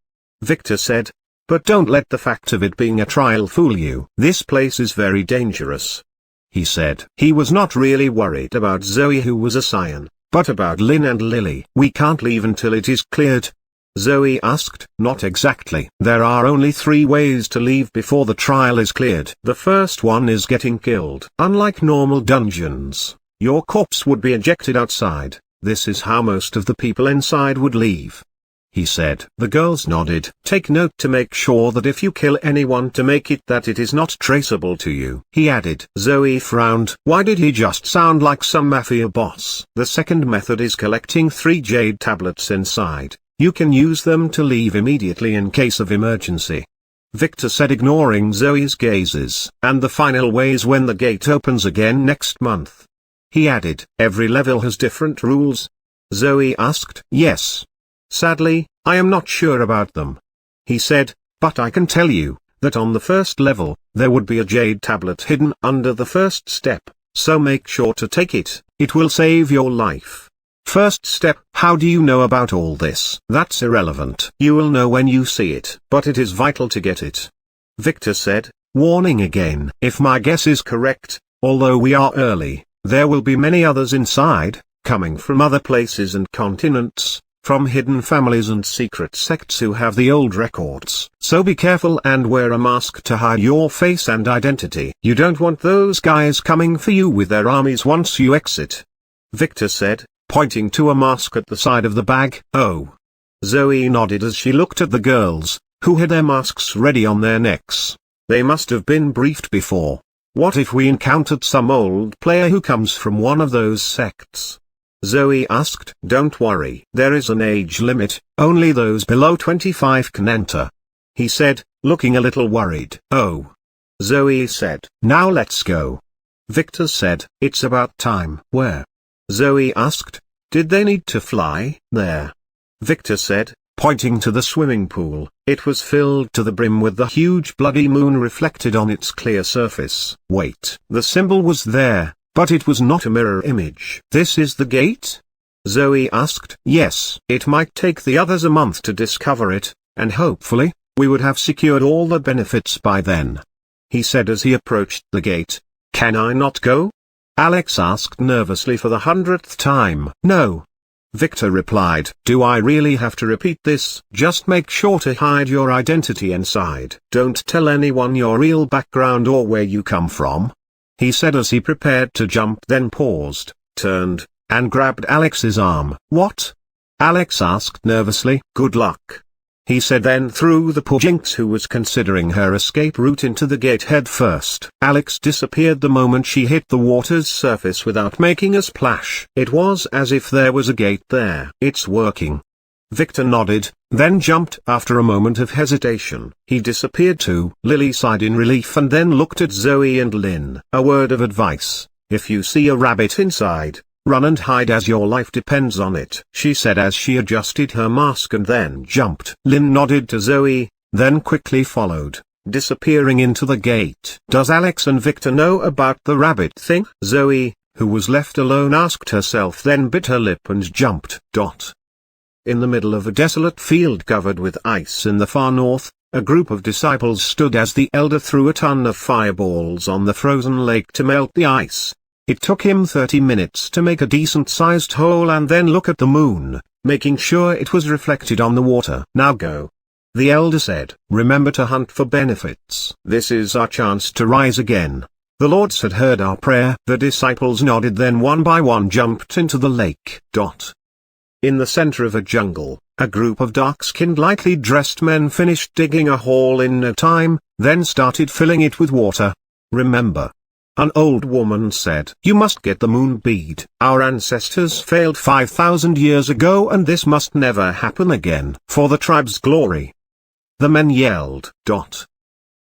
Victor said, but don't let the fact of it being a trial fool you. This place is very dangerous, he said. He was not really worried about Zoe, who was a scion, but about Lynn and Lily. We can't leave until it is cleared, Zoe asked. Not exactly. There are only 3 ways to leave before the trial is cleared. The first one is getting killed. Unlike normal dungeons, your corpse would be ejected outside. This is how most of the people inside would leave, he said. The girls nodded. Take note to make sure that if you kill anyone to make it that it is not traceable to you, he added. Zoe frowned. Why did he just sound like some mafia boss? The second method is collecting 3 jade tablets inside. You can use them to leave immediately in case of emergency. Victor said, ignoring Zoe's gazes. And the final way is when the gate opens again next month. He added, every level has different rules. Zoe asked, yes. Sadly, I am not sure about them. He said, but I can tell you, that on the first level, there would be a jade tablet hidden under the first step, so make sure to take it, it will save your life. First step, how do you know about all this? That's irrelevant. You will know when you see it. But it is vital to get it. Victor said, warning again. If my guess is correct, although we are early, there will be many others inside, coming from other places and continents, from hidden families and secret sects who have the old records. So be careful and wear a mask to hide your face and identity. You don't want those guys coming for you with their armies once you exit. Victor said, pointing to a mask at the side of the bag. Oh. Zoe nodded as she looked at the girls, who had their masks ready on their necks. They must have been briefed before. What if we encountered some old player who comes from one of those sects? Zoe asked. Don't worry. There is an age limit, only those below 25 can enter. He said, looking a little worried. Oh. Zoe said. Now let's go. Victor said, it's about time. Where? Zoe asked, did they need to fly there? Victor said, pointing to the swimming pool. It was filled to the brim with the huge bloody moon reflected on its clear surface. Wait. The symbol was there, but it was not a mirror image. This is the gate? Zoe asked. Yes. It might take the others a month to discover it, and hopefully, we would have secured all the benefits by then. He said as he approached the gate. Can I not go? Alex asked nervously for the 100th time. No. Victor replied. Do I really have to repeat this? Just make sure to hide your identity inside. Don't tell anyone your real background or where you come from. He said as he prepared to jump, then paused, turned, and grabbed Alex's arm. What? Alex asked nervously. Good luck. He said, then threw the poor Jinx, who was considering her escape route, into the gate head first. Alex disappeared the moment she hit the water's surface without making a splash. It was as if there was a gate there. It's working. Victor nodded, then jumped. After a moment of hesitation, he disappeared too. Lily sighed in relief and then looked at Zoe and Lynn. A word of advice: if you see a rabbit inside, run and hide, as your life depends on it, she said as she adjusted her mask and then jumped. Lynn nodded to Zoe, then quickly followed, disappearing into the gate. Does Alex and Victor know about the rabbit thing? Zoe, who was left alone, asked herself, then bit her lip and jumped. In the middle of a desolate field covered with ice in the far north, a group of disciples stood as the elder threw a ton of fireballs on the frozen lake to melt the ice. It took him 30 minutes to make a decent-sized hole and then look at the moon, making sure it was reflected on the water. Now go. The elder said, remember to hunt for benefits. This is our chance to rise again. The Lords had heard our prayer. The disciples nodded, then one by one jumped into the lake. In the center of a jungle, a group of dark-skinned, lightly dressed men finished digging a hole in no time, then started filling it with water. Remember. An old woman said, you must get the moon bead. Our ancestors failed 5,000 years ago, and this must never happen again. For the tribe's glory. The men yelled.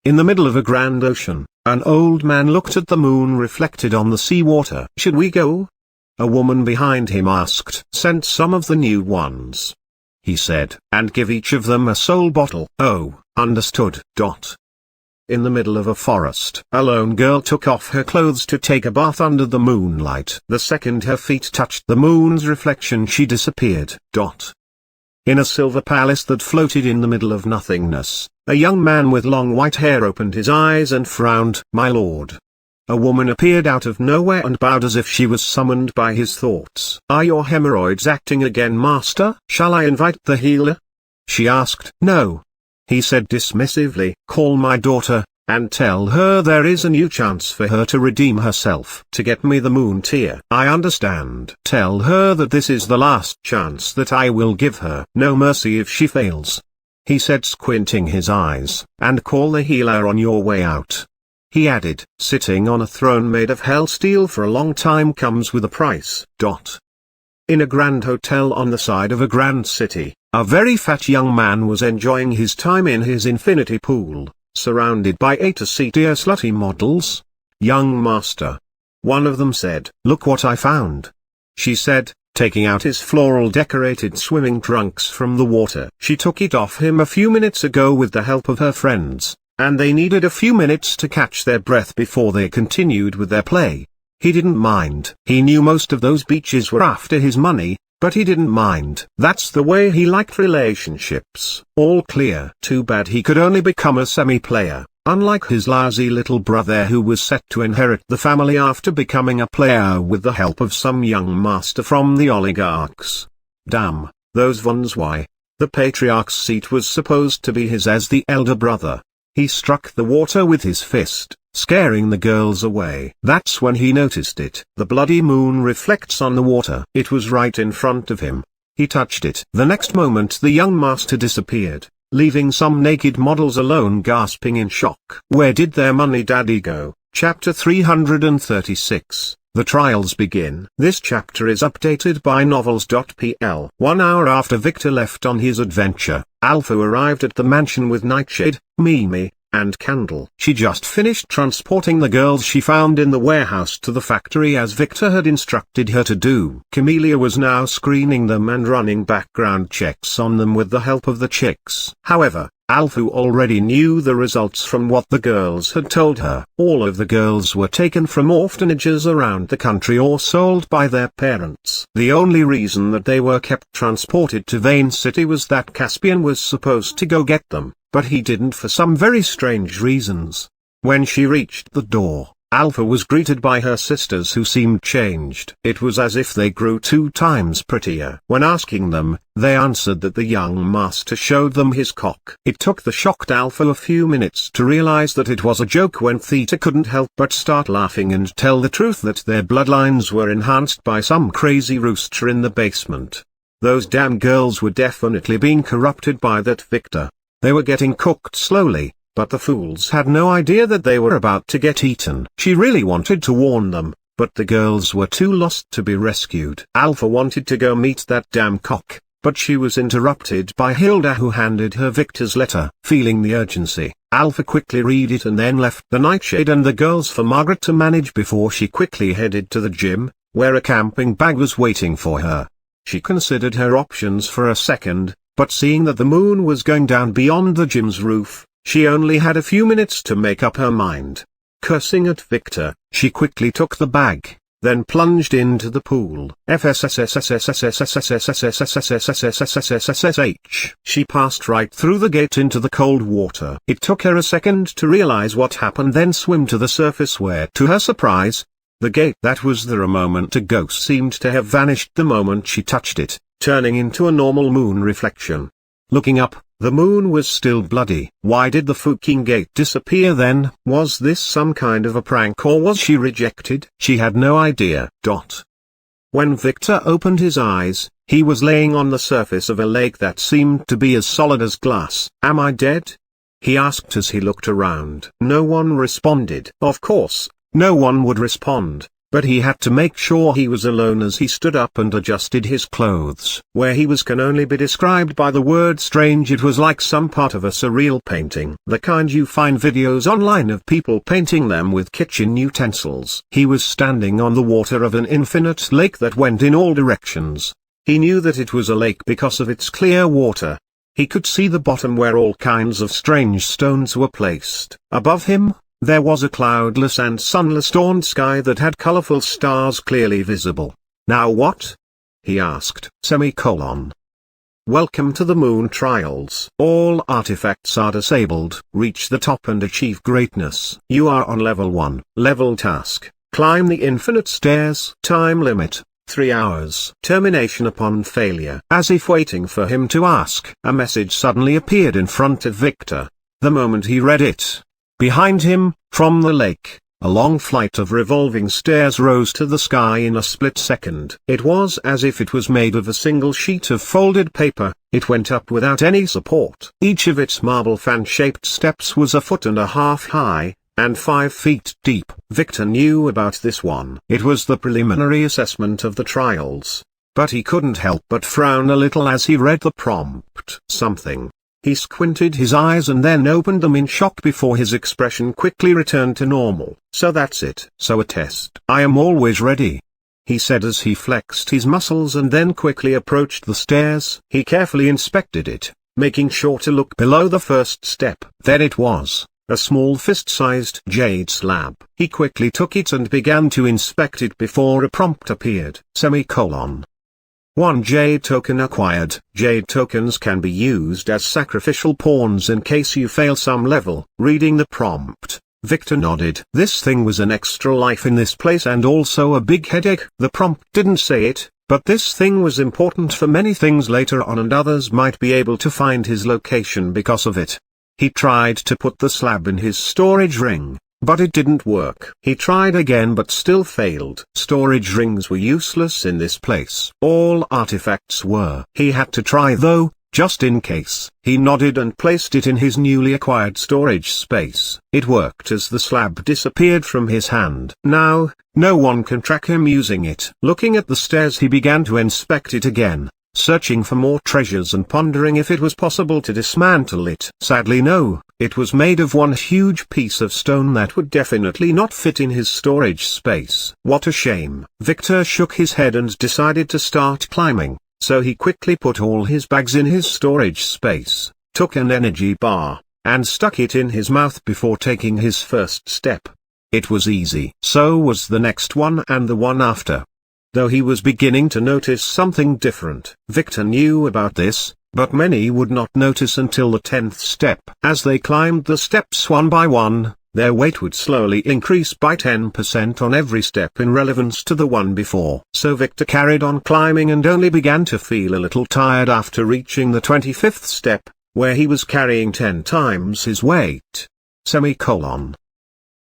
In the middle of a grand ocean, an old man looked at the moon reflected on the seawater. Should we go? A woman behind him asked. Send some of the new ones, he said, and give each of them a soul bottle. Oh, understood. In the middle of a forest, a lone girl took off her clothes to take a bath under the moonlight. The second her feet touched the moon's reflection, she disappeared. In a silver palace that floated in the middle of nothingness, a young man with long white hair opened his eyes and frowned. My lord. A woman appeared out of nowhere and bowed as if she was summoned by his thoughts. Are your hemorrhoids acting again, master? Shall I invite the healer? She asked. No. He said dismissively. Call my daughter, and tell her there is a new chance for her to redeem herself. To get me the moon tear. I understand. Tell her that this is the last chance that I will give her. No mercy if she fails. He said, squinting his eyes. And call the healer on your way out. He added, sitting on a throne made of hell steel for a long time comes with a price. In a grand hotel on the side of a grand city, A very fat young man was enjoying his time in his infinity pool, surrounded by 8 dear slutty models. "Young master," one of them said, "look what I found," she said, taking out his floral decorated swimming trunks from the water. She took it off him a few minutes ago with the help of her friends, and they needed a few minutes to catch their breath before they continued with their play. He didn't mind. He knew most of those beaches were after his money, but he didn't mind. That's the way he liked relationships. All clear. Too bad he could only become a semi-player, unlike his lousy little brother who was set to inherit the family after becoming a player with the help of some young master from the oligarchs. Damn, those ones. Why? The patriarch's seat was supposed to be his as the elder brother. He struck the water with his fist, scaring the girls away. That's when he noticed it. The bloody moon reflects on the water. It was right in front of him. He touched it. The next moment the young master disappeared, leaving some naked models alone gasping in shock. Where did their money daddy go? Chapter 336. The trials begin. This chapter is updated by novels.pl. 1 hour after Victor left on his adventure, Alpha arrived at the mansion with Nightshade, Mimi, and Candle. She just finished transporting the girls she found in the warehouse to the factory as Victor had instructed her to do. Camellia was now screening them and running background checks on them with the help of the chicks. However, Alpha already knew the results from what the girls had told her. All of the girls were taken from orphanages around the country or sold by their parents. The only reason that they were kept transported to Vane City was that Caspian was supposed to go get them, but he didn't for some very strange reasons. When she reached the door, Alpha was greeted by her sisters who seemed changed. It was as if they grew 2 times prettier. When asking them, they answered that the young master showed them his cock. It took the shocked Alpha a few minutes to realize that it was a joke when Theta couldn't help but start laughing and tell the truth that their bloodlines were enhanced by some crazy rooster in the basement. Those damn girls were definitely being corrupted by that Victor. They were getting cooked slowly, but the fools had no idea that they were about to get eaten. She really wanted to warn them, but the girls were too lost to be rescued. Alpha wanted to go meet that damn cock, but she was interrupted by Hilda who handed her Victor's letter. Feeling the urgency, Alpha quickly read it and then left the Nightshade and the girls for Margaret to manage before she quickly headed to the gym, where a camping bag was waiting for her. She considered her options for a second, but seeing that the moon was going down beyond the gym's roof, she only had a few minutes to make up her mind. Cursing at Victor, she quickly took the bag, then plunged into the pool. She passed right through the gate into the cold water. It took her a second to realize what happened, then swim to the surface where, to her surprise, the gate that was there a moment ago seemed to have vanished the moment she touched it, turning into a normal moon reflection. Looking up, the moon was still bloody. Why did the fucking gate disappear then? Was this some kind of a prank or was she rejected? She had no idea. When Victor opened his eyes, he was laying on the surface of a lake that seemed to be as solid as glass. "Am I dead?" he asked as he looked around. No one responded. Of course, no one would respond. But he had to make sure he was alone as he stood up and adjusted his clothes. Where he was can only be described by the word strange. It was like some part of a surreal painting. The kind you find videos online of people painting them with kitchen utensils. He was standing on the water of an infinite lake that went in all directions. He knew that it was a lake because of its clear water. He could see the bottom where all kinds of strange stones were placed. Above him, there was a cloudless and sunless dawn sky that had colorful stars clearly visible. "Now what?" he asked. Welcome to the moon trials. All artifacts are disabled. Reach the top and achieve greatness. You are on level 1. Level task. Climb the infinite stairs. Time limit, 3 hours. Termination upon failure. As if waiting for him to ask, a message suddenly appeared in front of Victor. The moment he read it, behind him, from the lake, a long flight of revolving stairs rose to the sky in a split second. It was as if it was made of a single sheet of folded paper. It went up without any support. Each of its marble fan-shaped steps was 1.5 feet high, and 5 feet deep. Victor knew about this one. It was the preliminary assessment of the trials. but he couldn't help but frown a little as he read the prompt. Something. He squinted his eyes and then opened them in shock before his expression quickly returned to normal. So that's it. So a test. I am always ready, he said as he flexed his muscles and then quickly approached the stairs. He carefully inspected it, making sure to look below the first step. There it was, a small fist-sized jade slab. He quickly took it and began to inspect it before a prompt appeared. 1 jade token acquired. Jade tokens can be used as sacrificial pawns in case you fail some level. Reading the prompt, Victor nodded. This thing was an extra life in this place and also a big headache. The prompt didn't say it, but this thing was important for many things later on and others might be able to find his location because of it. He tried to put the slab in his storage ring, but it didn't work. He tried again but still failed. Storage rings were useless in this place. All artifacts were. He had to try though, just in case. He nodded and placed it in his newly acquired storage space. It worked as the slab disappeared from his hand. Now, no one can track him using it. Looking at the stairs, he began to inspect it again, searching for more treasures and pondering if it was possible to dismantle it. Sadly no, it was made of one huge piece of stone that would definitely not fit in his storage space. What a shame. Victor shook his head and decided to start climbing, so he quickly put all his bags in his storage space, took an energy bar, and stuck it in his mouth before taking his first step. It was easy. So was the next one and the one after. Though he was beginning to notice something different. Victor knew about this, but many would not notice until the 10th step. As they climbed the steps one by one, their weight would slowly increase by 10% on every step in relevance to the one before. So Victor carried on climbing and only began to feel a little tired after reaching the 25th step, where he was carrying 10 times his weight.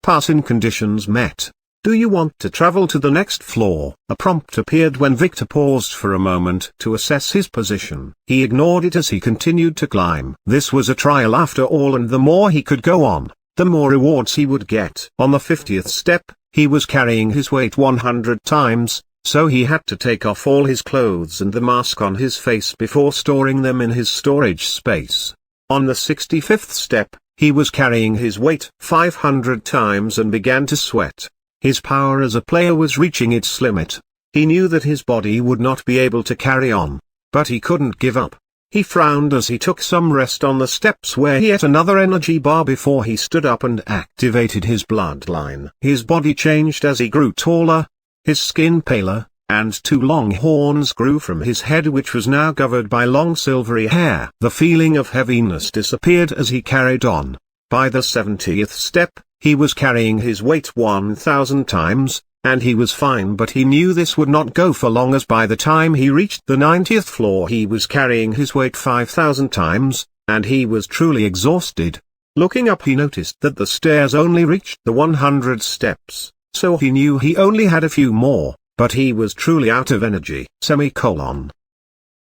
Passing conditions met. Do you want to travel to the next floor? A prompt appeared when Victor paused for a moment to assess his position. He ignored it as he continued to climb. This was a trial after all, and the more he could go on, the more rewards he would get. On the 50th step, he was carrying his weight 100 times, so he had to take off all his clothes and the mask on his face before storing them in his storage space. On the 65th step, he was carrying his weight 500 times and began to sweat. His power as a player was reaching its limit. He knew that his body would not be able to carry on, but he couldn't give up. He frowned as he took some rest on the steps where he ate another energy bar before he stood up and activated his bloodline. His body changed as he grew taller, his skin paler, and 2 long horns grew from his head, which was now covered by long silvery hair. The feeling of heaviness disappeared as he carried on. By the 70th step, he was carrying his weight 1,000 times, and he was fine, but he knew this would not go for long, as by the time he reached the 90th floor he was carrying his weight 5,000 times, and he was truly exhausted. Looking up, he noticed that the stairs only reached the 100 steps, so he knew he only had a few more, but he was truly out of energy.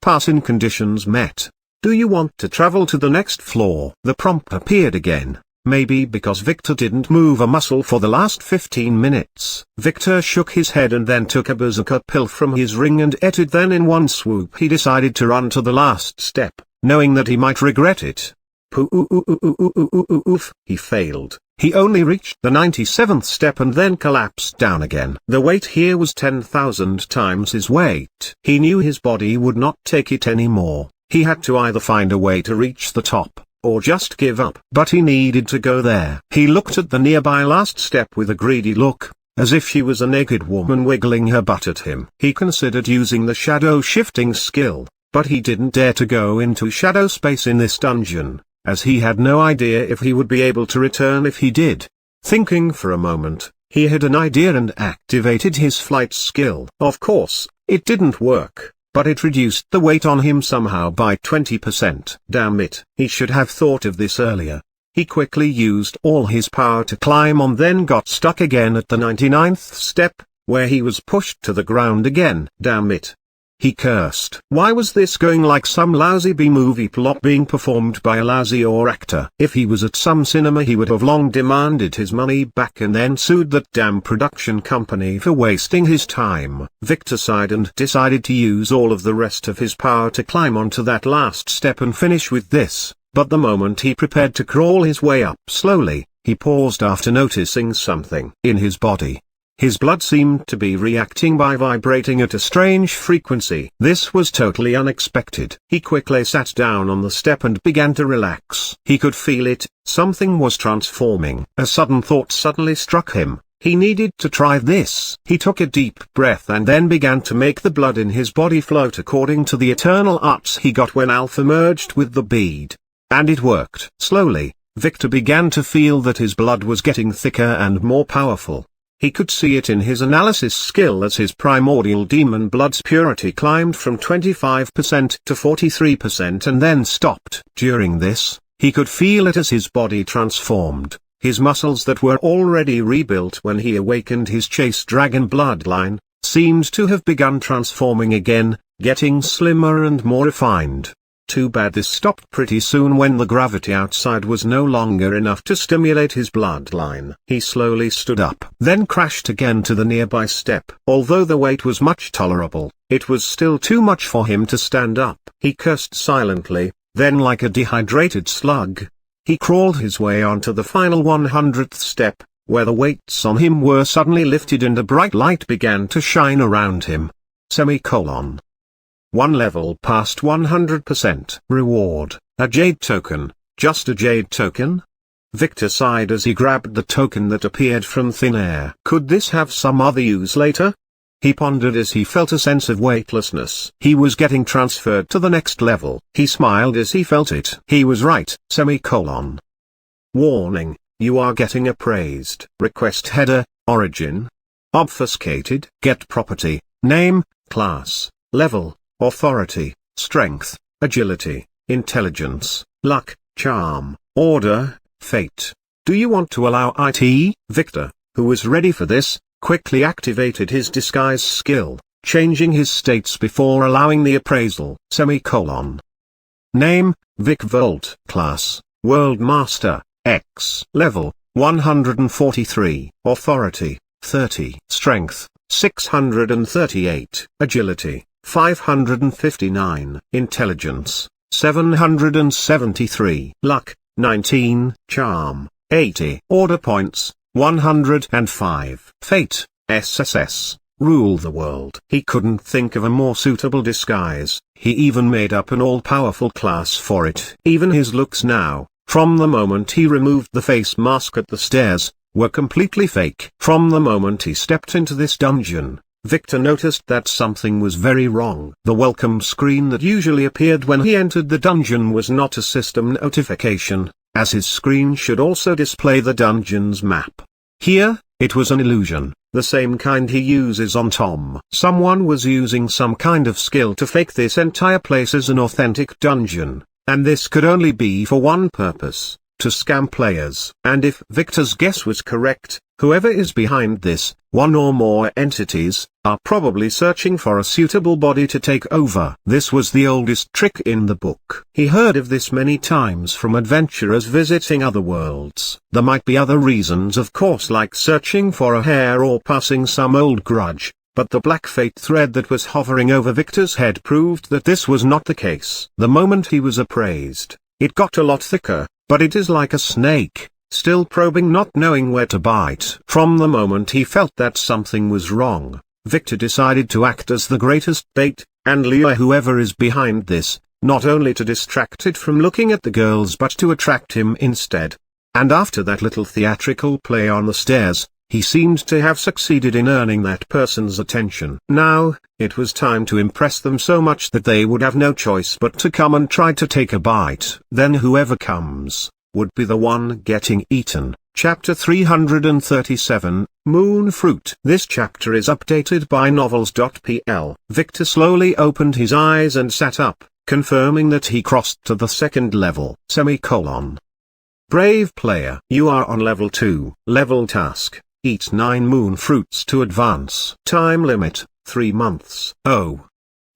Passing conditions met. Do you want to travel to the next floor? The prompt appeared again. Maybe because Victor didn't move a muscle for the last 15 minutes. Victor shook his head and then took a berserker pill from his ring and ate it. Then in one swoop he decided to run to the last step, knowing that he might regret it. Poof, he failed. He only reached the 97th step and then collapsed down again. The weight here was 10,000 times his weight. He knew his body would not take it anymore. He had to either find a way to reach the top, or just give up. But he needed to go there. He looked at the nearby last step with a greedy look, as if she was a naked woman wiggling her butt at him. He considered using the shadow shifting skill, but he didn't dare to go into shadow space in this dungeon, as he had no idea if he would be able to return if he did. Thinking for a moment, he had an idea and activated his flight skill. Of course, it didn't work, but it reduced the weight on him somehow by 20%. Damn it, he should have thought of this earlier. He quickly used all his power to climb on, then got stuck again at the 99th step, where he was pushed to the ground again. Damn it. He cursed. Why was this going like some lousy B-movie plot being performed by a lousy actor? If he was at some cinema he would have long demanded his money back and then sued that damn production company for wasting his time. Victor sighed and decided to use all of the rest of his power to climb onto that last step and finish with this, but the moment he prepared to crawl his way up slowly, he paused after noticing something in his body. His blood seemed to be reacting by vibrating at a strange frequency. This was totally unexpected. He quickly sat down on the step and began to relax. He could feel it, something was transforming. A sudden thought suddenly struck him. He needed to try this. He took a deep breath and then began to make the blood in his body float according to the eternal arts he got when Alpha merged with the bead. And it worked. Slowly, Victor began to feel that his blood was getting thicker and more powerful. He could see it in his analysis skill as his primordial demon blood's purity climbed from 25% to 43% and then stopped. During this, he could feel it as his body transformed. His muscles that were already rebuilt when he awakened his Chase Dragon bloodline, seemed to have begun transforming again, getting slimmer and more refined. Too bad this stopped pretty soon when the gravity outside was no longer enough to stimulate his bloodline. He slowly stood up, then crashed again to the nearby step. Although the weight was much tolerable, it was still too much for him to stand up. He cursed silently, then like a dehydrated slug, he crawled his way onto the final 100th step, where the weights on him were suddenly lifted and a bright light began to shine around him. Semicolon. One level past 100%. Reward, a jade token. Just a jade token? Victor sighed as he grabbed the token that appeared from thin air. Could this have some other use later? He pondered as he felt a sense of weightlessness. He was getting transferred to the next level. He smiled as he felt it. He was right. Semicolon. Warning, you are getting appraised. Request header, origin. Obfuscated. Get property, name, class, level, authority, strength, agility, intelligence, luck, charm, order, fate. Do you want to allow it? Victor, who was ready for this, quickly activated his disguise skill, changing his states before allowing the appraisal. Semicolon. Name, Vic Volt. Class, World Master, X. Level, 143. Authority, 30. Strength, 638. Agility, 559. Intelligence, 773. Luck, 19. Charm, 80. Order points, 105. Fate, SSS, rule the world. He couldn't think of a more suitable disguise. He even made up an all-powerful class for it. Even his looks now, from the moment he removed the face mask at the stairs, were completely fake. From the moment he stepped into this dungeon, Victor noticed that something was very wrong. The welcome screen that usually appeared when he entered the dungeon was not a system notification, as his screen should also display the dungeon's map. Here, it was an illusion, the same kind he uses on Tom. Someone was using some kind of skill to fake this entire place as an authentic dungeon, and this could only be for one purpose, to scam players. And if Victor's guess was correct, whoever is behind this, one or more entities, are probably searching for a suitable body to take over. This was the oldest trick in the book. He heard of this many times from adventurers visiting other worlds. There might be other reasons, of course, like searching for a heir or passing some old grudge, but the black fate thread that was hovering over Victor's head proved that this was not the case. The moment he was appraised, it got a lot thicker, but it is like a snake, still probing, not knowing where to bite. From the moment he felt that something was wrong, Victor decided to act as the greatest bait, and lure whoever is behind this, not only to distract it from looking at the girls but to attract him instead. And after that little theatrical play on the stairs, he seemed to have succeeded in earning that person's attention. Now, it was time to impress them so much that they would have no choice but to come and try to take a bite. Then whoever comes, would be the one getting eaten. Chapter 337, Moon Fruit. This chapter is updated by novels.pl. Victor slowly opened his eyes and sat up, confirming that he crossed to the second level. Semicolon. Brave player. You are on level 2. Level task. Eat 9 moon fruits to advance. Time limit, 3 months. Oh.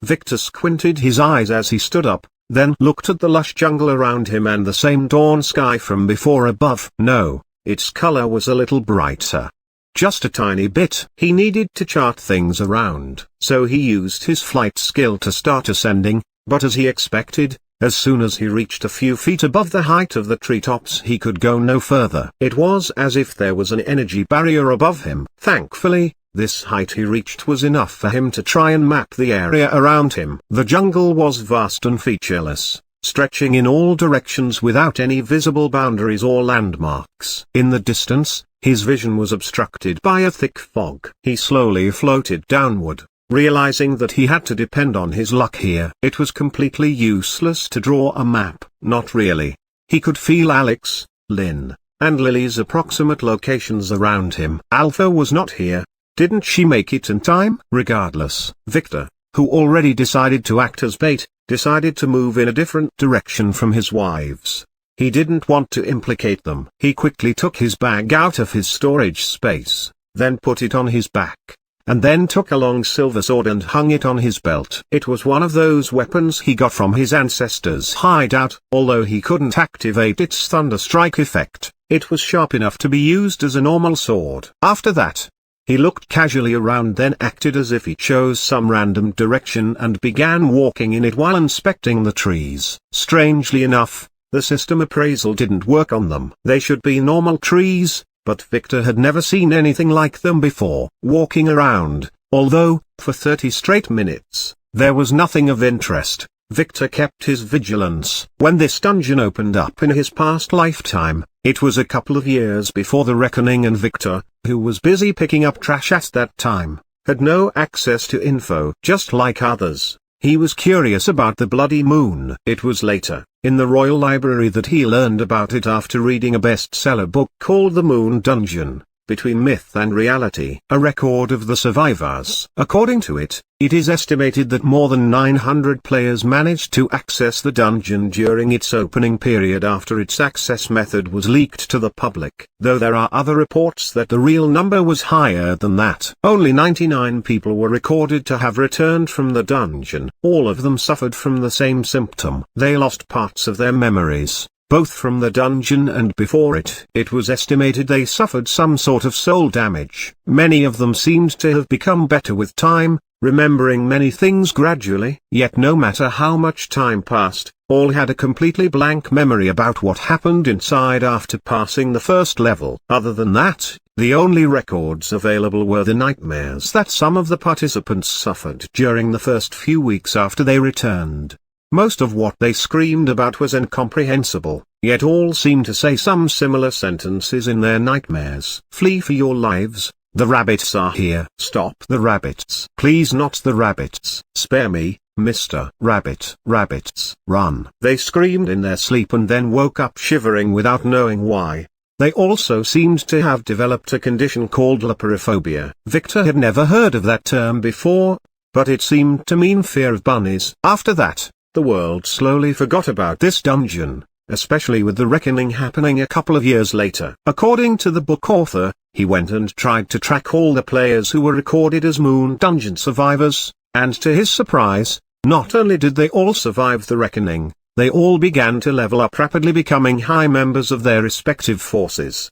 Victor squinted his eyes as he stood up, then looked at the lush jungle around him and the same dawn sky from before above. No, its color was a little brighter. Just a tiny bit. He needed to chart things around, so he used his flight skill to start ascending, but as he expected, as soon as he reached a few feet above the height of the treetops he could go no further. It was as if there was an energy barrier above him. Thankfully, this height he reached was enough for him to try and map the area around him. The jungle was vast and featureless, stretching in all directions without any visible boundaries or landmarks. In the distance, his vision was obstructed by a thick fog. He slowly floated downward, realizing that he had to depend on his luck here. It was completely useless to draw a map. Not really. He could feel Alex, Lynn, and Lily's approximate locations around him. Alpha was not here. Didn't she make it in time? Regardless, Victor, who already decided to act as bait, decided to move in a different direction from his wives. He didn't want to implicate them. He quickly took his bag out of his storage space, then put it on his back, and then took a long silver sword and hung it on his belt. It was one of those weapons he got from his ancestors' hideout. Although he couldn't activate its thunder strike effect, it was sharp enough to be used as a normal sword. After that, he looked casually around, then acted as if he chose some random direction and began walking in it while inspecting the trees. Strangely enough, the system appraisal didn't work on them. They should be normal trees, but Victor had never seen anything like them before. Walking around, although, for 30 straight minutes, there was nothing of interest, Victor kept his vigilance. When this dungeon opened up in his past lifetime, it was a couple of years before the reckoning, and Victor, who was busy picking up trash at that time, had no access to info. Just like others, he was curious about the Bloody Moon. It was later, in the Royal Library, that he learned about it after reading a bestseller book called The Moon Dungeon, Between Myth and Reality, a record of the survivors. According to it, it is estimated that more than 900 players managed to access the dungeon during its opening period after its access method was leaked to the public. Though there are other reports that the real number was higher than that. Only 99 people were recorded to have returned from the dungeon. All of them suffered from the same symptom. They lost parts of their memories, both from the dungeon and before it. It was estimated they suffered some sort of soul damage. Many of them seemed to have become better with time, remembering many things gradually. Yet no matter how much time passed, all had a completely blank memory about what happened inside after passing the first level. Other than that, the only records available were the nightmares that some of the participants suffered during the first few weeks after they returned. Most of what they screamed about was incomprehensible, yet all seemed to say some similar sentences in their nightmares. Flee for your lives, the rabbits are here. Stop the rabbits. Please, not the rabbits. Spare me, Mr. Rabbit. Rabbits. Run. They screamed in their sleep and then woke up shivering without knowing why. They also seemed to have developed a condition called leporophobia. Victor had never heard of that term before, but it seemed to mean fear of bunnies. After that, the world slowly forgot about this dungeon, especially with the reckoning happening a couple of years later. According to the book author, he went and tried to track all the players who were recorded as Moon Dungeon survivors, and to his surprise, not only did they all survive the reckoning, they all began to level up rapidly, becoming high members of their respective forces.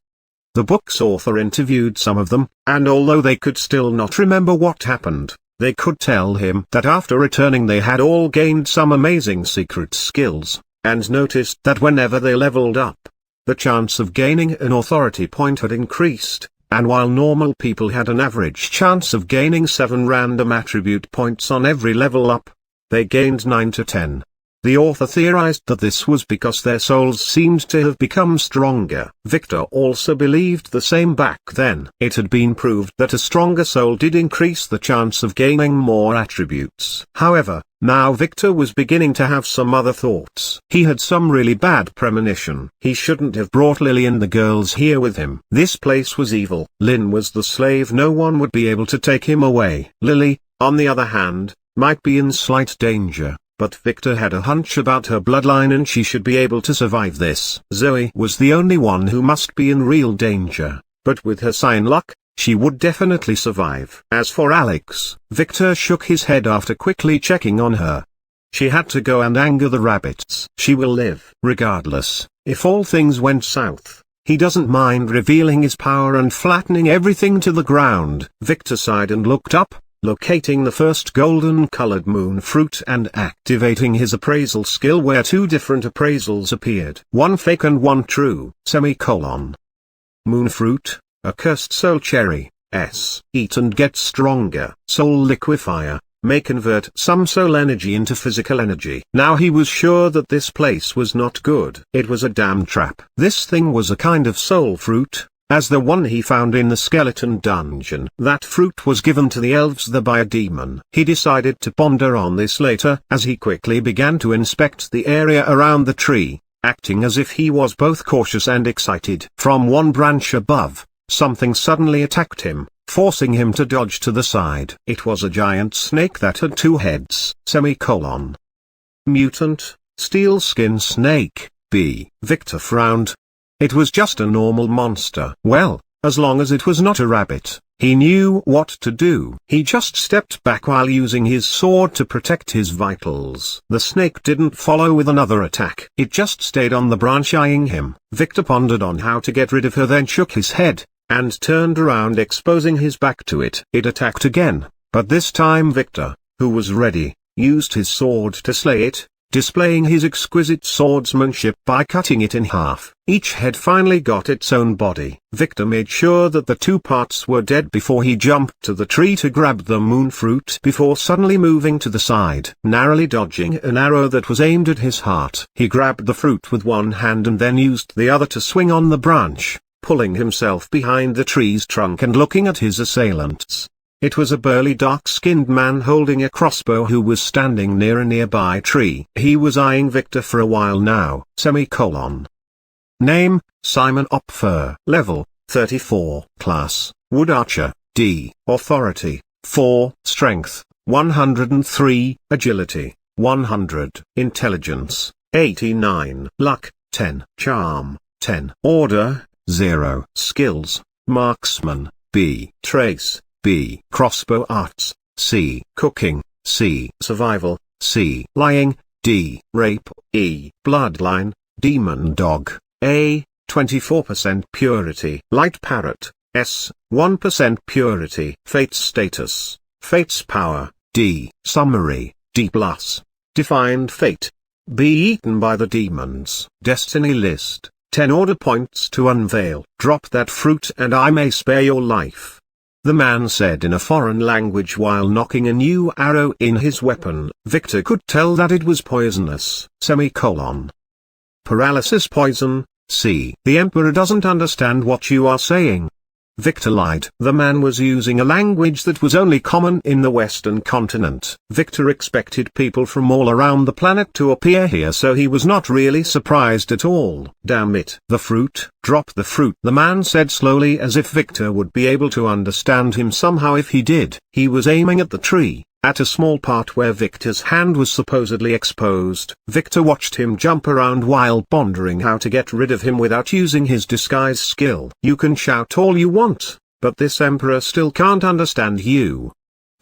The book's author interviewed some of them, and although they could still not remember what happened, they could tell him that after returning they had all gained some amazing secret skills, and noticed that whenever they leveled up, the chance of gaining an authority point had increased, and while normal people had an average chance of gaining 7 random attribute points on every level up, they gained 9 to 10. The author theorized that this was because their souls seemed to have become stronger. Victor also believed the same back then. It had been proved that a stronger soul did increase the chance of gaining more attributes. However, now Victor was beginning to have some other thoughts. He had some really bad premonition. He shouldn't have brought Lily and the girls here with him. This place was evil. Lynn was the slave. No one would be able to take him away. Lily, on the other hand, might be in slight danger. But Victor had a hunch about her bloodline and she should be able to survive this. Zoe was the only one who must be in real danger, but with her sign luck, she would definitely survive. As for Alex, Victor shook his head after quickly checking on her. She had to go and anger the rabbits. She will live. Regardless, if all things went south, he doesn't mind revealing his power and flattening everything to the ground. Victor sighed and looked up, locating the first golden-colored moon fruit and activating his appraisal skill where two different appraisals appeared. One fake and one true, semicolon. Moon fruit, a cursed soul cherry, S. Eat and get stronger. Soul liquefier, may convert some soul energy into physical energy. Now he was sure that this place was not good. It was a damn trap. This thing was a kind of soul fruit, as the one he found in the skeleton dungeon. That fruit was given to the elves by a demon. He decided to ponder on this later, as he quickly began to inspect the area around the tree, acting as if he was both cautious and excited. From one branch above, something suddenly attacked him, forcing him to dodge to the side. It was a giant snake that had two heads, semicolon. Mutant, steel skin snake, B. Victor frowned. It was just a normal monster. Well, as long as it was not a rabbit, he knew what to do. He just stepped back while using his sword to protect his vitals. The snake didn't follow with another attack. It just stayed on the branch eyeing him. Victor pondered on how to get rid of her, then shook his head, and turned around exposing his back to it. It attacked again, but this time Victor, who was ready, used his sword to slay it, displaying his exquisite swordsmanship by cutting it in half. Each head finally got its own body. Victor made sure that the two parts were dead before he jumped to the tree to grab the moon fruit before suddenly moving to the side, narrowly dodging an arrow that was aimed at his heart. He grabbed the fruit with one hand and then used the other to swing on the branch, pulling himself behind the tree's trunk and looking at his assailants. It was a burly dark-skinned man holding a crossbow who was standing near a nearby tree. He was eyeing Victor for a while now, semicolon. Name, Simon Opfer. Level, 34. Class, Wood Archer, D. Authority, 4. Strength, 103. Agility, 100. Intelligence, 89. Luck, 10. Charm, 10. Order, 0. Skills, Marksman, B. Trace, B. Crossbow arts, C. Cooking, C. Survival, C. Lying, D. Rape, E. Bloodline, Demon dog, A. 24% purity. Light parrot, S. 1% purity. Fate's status, Fate's power, D. Summary, D+. Defined fate, be eaten by the demons. Destiny list, 10 order points to unveil. Drop that fruit and I may spare your life, the man said in a foreign language while knocking a new arrow in his weapon. Victor could tell that it was poisonous, semicolon. Paralysis poison, C. The Emperor doesn't understand what you are saying. Victor lied. The man was using a language that was only common in the Western continent. Victor expected people from all around the planet to appear here, so he was not really surprised at all. Damn it. The fruit, drop the fruit, the man said slowly as if Victor would be able to understand him somehow if he did. He was aiming at the tree, at a small part where Victor's hand was supposedly exposed. Victor watched him jump around while pondering how to get rid of him without using his disguise skill. You can shout all you want, but this Emperor still can't understand you,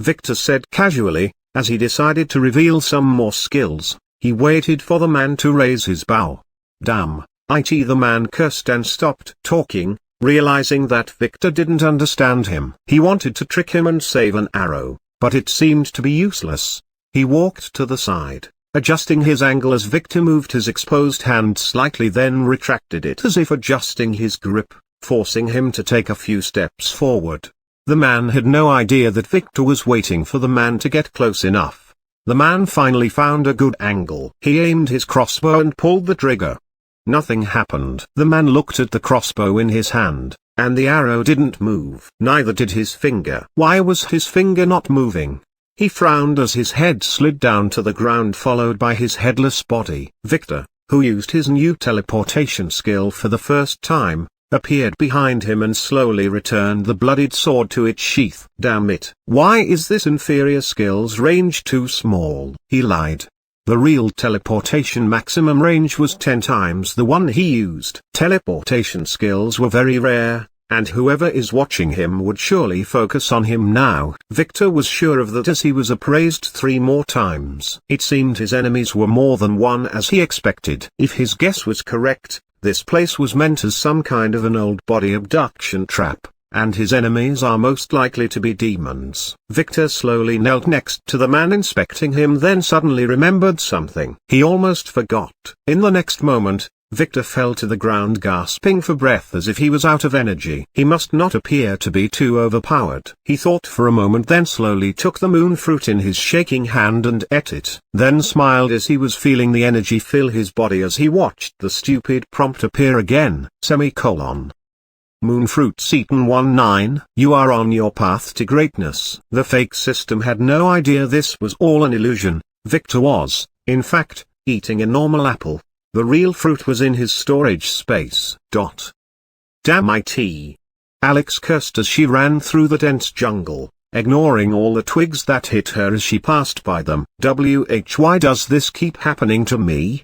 Victor said casually, as he decided to reveal some more skills. He waited for the man to raise his bow. Damn, it, the man cursed and stopped talking, realizing that Victor didn't understand him. He wanted to trick him and save an arrow, but it seemed to be useless. He walked to the side, adjusting his angle as Victor moved his exposed hand slightly, then retracted it as if adjusting his grip, forcing him to take a few steps forward. The man had no idea that Victor was waiting for the man to get close enough. The man finally found a good angle. He aimed his crossbow and pulled the trigger. Nothing happened. The man looked at the crossbow in his hand, and the arrow didn't move. Neither did his finger. Why was his finger not moving? He frowned as his head slid down to the ground, followed by his headless body. Victor, who used his new teleportation skill for the first time, appeared behind him and slowly returned the bloodied sword to its sheath. Damn it. Why is this inferior skill's range too small? He lied. The real teleportation maximum range was 10 times the one he used. Teleportation skills were very rare, and whoever is watching him would surely focus on him now. Victor was sure of that as he was appraised 3 more times. It seemed his enemies were more than one as he expected. If his guess was correct, this place was meant as some kind of an old body abduction trap, and his enemies are most likely to be demons. Victor slowly knelt next to the man inspecting him, then suddenly remembered something. He almost forgot. In the next moment, Victor fell to the ground gasping for breath as if he was out of energy. He must not appear to be too overpowered. He thought for a moment, then slowly took the moon fruit in his shaking hand and ate it. Then smiled as he was feeling the energy fill his body as he watched the stupid prompt appear again. Moon fruits eaten 19, you are on your path to greatness. The fake system had no idea this was all an illusion. Victor was, in fact, eating a normal apple. The real fruit was in his storage space. Damn it! Alex cursed as she ran through the dense jungle, ignoring all the twigs that hit her as she passed by them. Why does this keep happening to me?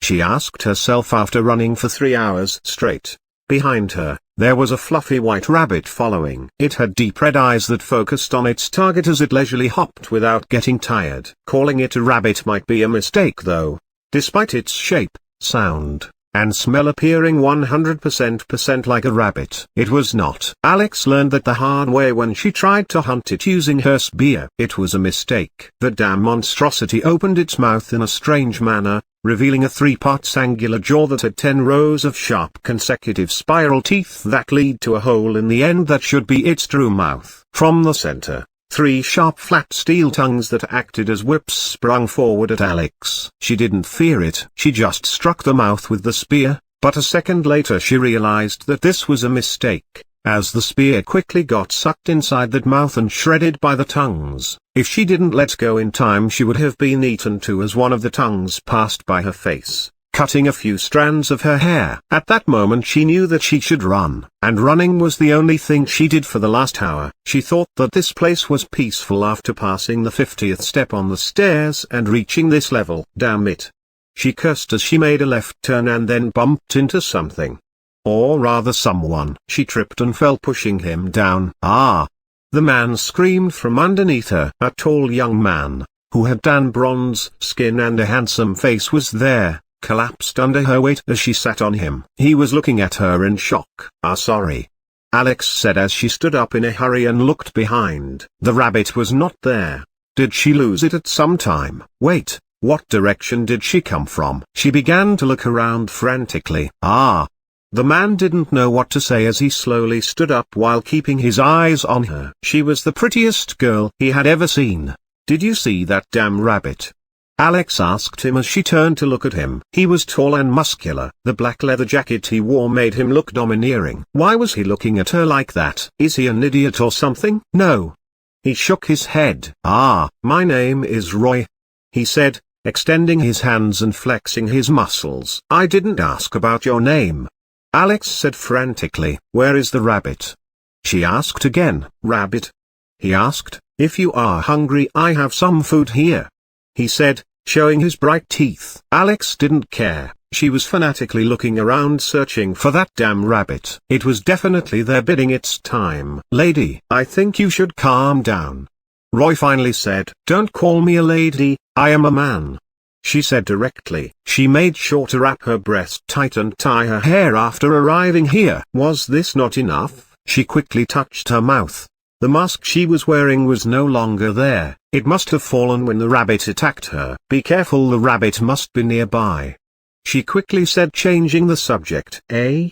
She asked herself after running for 3 hours straight. Behind her, there was a fluffy white rabbit following. It had deep red eyes that focused on its target as it leisurely hopped without getting tired. Calling it a rabbit might be a mistake though. Despite its shape, sound, and smell appearing 100% like a rabbit, it was not. Alex learned that the hard way when she tried to hunt it using her spear. It was a mistake. The damn monstrosity opened its mouth in a strange manner, revealing a 3-part angular jaw that had 10 rows of sharp consecutive spiral teeth that lead to a hole in the end that should be its true mouth. From the center, 3 sharp flat steel tongues that acted as whips sprung forward at Alex. She didn't fear it. She just struck the mouth with the spear, but a second later she realized that this was a mistake, as the spear quickly got sucked inside that mouth and shredded by the tongues. If she didn't let go in time, she would have been eaten too, as one of the tongues passed by her face, cutting a few strands of her hair. At that moment she knew that she should run, and running was the only thing she did for the last hour. She thought that this place was peaceful after passing the 50th step on the stairs and reaching this level. Damn it! She cursed as she made a left turn and then bumped into something. Or rather someone. She tripped and fell, pushing him down. Ah! The man screamed from underneath her. A tall young man, who had tan bronze skin and a handsome face, was there, collapsed under her weight as she sat on him. He was looking at her in shock. Sorry, Alex said as she stood up in a hurry and looked behind. The rabbit was not there. Did she lose it at some time? Wait, what direction did she come from? She began to look around frantically. The man didn't know what to say as he slowly stood up while keeping his eyes on her. She was the prettiest girl he had ever seen. Did you see that damn rabbit? Alex asked him as she turned to look at him. He was tall and muscular. The black leather jacket he wore made him look domineering. Why was he looking at her like that? Is he an idiot or something? No. He shook his head. My name is Roy, he said, extending his hands and flexing his muscles. I didn't ask about your name, Alex said frantically. Where is the rabbit? She asked again. Rabbit? He asked. If you are hungry, I have some food here, he said, showing his bright teeth. Alex didn't care. She was fanatically looking around searching for that damn rabbit. It was definitely there bidding its time. Lady, I think you should calm down, Roy finally said. Don't call me a lady, I am a man, she said directly. She made sure to wrap her breast tight and tie her hair after arriving here. Was this not enough? She quickly touched her mouth. The mask she was wearing was no longer there. It must have fallen when the rabbit attacked her. Be careful, the rabbit must be nearby, she quickly said, changing the subject. The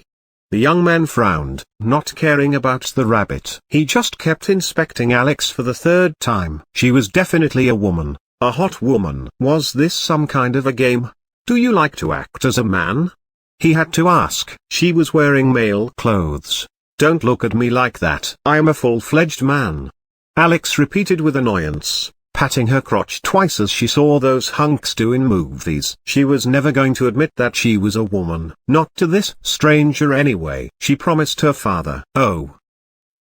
young man frowned, not caring about the rabbit. He just kept inspecting Alex for the 3rd time. She was definitely a woman. A hot woman. Was this some kind of a game? Do you like to act as a man? He had to ask. She was wearing male clothes. Don't look at me like that. I am a full-fledged man, Alex repeated with annoyance, patting her crotch twice as she saw those hunks do in movies. She was never going to admit that she was a woman. Not to this stranger anyway. She promised her father. The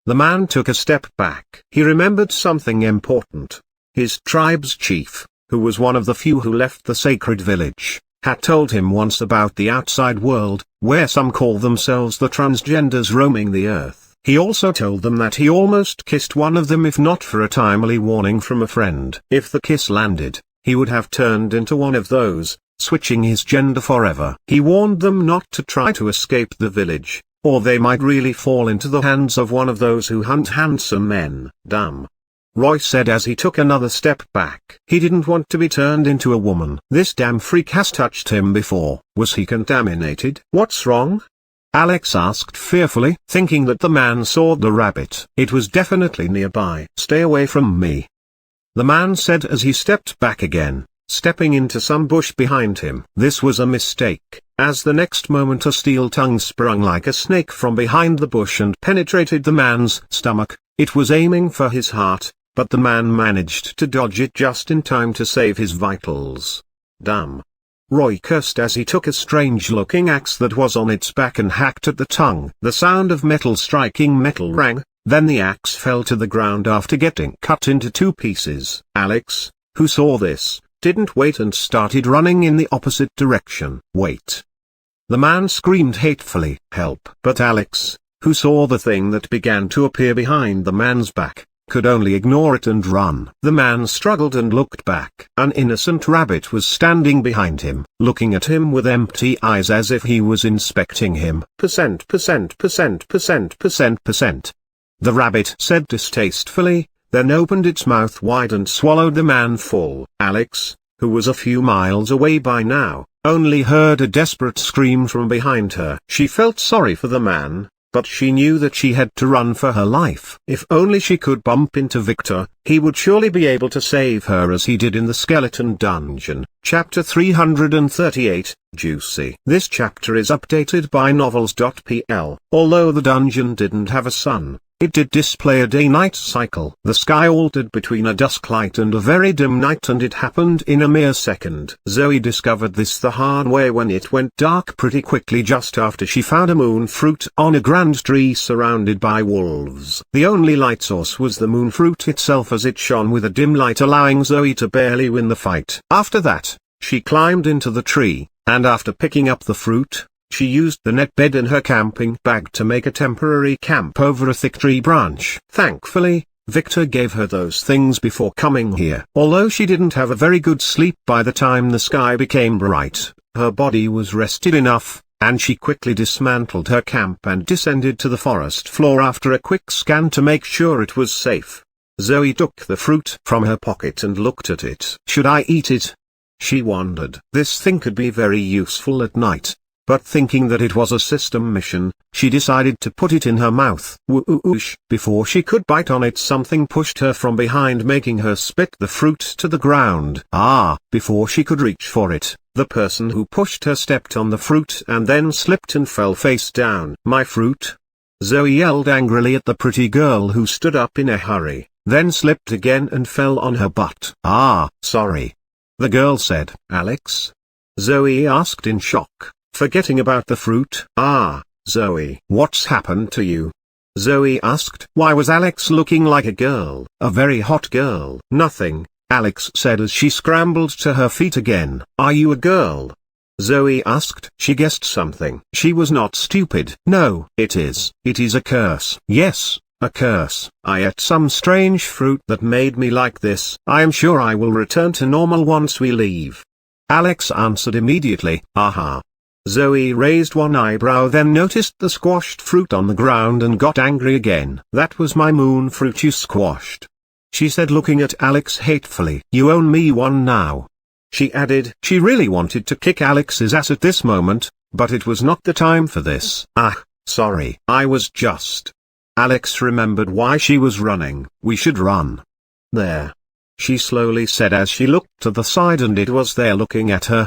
man took a step back. He remembered something important. His tribe's chief, who was one of the few who left the sacred village, had told him once about the outside world, where some call themselves the transgenders roaming the earth. He also told them that he almost kissed one of them if not for a timely warning from a friend. If the kiss landed, he would have turned into one of those, switching his gender forever. He warned them not to try to escape the village, or they might really fall into the hands of one of those who hunt handsome men. Damn. Roy said as he took another step back. He didn't want to be turned into a woman. This damn freak has touched him before. Was he contaminated? What's wrong? Alex asked fearfully, thinking that the man saw the rabbit. It was definitely nearby. Stay away from me, the man said as he stepped back again, stepping into some bush behind him. This was a mistake, as the next moment a steel tongue sprung like a snake from behind the bush and penetrated the man's stomach. It was aiming for his heart, but the man managed to dodge it just in time to save his vitals. Damn. Roy cursed as he took a strange-looking axe that was on its back and hacked at the tongue. The sound of metal striking metal rang, then the axe fell to the ground after getting cut into 2 pieces. Alex, who saw this, didn't wait and started running in the opposite direction. Wait. The man screamed hatefully, help. But Alex, who saw the thing that began to appear behind the man's back, could only ignore it and run. The man struggled and looked back. An innocent rabbit was standing behind him, looking at him with empty eyes as if he was inspecting him. Percent. The rabbit said distastefully, then opened its mouth wide and swallowed the man full. Alex, who was a few miles away by now, only heard a desperate scream from behind her. She felt sorry for the man, but she knew that she had to run for her life. If only she could bump into Victor, he would surely be able to save her as he did in the skeleton dungeon. Chapter 338, Juicy. This chapter is updated by novels.pl. Although the dungeon didn't have a sun, it did display a day-night cycle. The sky altered between a dusk light and a very dim night, and it happened in a mere second. Zoe discovered this the hard way when it went dark pretty quickly just after she found a moon fruit on a grand tree surrounded by wolves. The only light source was the moon fruit itself, as it shone with a dim light, allowing Zoe to barely win the fight. After that, she climbed into the tree, and after picking up the fruit, she used the net bed in her camping bag to make a temporary camp over a thick tree branch. Thankfully, Victor gave her those things before coming here. Although she didn't have a very good sleep by the time the sky became bright, her body was rested enough, and she quickly dismantled her camp and descended to the forest floor after a quick scan to make sure it was safe. Zoe took the fruit from her pocket and looked at it. Should I eat it? She wondered. This thing could be very useful at night. But thinking that it was a system mission, she decided to put it in her mouth. Whoosh! Before she could bite on it, something pushed her from behind, making her spit the fruit to the ground. Before she could reach for it, the person who pushed her stepped on the fruit and then slipped and fell face down. My fruit? Zoe yelled angrily at the pretty girl who stood up in a hurry, then slipped again and fell on her butt. Sorry. The girl said. Alex? Zoe asked in shock, forgetting about the fruit. Zoe. What's happened to you? Zoe asked. Why was Alex looking like a girl? A very hot girl. Nothing, Alex said as she scrambled to her feet again. Are you a girl? Zoe asked. She guessed something. She was not stupid. No, it is. It is a curse. Yes, a curse. I ate some strange fruit that made me like this. I am sure I will return to normal once we leave. Alex answered immediately. Zoe raised one eyebrow, then noticed the squashed fruit on the ground and got angry again. That was my moon fruit you squashed, she said, looking at Alex hatefully. You owe me one now, she added. She really wanted to kick Alex's ass at this moment, but it was not the time for this. Sorry. I was just... Alex remembered why she was running. We should run. There, she slowly said as she looked to the side, and it was there looking at her.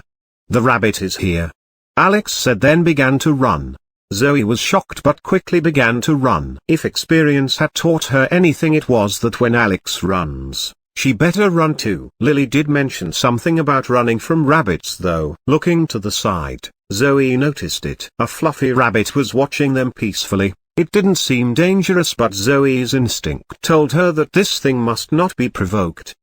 The rabbit is here, Alex said, then began to run. Zoe was shocked but quickly began to run. If experience had taught her anything, it was that when Alex runs, she better run too. Lily did mention something about running from rabbits though. Looking to the side, Zoe noticed it. A fluffy rabbit was watching them peacefully. It didn't seem dangerous, but Zoe's instinct told her that this thing must not be provoked.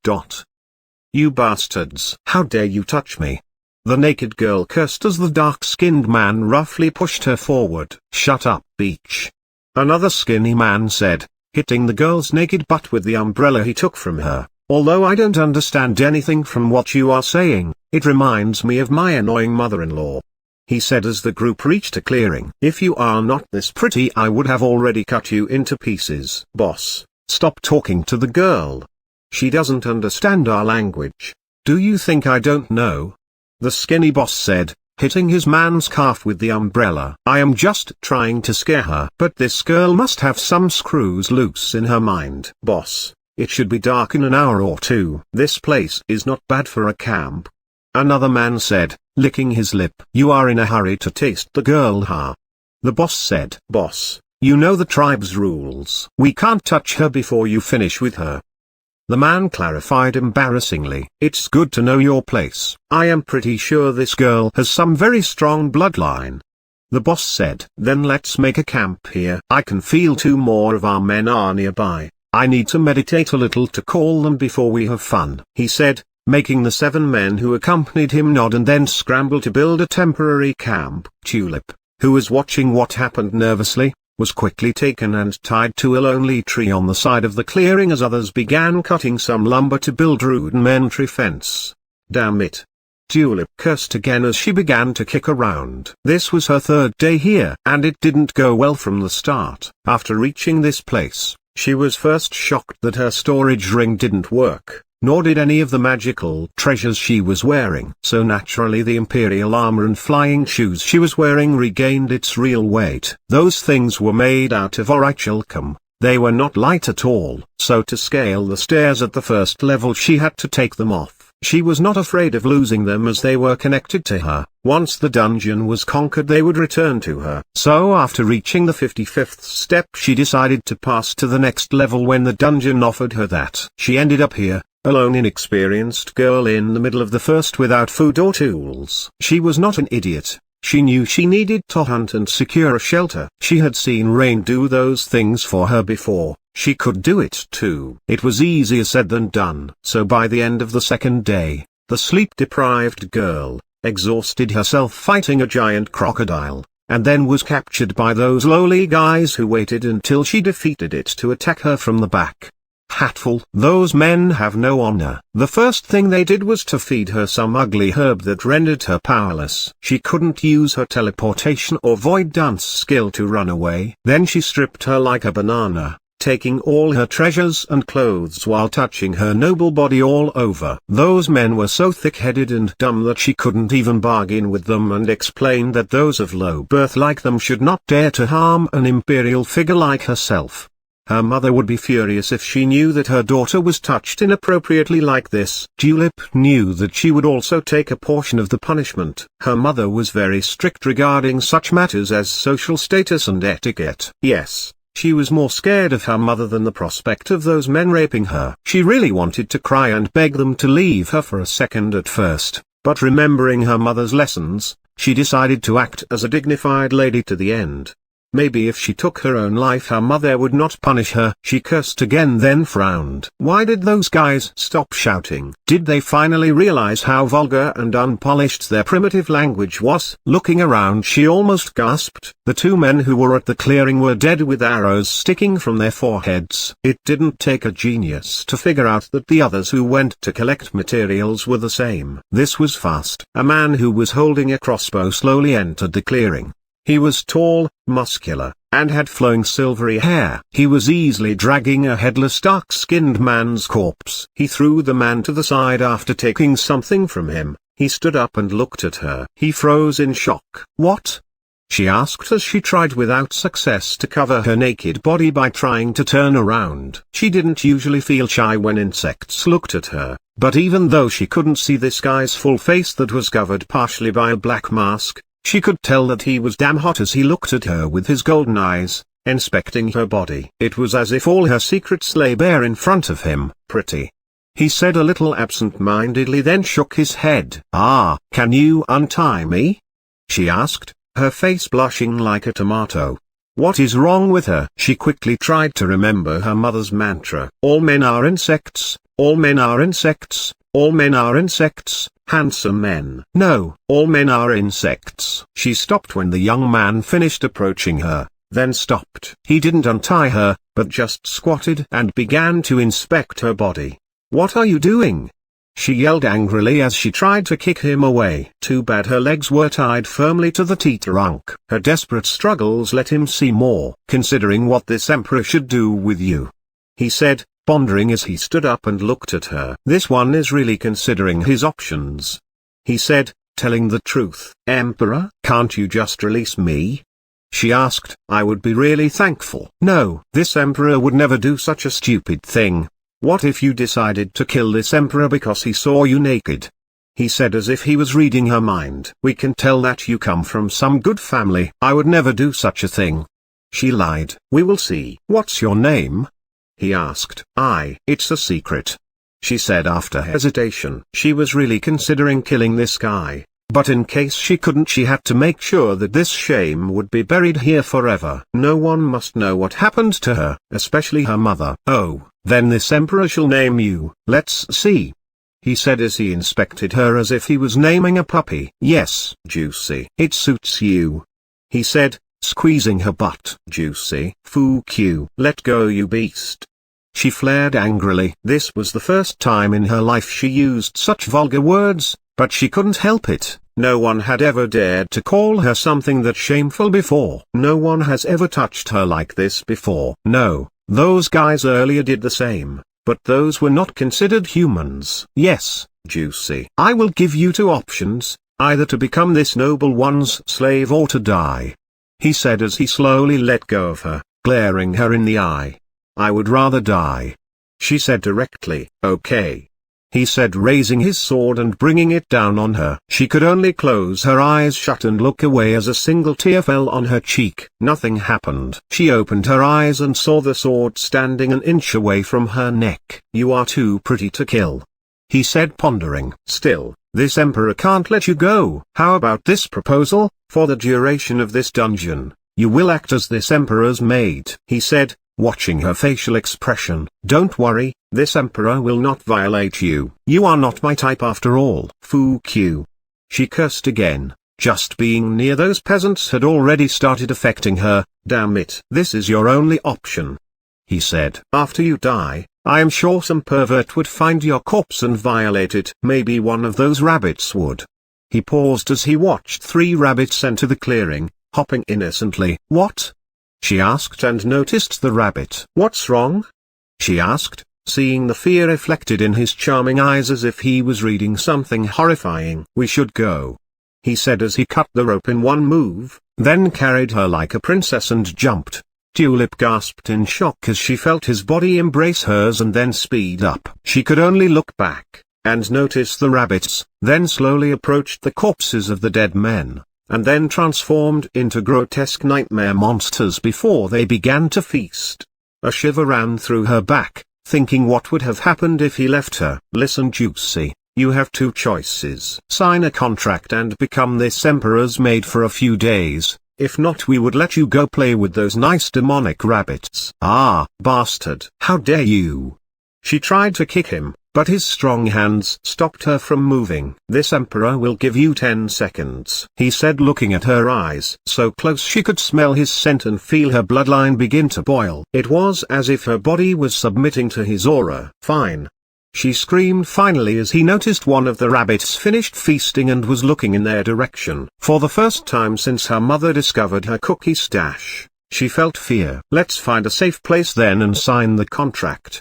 You bastards! How dare you touch me? The naked girl cursed as the dark-skinned man roughly pushed her forward. Shut up, bitch. Another skinny man said, hitting the girl's naked butt with the umbrella he took from her. "Although I don't understand anything from what you are saying, it reminds me of my annoying mother-in-law," he said as the group reached a clearing. "If you are not this pretty, I would have already cut you into pieces." "Boss, stop talking to the girl. She doesn't understand our language." "Do you think I don't know?" the skinny boss said, hitting his man's calf with the umbrella. "I am just trying to scare her." "But this girl must have some screws loose in her mind." "Boss, it should be dark in an hour or two. This place is not bad for a camp," another man said, licking his lip. "You are in a hurry to taste the girl, huh?" the boss said. "Boss, you know the tribe's rules. We can't touch her before you finish with her," the man clarified embarrassingly. "It's good to know your place. I am pretty sure this girl has some very strong bloodline," the boss said. "Then let's make a camp here. I can feel two more of our men are nearby. I need to meditate a little to call them before we have fun," he said, making the 7 men who accompanied him nod and then scramble to build a temporary camp. Tulip, who was watching what happened nervously, was quickly taken and tied to a lonely tree on the side of the clearing as others began cutting some lumber to build rudimentary fence. "Damn it!" Tulip cursed again as she began to kick around. This was her 3rd day here, and it didn't go well from the start. After reaching this place, she was first shocked that her storage ring didn't work, nor did any of the magical treasures she was wearing. So naturally the imperial armor and flying shoes she was wearing regained its real weight. Those things were made out of orichalcum. They were not light at all. So to scale the stairs at the first level she had to take them off. She was not afraid of losing them as they were connected to her. Once the dungeon was conquered they would return to her. So after reaching the 55th step she decided to pass to the next level when the dungeon offered her that. She ended up here, a lone inexperienced girl in the middle of the first without food or tools. She was not an idiot. She knew she needed to hunt and secure a shelter. She had seen Rain do those things for her before. She could do it too. It was easier said than done. So by the end of the 2nd day, the sleep-deprived girl, exhausted herself fighting a giant crocodile, and then was captured by those lowly guys who waited until she defeated it to attack her from the back. Hatful. Those men have no honor. The first thing they did was to feed her some ugly herb that rendered her powerless. She couldn't use her teleportation or void dance skill to run away. Then she stripped her like a banana, taking all her treasures and clothes while touching her noble body all over. Those men were so thick-headed and dumb that she couldn't even bargain with them and explain that those of low birth like them should not dare to harm an imperial figure like herself. Her mother would be furious if she knew that her daughter was touched inappropriately like this. Tulip knew that she would also take a portion of the punishment. Her mother was very strict regarding such matters as social status and etiquette. Yes, she was more scared of her mother than the prospect of those men raping her. She really wanted to cry and beg them to leave her for a second at first, but remembering her mother's lessons, she decided to act as a dignified lady to the end. Maybe if she took her own life her mother would not punish her. She cursed again then frowned. Why did those guys stop shouting? Did they finally realize how vulgar and unpolished their primitive language was? Looking around she almost gasped. The 2 men who were at the clearing were dead with arrows sticking from their foreheads. It didn't take a genius to figure out that the others who went to collect materials were the same. This was fast. A man who was holding a crossbow slowly entered the clearing. He was tall, muscular, and had flowing silvery hair. He was easily dragging a headless dark-skinned man's corpse. He threw the man to the side after taking something from him. He stood up and looked at her. He froze in shock. "What?" she asked as she tried without success to cover her naked body by trying to turn around. She didn't usually feel shy when insects looked at her, but even though she couldn't see this guy's full face that was covered partially by a black mask, she could tell that he was damn hot as he looked at her with his golden eyes, inspecting her body. It was as if all her secrets lay bare in front of him. "Pretty," he said a little absent-mindedly, then shook his head. "Ah, can you untie me?" she asked, her face blushing like a tomato. What is wrong with her? She quickly tried to remember her mother's mantra. All men are insects, all men are insects, all men are insects. Handsome men. No, all men are insects. She stopped when the young man finished approaching her. then stopped. He didn't untie her, but just squatted and began to inspect her body. "What are you doing?" she yelled angrily as she tried to kick him away. Too bad her legs were tied firmly to the T-trunk. Her desperate struggles let him see more. "Considering what this emperor should do with you," he said, pondering as he stood up and looked at her. "This one is really considering his options," he said, telling the truth. "Emperor, can't you just release me?" she asked. "I would be really thankful." "No, this emperor would never do such a stupid thing. What if you decided to kill this emperor because he saw you naked?" he said as if he was reading her mind. "We can tell that you come from some good family." "I would never do such a thing," she lied. "We will see." "What's your name?" he asked. It's a secret," she said after hesitation. She was really considering killing this guy, but in case she couldn't, she had to make sure that this shame would be buried here forever. No one must know what happened to her, especially her mother. "Oh, then this emperor shall name you." "Let's see," he said as he inspected her as if he was naming a puppy. "Yes, Juicy. It suits you," he said, squeezing her butt. "Juicy. Fuck you. Let go, you beast," she flared angrily. This was the first time in her life she used such vulgar words, but she couldn't help it. No one had ever dared to call her something that shameful before. No one has ever touched her like this before. No, those guys earlier did the same, but those were not considered humans. "Yes, Juicy. I will give you two options, either to become this noble one's slave or to die," he said as he slowly let go of her, glaring her in the eye. "I would rather die," she said directly. "Okay," he said, raising his sword and bringing it down on her. She could only close her eyes shut and look away as a single tear fell on her cheek. Nothing happened. She opened her eyes and saw the sword standing an inch away from her neck. "You are too pretty to kill," he said, pondering. "Still, this emperor can't let you go. How about this proposal? For the duration of this dungeon, you will act as this emperor's maid," he said, watching her facial expression. "Don't worry, this emperor will not violate you. You are not my type after all." "Fuck you," she cursed again. Just being near those peasants had already started affecting her. "Damn it. This is your only option," he said. "After you die, I am sure some pervert would find your corpse and violate it. Maybe one of those rabbits would." He paused as he watched 3 rabbits enter the clearing, hopping innocently. "What?" she asked and noticed the rabbit. "What's wrong?" she asked, seeing the fear reflected in his charming eyes as if he was reading something horrifying. "We should go," he said as he cut the rope in one move, then carried her like a princess and jumped. Tulip gasped in shock as she felt his body embrace hers and then speed up. She could only look back, and notice the rabbits, then slowly approached the corpses of the dead men, and then transformed into grotesque nightmare monsters before they began to feast. A shiver ran through her back, thinking what would have happened if he left her. "Listen, Juicy, you have 2 choices. Sign a contract and become this emperor's maid for a few days. If not, we would let you go play with those nice demonic rabbits." "Ah, bastard. How dare you!" She tried to kick him, but his strong hands stopped her from moving. "This emperor will give you 10 seconds, he said, looking at her eyes so close she could smell his scent and feel her bloodline begin to boil. It was as if her body was submitting to his aura. "Fine," she screamed finally as he noticed one of the rabbits finished feasting and was looking in their direction. For the first time since her mother discovered her cookie stash, she felt fear. "Let's find a safe place then and sign the contract,"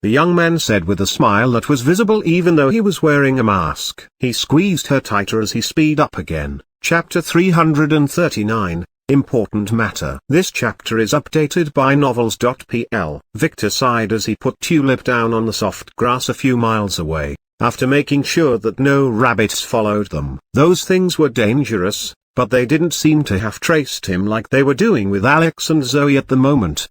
the young man said with a smile that was visible even though he was wearing a mask. He squeezed her tighter as he speed up again. Chapter 339, Important Matter. This chapter is updated by novels.pl. Victor sighed as he put Tulip down on the soft grass a few miles away, after making sure that no rabbits followed them. Those things were dangerous, but they didn't seem to have traced him like they were doing with Alex and Zoe at the moment.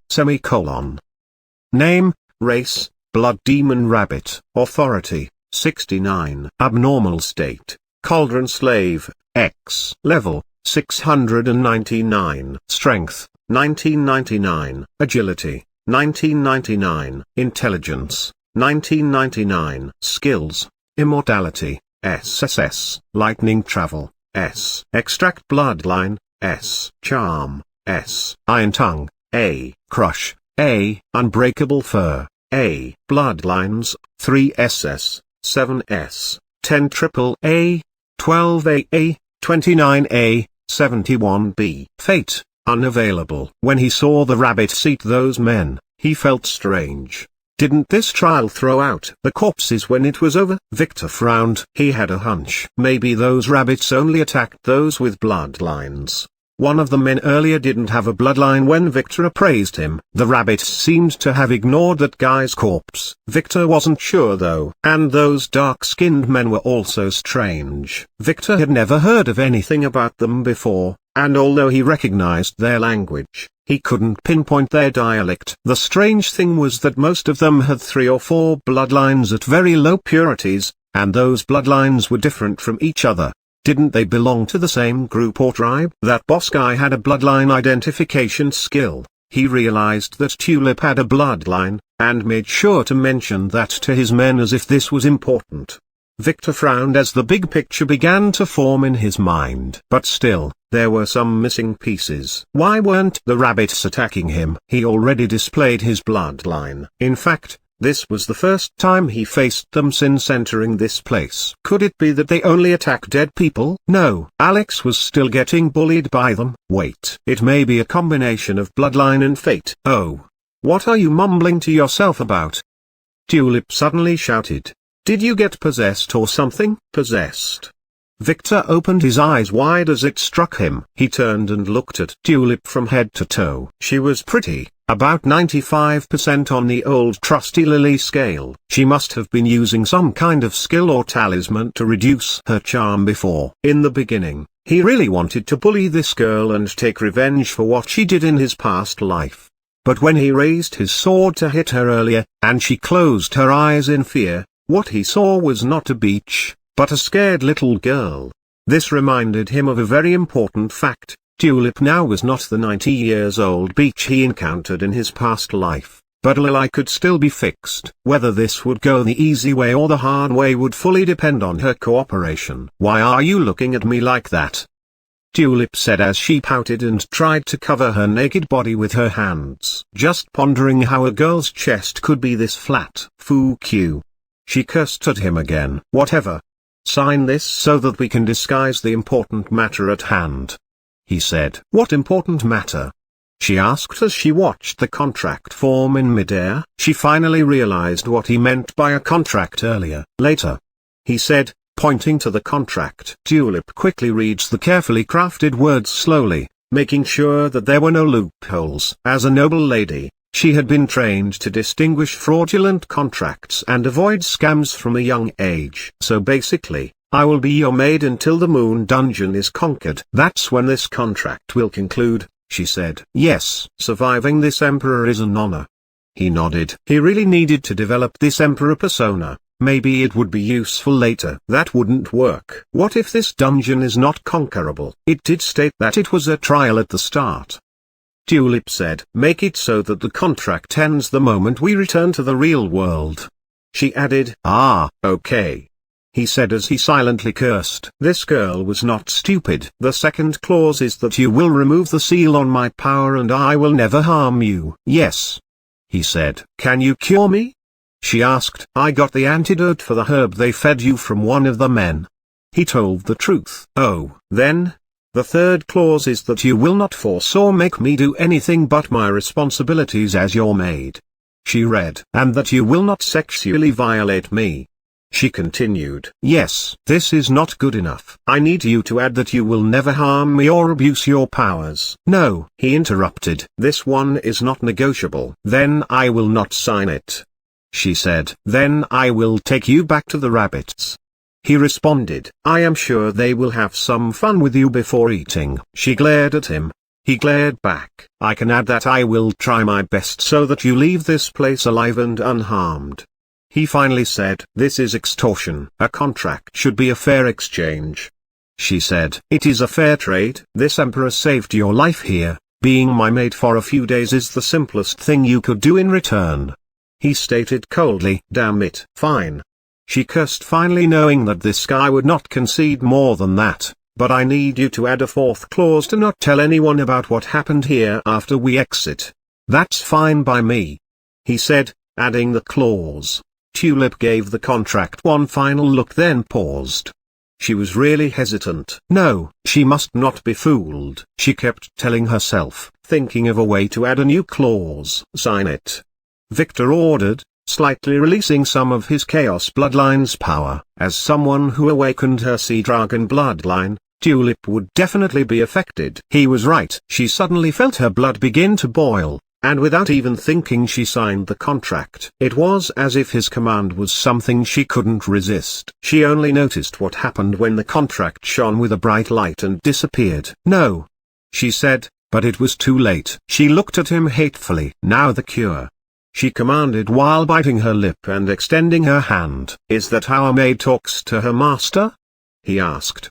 Name, race, Blood Demon Rabbit. Authority, 69. Abnormal state, Cauldron Slave, X. Level, 699. Strength, 1999. Agility, 1999. Intelligence, 1999. Skills, Immortality, SSS. Lightning Travel, S. Extract Bloodline, S. Charm, S. Iron tongue, A. Crush, A. Unbreakable fur, A. Bloodlines, 3SS, 7S, 10 triple A, 12AA, 29A, 71B. Fate, unavailable. When he saw the rabbits eat those men, he felt strange. Didn't this trial throw out the corpses when it was over? Victor frowned. He had a hunch. Maybe those rabbits only attacked those with bloodlines. One of the men earlier didn't have a bloodline when Victor appraised him. The rabbits seemed to have ignored that guy's corpse. Victor wasn't sure though. And those dark-skinned men were also strange. Victor had never heard of anything about them before, and although he recognized their language, he couldn't pinpoint their dialect. The strange thing was that most of them had 3 or 4 bloodlines at very low purities, and those bloodlines were different from each other. Didn't they belong to the same group or tribe? That boss guy had a bloodline identification skill. He realized that Tulip had a bloodline, and made sure to mention that to his men as if this was important. Victor frowned as the big picture began to form in his mind. But still, there were some missing pieces. Why weren't the rabbits attacking him? He already displayed his bloodline. In fact, this was the first time he faced them since entering this place. Could it be that they only attack dead people? No, Alex was still getting bullied by them. Wait, it may be a combination of bloodline and fate. Oh. What are you mumbling to yourself about? Tulip suddenly shouted. Did you get possessed or something? Possessed? Victor opened his eyes wide as it struck him. He turned and looked at Tulip from head to toe. She was pretty. About 95% on the old trusty Lily scale. She must have been using some kind of skill or talisman to reduce her charm before. In the beginning, he really wanted to bully this girl and take revenge for what she did in his past life. But when he raised his sword to hit her earlier, and she closed her eyes in fear, what he saw was not a beach, but a scared little girl. This reminded him of a very important fact. Tulip now was not the 90-years-old Beach he encountered in his past life, but Lily could still be fixed. Whether this would go the easy way or the hard way would fully depend on her cooperation. Why are you looking at me like that? Tulip said as she pouted and tried to cover her naked body with her hands. Just pondering how a girl's chest could be this flat. Fuck you. She cursed at him again. Whatever. Sign this so that we can disguise the important matter at hand. He said. What important matter? She asked as she watched the contract form in midair. She finally realized what he meant by a contract earlier. Later. He said, pointing to the contract. Tulip quickly reads the carefully crafted words slowly, making sure that there were no loopholes. As a noble lady, she had been trained to distinguish fraudulent contracts and avoid scams from a young age. So basically, I will be your maid until the moon dungeon is conquered. That's when this contract will conclude, she said. Yes, surviving this emperor is an honor. He nodded. He really needed to develop this emperor persona. Maybe it would be useful later. That wouldn't work. What if this dungeon is not conquerable? It did state that it was a trial at the start. Tulip said. Make it so that the contract ends the moment we return to the real world. She added. Ah, okay. He said as he silently cursed. This girl was not stupid. The second clause is that you will remove the seal on my power and I will never harm you. Yes. He said. Can you cure me? She asked. I got the antidote for the herb they fed you from one of the men. He told the truth. Oh, then? The third clause is that you will not force or make me do anything but my responsibilities as your maid. She read. And that you will not sexually violate me. She continued. Yes, this is not good enough. I need you to add that you will never harm me or abuse your powers. No, he interrupted. This one is not negotiable. Then I will not sign it. She said. Then I will take you back to the rabbits. He responded. I am sure they will have some fun with you before eating. She glared at him. He glared back. I can add that I will try my best so that you leave this place alive and unharmed. He finally said. This is extortion. A contract should be a fair exchange. She said. It is a fair trade. This emperor saved your life here. Being my maid for a few days is the simplest thing you could do in return. He stated coldly. Damn it. Fine. She cursed finally knowing that this guy would not concede more than that. but I need you to add a fourth clause to not tell anyone about what happened here after we exit. That's fine by me," he said, adding the clause. Tulip gave the contract one final look then paused. She was really hesitant. No, she must not be fooled, she kept telling herself, thinking of a way to add a new clause. "Sign it," Victor ordered, slightly releasing some of his Chaos Bloodline's power. As someone who awakened her Sea Dragon bloodline, Tulip would definitely be affected. He was right. She suddenly felt her blood begin to boil, and without even thinking she signed the contract. It was as if his command was something she couldn't resist. She only noticed what happened when the contract shone with a bright light and disappeared. "No," she said, but it was too late. She looked at him hatefully. "Now the cure," she commanded while biting her lip and extending her hand. "Is that how a maid talks to her master?" he asked.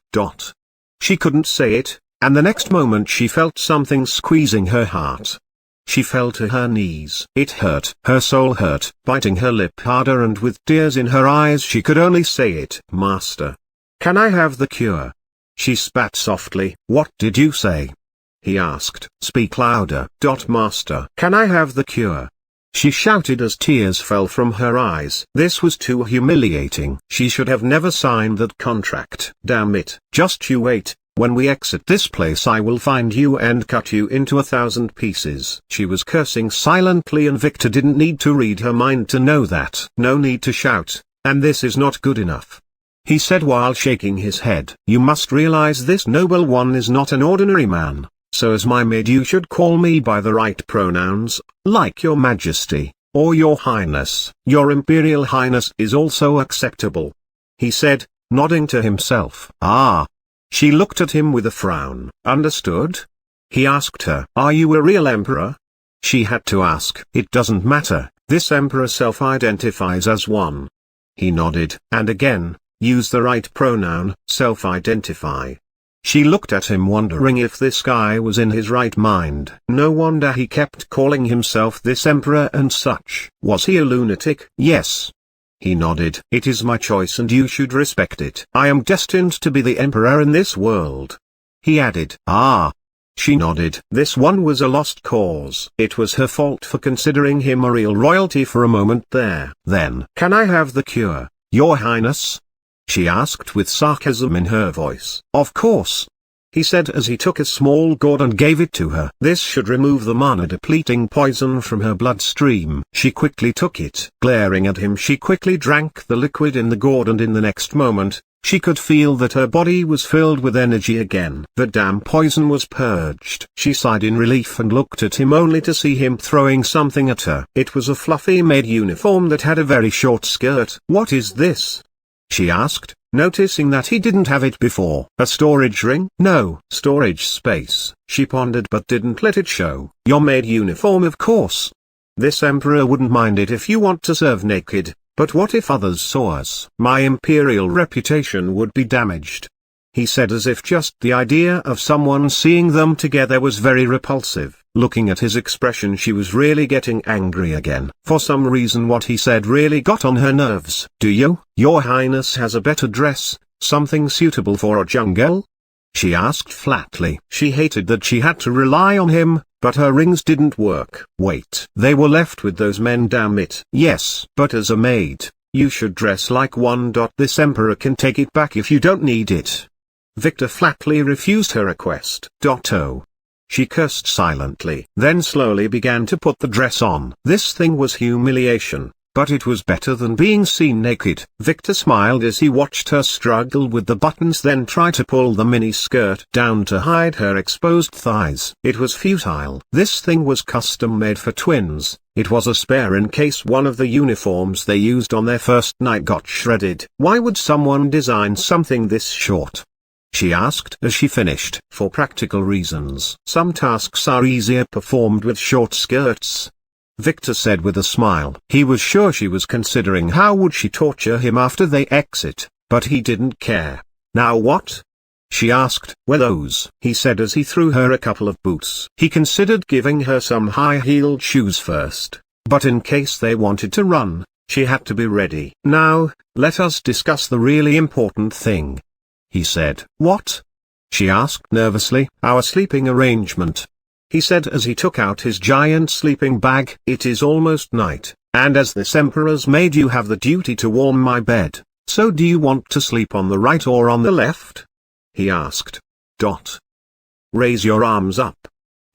She couldn't say it, and the next moment she felt something squeezing her heart. She fell to her knees. It hurt. Her soul hurt. Biting her lip harder and with tears in her eyes she could only say it. "Master, can I have the cure?" She spat softly. "What did you say?" he asked. "Speak louder." "Master, can I have the cure?" she shouted as tears fell from her eyes. This was too humiliating. She should have never signed that contract. "Damn it. Just you wait. When we exit this place I will find you and cut you into 1,000 pieces." She was cursing silently and Victor didn't need to read her mind to know that. "No need to shout, and this is not good enough," he said while shaking his head. "You must realize this noble one is not an ordinary man, so as my maid you should call me by the right pronouns, like your majesty, or your highness. Your imperial highness is also acceptable," he said, nodding to himself. "Ah." She looked at him with a frown. "Understood?" he asked her. "Are you a real emperor?" She had to ask. "It doesn't matter, this emperor self-identifies as one." He nodded. "And again, use the right pronoun, self-identify." She looked at him wondering if this guy was in his right mind. No wonder he kept calling himself this emperor and such. Was he a lunatic? "Yes." He nodded. "It is my choice and you should respect it. I am destined to be the emperor in this world," he added. "Ah." She nodded. This one was a lost cause. It was her fault for considering him a real royalty for a moment there. "Then, can I have the cure, your highness?" she asked with sarcasm in her voice. "Of course," he said as he took a small gourd and gave it to her. "This should remove the mana-depleting poison from her bloodstream." She quickly took it. Glaring at him she quickly drank the liquid in the gourd and in the next moment, she could feel that her body was filled with energy again. The damn poison was purged. She sighed in relief and looked at him only to see him throwing something at her. It was a fluffy maid uniform that had a very short skirt. "What is this?" she asked, noticing that he didn't have it before. "A storage ring?" "No." "Storage space," she pondered but didn't let it show. "Your maid uniform of course. This emperor wouldn't mind it if you want to serve naked, but what if others saw us? My imperial reputation would be damaged," he said as if just the idea of someone seeing them together was very repulsive. Looking at his expression she was really getting angry again. For some reason what he said really got on her nerves. "Do you? Your highness has a better dress, something suitable for a jungle?" she asked flatly. She hated that she had to rely on him, but her rings didn't work. Wait. They were left with those men, damn it. "Yes, but as a maid, you should dress like one. This emperor can take it back if you don't need it." Victor flatly refused her request. "Oh." She cursed silently, then slowly began to put the dress on. This thing was humiliation, but it was better than being seen naked. Victor smiled as he watched her struggle with the buttons then try to pull the mini skirt down to hide her exposed thighs. It was futile. This thing was custom made for twins. It was a spare in case one of the uniforms they used on their first night got shredded. "Why would someone design something this short?" she asked as she finished. "For practical reasons. Some tasks are easier performed with short skirts," Victor said with a smile. He was sure she was considering how would she torture him after they exit, but he didn't care. "Now what?" she asked. "Were those?" he said as he threw her a couple of boots. He considered giving her some high-heeled shoes first, but in case they wanted to run, she had to be ready. "Now, let us discuss the really important thing," he said. "What?" she asked nervously. "Our sleeping arrangement," he said as he took out his giant sleeping bag. "It is almost night, and as this emperor's maid you have the duty to warm my bed, so do you want to sleep on the right or on the left?" he asked. Raise your arms up,"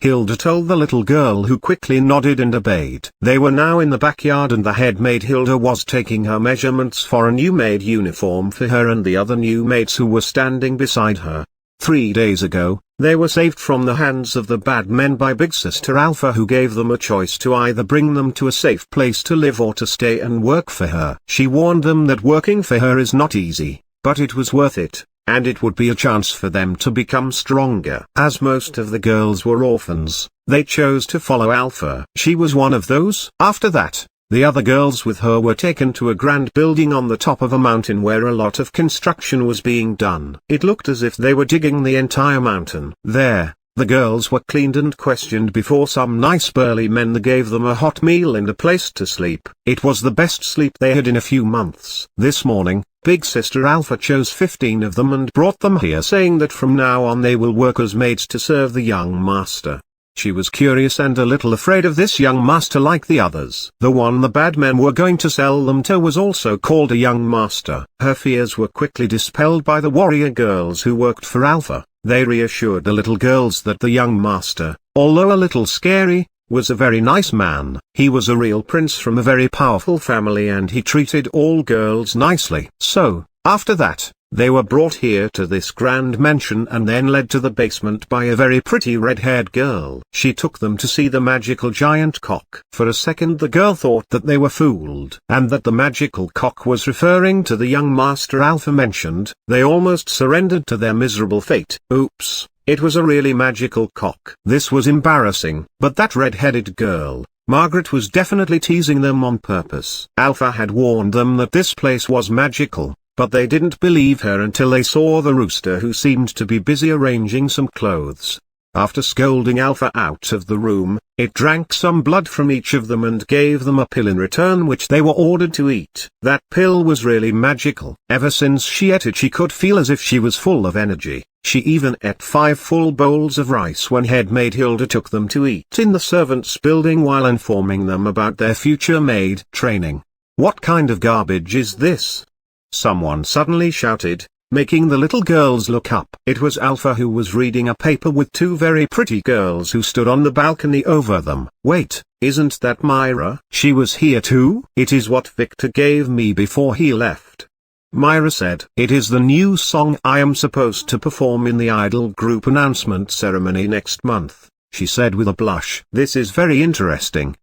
Hilda told the little girl, who quickly nodded and obeyed. They were now in the backyard and the head maid Hilda was taking her measurements for a new maid uniform for her and the other new maids who were standing beside her. 3 days ago, they were saved from the hands of the bad men by Big Sister Alpha, who gave them a choice to either bring them to a safe place to live or to stay and work for her. She warned them that working for her is not easy, but it was worth it, and it would be a chance for them to become stronger. As most of the girls were orphans, they chose to follow Alpha. She was one of those. After that, the other girls with her were taken to a grand building on the top of a mountain where a lot of construction was being done. It looked as if they were digging the entire mountain. There, the girls were cleaned and questioned before some nice burly men gave them a hot meal and a place to sleep. It was the best sleep they had in a few months. This morning, Big Sister Alpha chose 15 of them and brought them here, saying that from now on they will work as maids to serve the young master. She was curious and a little afraid of this young master like the others. The one the bad men were going to sell them to was also called a young master. Her fears were quickly dispelled by the warrior girls who worked for Alpha. They reassured the little girls that the young master, although a little scary, was a very nice man. He was a real prince from a very powerful family and he treated all girls nicely. So, after that, they were brought here to this grand mansion and then led to the basement by a very pretty red-haired girl. She took them to see the magical giant cock. For a second the girl thought that they were fooled, and that the magical cock was referring to the young master Alpha mentioned. They almost surrendered to their miserable fate. Oops, it was a really magical cock. This was embarrassing, but that red-headed girl, Margaret, was definitely teasing them on purpose. Alpha had warned them that this place was magical, but they didn't believe her until they saw the rooster, who seemed to be busy arranging some clothes. After scolding Alpha out of the room, it drank some blood from each of them and gave them a pill in return which they were ordered to eat. That pill was really magical. Ever since she ate it she could feel as if she was full of energy. She even ate 5 full bowls of rice when head maid Hilda took them to eat in the servants' building while informing them about their future maid training. "What kind of garbage is this?" someone suddenly shouted, making the little girls look up. It was Alpha, who was reading a paper with 2 very pretty girls who stood on the balcony over them. "Wait, isn't that Myra? She was here too?" "It is what Victor gave me before he left," Myra said. "It is the new song I am supposed to perform in the idol group announcement ceremony next month," she said with a blush. "This is very interesting."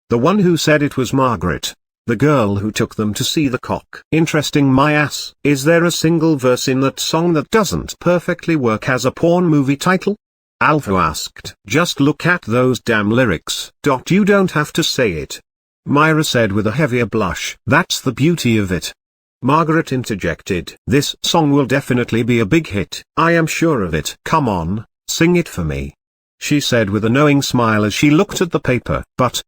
The one who said it was Margaret, the girl who took them to see the cock. "Interesting my ass. Is there a single verse in that song that doesn't perfectly work as a porn movie title?" Alpha asked. "Just look at those damn lyrics." "You don't have to say it," Myra said with a heavier blush. "That's the beauty of it," Margaret interjected. "This song will definitely be a big hit. I am sure of it." "Come on, sing it for me," she said with a knowing smile as she looked at the paper. "But,"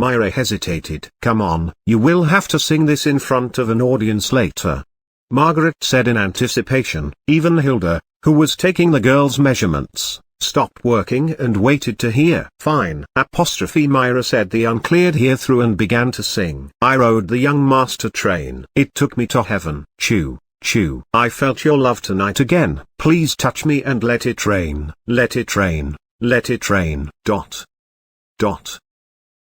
Myra hesitated. "Come on, you will have to sing this in front of an audience later," Margaret said in anticipation. Even Hilda, who was taking the girls' measurements, stopped working and waited to hear. "Fine." Myra said the uncleared hear through and began to sing. "I rode the young master train. It took me to heaven. Choo, choo. I felt your love tonight again. Please touch me and let it rain. Let it rain. Let it rain. ...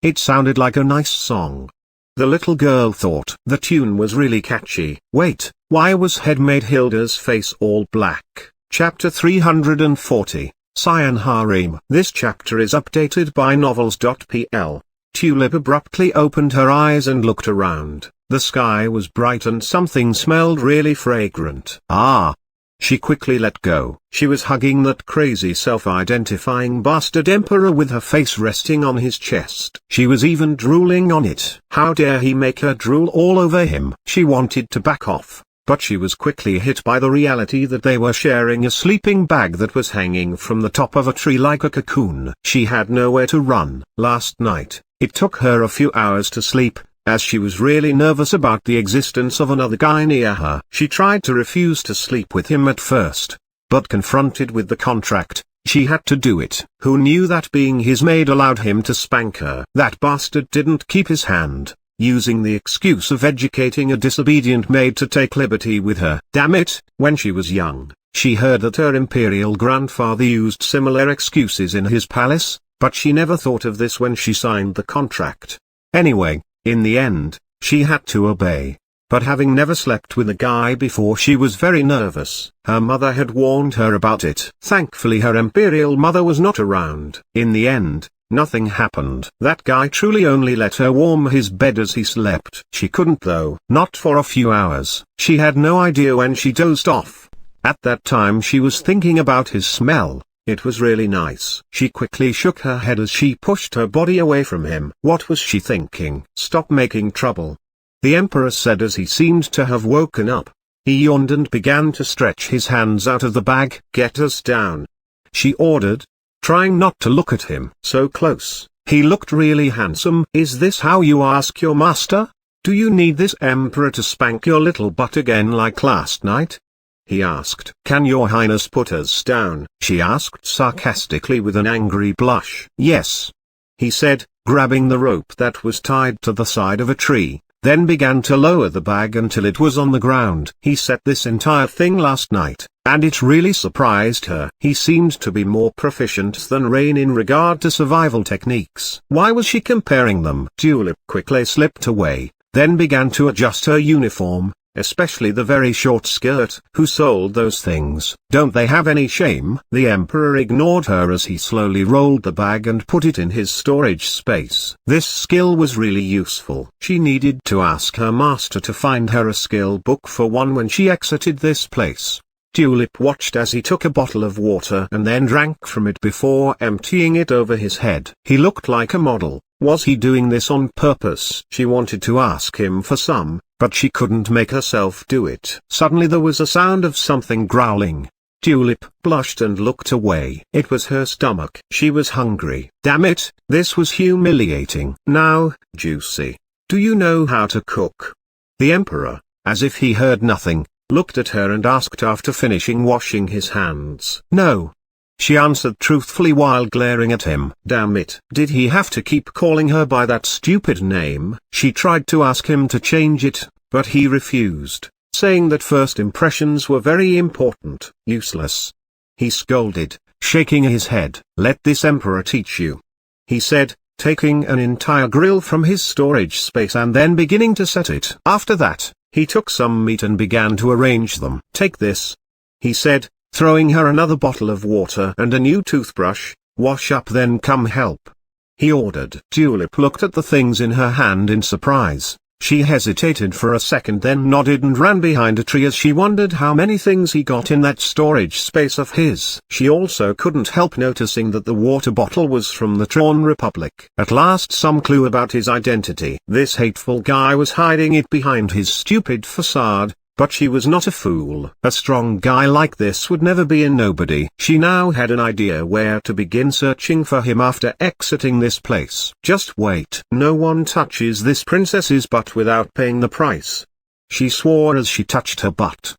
It sounded like a nice song. The little girl thought the tune was really catchy. Wait, why was headmaid Hilda's face all black? Chapter 340, Cyan Harem. This chapter is updated by novels.pl. Tulip abruptly opened her eyes and looked around. The sky was bright and something smelled really fragrant. Ah! She quickly let go. She was hugging that crazy self-identifying bastard emperor with her face resting on his chest. She was even drooling on it. How dare he make her drool all over him? She wanted to back off, but she was quickly hit by the reality that they were sharing a sleeping bag that was hanging from the top of a tree like a cocoon. She had nowhere to run. Last night, it took her a few hours to sleep, as she was really nervous about the existence of another guy near her. She tried to refuse to sleep with him at first, but confronted with the contract, she had to do it. Who knew that being his maid allowed him to spank her? That bastard didn't keep his hand, using the excuse of educating a disobedient maid to take liberty with her. Damn it, when she was young, she heard that her imperial grandfather used similar excuses in his palace, but she never thought of this when she signed the contract. Anyway, in the end, she had to obey. But having never slept with a guy before, she was very nervous. Her mother had warned her about it. Thankfully her imperial mother was not around. In the end, nothing happened. That guy truly only let her warm his bed as he slept. She couldn't though. Not for a few hours. She had no idea when she dozed off. At that time she was thinking about his smell. It was really nice. She quickly shook her head as she pushed her body away from him. What was she thinking? Stop making trouble, the Emperor said as he seemed to have woken up. He yawned and began to stretch his hands out of the bag. Get us down, she ordered, trying not to look at him so close. He looked really handsome. Is this how you ask your master? Do you need this Emperor to spank your little butt again like last night? He asked. Can your highness put us down? She asked sarcastically with an angry blush. Yes, he said, grabbing the rope that was tied to the side of a tree, then began to lower the bag until it was on the ground. He set this entire thing last night, and it really surprised her. He seemed to be more proficient than Rain in regard to survival techniques. Why was she comparing them? Tulip quickly slipped away, then began to adjust her uniform, especially the very short skirt. Who sold those things? Don't they have any shame? The Emperor ignored her as he slowly rolled the bag and put it in his storage space. This skill was really useful. She needed to ask her master to find her a skill book for one when she exited this place. Tulip watched as he took a bottle of water and then drank from it before emptying it over his head. He looked like a model. Was he doing this on purpose? She wanted to ask him for some, but she couldn't make herself do it. Suddenly there was a sound of something growling. Tulip blushed and looked away. It was her stomach. She was hungry. Damn it, this was humiliating. Now, Juicy, do you know how to cook? The Emperor, as if he heard nothing, looked at her and asked after finishing washing his hands. No, she answered truthfully while glaring at him. Damn it. Did he have to keep calling her by that stupid name? She tried to ask him to change it, but he refused, saying that first impressions were very important. Useless, he scolded, shaking his head. Let this Emperor teach you, he said, taking an entire grill from his storage space and then beginning to set it. After that, he took some meat and began to arrange them. Take this, he said, throwing her another bottle of water and a new toothbrush. Wash up then come help, he ordered. Tulip looked at the things in her hand in surprise. She hesitated for a second then nodded and ran behind a tree as she wondered how many things he got in that storage space of his. She also couldn't help noticing that the water bottle was from the Tron Republic. At last some clue about his identity. This hateful guy was hiding it behind his stupid facade. But she was not a fool. A strong guy like this would never be a nobody. She now had an idea where to begin searching for him after exiting this place. Just wait. No one touches this princess's butt without paying the price, she swore as she touched her butt.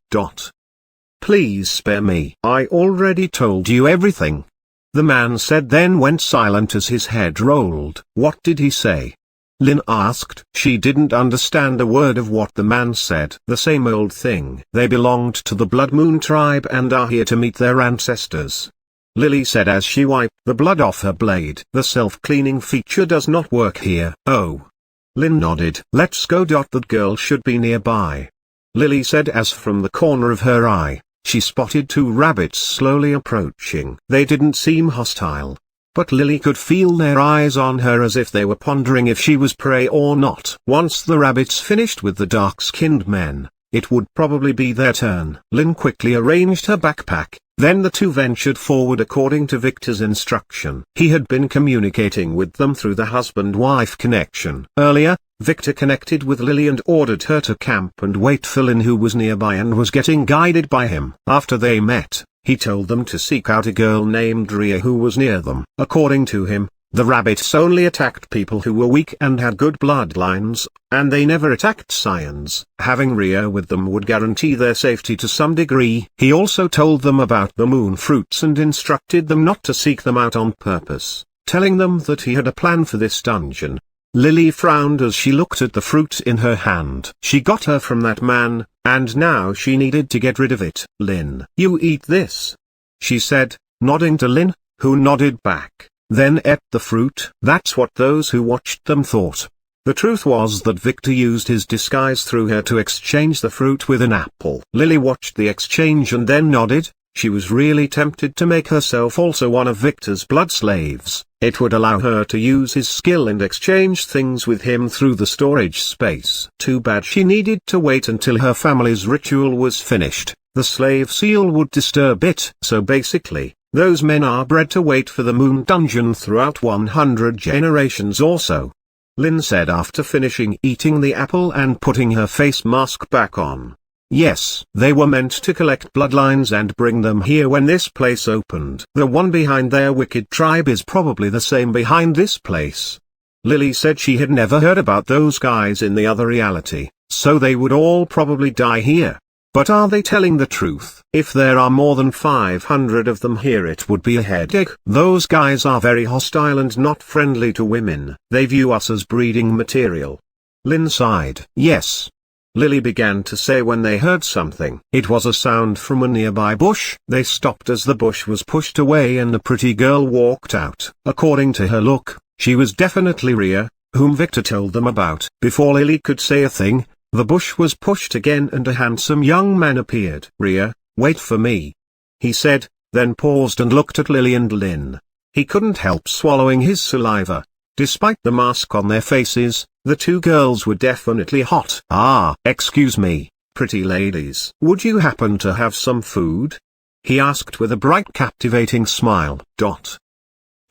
Please spare me. I already told you everything, the man said, then went silent as his head rolled. What did he say? Lynn asked. She didn't understand a word of what the man said. The same old thing. They belonged to the Blood Moon tribe and are here to meet their ancestors, Lily said as she wiped the blood off her blade. The self-cleaning feature does not work here. Oh. Lynn nodded. Let's go. That girl should be nearby, Lily said as from the corner of her eye, she spotted two rabbits slowly approaching. They didn't seem hostile, but Lily could feel their eyes on her as if they were pondering if she was prey or not. Once the rabbits finished with the dark-skinned men, it would probably be their turn. Lynn quickly arranged her backpack, then the two ventured forward according to Victor's instruction. He had been communicating with them through the husband-wife connection. Earlier, Victor connected with Lily and ordered her to camp and wait for Lynn, who was nearby and was getting guided by him. After they met, he told them to seek out a girl named Ria who was near them. According to him, The rabbits only attacked people who were weak and had good bloodlines, and they never attacked scions. Having Rhea with them would guarantee their safety to some degree. He also told them about the moon fruits and instructed them not to seek them out on purpose, telling them that he had a plan for this dungeon. Lily frowned as she looked at the fruit in her hand. She got her from that man, and now she needed to get rid of it. "Lynn, you eat this," she said, nodding to Lynn, who nodded back, then ate the fruit. That's what those who watched them thought. The truth was that Victor used his disguise through her to exchange the fruit with an apple. Lily watched the exchange and then nodded. She was really tempted to make herself also one of Victor's blood slaves. It would allow her to use his skill and exchange things with him through the storage space. Too bad she needed to wait until her family's ritual was finished. The slave seal would disturb it. So basically, those men are bred to wait for the moon dungeon throughout 100 generations or so. Lynn said after finishing eating the apple and putting her face mask back on. Yes, they were meant to collect bloodlines and bring them here when this place opened. The one behind their wicked tribe is probably the same behind this place. Lily said she had never heard about those guys in the other reality, so they would all probably die here. But are they telling the truth? If there are more than 500 of them here, it would be a headache. Those guys are very hostile and not friendly to women. They view us as breeding material. Lynn sighed. Yes, Lily began to say when they heard something. It was a sound from a nearby bush. They stopped as the bush was pushed away and a pretty girl walked out. According to her look, she was definitely Rhea, whom Victor told them about. Before Lily could say a thing, the bush was pushed again and a handsome young man appeared. "Rhea, wait for me," he said, then paused and looked at Lily and Lynn. He couldn't help swallowing his saliva. Despite the mask on their faces, the two girls were definitely hot. "Ah, excuse me, pretty ladies. Would you happen to have some food?" he asked with a bright captivating smile.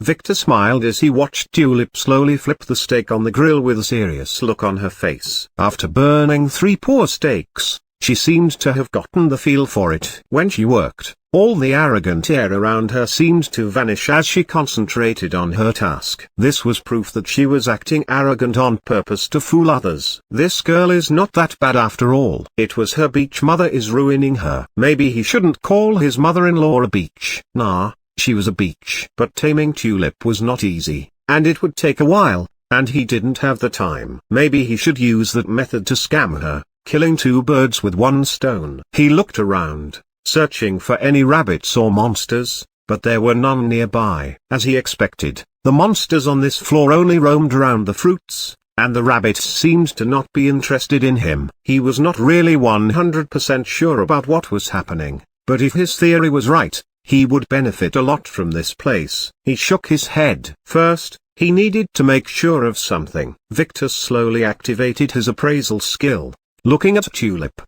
Victor smiled as he watched Tulip slowly flip the steak on the grill with a serious look on her face. After burning 3 poor steaks, she seemed to have gotten the feel for it. When she worked, all the arrogant air around her seemed to vanish as she concentrated on her task. This was proof that she was acting arrogant on purpose to fool others. This girl is not that bad after all. It was her beach mother is ruining her. Maybe he shouldn't call his mother-in-law a beach. Nah, she was a beach. But taming Tulip was not easy, and it would take a while, and he didn't have the time. Maybe he should use that method to scam her, killing 2 birds with 1 stone. He looked around, searching for any rabbits or monsters, but there were none nearby. As he expected, the monsters on this floor only roamed around the fruits, and the rabbits seemed to not be interested in him. He was not really 100% sure about what was happening, but if his theory was right, he would benefit a lot from this place. He shook his head. First, he needed to make sure of something. Victor slowly activated his appraisal skill, looking at Tulip.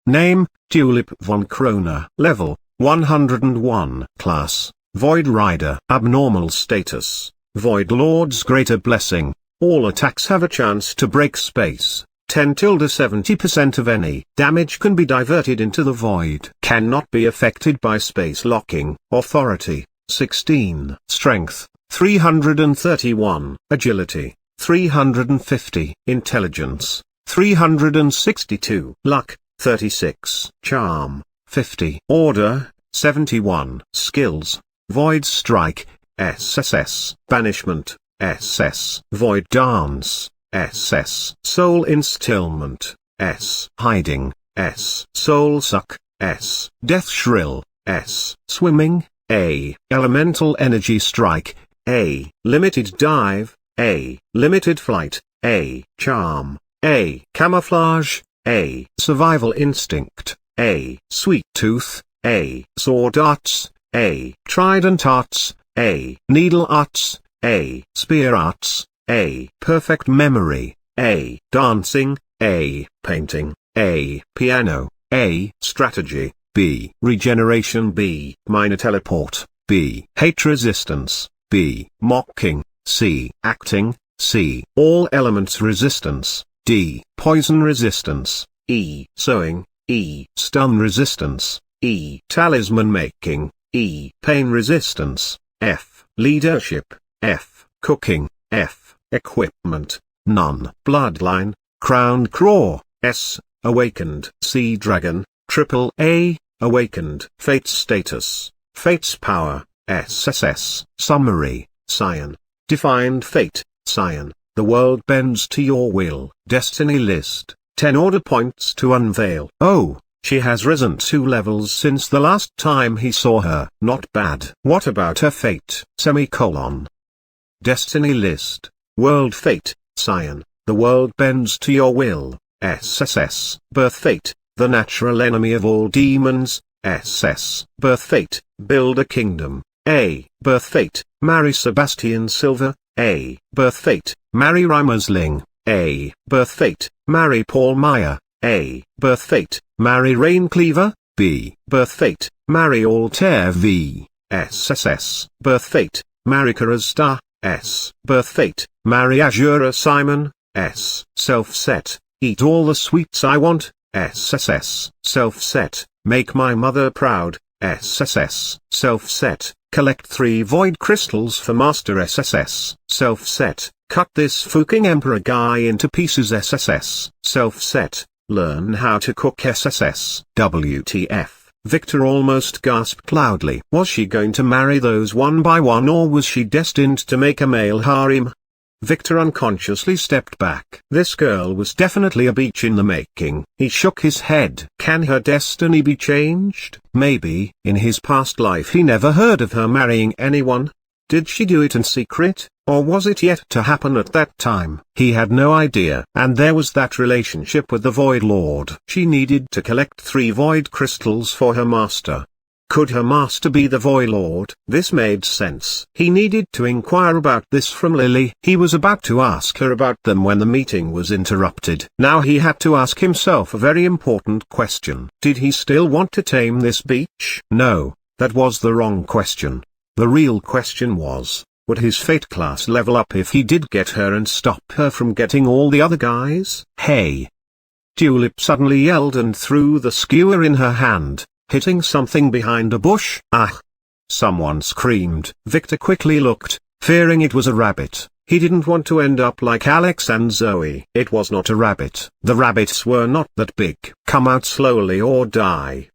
Name, Tulip von Krona. Level, 101. Class, Void Rider. Abnormal status, Void Lord's Greater Blessing. All attacks have a chance to break space. 10-70% of any damage can be diverted into the void. Cannot be affected by space locking. Authority, 16. Strength, 331. Agility, 350. Intelligence, 362. Luck, 36. Charm, 50. Order, 71. Skills, Void Strike, SSS. Banishment, SS. Void Dance, SS. Soul Instillment, S. Hiding, S. Soul Suck, S. Death Shrill, S. Swimming, A. Elemental Energy Strike, A. Limited Dive, A. Limited Flight, A. Charm, A. Camouflage, A. Survival Instinct, A. Sweet Tooth, A. Sword Arts, A. Trident Arts, A. Needle Arts, A. Spear Arts, A. Perfect Memory, A. Dancing, A. Painting, A. Piano, A. Strategy, B. Regeneration, B. Minor Teleport, B. Hate Resistance, B. Mocking, C. Acting, C. All Elements Resistance, D. Poison Resistance, E. Sewing, E. Stun Resistance, E. Talisman Making, E. Pain Resistance, F. Leadership, F. Cooking, F. Equipment, none. Bloodline, Crowned Craw, S. Awakened. Sea Dragon, Triple A, Awakened. Fate's Status, Fate's Power, SSS. Summary, Scion. Defined fate, Scion. The world bends to your will. Destiny list, 10 order points to unveil. Oh, she has risen 2 levels since the last time he saw her. Not bad. What about her fate? Semicolon. Destiny list, world fate, Scion. The world bends to your will, SSS. Birth fate, the natural enemy of all demons, SS. Birth fate, build a kingdom, A. Birth fate, marry Sebastian Silver, A. Birth fate, marry Reimersling, A. Birth fate, marry Paul Meyer, A. Birth fate, marry Rain Cleaver, B. Birth fate, marry Altair V. SSS. Birth fate, marry Karastar, S. Birth fate, marry Azura Simon, S. Self-set, eat all the sweets I want, SSS. Self-set, make my mother proud, SSS. Self-set, collect 3 void crystals for Master SSS. Self-set, cut this fucking Emperor guy into pieces SSS. Self-set, learn how to cook SSS. WTF. Victor almost gasped loudly. Was she going to marry those one by one, or was she destined to make a male harem? Victor unconsciously stepped back. This girl was definitely a beach in the making. He shook his head. Can her destiny be changed? Maybe. In his past life he never heard of her marrying anyone. Did she do it in secret, or was it yet to happen at that time? He had no idea. And there was that relationship with the Void Lord. She needed to collect 3 void crystals for her master. Could her master be the Void Lord? This made sense. He needed to inquire about this from Lily. He was about to ask her about them when the meeting was interrupted. Now he had to ask himself a very important question. Did he still want to tame this beach? No, that was the wrong question. The real question was, would his fate class level up if he did get her and stop her from getting all the other guys? Hey! Tulip suddenly yelled and threw the skewer in her hand, hitting something behind a bush. Ah! Someone screamed. Victor quickly looked, fearing it was a rabbit. He didn't want to end up like Alex and Zoe. It was not a rabbit. The rabbits were not that big. Come out slowly or die.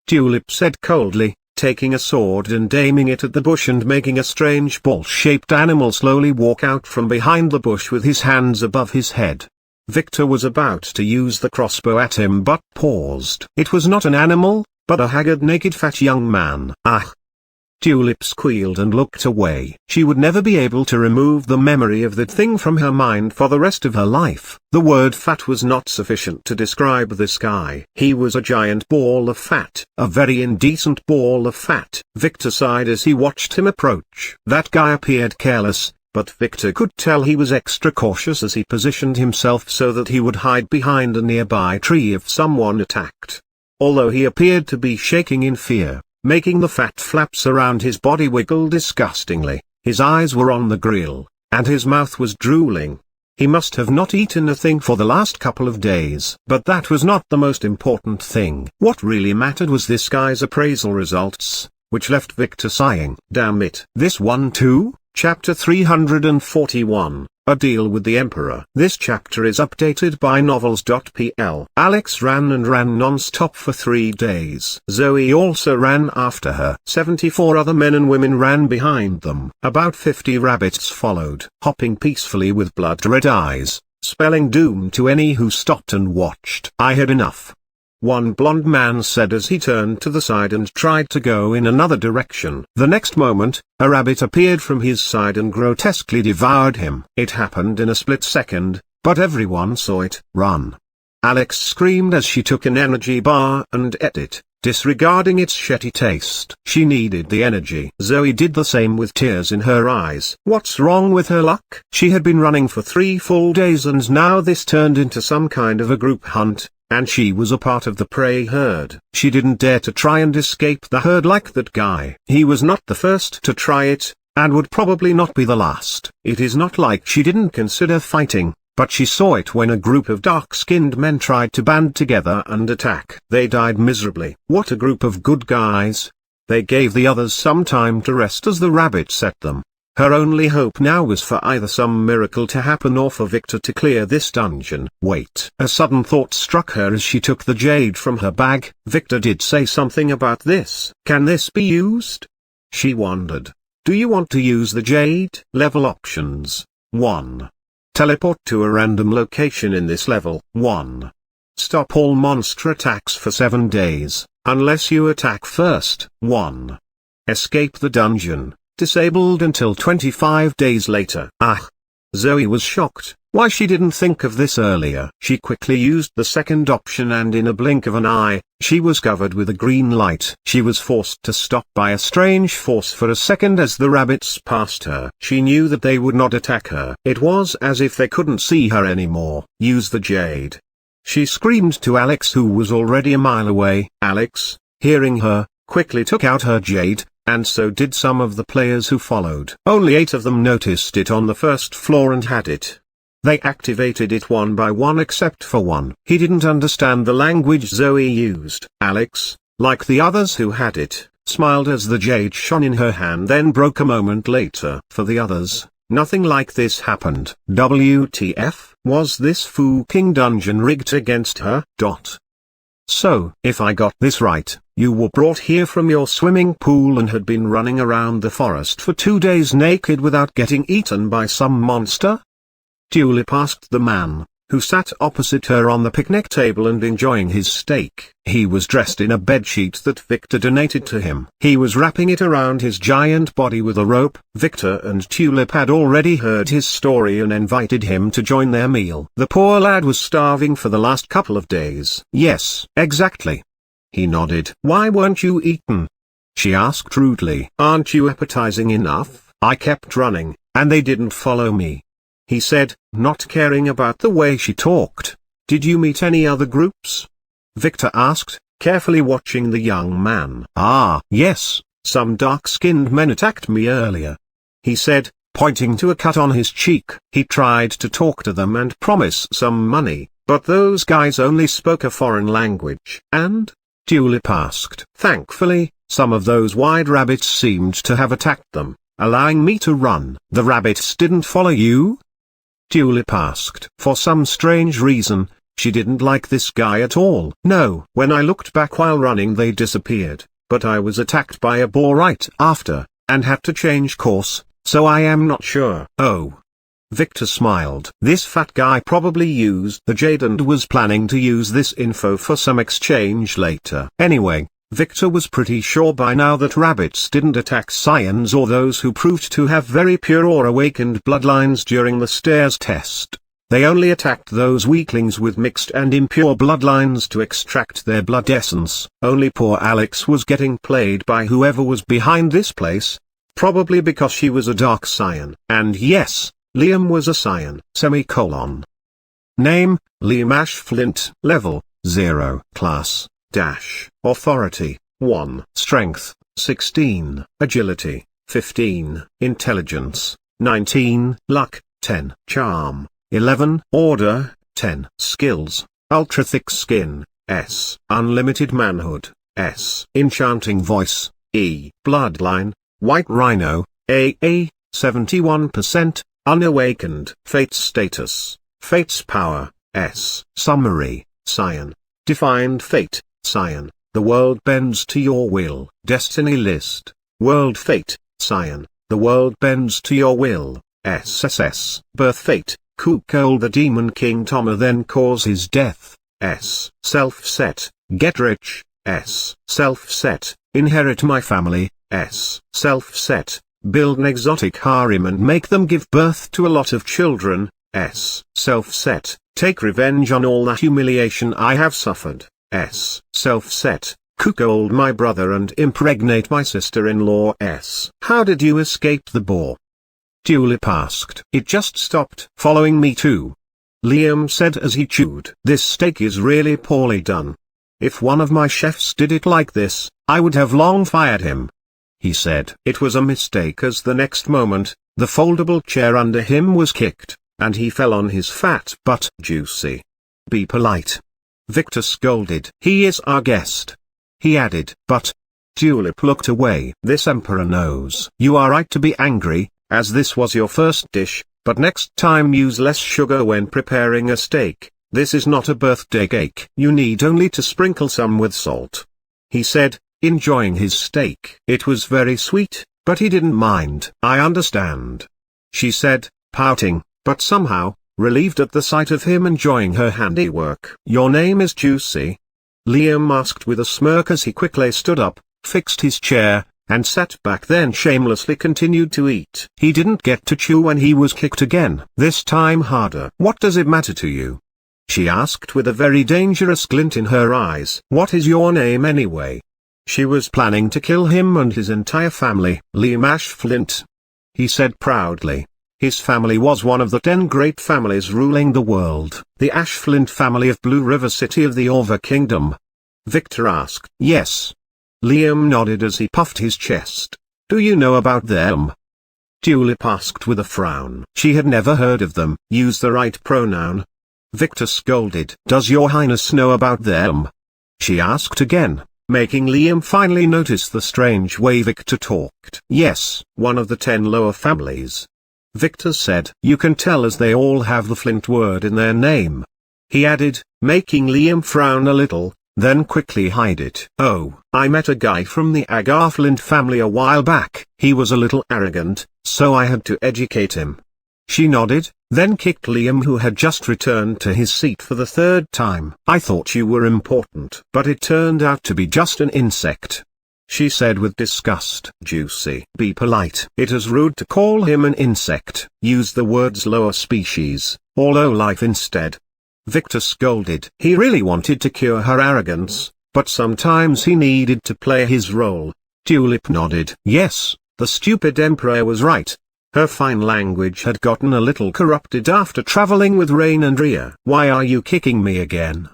Tulip said coldly, taking a sword and aiming it at the bush and making a strange ball-shaped animal slowly walk out from behind the bush with his hands above his head. Victor was about to use the crossbow at him but paused. It was not an animal, but a haggard naked fat young man. Ah! Tulip squealed and looked away. She would never be able to remove the memory of that thing from her mind for the rest of her life. The word fat was not sufficient to describe this guy. He was a giant ball of fat. A very indecent ball of fat. Victor sighed as he watched him approach. That guy appeared careless, but Victor could tell he was extra cautious as he positioned himself so that he would hide behind a nearby tree if someone attacked. Although he appeared to be shaking in fear, making the fat flaps around his body wiggle disgustingly, his eyes were on the grill, and his mouth was drooling. He must have not eaten a thing for the last couple of days. But that was not the most important thing. What really mattered was this guy's appraisal results, which left Victor sighing. Damn it. This one too? Chapter 341, A Deal with the Emperor. This chapter is updated by novels.pl. Alex ran and ran non-stop for 3 days. Zoe also ran after her. 74 other men and women ran behind them. About 50 rabbits followed, hopping peacefully with blood-red eyes, spelling doom to any who stopped and watched. I had enough. One blond man said as he turned to the side and tried to go in another direction. The next moment, a rabbit appeared from his side and grotesquely devoured him. It happened in a split second, but everyone saw it. Run! Alex screamed as she took an energy bar and ate it, disregarding its shitty taste. She needed the energy. Zoe did the same with tears in her eyes. What's wrong with her luck? She had been running for 3 full days and now this turned into some kind of a group hunt. And she was a part of the prey herd. She didn't dare to try and escape the herd like that guy. He was not the first to try it, and would probably not be the last. It is not like she didn't consider fighting, but she saw it when a group of dark-skinned men tried to band together and attack. They died miserably. What a group of good guys. They gave the others some time to rest as the rabbit set them. Her only hope now was for either some miracle to happen or for Victor to clear this dungeon. Wait. A sudden thought struck her as she took the jade from her bag. Victor did say something about this. Can this be used? She wondered. Do you want to use the jade? Level options. 1. Teleport to a random location in this level. 1. Stop all monster attacks for 7 days, unless you attack first. 1. Escape the dungeon, disabled until 25 days later. Ah! Zoe was shocked. Why she didn't think of this earlier. She quickly used the second option and in a blink of an eye, she was covered with a green light. She was forced to stop by a strange force for a second as the rabbits passed her. She knew that they would not attack her. It was as if they couldn't see her anymore. Use the jade. She screamed to Alex, who was already a mile away. Alex, hearing her, quickly took out her jade, and so did some of the players who followed. Only 8 of them noticed it on the first floor and had it. They activated it one by one except for one. He didn't understand the language Zoe used. Alex, like the others who had it, smiled as the jade shone in her hand, then broke a moment later. For the others, nothing like this happened. WTF? Was this fucking dungeon rigged against her? So, if I got this right, you were brought here from your swimming pool and had been running around the forest for 2 days naked without getting eaten by some monster? Tulip asked the man, who sat opposite her on the picnic table and enjoying his steak. He was dressed in a bedsheet that Victor donated to him. He was wrapping it around his giant body with a rope. Victor and Tulip had already heard his story and invited him to join their meal. The poor lad was starving for the last couple of days. Yes, exactly. He nodded. Why weren't you eaten? She asked rudely. Aren't you appetizing enough? I kept running, and they didn't follow me. He said, not caring about the way she talked. Did you meet any other groups? Victor asked, carefully watching the young man. Ah, yes, some dark-skinned men attacked me earlier. He said, pointing to a cut on his cheek. He tried to talk to them and promise some money, but those guys only spoke a foreign language. And? Tulip asked. Thankfully, some of those white rabbits seemed to have attacked them, allowing me to run. The rabbits didn't follow you? Tulip asked. For some strange reason, she didn't like this guy at all. No. When I looked back while running they disappeared, but I was attacked by a boar right after, and had to change course, so I am not sure. Oh. Victor smiled. This fat guy probably used the jade and was planning to use this info for some exchange later. Anyway, Victor was pretty sure by now that rabbits didn't attack scions or those who proved to have very pure or awakened bloodlines during the stairs test. They only attacked those weaklings with mixed and impure bloodlines to extract their blood essence. Only poor Alex was getting played by whoever was behind this place, probably because she was a dark scion. And yes, Liam was a scion. Name, Liam Ashflint. Level, 0. Class, Authority, 1. Strength, 16. Agility, 15. Intelligence, 19. Luck, 10. Charm, 11. Order, 10. Skills, Ultra Thick Skin, S. Unlimited Manhood, S. Enchanting Voice, E. Bloodline, White Rhino, AA, 71%, Unawakened. Fate's Status, Fate's Power, S. Summary, Scion. Defined Fate, Scion. The world bends to your will. Destiny List, World Fate, Scion. The world bends to your will, SSS. Birth Fate, Kukol the Demon King Toma then causes death, S. Self-set, Get Rich, S. Self-set, Inherit my family, S. Self-set, Build an exotic harem and make them give birth to a lot of children, S. Self-set, Take revenge on all the humiliation I have suffered, S. Self-set, Cuckold my brother and impregnate my sister-in-law, S. How did you escape the boar? Tulip asked. It just stopped following me too. Liam said as he chewed. This steak is really poorly done. If one of my chefs did it like this, I would have long fired him. He said. It was a mistake as the next moment, the foldable chair under him was kicked, and he fell on his fat butt. Juicy. Be polite. Victor scolded. He is our guest. He added. But Tulip looked away. This emperor knows. You are right to be angry, as this was your first dish, but next time use less sugar when preparing a steak. This is not a birthday cake. You need only to sprinkle some with salt. He said, enjoying his steak. It was very sweet, but he didn't mind. I understand, she said, pouting, but somehow relieved at the sight of him enjoying her handiwork. Your name is Juicy? Liam asked with a smirk as he quickly stood up, fixed his chair, and sat back, then shamelessly continued to eat. He didn't get to chew when he was kicked again, this time harder. What does it matter to you? She asked with a very dangerous glint in her eyes. What is your name anyway? She was planning to kill him and his entire family. Liam Ashflint, he said proudly. His family was one of the 10 great families ruling the world. The Ashflint family of Blue River City of the Orva Kingdom. Victor asked. Yes. Liam nodded as he puffed his chest. Do you know about them? Tulip asked with a frown. She had never heard of them. Use the right pronoun. Victor scolded. Does your highness know about them? She asked again, making Liam finally notice the strange way Victor talked. Yes, one of the 10 lower families. Victor said. You can tell as they all have the Flint word in their name. He added, making Liam frown a little, then quickly hide it. Oh, I met a guy from the Agar Flint family a while back. He was a little arrogant, so I had to educate him. She nodded, then kicked Liam, who had just returned to his seat for the 3rd time. I thought you were important, but it turned out to be just an insect, she said with disgust. Juicy. Be polite. It is rude to call him an insect. Use the words lower species, or low life instead. Victor scolded. He really wanted to cure her arrogance, but sometimes he needed to play his role. Tulip nodded. Yes, the stupid emperor was right. Her fine language had gotten a little corrupted after traveling with Rain and Rhea. Why are you kicking me again?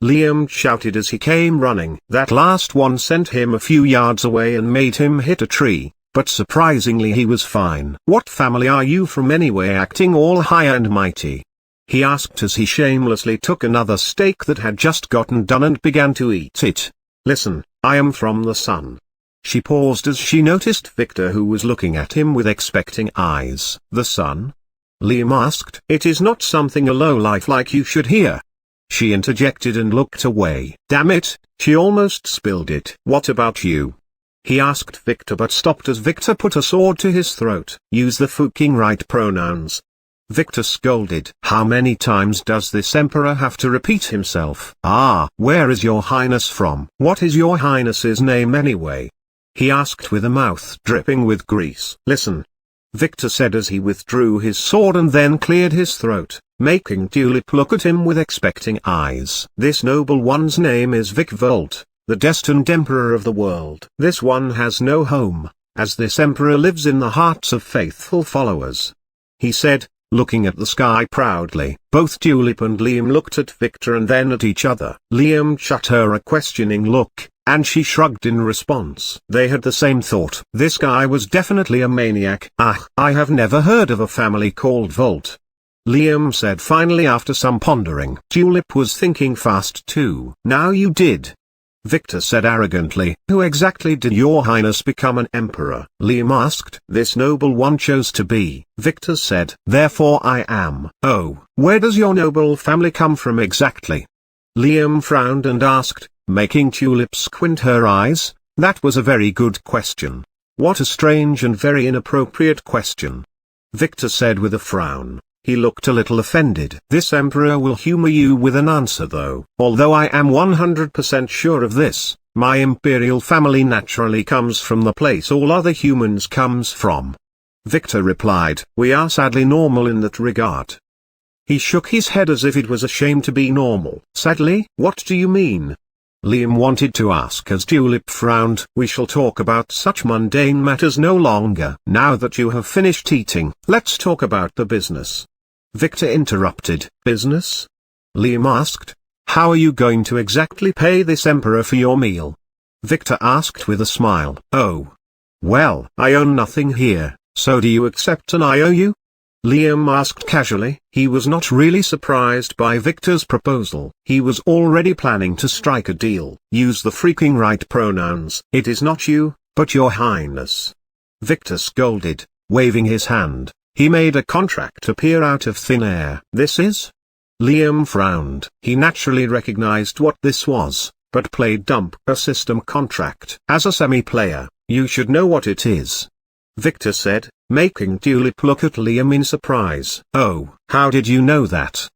Liam shouted as he came running. That last one sent him a few yards away and made him hit a tree, but surprisingly he was fine. What family are you from anyway, acting all high and mighty? He asked as he shamelessly took another steak that had just gotten done and began to eat it. Listen, I am from the sun. She paused as she noticed Victor, who was looking at him with expecting eyes. The sun? Liam asked. It is not something a lowlife like you should hear. She interjected and looked away. Damn it, she almost spilled it. What about you? He asked Victor, but stopped as Victor put a sword to his throat. Use the fucking right pronouns. Victor scolded. How many times does this emperor have to repeat himself? Ah, where is your highness from? What is your highness's name anyway? He asked with a mouth dripping with grease. Listen, Victor said as he withdrew his sword and then cleared his throat, making Tulip look at him with expecting eyes. This noble one's name is Vic Volt, the destined emperor of the world. This one has no home, as this emperor lives in the hearts of faithful followers, he said, looking at the sky proudly. Both Tulip and Liam looked at Victor and then at each other. Liam shot her a questioning look, and she shrugged in response. They had the same thought. This guy was definitely a maniac. Ah, I have never heard of a family called Volt, Liam said finally after some pondering. Tulip was thinking fast too. Now you did, Victor said arrogantly. Who exactly did your highness become an emperor? Liam asked. This noble one chose to be, Victor said. Therefore I am. Oh, where does your noble family come from exactly? Liam frowned and asked, making Tulip squint her eyes. That was a very good question. What a strange and very inappropriate question, Victor said with a frown. He looked a little offended. This emperor will humor you with an answer though. Although I am 100% sure of this, my imperial family naturally comes from the place all other humans comes from. Victor replied. We are sadly normal in that regard. He shook his head as if it was a shame to be normal. Sadly? What do you mean? Liam wanted to ask as Tulip frowned. We shall talk about such mundane matters no longer. Now that you have finished eating, let's talk about the business, Victor interrupted. Business? Liam asked. How are you going to exactly pay this emperor for your meal? Victor asked with a smile. Oh. Well, I own nothing here, so do you accept an IOU? Liam asked casually. He was not really surprised by Victor's proposal. He was already planning to strike a deal. Use the freaking right pronouns. It is not you, but your highness. Victor scolded, waving his hand. He made a contract appear out of thin air. This is? Liam frowned. He naturally recognized what this was, but played dumb. A system contract. As a semi-player, you should know what it is. Victor said, making Tulip look at Liam in surprise. Oh, how did you know that?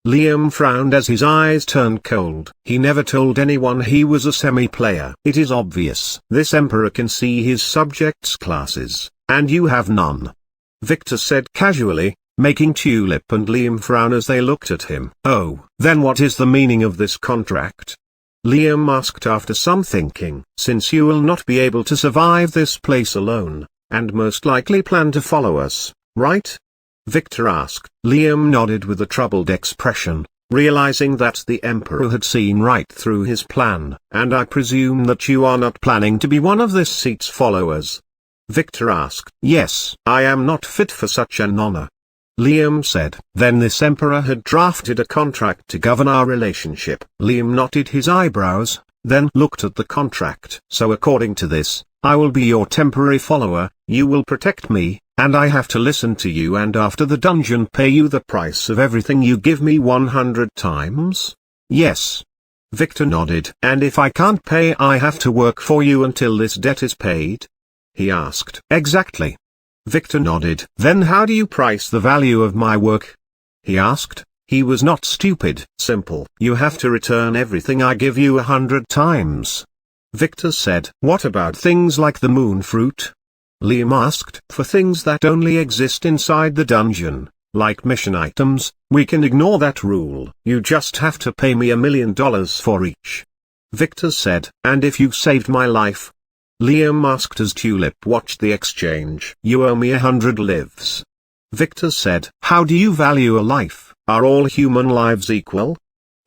Liam frowned as his eyes turned cold. He never told anyone he was a semi-player. It is obvious. This emperor can see his subjects' classes, and you have none. Victor said casually, making Tulip and Liam frown as they looked at him. Oh, then what is the meaning of this contract? Liam asked after some thinking. Since you will not be able to survive this place alone, and most likely plan to follow us, right? Victor asked. Liam nodded with a troubled expression, realizing that the Emperor had seen right through his plan. And I presume that you are not planning to be one of this seat's followers? Victor asked. Yes. I am not fit for such an honor, Liam said. Then this Emperor had drafted a contract to govern our relationship. Liam knotted his eyebrows, then looked at the contract. So according to this, I will be your temporary follower, you will protect me, and I have to listen to you, and after the dungeon pay you the price of everything you give me 100 times? Yes. Victor nodded. And if I can't pay, I have to work for you until this debt is paid? He asked. Exactly. Victor nodded. Then how do you price the value of my work? He asked. He was not stupid. Simple. You have to return everything I give you 100 times. Victor said. What about things like the moon fruit? Liam asked. For things that only exist inside the dungeon, like mission items, we can ignore that rule. You just have to pay me $1 million for each. Victor said. And if you saved my life? Liam asked as Tulip watched the exchange. You owe me 100 lives. Victor said. How do you value a life? Are all human lives equal?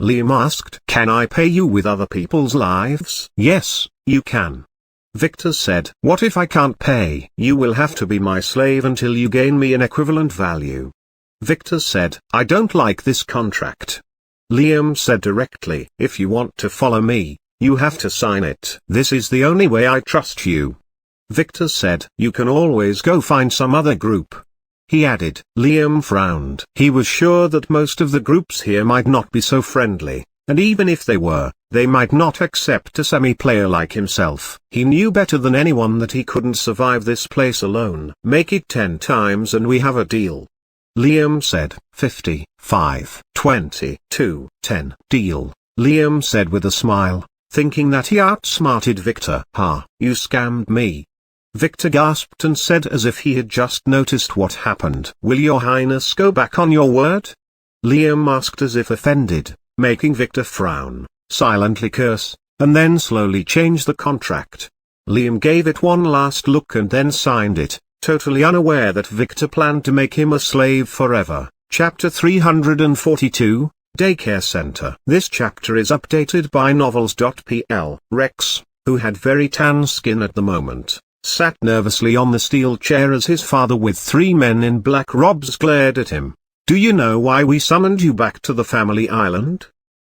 Liam asked. Can I pay you with other people's lives? Yes, you can. Victor said. What if I can't pay? You will have to be my slave until you gain me an equivalent value. Victor said. I don't like this contract. Liam said directly. If you want to follow me, you have to sign it. This is the only way I trust you. Victor said. You can always go find some other group. He added. Liam frowned. He was sure that most of the groups here might not be so friendly, and even if they were, they might not accept a semi-player like himself. He knew better than anyone that he couldn't survive this place alone. Make it 10 times and we have a deal. Liam said. 50, 5, 20, 2, 10. Deal, Liam said with a smile, thinking that he outsmarted Victor. Ha, you scammed me. Victor gasped and said as if he had just noticed what happened. Will your highness go back on your word? Liam asked as if offended, making Victor frown, silently curse, and then slowly change the contract. Liam gave it one last look and then signed it, totally unaware that Victor planned to make him a slave forever. Chapter 342, Daycare Center. This chapter is updated by novels.pl. Rex, who had very tan skin at the moment, sat nervously on the steel chair as his father with 3 men in black robes glared at him. Do you know why we summoned you back to the family island?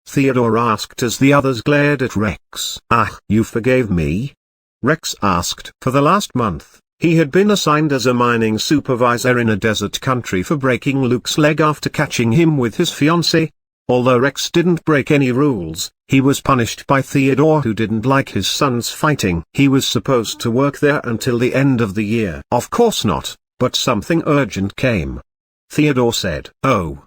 Theodore asked as the others glared at Rex. Ah, you forgave me? Rex asked. For the last month, he had been assigned as a mining supervisor in a desert country for breaking Luke's leg after catching him with his fiancée. Although Rex didn't break any rules, he was punished by Theodore, who didn't like his sons fighting. He was supposed to work there until the end of the year. Of course not, but something urgent came. Theodore said. Oh.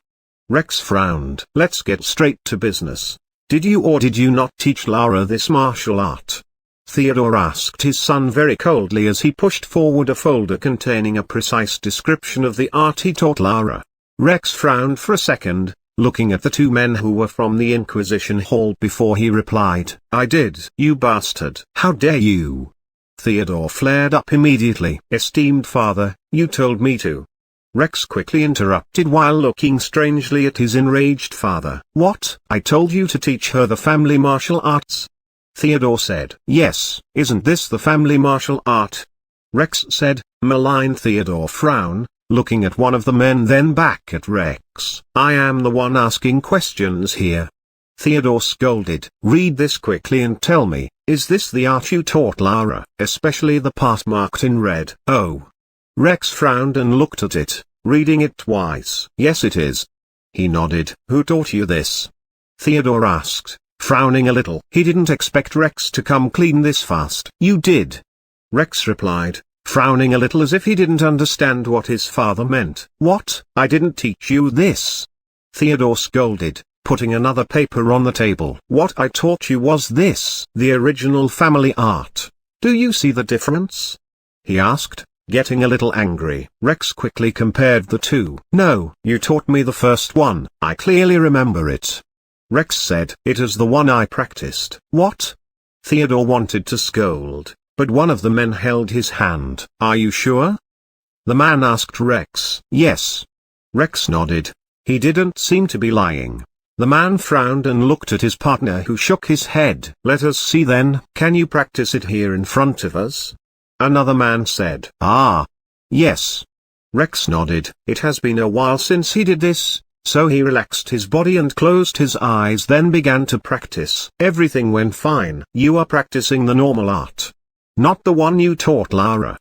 Rex frowned. Let's get straight to business. Did you or did you not teach Lara this martial art? Theodore asked his son very coldly as he pushed forward a folder containing a precise description of the art he taught Lara. Rex frowned for a second, looking at the 2 men who were from the Inquisition Hall before he replied. I did. You bastard. How dare you? Theodore flared up immediately. Esteemed father, you told me to. Rex quickly interrupted while looking strangely at his enraged father. What? I told you to teach her the family martial arts? Theodore said. Yes. Isn't this the family martial art? Rex said, malign. Theodore frowned, looking at one of the men then back at Rex. "I am the one asking questions here." Theodore scolded. "Read this quickly and tell me, is this the art you taught Lara, especially the part marked in red?" "Oh." Rex frowned and looked at it, reading it twice. "Yes, it is." He nodded. "Who taught you this?" Theodore asked, frowning a little. He didn't expect Rex to come clean this fast. "You did." Rex replied, frowning a little as if he didn't understand what his father meant. "What? I didn't teach you this." Theodore scolded, putting another paper on the table. "What I taught you was this, the original family art. Do you see the difference?" he asked, getting a little angry. Rex quickly compared the two. "No, you taught me the first one, I clearly remember it." Rex said, "It is the one I practiced." "What?" Theodore wanted to scold, but one of the men held his hand. "Are you sure?" the man asked Rex. "Yes." Rex nodded. He didn't seem to be lying. The man frowned and looked at his partner, who shook his head. "Let us see then. Can you practice it here in front of us?" Another man said. "Ah. Yes." Rex nodded. It has been a while since he did this, so he relaxed his body and closed his eyes, then began to practice. Everything went fine. "You are practicing the normal art, not the one you taught Lara,"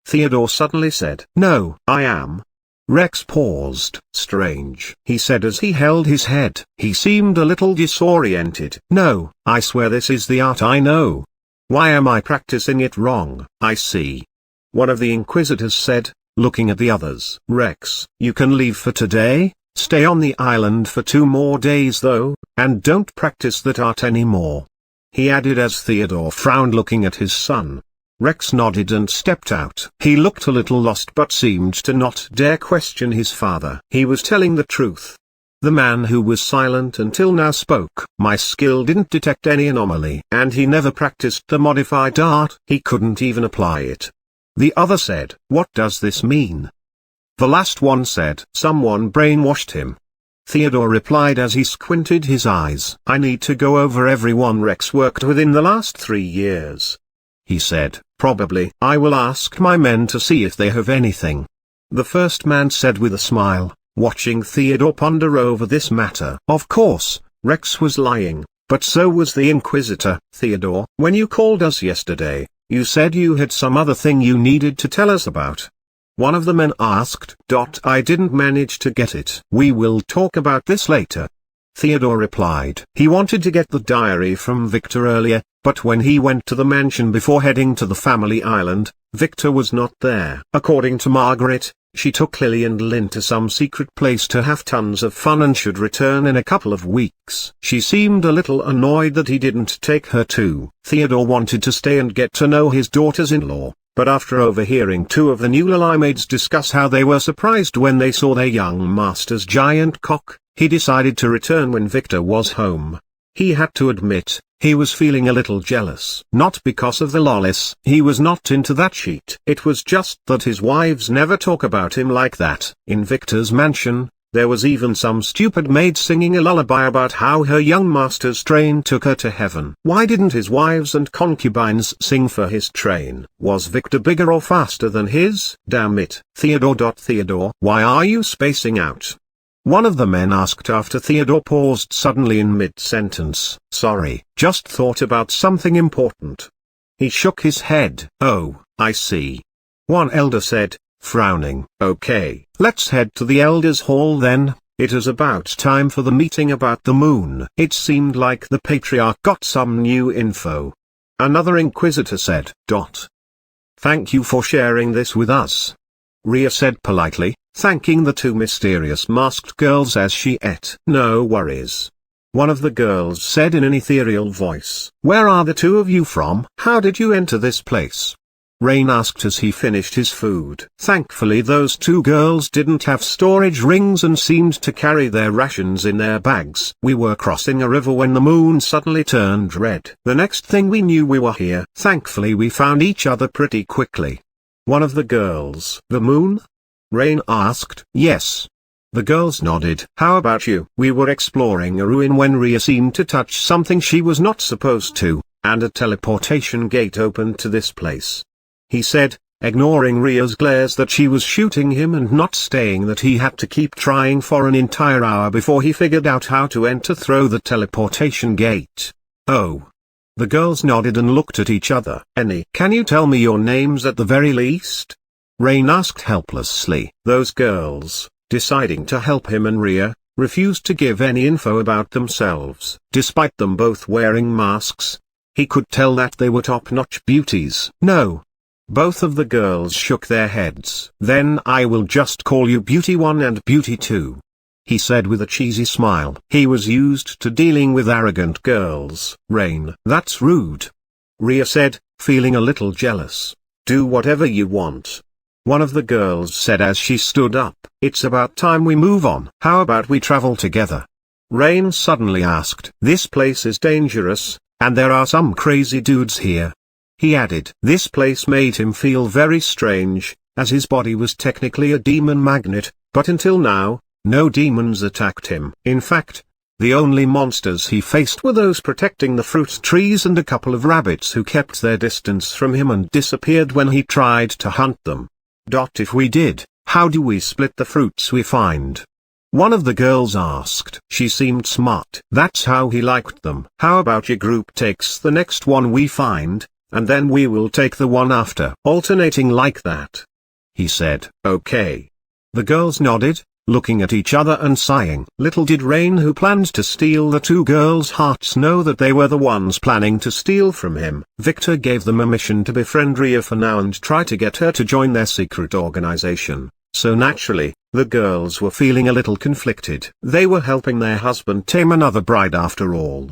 Theodore suddenly said. "No, I am." Rex paused. "Strange," he said as he held his head. He seemed a little disoriented. "No, I swear this is the art I know. Why am I practicing it wrong?" "I see," one of the inquisitors said, looking at the others. "Rex, you can leave for today. Stay on the island for 2 more days though, and don't practice that art anymore," he added as Theodore frowned, looking at his son. Rex nodded and stepped out. He looked a little lost but seemed to not dare question his father. He was telling the truth. The man who was silent until now spoke. "My skill didn't detect any anomaly." And he never practiced the modified art. He couldn't even apply it. The other said, "What does this mean?" The last one said, "Someone brainwashed him." Theodore replied as he squinted his eyes. "I need to go over everyone Rex worked with in the last 3 years," he said. "Probably I will ask my men to see if they have anything," the first man said with a smile, watching Theodore ponder over this matter. Of course, Rex was lying, but so was the Inquisitor. "Theodore, when you called us yesterday, you said you had some other thing you needed to tell us about," one of the men asked. "I didn't manage to get it." "We will talk about this later," Theodore replied. He wanted to get the diary from Victor earlier, but when he went to the mansion before heading to the family island, Victor was not there. According to Margaret, she took Lily and Lynn to some secret place to have tons of fun and should return in a couple of weeks. She seemed a little annoyed that he didn't take her too. Theodore wanted to stay and get to know his daughters-in-law, but after overhearing 2 of the new Lily maids discuss how they were surprised when they saw their young master's giant cock, he decided to return when Victor was home. He had to admit, he was feeling a little jealous. Not because of the lollies. He was not into that shit. It was just that his wives never talk about him like that. In Victor's mansion, there was even some stupid maid singing a lullaby about how her young master's train took her to heaven. Why didn't his wives and concubines sing for his train? Was Victor bigger or faster than his? Damn it. Theodore, why are you spacing out? One of the men asked after Theodore paused suddenly in mid-sentence. "Sorry, just thought about something important." He shook his head. "Oh, I see," one elder said, frowning. "Okay, let's head to the elders' hall then. It is about time for the meeting about the moon." It seemed like the patriarch got some new info. Another inquisitor said. "Thank you for sharing this with us," Rhea said politely, thanking the 2 mysterious masked girls as she ate. "No worries," one of the girls said in an ethereal voice. "Where are the 2 of you from? How did you enter this place?" Rain asked as he finished his food. Thankfully those 2 girls didn't have storage rings and seemed to carry their rations in their bags. "We were crossing a river when the moon suddenly turned red. The next thing we knew we were here. Thankfully we found each other pretty quickly," one of the girls. "The moon?" Rain asked. "Yes." The girls nodded. "How about you?" "We were exploring a ruin when Rhea seemed to touch something she was not supposed to, and a teleportation gate opened to this place," he said, ignoring Ria's glares that she was shooting him and not staying, that he had to keep trying for an entire hour before he figured out how to enter through the teleportation gate. Oh. The girls nodded and looked at each other. Can you tell me your names at the very least? Rain asked helplessly. Those girls, deciding to help him and Ria, refused to give any info about themselves. Despite them both wearing masks, he could tell that they were top-notch beauties. No. Both of the girls shook their heads. Then I will just call you Beauty 1 and Beauty 2. He said with a cheesy smile. He was used to dealing with arrogant girls. Rain. That's rude. Ria said, feeling a little jealous. Do whatever you want. One of the girls said as she stood up. It's about time we move on. How about we travel together? Rain suddenly asked. This place is dangerous, and there are some crazy dudes here. He added. This place made him feel very strange, as his body was technically a demon magnet, but until now, no demons attacked him. In fact, the only monsters he faced were those protecting the fruit trees and a couple of rabbits who kept their distance from him and disappeared when he tried to hunt them. If we did, how do we split the fruits we find? One of the girls asked. She seemed smart. That's how he liked them. How about your group takes the next one we find, and then we will take the one after. Alternating like that. He said. Okay. The girls nodded, looking at each other and sighing. Little did Rain, who planned to steal the two girls' hearts, know that they were the ones planning to steal from him. Victor gave them a mission to befriend Ria for now and try to get her to join their secret organization. So naturally, the girls were feeling a little conflicted. They were helping their husband tame another bride after all.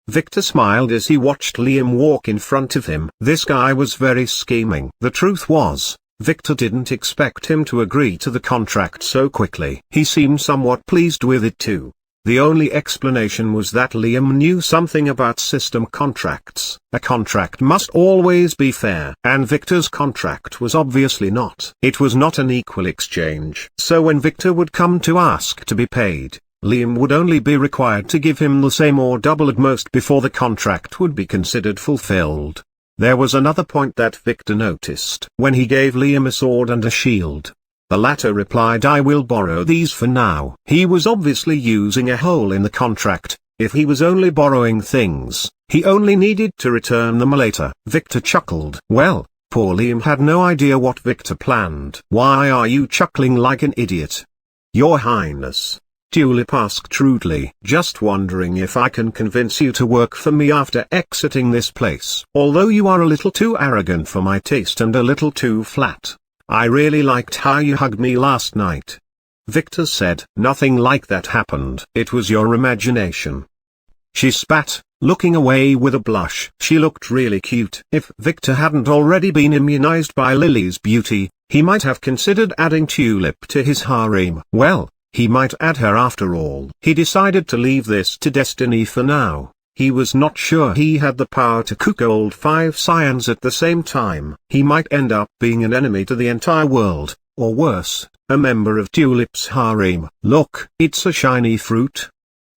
Victor smiled as he watched Liam walk in front of him. This guy was very scheming. The truth was, Victor didn't expect him to agree to the contract so quickly. He seemed somewhat pleased with it too. The only explanation was that Liam knew something about system contracts. A contract must always be fair, and Victor's contract was obviously not. It was not an equal exchange. So when Victor would come to ask to be paid, Liam would only be required to give him the same or double at most before the contract would be considered fulfilled. There was another point that Victor noticed. When he gave Liam a sword and a shield, the latter replied, I will borrow these for now. He was obviously using a hole in the contract. If he was only borrowing things, he only needed to return them later. Victor chuckled. Well, poor Liam had no idea what Victor planned. Why are you chuckling like an idiot? Your Highness, Tulip asked rudely. Just wondering if I can convince you to work for me after exiting this place. Although you are a little too arrogant for my taste and a little too flat. I really liked how you hugged me last night. Victor said. Nothing like that happened. It was your imagination. She spat, looking away with a blush. She looked really cute. If Victor hadn't already been immunized by Lily's beauty, he might have considered adding Tulip to his harem. Well, he might add her after all. He decided to leave this to destiny for now. He was not sure he had the power to cook all 5 scions at the same time. He might end up being an enemy to the entire world, or worse, a member of Tulip's harem. Look, it's a shiny fruit.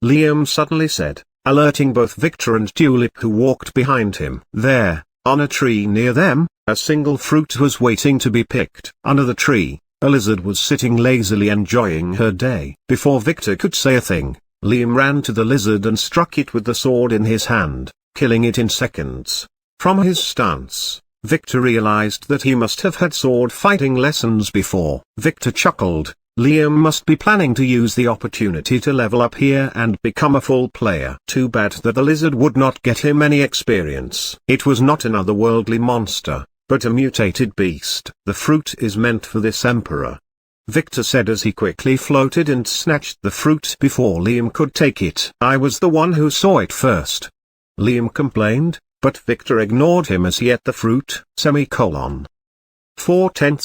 Liam suddenly said, alerting both Victor and Tulip, who walked behind him. There, on a tree near them, a single fruit was waiting to be picked. Under the tree, a lizard was sitting lazily enjoying her day. Before Victor could say a thing, Liam ran to the lizard and struck it with the sword in his hand, killing it in seconds. From his stance, Victor realized that he must have had sword fighting lessons before. Victor chuckled. Liam must be planning to use the opportunity to level up here and become a full player. Too bad that the lizard would not get him any experience. It was not an otherworldly monster, but a mutated beast. The fruit is meant for this emperor, Victor said as he quickly floated and snatched the fruit before Liam could take it. I was the one who saw it first, Liam complained, but Victor ignored him as he ate the fruit. 4/10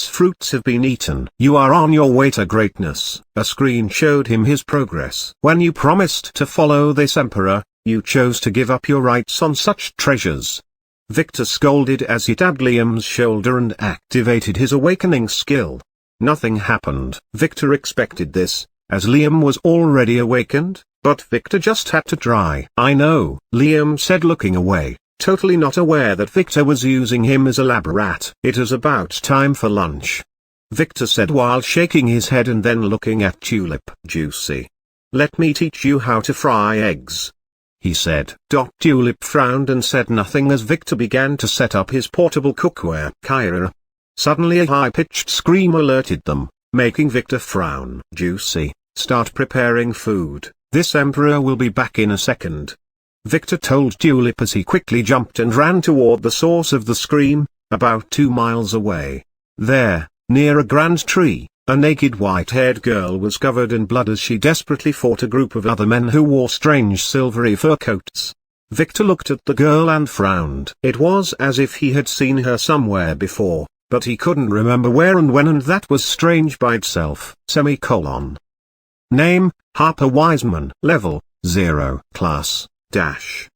fruits have been eaten. You are on your way to greatness. A screen showed him his progress. When you promised to follow this emperor, you chose to give up your rights on such treasures. Victor scolded as he tapped Liam's shoulder and activated his awakening skill. Nothing happened. Victor expected this, as Liam was already awakened, but Victor just had to try. I know, Liam said looking away. totally not aware that Victor was using him as a lab rat. "It is about time for lunch," Victor said while shaking his head and then looking at Tulip. "Juicy. Let me teach you how to fry eggs," he said. Tulip frowned and said nothing as Victor began to set up his portable cookware. Kyra. Suddenly a high-pitched scream alerted them, making Victor frown. "Juicy, start preparing food. This emperor will be back in a second," Victor told Tulip as he quickly jumped and ran toward the source of the scream, about 2 miles away. There, near a grand tree, a naked white-haired girl was covered in blood as she desperately fought a group of other men who wore strange silvery fur coats. Victor looked at the girl and frowned. It was as if he had seen her somewhere before, but he couldn't remember where and when, and that was strange by itself. Name, Harper Wiseman. Level, 0. Class,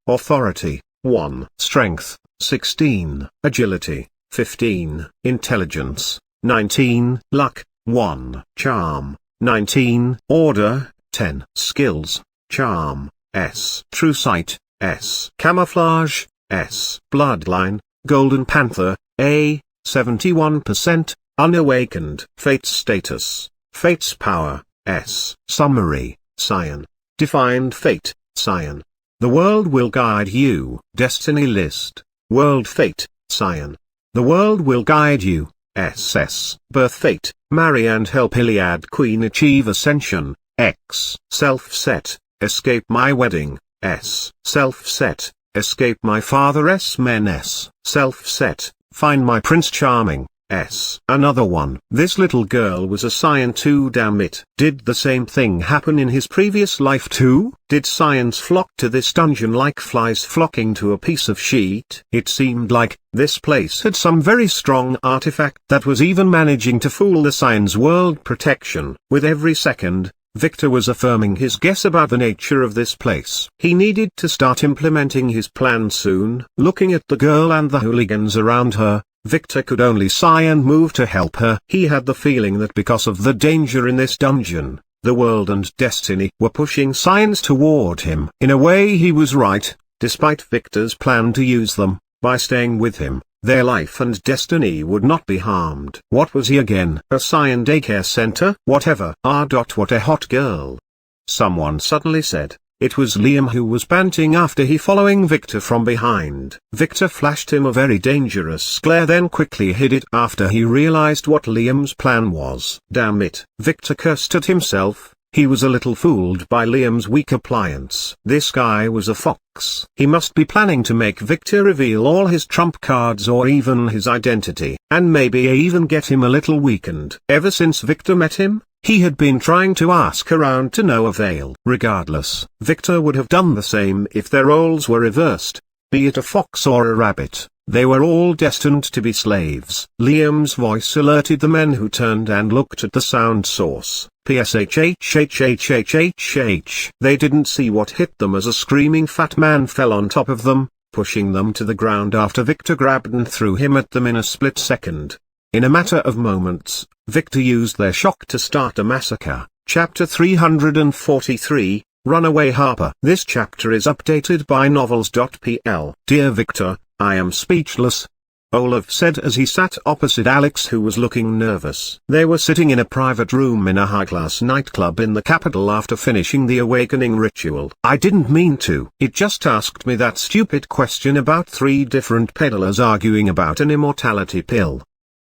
Authority, 1. Strength, 16. Agility, 15. Intelligence, 19. Luck, 1. Charm, 19. Order, 10. Skills, Charm, S. True Sight, S. Camouflage, S. Bloodline, Golden Panther, A. 71%, Unawakened. Fate's status, Fate's power, S. Summary, Cyan. Defined fate, Cyan. The world will guide you. Destiny list, World fate, Cyan. The world will guide you, SS. Birth fate, marry and help Iliad Queen achieve ascension, X. Self set, escape my wedding, S. Self set, escape my father S. Men S. Self set, find my Prince Charming, S. Another one. This little girl was a Cyan too. Damn it. Did the same thing happen in his previous life too? Did Cyans flock to this dungeon like flies flocking to a piece of sheet? It seemed like this place had some very strong artifact that was even managing to fool the Cyans' world protection. With every second, Victor was affirming his guess about the nature of this place. He needed to start implementing his plan soon. Looking at the girl and the hooligans around her, Victor could only sigh and move to help her. He had the feeling that because of the danger in this dungeon, the world and destiny were pushing Cyans toward him. In a way he was right. Despite Victor's plan to use them, by staying with him, their life and destiny would not be harmed. What was he again? A Cyan daycare center? Whatever. What a hot girl. Someone suddenly said. It was Liam who was panting after he following Victor from behind. Victor flashed him a very dangerous glare, then quickly hid it after he realized what Liam's plan was. Damn it. Victor cursed at himself. He was a little fooled by Liam's weak appliance. This guy was a fox. He must be planning to make Victor reveal all his trump cards or even his identity, and maybe even get him a little weakened. Ever since Victor met him, he had been trying to ask around to no avail. Regardless, Victor would have done the same if their roles were reversed. Be it a fox or a rabbit, they were all destined to be slaves. Liam's voice alerted the men who turned and looked at the sound source. PSHHHHHHH. They didn't see what hit them as a screaming fat man fell on top of them, pushing them to the ground after Victor grabbed and threw him at them in a split second. In a matter of moments, Victor used their shock to start a massacre. Chapter 343, Runaway Harper. This chapter is updated by novels.pl. Dear Victor, I am speechless, Olaf said as he sat opposite Alex, who was looking nervous. They were sitting in a private room in a high-class nightclub in the capital after finishing the awakening ritual. I didn't mean to. It just asked me that stupid question about 3 different peddlers arguing about an immortality pill,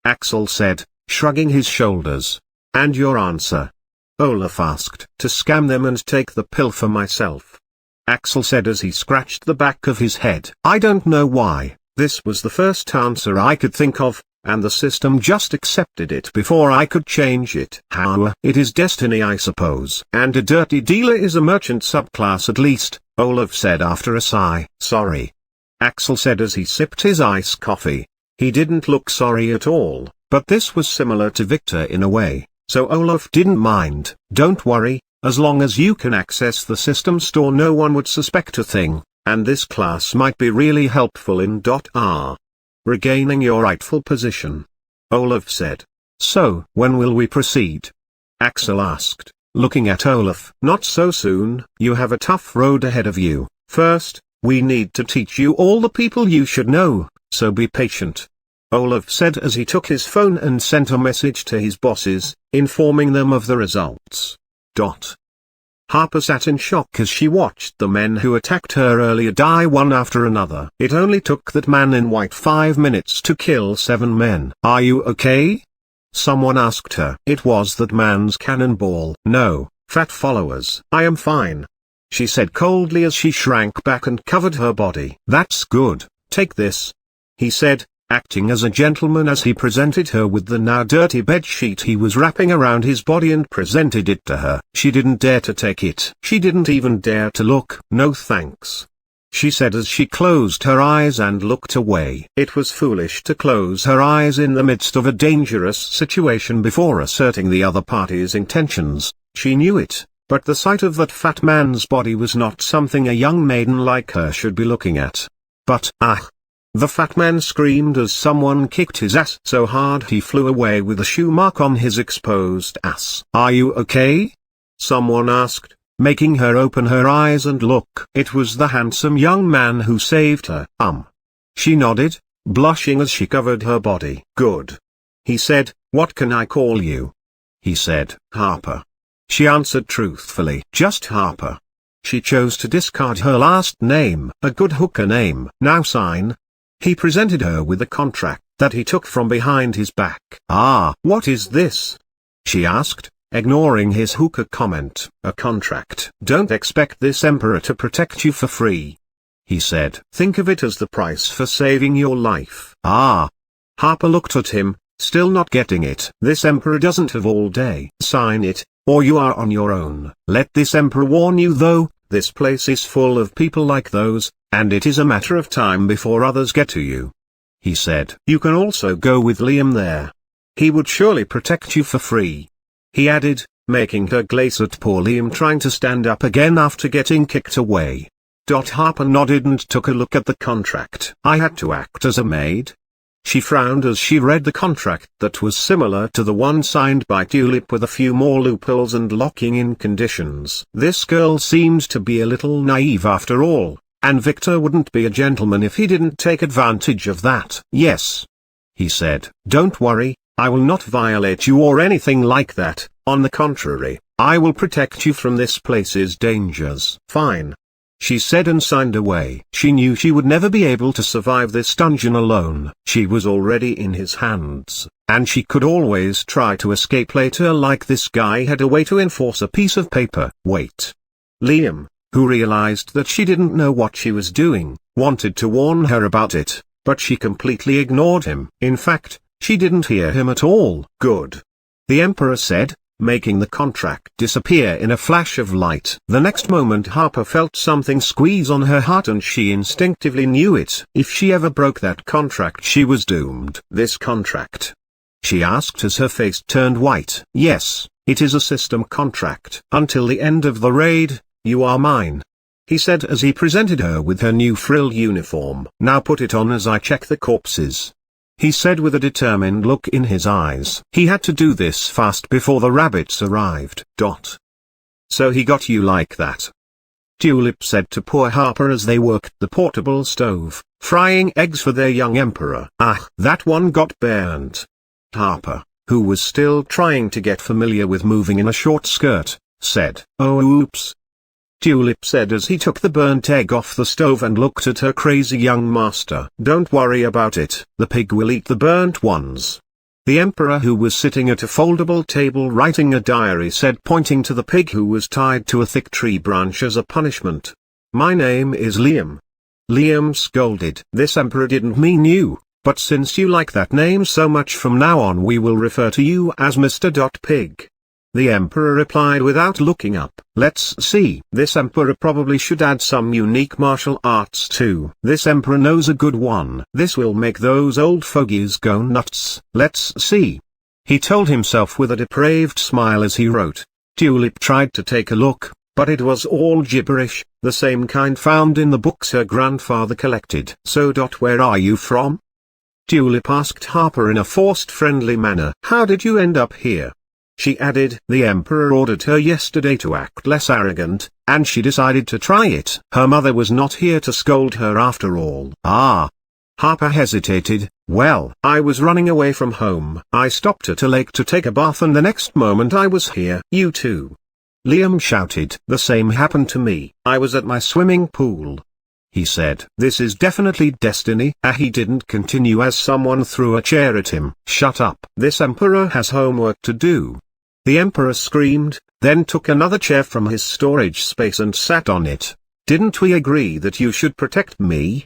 Axel said, shrugging his shoulders. And your answer? Olaf asked. To scam them and take the pill for myself, Axel said as he scratched the back of his head. I don't know why. This was the first answer I could think of, and the system just accepted it before I could change it. How? It is destiny, I suppose. And a dirty dealer is a merchant subclass at least, Olaf said after a sigh. Sorry, Axel said as he sipped his iced coffee. He didn't look sorry at all, but this was similar to Victor in a way, so Olaf didn't mind. Don't worry, as long as you can access the system store no one would suspect a thing, and this class might be really helpful in regaining your rightful position, Olaf said. So, when will we proceed? Axel asked, looking at Olaf. Not so soon. You have a tough road ahead of you. First, We need to teach you all the people you should know, so be patient. Olaf said as he took his phone and sent a message to his bosses, informing them of the results. Harper sat in shock as she watched the men who attacked her earlier die one after another. It only took that man in white 5 minutes to kill 7 men. Are you okay? Someone asked her. It was that man's cannonball. No, fat followers. I am fine, she said coldly as she shrank back and covered her body. That's good, take this, he said, acting as a gentleman as he presented her with the now dirty bedsheet he was wrapping around his body and presented it to her. She didn't dare to take it. She didn't even dare to look. No thanks, she said as she closed her eyes and looked away. It was foolish to close her eyes in the midst of a dangerous situation before asserting the other party's intentions. She knew it, but the sight of that fat man's body was not something a young maiden like her should be looking at. But, the fat man screamed as someone kicked his ass so hard he flew away with a shoe mark on his exposed ass. Are you okay? Someone asked, making her open her eyes and look. It was the handsome young man who saved her. She nodded, blushing as she covered her body. Good, he said. What can I call you? He said. Harper. She answered truthfully. Just Harper. She chose to discard her last name, a good hooker name. Now sign. He presented her with a contract that he took from behind his back. What is this? She asked, ignoring his hooker comment. A contract. Don't expect this emperor to protect you for free, he said. Think of it as the price for saving your life. Harper looked at him, still not getting it. This emperor doesn't have all day. Sign it, or you are on your own. Let this emperor warn you though, this place is full of people like those, and it is a matter of time before others get to you, he said. You can also go with Liam there. He would surely protect you for free, he added, making her glaze at poor Liam trying to stand up again after getting kicked away. Harper nodded and took a look at the contract. I had to act as a maid. She frowned as she read the contract that was similar to the one signed by Tulip with a few more loopholes and locking in conditions. This girl seemed to be a little naive after all, and Victor wouldn't be a gentleman if he didn't take advantage of that. Yes, he said. Don't worry, I will not violate you or anything like that. On the contrary, I will protect you from this place's dangers. Fine, she said and signed away. She knew she would never be able to survive this dungeon alone. She was already in his hands, and she could always try to escape later like this guy had a way to enforce a piece of paper. Wait. Liam, who realized that she didn't know what she was doing, wanted to warn her about it, but she completely ignored him. In fact, she didn't hear him at all. Good, the Emperor said, making the contract disappear in a flash of light. The next moment Harper felt something squeeze on her heart and she instinctively knew it. If she ever broke that contract she was doomed. This contract? She asked as her face turned white. Yes, it is a system contract. Until the end of the raid, you are mine, he said as he presented her with her new frill uniform. Now put it on as I check the corpses, he said with a determined look in his eyes. He had to do this fast before the rabbits arrived. So he got you like that? Tulip said to poor Harper as they worked the portable stove, frying eggs for their young emperor. That one got burnt. Harper, who was still trying to get familiar with moving in a short skirt, said. Oh oops. Tulip said as he took the burnt egg off the stove and looked at her crazy young master. Don't worry about it, the pig will eat the burnt ones. The emperor, who was sitting at a foldable table writing a diary, said, pointing to the pig who was tied to a thick tree branch as a punishment. My name is Liam. Liam scolded. This emperor didn't mean you, but since you like that name so much, from now on we will refer to you as Mr. Pig. The Emperor replied without looking up. Let's see. This Emperor probably should add some unique martial arts too. This Emperor knows a good one. This will make those old fogies go nuts. Let's see, he told himself with a depraved smile as he wrote. Tulip tried to take a look, but it was all gibberish, the same kind found in the books her grandfather collected. So where are you from? Tulip asked Harper in a forced friendly manner. How did you end up here? She added, the Emperor ordered her yesterday to act less arrogant, and she decided to try it. Her mother was not here to scold her after all. Ah. Harper hesitated. Well, I was running away from home. I stopped at a lake to take a bath and the next moment I was here. You too. Liam shouted. The same happened to me. I was at my swimming pool. He said. This is definitely destiny. He didn't continue as someone threw a chair at him. Shut up. This Emperor has homework to do. The Emperor screamed, then took another chair from his storage space and sat on it. Didn't we agree that you should protect me?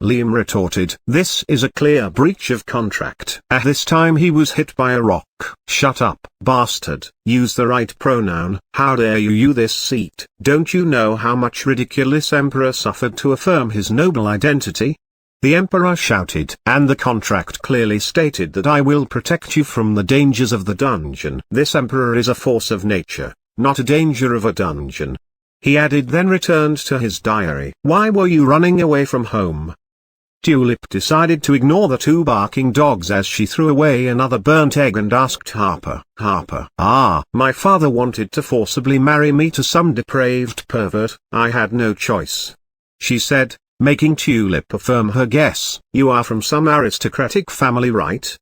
Liam retorted. This is a clear breach of contract. This time he was hit by a rock. Shut up, bastard. Use the right pronoun. How dare you this seat? Don't you know how much ridicule this Emperor suffered to affirm his noble identity? The Emperor shouted. And the contract clearly stated that I will protect you from the dangers of the dungeon. This Emperor is a force of nature, not a danger of a dungeon. He added, then returned to his diary. Why were you running away from home? Tulip decided to ignore the two barking dogs as she threw away another burnt egg and asked Harper. My father wanted to forcibly marry me to some depraved pervert. I had no choice, she said, making Tulip affirm her guess. You are from some aristocratic family, right?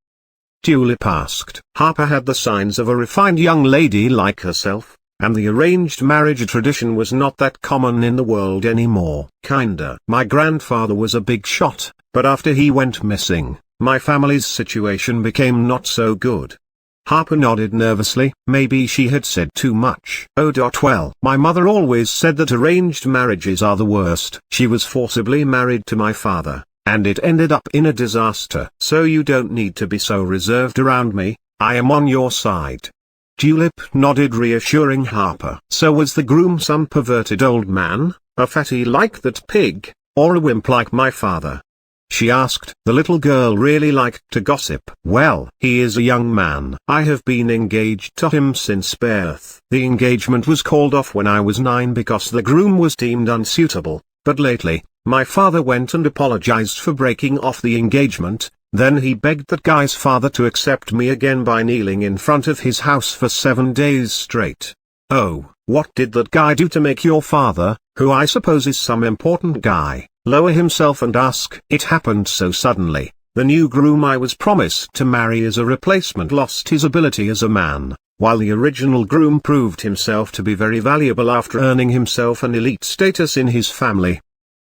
Tulip asked. Harper had the signs of a refined young lady like herself, and the arranged marriage tradition was not that common in the world anymore. Kinda. My grandfather was a big shot, but after he went missing, my family's situation became not so good. Harper nodded nervously. Maybe she had said too much. Well, my mother always said that arranged marriages are the worst. She was forcibly married to my father, and it ended up in a disaster. So you don't need to be so reserved around me. I am on your side. Tulip nodded, reassuring Harper. So was the groom some perverted old man, a fatty like that pig, or a wimp like my father? She asked. The little girl really liked to gossip. Well, he is a young man. I have been engaged to him since birth. The engagement was called off when I was 9 because the groom was deemed unsuitable, but lately, my father went and apologized for breaking off the engagement. Then he begged that guy's father to accept me again by kneeling in front of his house for 7 days straight. Oh, what did that guy do to make your father, who I suppose is some important guy, lower himself and ask? It happened so suddenly. The new groom I was promised to marry as a replacement lost his ability as a man, while the original groom proved himself to be very valuable after earning himself an elite status in his family.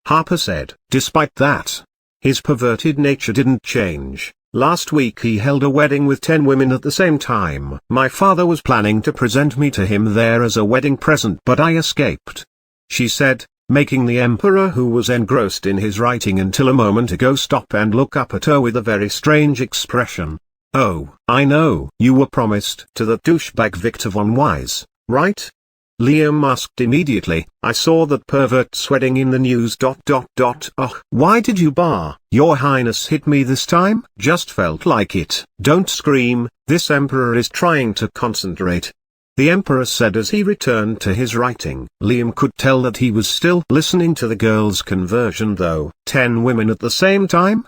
Harper said. Despite that, his perverted nature didn't change. Last week he held a wedding with 10 women at the same time. My father was planning to present me to him there as a wedding present, but I escaped, she said, making the Emperor, who was engrossed in his writing until a moment ago, stop and look up at her with a very strange expression. Oh, I know. You were promised to that douchebag Victor von Wise, right? Liam asked immediately. I saw that pervert's wedding in the news. Oh, why did you bar? Your Highness hit me this time? Just felt like it. Don't scream, this Emperor is trying to concentrate, the Emperor said as he returned to his writing. Liam could tell that he was still listening to the girl's conversion though. 10 women at the same time?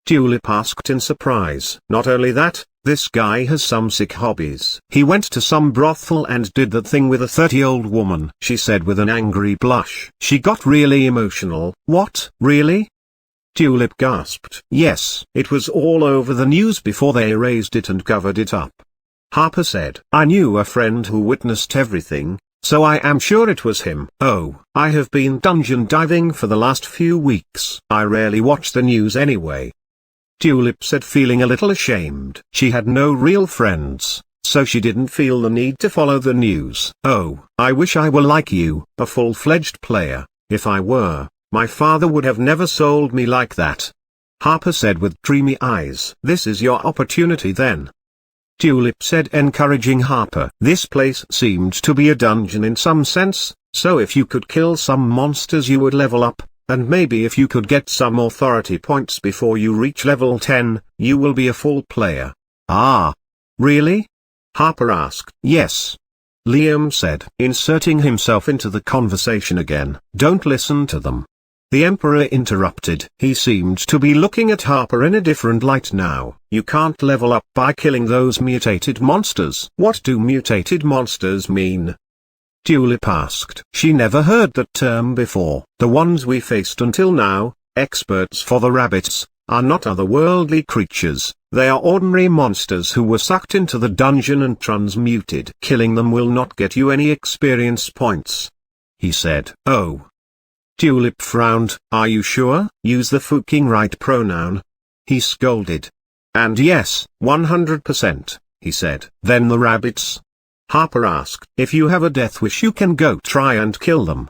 Tulip asked in surprise. Not only that, this guy has some sick hobbies. He went to some brothel and did that thing with a 30-year-old woman, she said with an angry blush. She got really emotional. What? Really? Tulip gasped. Yes, it was all over the news before they erased it and covered it up. Harper said. I knew a friend who witnessed everything, so I am sure it was him. Oh, I have been dungeon diving for the last few weeks. I rarely watch the news anyway, Tulip said, feeling a little ashamed. She had no real friends, so she didn't feel the need to follow the news. Oh, I wish I were like you, a full-fledged player. If I were, my father would have never sold me like that, Harper said with dreamy eyes. This is your opportunity then, Tulip said, encouraging Harper. This place seemed to be a dungeon in some sense, so if you could kill some monsters you would level up. And maybe if you could get some authority points before you reach level 10, you will be a full player. Ah. Really? Harper asked. Yes, Liam said, inserting himself into the conversation again. Don't listen to them. The Emperor interrupted. He seemed to be looking at Harper in a different light now. You can't level up by killing those mutated monsters. What do mutated monsters mean? Tulip asked. She never heard that term before. The ones we faced until now, experts for the rabbits, are not otherworldly creatures. They are ordinary monsters who were sucked into the dungeon and transmuted. Killing them will not get you any experience points, he said. Oh. Tulip frowned. Are you sure? Use the fucking right pronoun, he scolded. And yes, 100%, he said. Then the rabbits? Harper asked. If you have a death wish you can go try and kill them,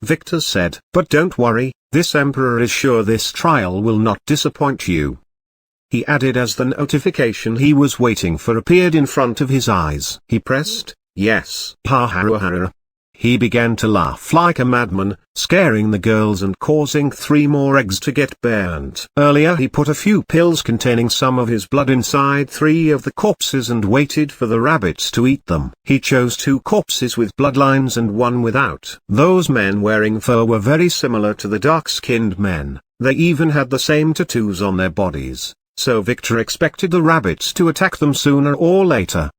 Victor said. But don't worry, this Emperor is sure this trial will not disappoint you, he added as the notification he was waiting for appeared in front of his eyes. He pressed, yes. Ha ha ha. He began to laugh like a madman, scaring the girls and causing 3 more eggs to get burnt. Earlier he put a few pills containing some of his blood inside 3 of the corpses and waited for the rabbits to eat them. He chose 2 corpses with bloodlines and 1 without. Those men wearing fur were very similar to the dark-skinned men. They even had the same tattoos on their bodies, so Victor expected the rabbits to attack them sooner or later.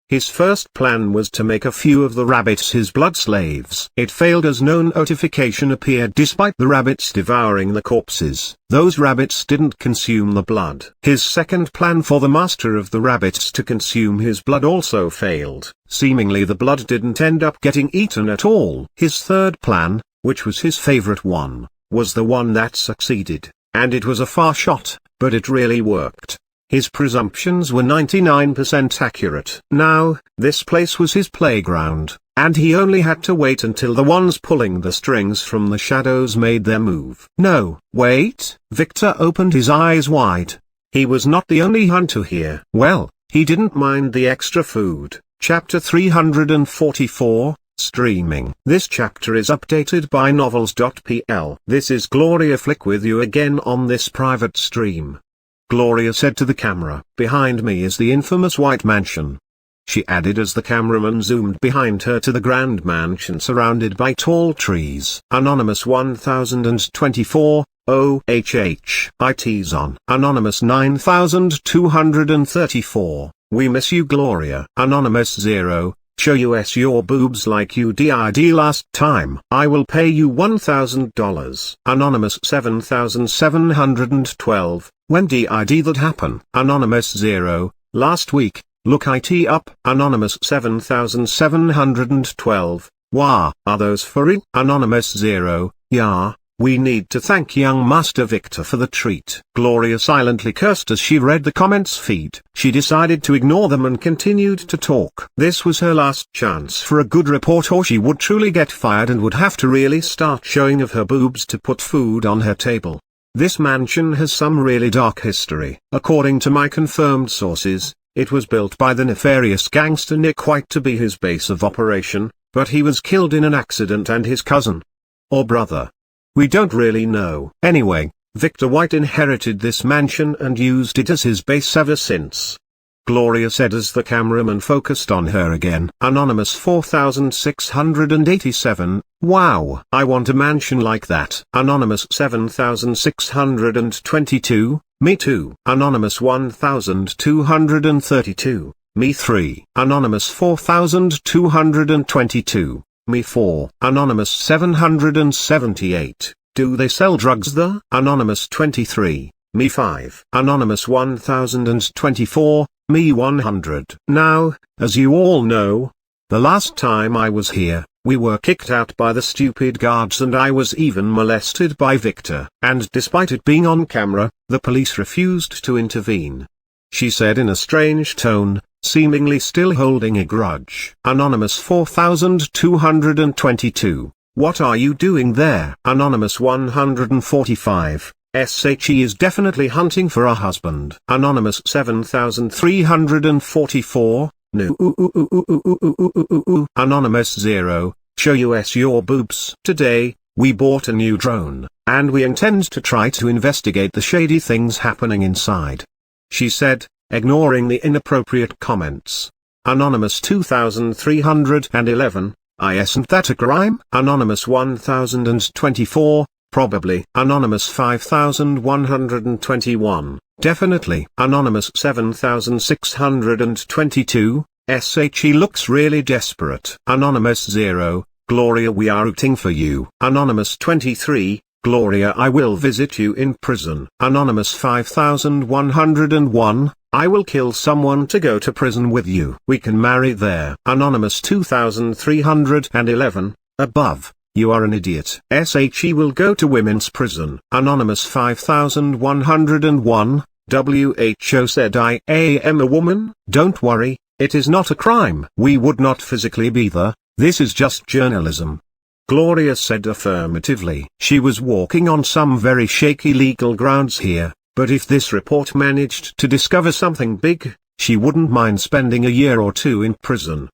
His first plan was to make a few of the rabbits his blood slaves. It failed as no notification appeared despite the rabbits devouring the corpses. Those rabbits didn't consume the blood. His second plan for the master of the rabbits to consume his blood also failed. Seemingly the blood didn't end up getting eaten at all. His third plan, which was his favorite one, was the one that succeeded, and it was a far shot, but it really worked. His presumptions were 99% accurate. Now, this place was his playground, and he only had to wait until the ones pulling the strings from the shadows made their move. No, wait. Victor opened his eyes wide. He was not the only hunter here. Well, he didn't mind the extra food. Chapter 344, Streaming. This chapter is updated by novels.pl. This is Gloria Flick with you again on this private stream. Gloria said to the camera. Behind me is the infamous White Mansion, she added as the cameraman zoomed behind her to the grand mansion surrounded by tall trees. Anonymous 1024, OHH. IT's on. Anonymous 9234, we miss you Gloria. Anonymous 0, show us your boobs like you did last time. I will pay you $1,000. Anonymous 7712, when did that happen? Anonymous 0, last week, look IT up. Anonymous 7712, wah, are those for real? Anonymous 0, yeah, we need to thank young Master Victor for the treat. Gloria silently cursed as she read the comments feed. She decided to ignore them and continued to talk. This was her last chance for a good report or she would truly get fired and would have to really start showing of her boobs to put food on her table. This mansion has some really dark history. According to my confirmed sources, it was built by the nefarious gangster Nick White to be his base of operation, but he was killed in an accident and his cousin, or brother, we don't really know. Anyway, Victor White inherited this mansion and used it as his base ever since, Gloria said as the cameraman focused on her again. Anonymous 4687, wow. I want a mansion like that. Anonymous 7622, me too. Anonymous 1232, me 3. Anonymous 4222, me 4. Anonymous 778, do they sell drugs there? Anonymous 23, me 5. Anonymous 1024, me 100. Now, as you all know, the last time I was here, we were kicked out by the stupid guards and I was even molested by Victor. And despite it being on camera, the police refused to intervene, she said in a strange tone, seemingly still holding a grudge. Anonymous 4222, what are you doing there? Anonymous 145, SHE is definitely hunting for a husband. Anonymous 7344, no. Anonymous 0, show us your boobs. Today, we bought a new drone, and we intend to try to investigate the shady things happening inside, she said, ignoring the inappropriate comments. Anonymous 2311, isn't that a crime? Anonymous 1024, Probably. Anonymous 5121. Definitely. Anonymous 7622. SHE looks really desperate. Anonymous 0. Gloria, we are rooting for you. Anonymous 23. Gloria, I will visit you in prison. Anonymous 5101. I will kill someone to go to prison with you. We can marry there. Anonymous 2311. Above. You are an idiot. SHE will go to women's prison. Anonymous 5101. WHO said I am a woman. Don't worry, it is not a crime. We would not physically be there, this is just journalism. Gloria said affirmatively. She was walking on some very shaky legal grounds here, but if this report managed to discover something big, she wouldn't mind spending a year or two in prison.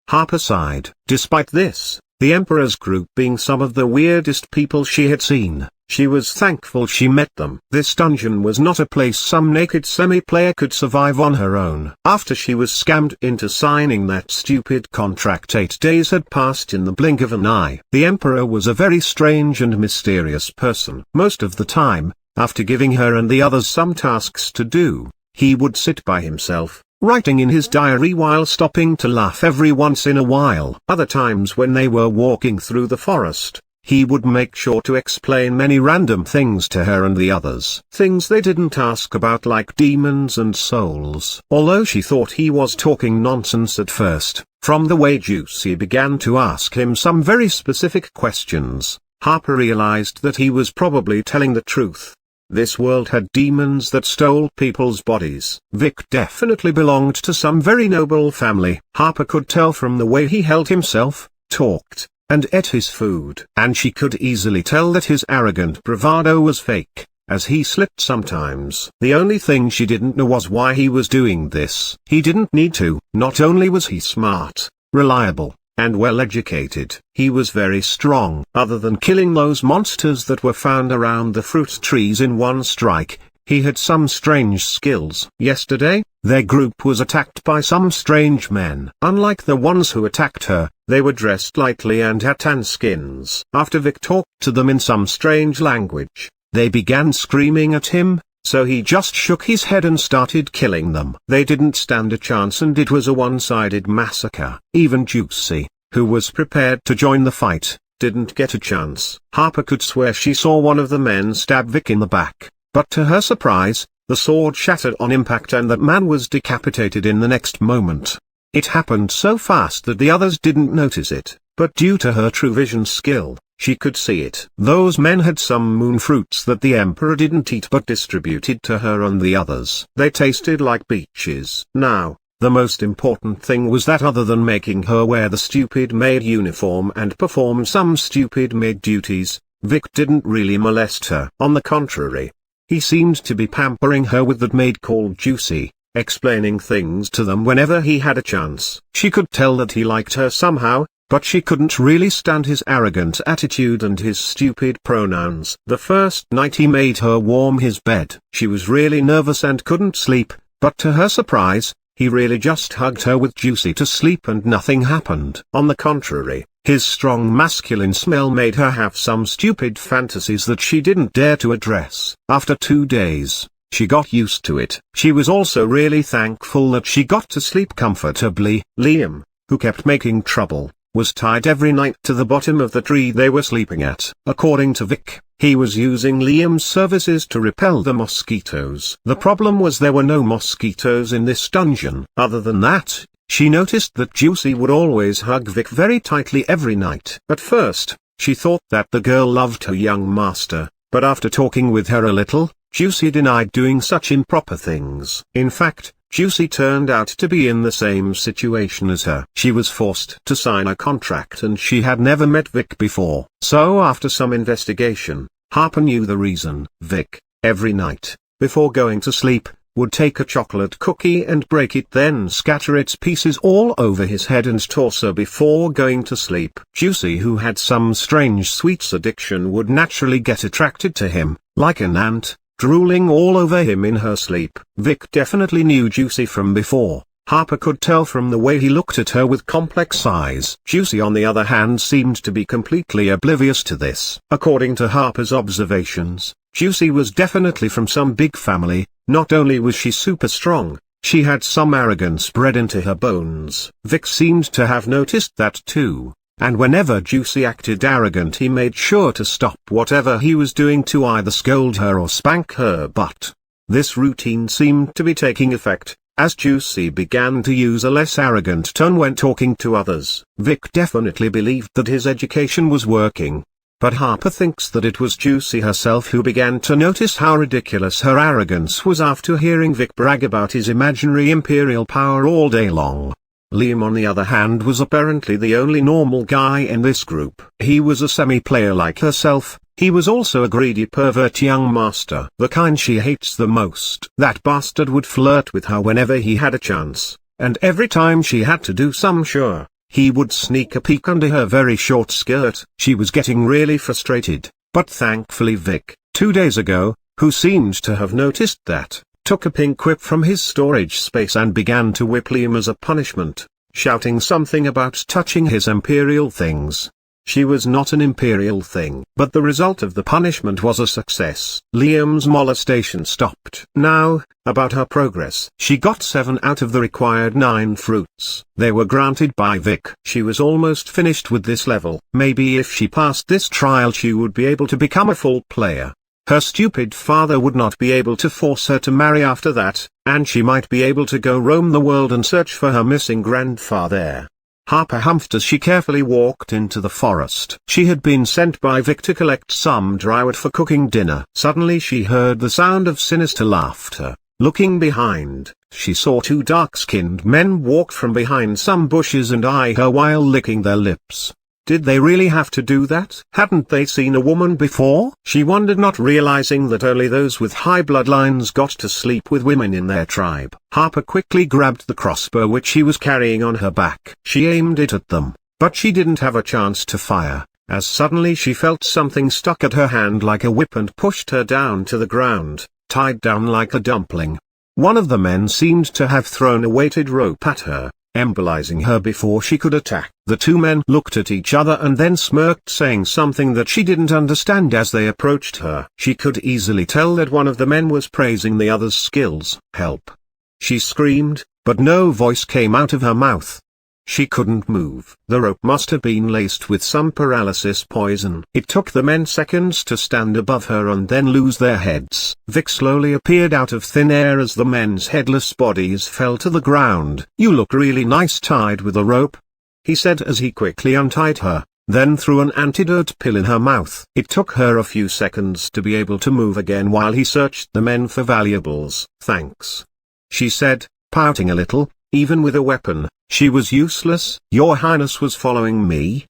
Harper sighed. Despite this, the Emperor's group being some of the weirdest people she had seen, she was thankful she met them. This dungeon was not a place some naked semi-player could survive on her own. After she was scammed into signing that stupid contract, 8 days had passed in the blink of an eye. The Emperor was a very strange and mysterious person. Most of the time, after giving her and the others some tasks to do, he would sit by himself, writing in his diary while stopping to laugh every once in a while. Other times when they were walking through the forest, he would make sure to explain many random things to her and the others. Things they didn't ask about, like demons and souls. Although she thought he was talking nonsense at first, from the way Juicy began to ask him some very specific questions, Harper realized that he was probably telling the truth. This world had demons that stole people's bodies. Vic definitely belonged to some very noble family. Harper could tell from the way he held himself, talked, and ate his food. And she could easily tell that his arrogant bravado was fake, as he slipped sometimes. The only thing she didn't know was why he was doing this. He didn't need to. Not only was he smart, reliable, and well-educated, he was very strong. Other than killing those monsters that were found around the fruit trees in one strike, he had some strange skills. Yesterday, their group was attacked by some strange men. Unlike the ones who attacked her, they were dressed lightly and had tan skins. After Vic talked to them in some strange language, they began screaming at him, so he just shook his head and started killing them. They didn't stand a chance and it was a one-sided massacre. Even Juicy, who was prepared to join the fight, didn't get a chance. Harper could swear she saw one of the men stab Vic in the back, but to her surprise, the sword shattered on impact and that man was decapitated in the next moment. It happened so fast that the others didn't notice it, but due to her true vision skill, she could see it. Those men had some moon fruits that the Emperor didn't eat but distributed to her and the others. They tasted like peaches. Now, the most important thing was that other than making her wear the stupid maid uniform and perform some stupid maid duties, Vic didn't really molest her. On the contrary, he seemed to be pampering her with that maid called Juicy, explaining things to them whenever he had a chance. She could tell that he liked her somehow, but she couldn't really stand his arrogant attitude and his stupid pronouns. The first night he made her warm his bed. She was really nervous and couldn't sleep, but to her surprise, he really just hugged her with Juicy to sleep and nothing happened. On the contrary, his strong masculine smell made her have some stupid fantasies that she didn't dare to address. After 2 days, she got used to it. She was also really thankful that she got to sleep comfortably. Liam, who kept making trouble, was tied every night to the bottom of the tree they were sleeping at. According to Vic, he was using Liam's services to repel the mosquitoes. The problem was there were no mosquitoes in this dungeon. Other than that, she noticed that Juicy would always hug Vic very tightly every night. At first, she thought that the girl loved her young master, but after talking with her a little, Juicy denied doing such improper things. In fact, Juicy turned out to be in the same situation as her. She was forced to sign a contract and she had never met Vic before. So after some investigation, Harper knew the reason. Vic, every night, before going to sleep, would take a chocolate cookie and break it, then scatter its pieces all over his head and torso before going to sleep. Juicy, who had some strange sweets addiction, would naturally get attracted to him, like an ant, drooling all over him in her sleep. Vic definitely knew Juicy from before. Harper could tell from the way he looked at her with complex eyes. Juicy on the other hand seemed to be completely oblivious to this. According to Harper's observations, Juicy was definitely from some big family. Not only was she super strong, she had some arrogance bred into her bones. Vic seemed to have noticed that too, and whenever Juicy acted arrogant he made sure to stop whatever he was doing to either scold her or spank her butt. This routine seemed to be taking effect, as Juicy began to use a less arrogant tone when talking to others. Vic definitely believed that his education was working. But Harper thinks that it was Juicy herself who began to notice how ridiculous her arrogance was after hearing Vic brag about his imaginary imperial power all day long. Liam on the other hand was apparently the only normal guy in this group. He was a semi-player like herself. He was also a greedy pervert young master, the kind she hates the most. That bastard would flirt with her whenever he had a chance, and every time she had to do some chore, he would sneak a peek under her very short skirt. She was getting really frustrated, but thankfully Vic, 2 days ago, who seemed to have noticed that, took a pink whip from his storage space and began to whip Liam as a punishment, shouting something about touching his imperial things. She was not an imperial thing. But the result of the punishment was a success. Liam's molestation stopped. Now, about her progress. She got 7 out of the required 9 fruits. They were granted by Vic. She was almost finished with this level. Maybe if she passed this trial she would be able to become a full player. Her stupid father would not be able to force her to marry after that, and she might be able to go roam the world and search for her missing grandfather. Harper humphed as she carefully walked into the forest. She had been sent by Vic to collect some drywood for cooking dinner. Suddenly she heard the sound of sinister laughter. Looking behind, she saw 2 dark-skinned men walk from behind some bushes and eye her while licking their lips. Did they really have to do that? Hadn't they seen a woman before? She wondered, not realizing that only those with high bloodlines got to sleep with women in their tribe. Harper quickly grabbed the crossbow which she was carrying on her back. She aimed it at them, but she didn't have a chance to fire, as suddenly she felt something stuck at her hand like a whip and pushed her down to the ground, tied down like a dumpling. One of the men seemed to have thrown a weighted rope at her, embolizing her before she could attack. The 2 men looked at each other and then smirked, saying something that she didn't understand as they approached her. She could easily tell that one of the men was praising the other's skills. "Help!" She screamed, but no voice came out of her mouth. She couldn't move. The rope must have been laced with some paralysis poison. It took the men seconds to stand above her and then lose their heads. Vic slowly appeared out of thin air as the men's headless bodies fell to the ground. "You look really nice tied with a rope," he said as he quickly untied her, then threw an antidote pill in her mouth. It took her a few seconds to be able to move again while he searched the men for valuables. "Thanks," she said, pouting a little. Even with a weapon, she was useless. "Your Highness was following me?"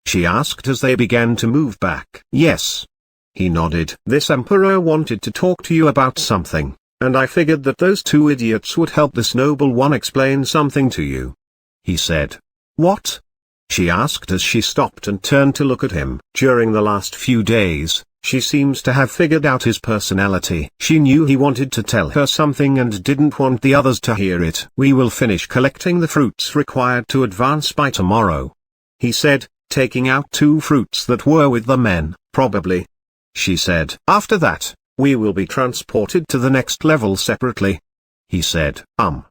she asked as they began to move back. "Yes." He nodded. "This Emperor wanted to talk to you about something, and I figured that those 2 idiots would help this noble one explain something to you," he said. "What?" she asked as she stopped and turned to look at him. During the last few days, she seems to have figured out his personality. She knew he wanted to tell her something and didn't want the others to hear it. "We will finish collecting the fruits required to advance by tomorrow," he said, taking out 2 fruits that were with the men. "Probably," she said. "After that, we will be transported to the next level separately," he said.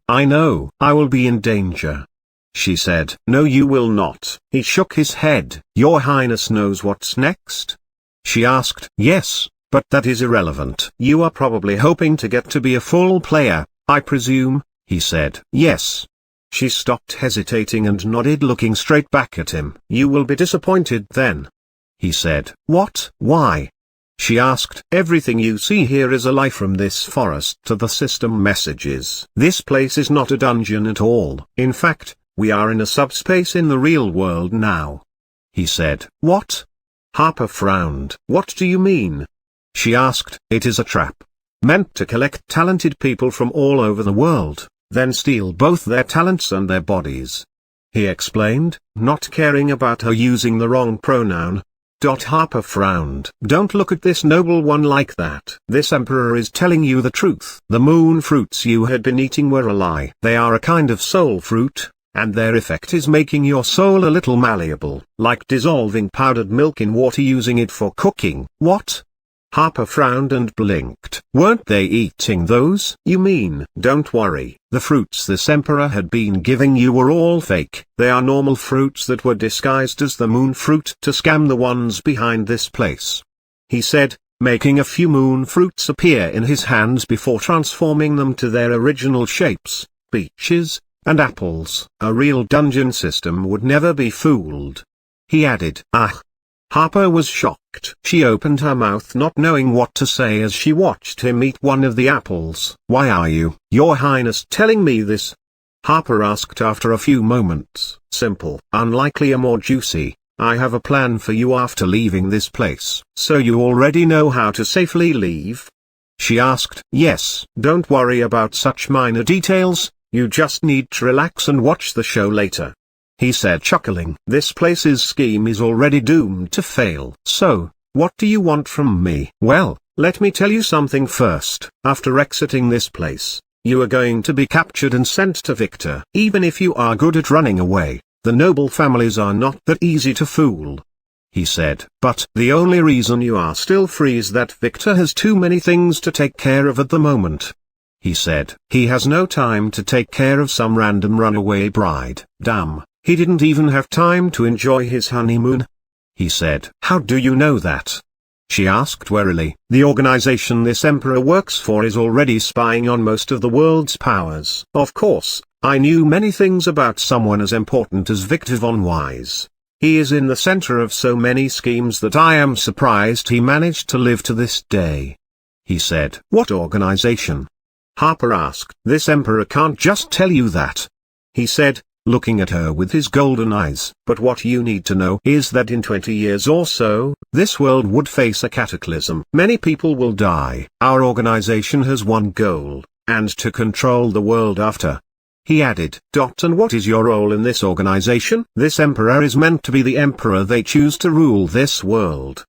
I know. I will be in danger," she said. "No, you will not." He shook his head. "Your Highness knows what's next?" she asked. "Yes, but that is irrelevant." "You are probably hoping to get to be a full player, I presume," he said. "Yes." She stopped hesitating and nodded, looking straight back at him. "You will be disappointed then," he said. "What? Why?" she asked. "Everything you see here is a lie, from this forest to the system messages. This place is not a dungeon at all. In fact, we are in a subspace in the real world now," he said. "What?" Harper frowned. "What do you mean?" she asked. "It is a trap, meant to collect talented people from all over the world, then steal both their talents and their bodies," he explained, not caring about her using the wrong pronoun. Harper frowned. Don't look at this noble one like that. This emperor is telling you the truth. The moon fruits you had been eating were a lie. They are a kind of soul fruit, and their effect is making your soul a little malleable, like dissolving powdered milk in water using it for cooking. What? Harper frowned and blinked. Weren't they eating those? You mean? Don't worry, the fruits this emperor had been giving you were all fake. They are normal fruits that were disguised as the moon fruit to scam the ones behind this place, he said, making a few moon fruits appear in his hands before transforming them to their original shapes, peaches, and apples. A real dungeon system would never be fooled, he added. Ah! Harper was shocked. She opened her mouth not knowing what to say as she watched him eat one of the apples. Why are you, Your Highness, telling me this? Harper asked after a few moments. Simple, unlikely or more juicy. I have a plan for you after leaving this place. So you already know how to safely leave? She asked. Yes. Don't worry about such minor details, you just need to relax and watch the show later, he said, chuckling. This place's scheme is already doomed to fail. So, what do you want from me? Well, let me tell you something first. After exiting this place, you are going to be captured and sent to Victor. Even if you are good at running away, the noble families are not that easy to fool, he said. But the only reason you are still free is that Victor has too many things to take care of at the moment, he said. He has no time to take care of some random runaway bride. Damn. He didn't even have time to enjoy his honeymoon, he said. How do you know that? She asked warily. The organization this emperor works for is already spying on most of the world's powers. Of course, I knew many things about someone as important as Victor von Wise. He is in the center of so many schemes that I am surprised he managed to live to this day, he said. What organization? Harper asked. This emperor can't just tell you that, he said, looking at her with his golden eyes. But what you need to know is that in 20 years or so, this world would face a cataclysm. Many people will die. Our organization has one goal, and to control the world after, he added. And what is your role in this organization? This emperor is meant to be the emperor they choose to rule this world,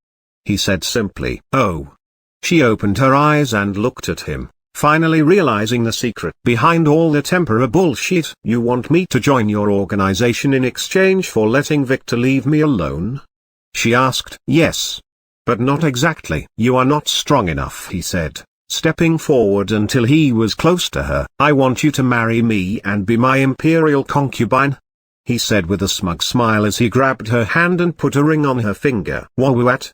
he said simply. Oh. She opened her eyes and looked at him, finally realizing the secret behind all that emperor bullshit. You want me to join your organization in exchange for letting Victor leave me alone? She asked. Yes. But not exactly. You are not strong enough, he said, stepping forward until he was close to her. I want you to marry me and be my imperial concubine, he said with a smug smile as he grabbed her hand and put a ring on her finger. What?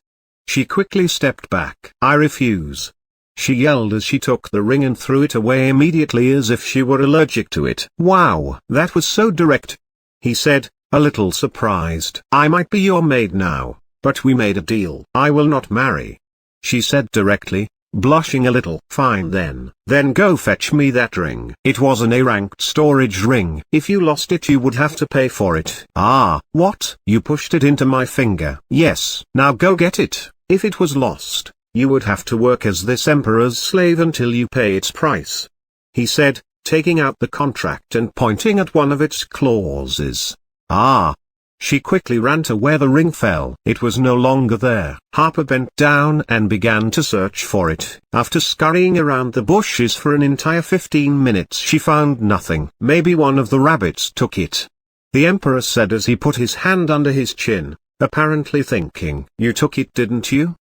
She quickly stepped back. I refuse, she yelled as she took the ring and threw it away immediately as if she were allergic to it. Wow, that was so direct, he said, a little surprised. I might be your maid now, but we made a deal. I will not marry, she said directly, blushing a little. Fine then. Then go fetch me that ring. It was an A-ranked storage ring. If you lost it you would have to pay for it. Ah, what? You pushed it into my finger. Yes. Now go get it. If it was lost, you would have to work as this emperor's slave until you pay its price, he said, taking out the contract and pointing at one of its clauses. Ah. She quickly ran to where the ring fell. It was no longer there. Harper bent down and began to search for it. After scurrying around the bushes for an entire 15 minutes she found nothing. Maybe one of the rabbits took it, the emperor said as he put his hand under his chin, apparently thinking. You took it, didn't you?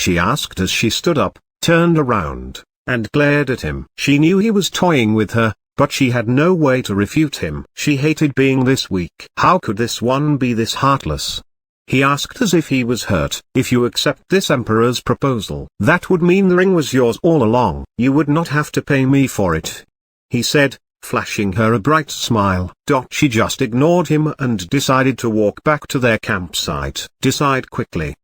She asked as she stood up, turned around, and glared at him. She knew he was toying with her, but she had no way to refute him. She hated being this weak. How could this one be this heartless? He asked as if he was hurt. If you accept this emperor's proposal, that would mean the ring was yours all along. You would not have to pay me for it, he said, flashing her a bright smile. She just ignored him and decided to walk back to their campsite. Decide quickly,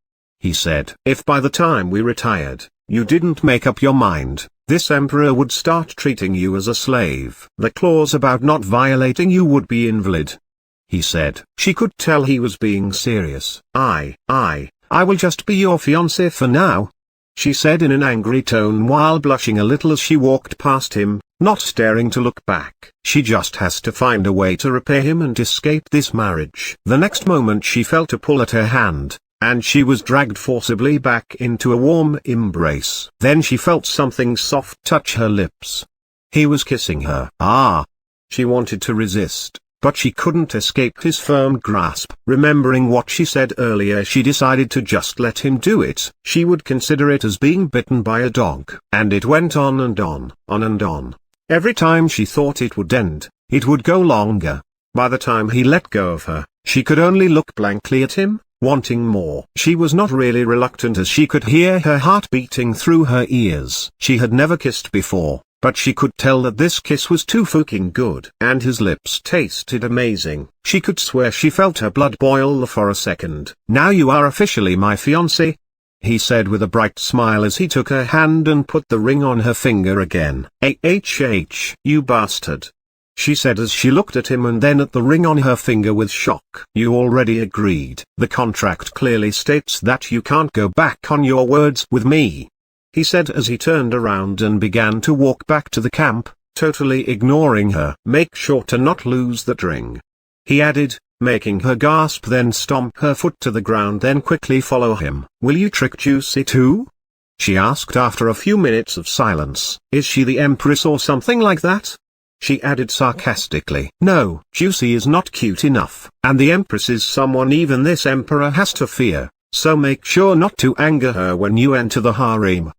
he said. If by the time we retired, you didn't make up your mind, this emperor would start treating you as a slave. The clause about not violating you would be invalid, he said. She could tell he was being serious. I will just be your fiancé for now, she said in an angry tone while blushing a little as she walked past him, not daring to look back. She just has to find a way to repay him and escape this marriage. The next moment she felt a pull at her hand, and she was dragged forcibly back into a warm embrace. Then she felt something soft touch her lips. He was kissing her. Ah! She wanted to resist, but she couldn't escape his firm grasp. Remembering what she said earlier, she decided to just let him do it. She would consider it as being bitten by a dog. And it went on and on, on and on. Every time she thought it would end, it would go longer. By the time he let go of her, she could only look blankly at him, wanting more. She was not really reluctant, as she could hear her heart beating through her ears. She had never kissed before, but she could tell that this kiss was too fucking good. And his lips tasted amazing. She could swear she felt her blood boil for a second. "Now you are officially my fiancé," he said with a bright smile as he took her hand and put the ring on her finger again. You bastard," she said as she looked at him and then at the ring on her finger with shock. "You already agreed. The contract clearly states that you can't go back on your words with me," he said as he turned around and began to walk back to the camp, totally ignoring her. "Make sure to not lose that ring," he added, making her gasp, then stomp her foot to the ground, then quickly follow him. "Will you trick Juicy too?" she asked after a few minutes of silence. "Is she the Empress or something like that?" she added sarcastically. "No, Juicy is not cute enough, and the Empress is someone even this Emperor has to fear, so make sure not to anger her when you enter the harem,"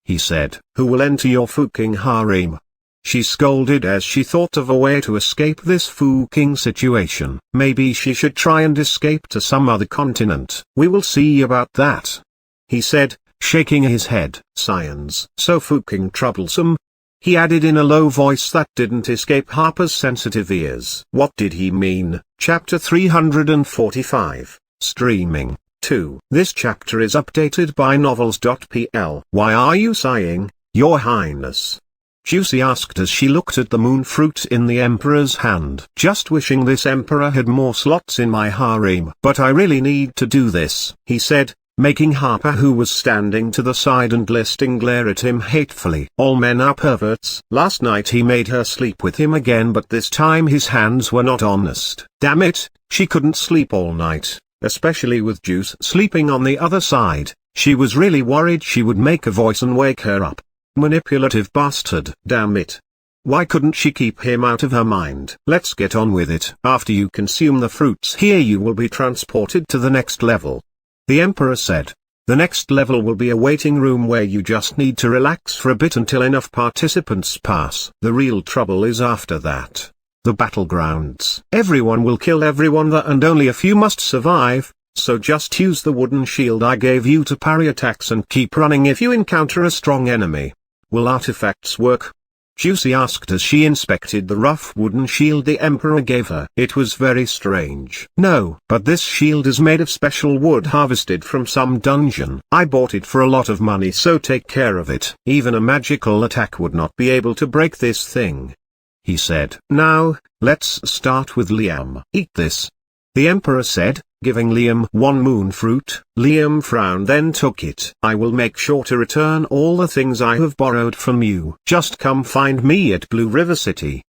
he said. "Who will enter your fucking harem?" she scolded as she thought of a way to escape this fucking situation. Maybe she should try and escape to some other continent. "We will see about that," he said, shaking his head. "Science. So fucking troublesome," he added in a low voice that didn't escape Harper's sensitive ears. What did he mean? Chapter 345, Streaming, 2. This chapter is updated by novels.pl. "Why are you sighing, Your Highness?" Juicy asked as she looked at the moon fruit in the Emperor's hand. "Just wishing this Emperor had more slots in my harem. But I really need to do this," he said, making Harper, who was standing to the side and listening, glare at him hatefully. "All men are perverts." Last night he made her sleep with him again, but this time his hands were not honest. Damn it, she couldn't sleep all night, especially with Juice sleeping on the other side. She was really worried she would make a voice and wake her up. Manipulative bastard. Damn it. Why couldn't she keep him out of her mind? "Let's get on with it. After you consume the fruits here, you will be transported to the next level," the Emperor said. "The next level will be a waiting room where you just need to relax for a bit until enough participants pass. The real trouble is after that. The battlegrounds. Everyone will kill everyone there and only a few must survive, so just use the wooden shield I gave you to parry attacks and keep running if you encounter a strong enemy." "Will artifacts work?" Juicy asked as she inspected the rough wooden shield the Emperor gave her. It was very strange. "No, but this shield is made of special wood harvested from some dungeon. I bought it for a lot of money, so take care of it. Even a magical attack would not be able to break this thing," he said. "Now, let's start with Liam. Eat this," the Emperor said, giving Liam one moon fruit. Liam frowned, then took it. "I will make sure to return all the things I have borrowed from you. Just come find me at Blue River City,"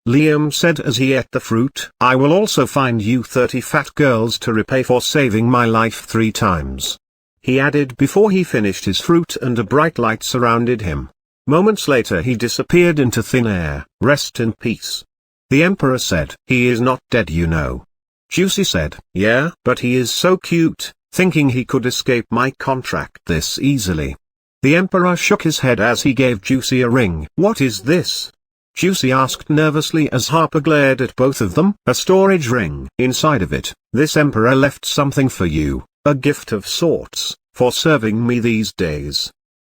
Liam said as he ate the fruit. "I will also find you 30 fat girls to repay for saving my life 3 times," he added before he finished his fruit, and a bright light surrounded him. Moments later he disappeared into thin air. "Rest in peace," the Emperor said. "He is not dead, you know," Juicy said. "Yeah, but he is so cute, thinking he could escape my contract this easily." The Emperor shook his head as he gave Juicy a ring. "What is this?" Juicy asked nervously as Harper glared at both of them. "A storage ring. Inside of it, this Emperor left something for you, a gift of sorts, for serving me these days,"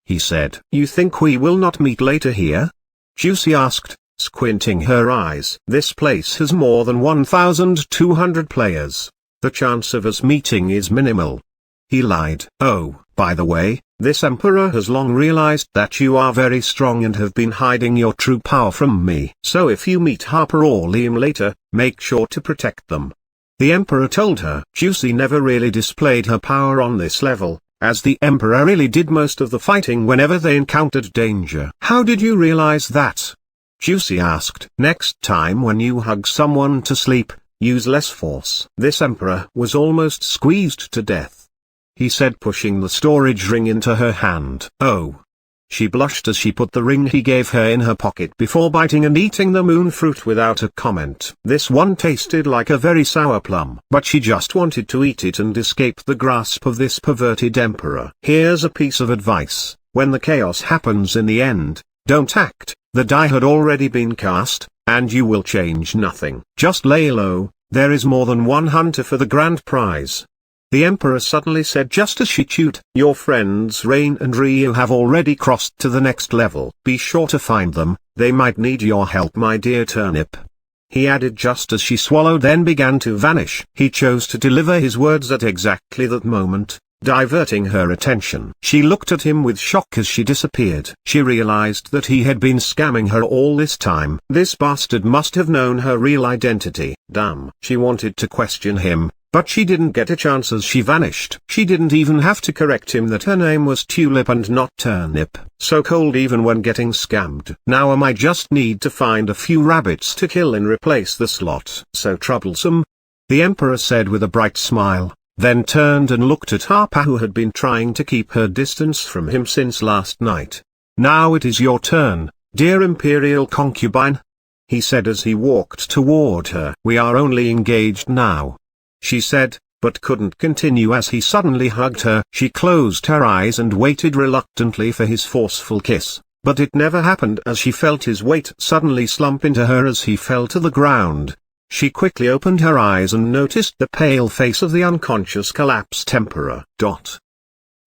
he said. "You think we will not meet later here?" Juicy asked, squinting her eyes. "This place has more than 1,200 players. The chance of us meeting is minimal." He lied. "Oh, by the way, this Emperor has long realized that you are very strong and have been hiding your true power from me. So if you meet Harper or Liam later, make sure to protect them," the Emperor told her. Juicy never really displayed her power on this level, as the Emperor really did most of the fighting whenever they encountered danger. "How did you realize that?" Juicy asked. "Next time when you hug someone to sleep, use less force." This Emperor was almost squeezed to death. he said, pushing the storage ring into her hand. Oh. She blushed as she put the ring he gave her in her pocket before biting and eating the moon fruit without a comment. This one tasted like a very sour plum, but she just wanted to eat it and escape the grasp of this perverted emperor. Here's a piece of advice: when the chaos happens in the end, don't act. The die had already been cast, and you will change nothing. Just lay low. There is more than one hunter for the grand prize. The Emperor suddenly said just as she chewed. Your friends Rain and Ryu have already crossed to the next level. Be sure to find them, they might need your help, my dear turnip. He added just as she swallowed, then began to vanish. He chose to deliver his words at exactly that moment, diverting her attention. She looked at him with shock as she disappeared. She realized that he had been scamming her all this time. This bastard must have known her real identity. Damn. She wanted to question him, but she didn't get a chance as she vanished. She didn't even have to correct him that her name was Tulip and not Turnip. So cold even when getting scammed. Now I just need to find a few rabbits to kill and replace the slot. So troublesome, the Emperor said with a bright smile, then turned and looked at Harper, who had been trying to keep her distance from him since last night. Now it is your turn, dear Imperial concubine, he said as he walked toward her. We are only engaged now, she said, but couldn't continue as he suddenly hugged her. She closed her eyes and waited reluctantly for his forceful kiss, but it never happened as she felt his weight suddenly slump into her as he fell to the ground. She quickly opened her eyes and noticed the pale face of the unconscious collapsed Emperor.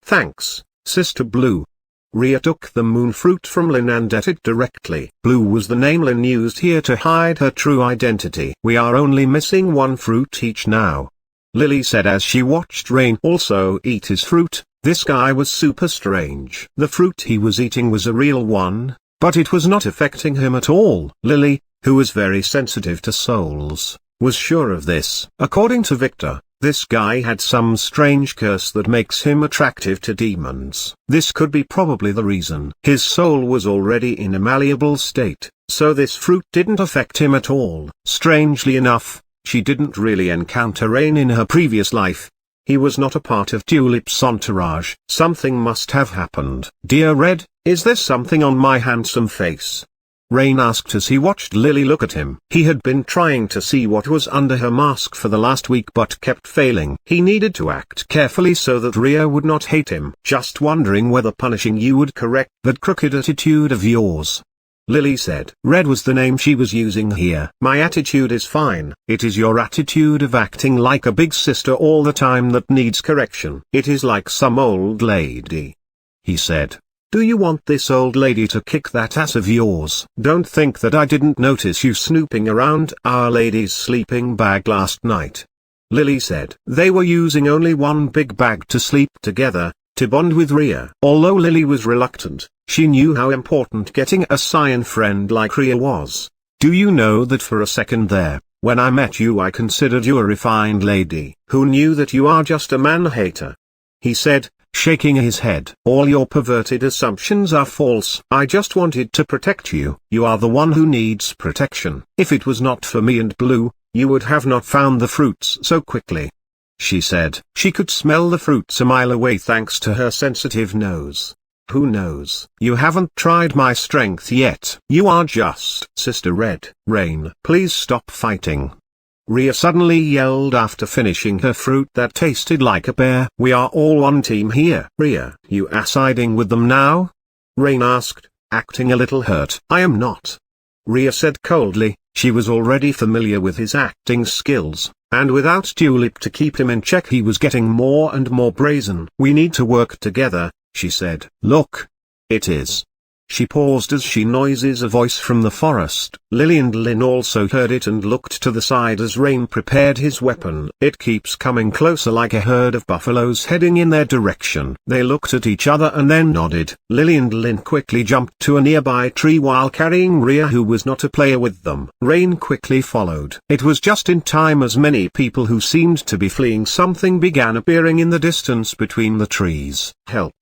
Thanks, Sister Blue. Rhea took the moon fruit from Lin and ate it directly. Blue was the name Lin used here to hide her true identity. We are only missing one fruit each now, Lily said as she watched Rain also eat his fruit. This guy was super strange. The fruit he was eating was a real one, but it was not affecting him at all. Lily, who was very sensitive to souls, was sure of this. According to Victor, this guy had some strange curse that makes him attractive to demons. This could be probably the reason. His soul was already in a malleable state, so this fruit didn't affect him at all. Strangely enough, she didn't really encounter Rain in her previous life. He was not a part of Tulip's entourage. Something must have happened. Dear Red, is there something on my handsome face? Rain asked as he watched Lily look at him. He had been trying to see what was under her mask for the last week but kept failing. He needed to act carefully so that Rhea would not hate him. Just wondering whether punishing you would correct that crooked attitude of yours, Lily said. Red was the name she was using here. My attitude is fine. It is your attitude of acting like a big sister all the time that needs correction. It is like some old lady, he said. Do you want this old lady to kick that ass of yours? Don't think that I didn't notice you snooping around Our Lady's sleeping bag last night, Lily said. They were using only one big bag to sleep together, to bond with Rhea. Although Lily was reluctant, she knew how important getting a Saiyan friend like Rhea was. Do you know that for a second there, when I met you I considered you a refined lady. Who knew that you are just a man-hater? He said, shaking his head. All your perverted assumptions are false. I just wanted to protect you. You are the one who needs protection. If it was not for me and Blue, you would have not found the fruits so quickly, she said. She could smell the fruits a mile away thanks to her sensitive nose. Who knows? You haven't tried my strength yet. You are just Sister Red. Rain, please stop fighting, Rhea suddenly yelled after finishing her fruit that tasted like a pear. We are all one team here. Rhea, you are siding with them now? Rain asked, acting a little hurt. I am not, Rhea said coldly. She was already familiar with his acting skills, and without Tulip to keep him in check he was getting more and more brazen. We need to work together, she said. Look. It is. She paused as she noises a voice from the forest. Lily and Lin also heard it and looked to the side as Rain prepared his weapon. It keeps coming closer like a herd of buffaloes heading in their direction. They looked at each other and then nodded. Lily and Lin quickly jumped to a nearby tree while carrying Rhea, who was not a player, with them. Rain quickly followed. It was just in time as many people who seemed to be fleeing something began appearing in the distance between the trees. Help.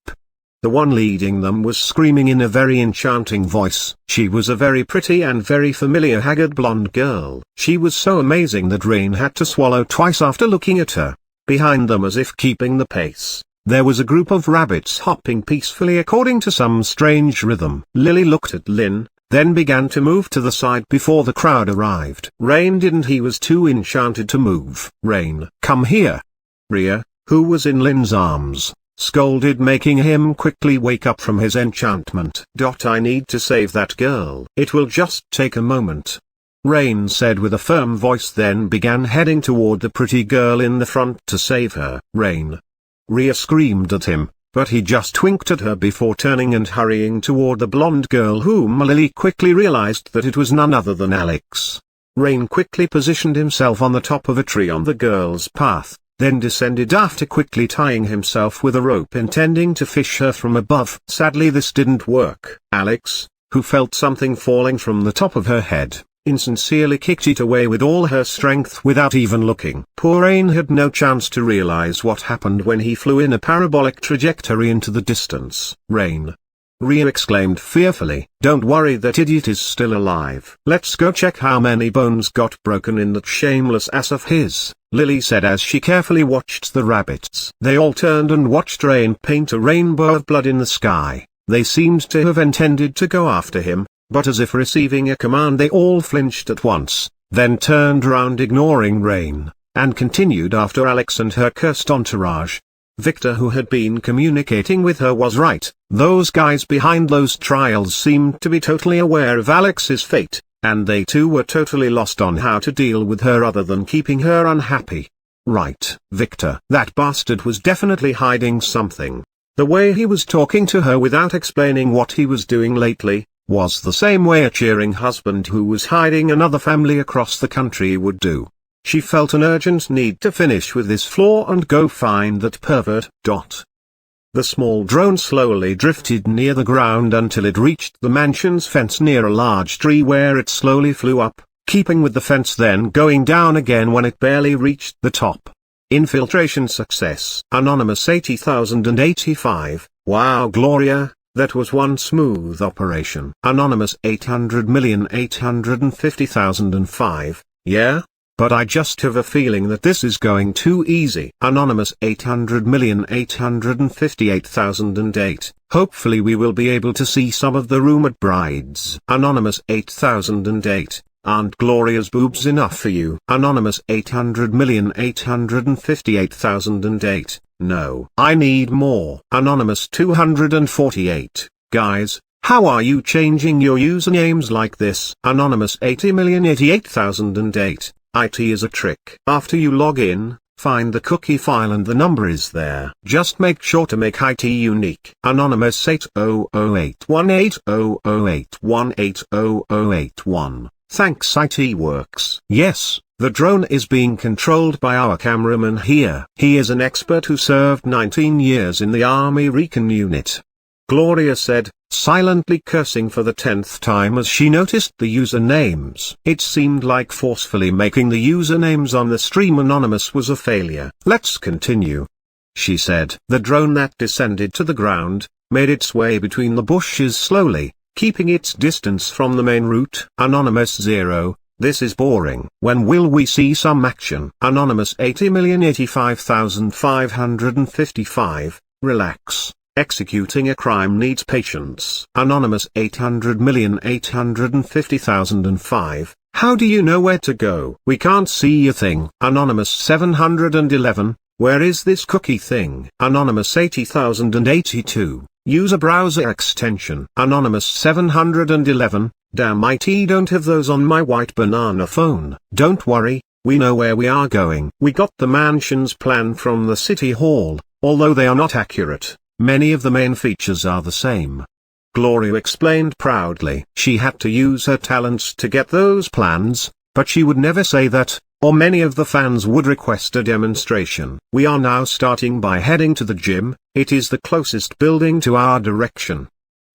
The one leading them was screaming in a very enchanting voice. She was a very pretty and very familiar haggard blonde girl. She was so amazing that Rain had to swallow twice after looking at her. Behind them, as if keeping the pace, There was a group of rabbits hopping peacefully according to some strange rhythm. Lily looked at Lynn, then began to move to the side before the crowd arrived. Rain didn't. He was too enchanted to move. Rain, come here. Rhea, who was in Lynn's arms, scolded, making him quickly wake up from his enchantment. I need to save that girl. It will just take a moment. Rain said with a firm voice, then began heading toward the pretty girl in the front to save her. Rain. Rhea screamed at him, but he just winked at her before turning and hurrying toward the blonde girl, whom Lily quickly realized that it was none other than Alex. Rain quickly positioned himself on the top of a tree on the girl's path, then descended after quickly tying himself with a rope, intending to fish her from above. Sadly, this didn't work. Alex, who felt something falling from the top of her head, insincerely kicked it away with all her strength without even looking. Poor Rain had no chance to realize what happened when he flew in a parabolic trajectory into the distance. Rain. Rhea exclaimed fearfully. Don't worry, that idiot is still alive. Let's go check how many bones got broken in that shameless ass of his, Lily said as she carefully watched the rabbits. They all turned and watched Rain paint a rainbow of blood in the sky. They seemed to have intended to go after him, but as if receiving a command they all flinched at once, then turned around ignoring Rain, and continued after Alex and her cursed entourage. Victor, who had been communicating with her, was right. Those guys behind those trials seemed to be totally aware of Alex's fate, and they too were totally lost on how to deal with her other than keeping her unhappy. Right. Victor, that bastard, was definitely hiding something. The way he was talking to her without explaining what he was doing lately, was the same way a cheering husband who was hiding another family across the country would do. She felt an urgent need to finish with this flaw and go find that pervert. The small drone slowly drifted near the ground until it reached the mansion's fence near a large tree, where it slowly flew up, keeping with the fence, then going down again when it barely reached the top. Infiltration success. Anonymous 80,085. Wow, Gloria. That was one smooth operation. Anonymous 800,850,005, yeah? But I just have a feeling that this is going too easy. Anonymous 800,858,008, hopefully we will be able to see some of the rumored brides. Anonymous 8008, aren't Gloria's boobs enough for you? Anonymous 800,858,008. No. I need more. Anonymous 248, guys, how are you changing your usernames like this? Anonymous 80,088,008, IT is a trick. After you log in, find the cookie file and the number is there. Just make sure to make IT unique. Anonymous 8008180081800881. Thanks, IT works. Yes. The drone is being controlled by our cameraman here. He is an expert who served 19 years in the Army Recon Unit. Gloria said, silently cursing for the 10th time as she noticed the usernames. It seemed like forcefully making the usernames on the stream anonymous was a failure. Let's continue, she said. The drone that descended to the ground, made its way between the bushes slowly, keeping its distance from the main route. Anonymous 0. This is boring. When will we see some action? Anonymous 80,085,555, relax. Executing a crime needs patience. Anonymous 800,850,005, how do you know where to go? We can't see a thing. Anonymous 711, where is this cookie thing? Anonymous 80,082, use a browser extension. Anonymous 711, damn, IT don't have those on my white banana phone. Don't worry, we know where we are going. We got the mansion's plan from the city hall, although they are not accurate. Many of the main features are the same. Gloria explained proudly. She had to use her talents to get those plans, but she would never say that, or many of the fans would request a demonstration. We are now starting by heading to the gym, it is the closest building to our direction,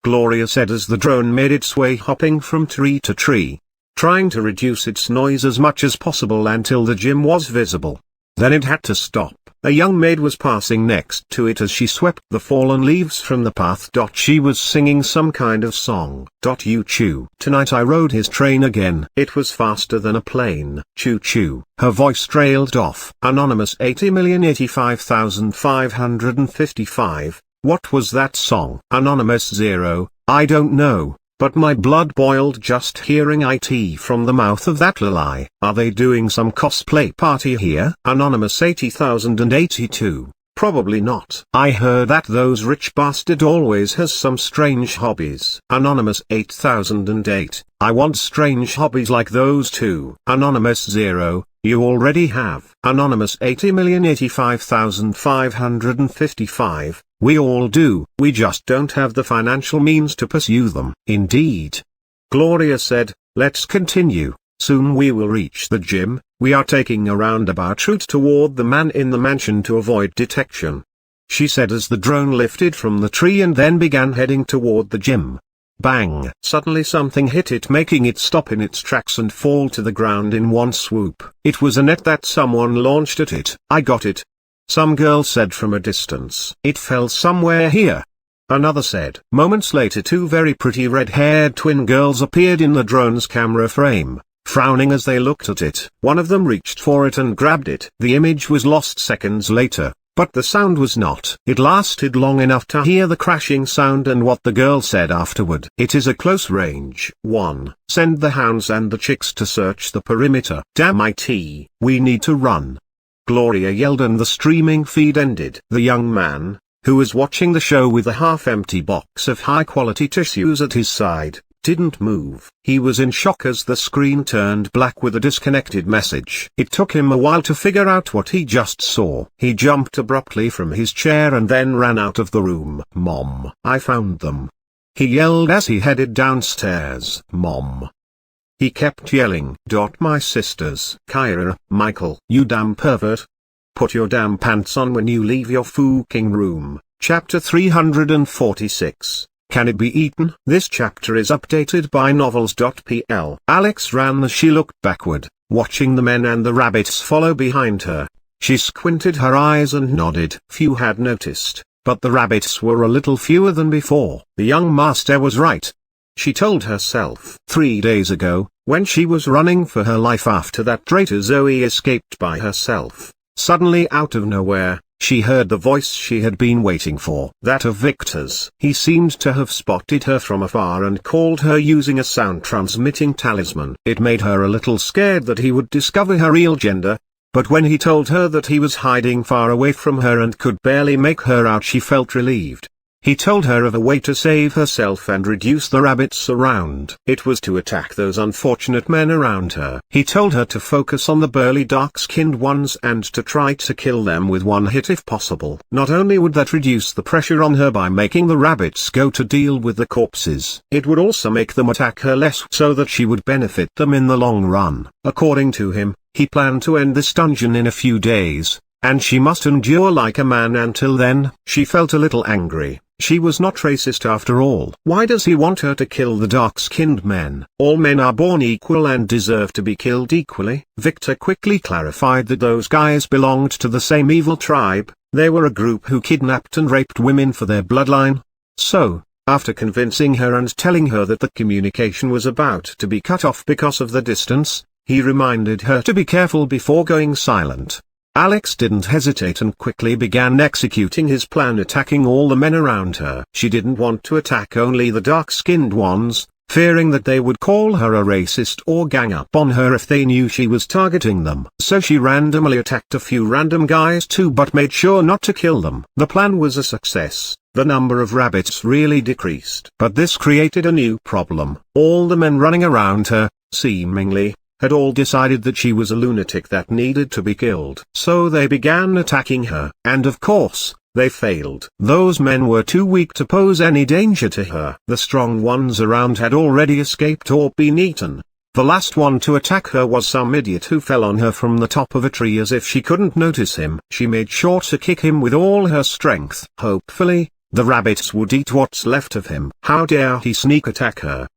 Gloria said as the drone made its way hopping from tree to tree, trying to reduce its noise as much as possible until the gym was visible. Then it had to stop. A young maid was passing next to it as she swept the fallen leaves from the path. She was singing some kind of song. You choo. Tonight I rode his train again. It was faster than a plane. Choo choo. Her voice trailed off. Anonymous 80,085,555. What was that song? Anonymous 0. I don't know. But my blood boiled just hearing it from the mouth of that lalai. Are they doing some cosplay party here? Anonymous 80,082. Probably not. I heard that those rich bastard always has some strange hobbies. Anonymous 8008. I want strange hobbies like those too. Anonymous 0. You already have. Anonymous 80,085,555. We all do, we just don't have the financial means to pursue them. Indeed. Gloria said, let's continue, soon we will reach the gym. We are taking a roundabout route toward the man in the mansion to avoid detection, she said as the drone lifted from the tree and then began heading toward the gym. Bang! Suddenly something hit it, making it stop in its tracks and fall to the ground in one swoop. It was a net that someone launched at it. I got it, some girl said from a distance. It fell somewhere here, another said. Moments later, two very pretty red-haired twin girls appeared in the drone's camera frame, frowning as they looked at it. One of them reached for it and grabbed it. The image was lost seconds later, but the sound was not. It lasted long enough to hear the crashing sound and what the girl said afterward. It is a close range. 1. Send the hounds and the chicks to search the perimeter. Damn it, we need to run, Gloria yelled, and the streaming feed ended. The young man, who was watching the show with a half-empty box of high-quality tissues at his side, didn't move. He was in shock as the screen turned black with a disconnected message. It took him a while to figure out what he just saw. He jumped abruptly from his chair and then ran out of the room. Mom, I found them, he yelled as he headed downstairs. Mom. He kept yelling. My sisters. Kyra, Michael. You damn pervert. Put your damn pants on when you leave your fucking room. Chapter 346. Can it be eaten? This chapter is updated by novels.pl. Alex ran as she looked backward, watching the men and the rabbits follow behind her. She squinted her eyes and nodded. Few had noticed, but the rabbits were a little fewer than before. The young master was right, she told herself. 3 days ago, when she was running for her life after that traitor Zoe escaped by herself, suddenly out of nowhere, she heard the voice she had been waiting for. That of Victor's. He seemed to have spotted her from afar and called her using a sound-transmitting talisman. It made her a little scared that he would discover her real gender, but when he told her that he was hiding far away from her and could barely make her out, she felt relieved. He told her of a way to save herself and reduce the rabbits around. It was to attack those unfortunate men around her. He told her to focus on the burly dark-skinned ones and to try to kill them with one hit if possible. Not only would that reduce the pressure on her by making the rabbits go to deal with the corpses, it would also make them attack her less so that she would benefit them in the long run. According to him, he planned to end this dungeon in a few days, and she must endure like a man until then. She felt a little angry. She was not racist after all. Why does he want her to kill the dark-skinned men? All men are born equal and deserve to be killed equally. Victor quickly clarified that those guys belonged to the same evil tribe. They were a group who kidnapped and raped women for their bloodline. So, after convincing her and telling her that the communication was about to be cut off because of the distance, he reminded her to be careful before going silent. Alex didn't hesitate and quickly began executing his plan, attacking all the men around her. She didn't want to attack only the dark-skinned ones, fearing that they would call her a racist or gang up on her if they knew she was targeting them. So she randomly attacked a few random guys too, but made sure not to kill them. The plan was a success. The number of rabbits really decreased. But this created a new problem. All the men running around her, seemingly, had all decided that she was a lunatic that needed to be killed. So they began attacking her. And of course, they failed. Those men were too weak to pose any danger to her. The strong ones around had already escaped or been eaten. The last one to attack her was some idiot who fell on her from the top of a tree as if she couldn't notice him. She made sure to kick him with all her strength. Hopefully, the rabbits would eat what's left of him. How dare he sneak attack her?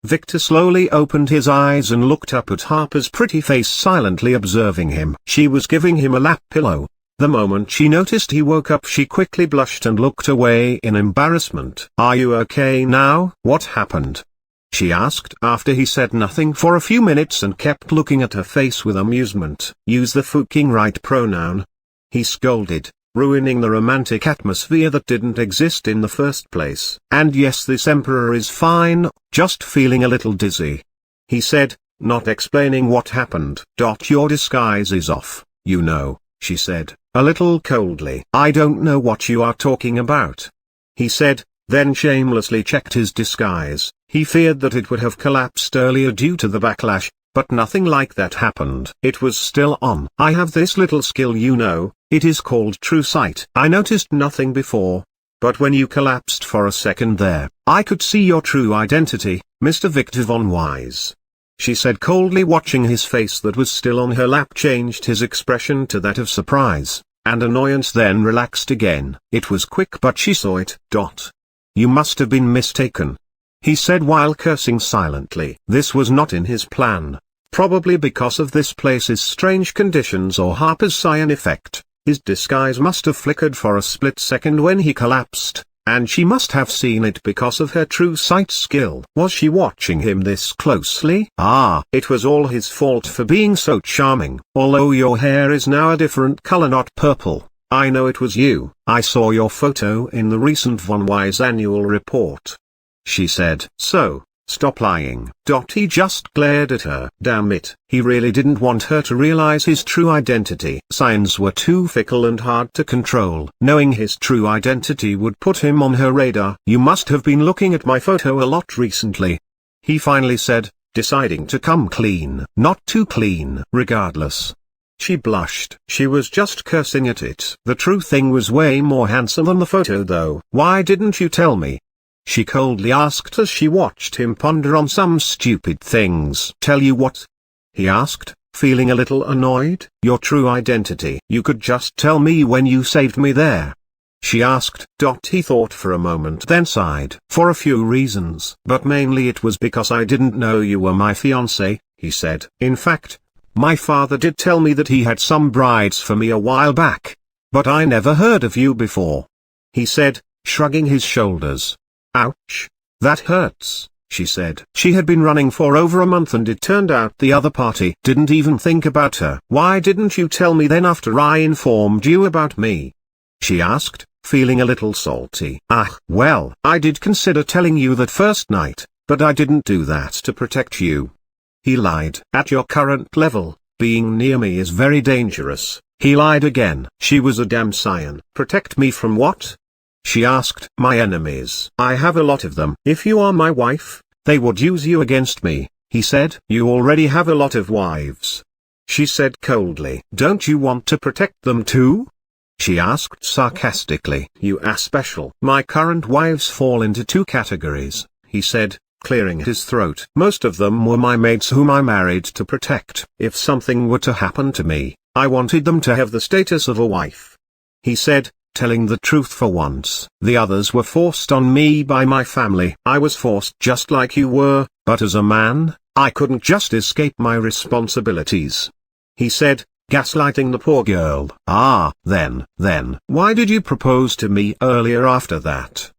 Victor slowly opened his eyes and looked up at Harper's pretty face, silently observing him. She was giving him a lap pillow. The moment she noticed he woke up, she quickly blushed and looked away in embarrassment. "Are you okay now? What happened?" she asked after he said nothing for a few minutes and kept looking at her face with amusement. "Use the fucking right pronoun," he scolded, ruining the romantic atmosphere that didn't exist in the first place. "And yes, this emperor is fine, just feeling a little dizzy," he said, not explaining what happened. "Your disguise is off, you know," she said, a little coldly. "I don't know what you are talking about," he said, then shamelessly checked his disguise. He feared that it would have collapsed earlier due to the backlash, but nothing like that happened. It was still on. "I have this little skill, you know, it is called true sight. I noticed nothing before, but when you collapsed for a second there, I could see your true identity, Mr. Victor von Wise," she said coldly, watching his face that was still on her lap changed his expression to that of surprise and annoyance, then relaxed again. It was quick, but she saw it. "You must have been mistaken," he said while cursing silently. This was not in his plan, probably because of this place's strange conditions or Harper's cyan effect. His disguise must have flickered for a split second when he collapsed, and she must have seen it because of her true sight skill. Was she watching him this closely? It was all his fault for being so charming. "Although your hair is now a different color, not purple, I know it was you. I saw your photo in the recent Von Wise annual report," she said. "So, stop lying." He just glared at her. Damn it, he really didn't want her to realize his true identity. Signs were too fickle and hard to control. Knowing his true identity would put him on her radar. "You must have been looking at my photo a lot recently," he finally said, deciding to come clean. Not too clean. Regardless, she blushed. She was just cursing at it. "The true thing was way more handsome than the photo though. Why didn't you tell me?" she coldly asked as she watched him ponder on some stupid things. "Tell you what?" he asked, feeling a little annoyed. "Your true identity. You could just tell me when you saved me there," she asked. He thought for a moment, then sighed. "For a few reasons, but mainly it was because I didn't know you were my fiancé," he said. "In fact, my father did tell me that he had some brides for me a while back, but I never heard of you before," he said, shrugging his shoulders. "Ouch. That hurts," she said. She had been running for over a month and it turned out the other party didn't even think about her. "Why didn't you tell me then after I informed you about me?" she asked, feeling a little salty. Well, I did consider telling you that first night, but I didn't do that to protect you," he lied. "At your current level, being near me is very dangerous," he lied again. She was a damn cyan. "Protect me from what?" she asked. "My enemies. I have a lot of them. If you are my wife, they would use you against me," he said. "You already have a lot of wives," she said coldly. "Don't you want to protect them too?" she asked sarcastically. "You are special." "My current wives fall into two categories," he said, clearing his throat. "Most of them were my mates whom I married to protect. If something were to happen to me, I wanted them to have the status of a wife," he said, telling the truth for once. "The others were forced on me by my family. I was forced just like you were, but as a man, I couldn't just escape my responsibilities," he said, gaslighting the poor girl. Then why did you propose to me earlier after that?"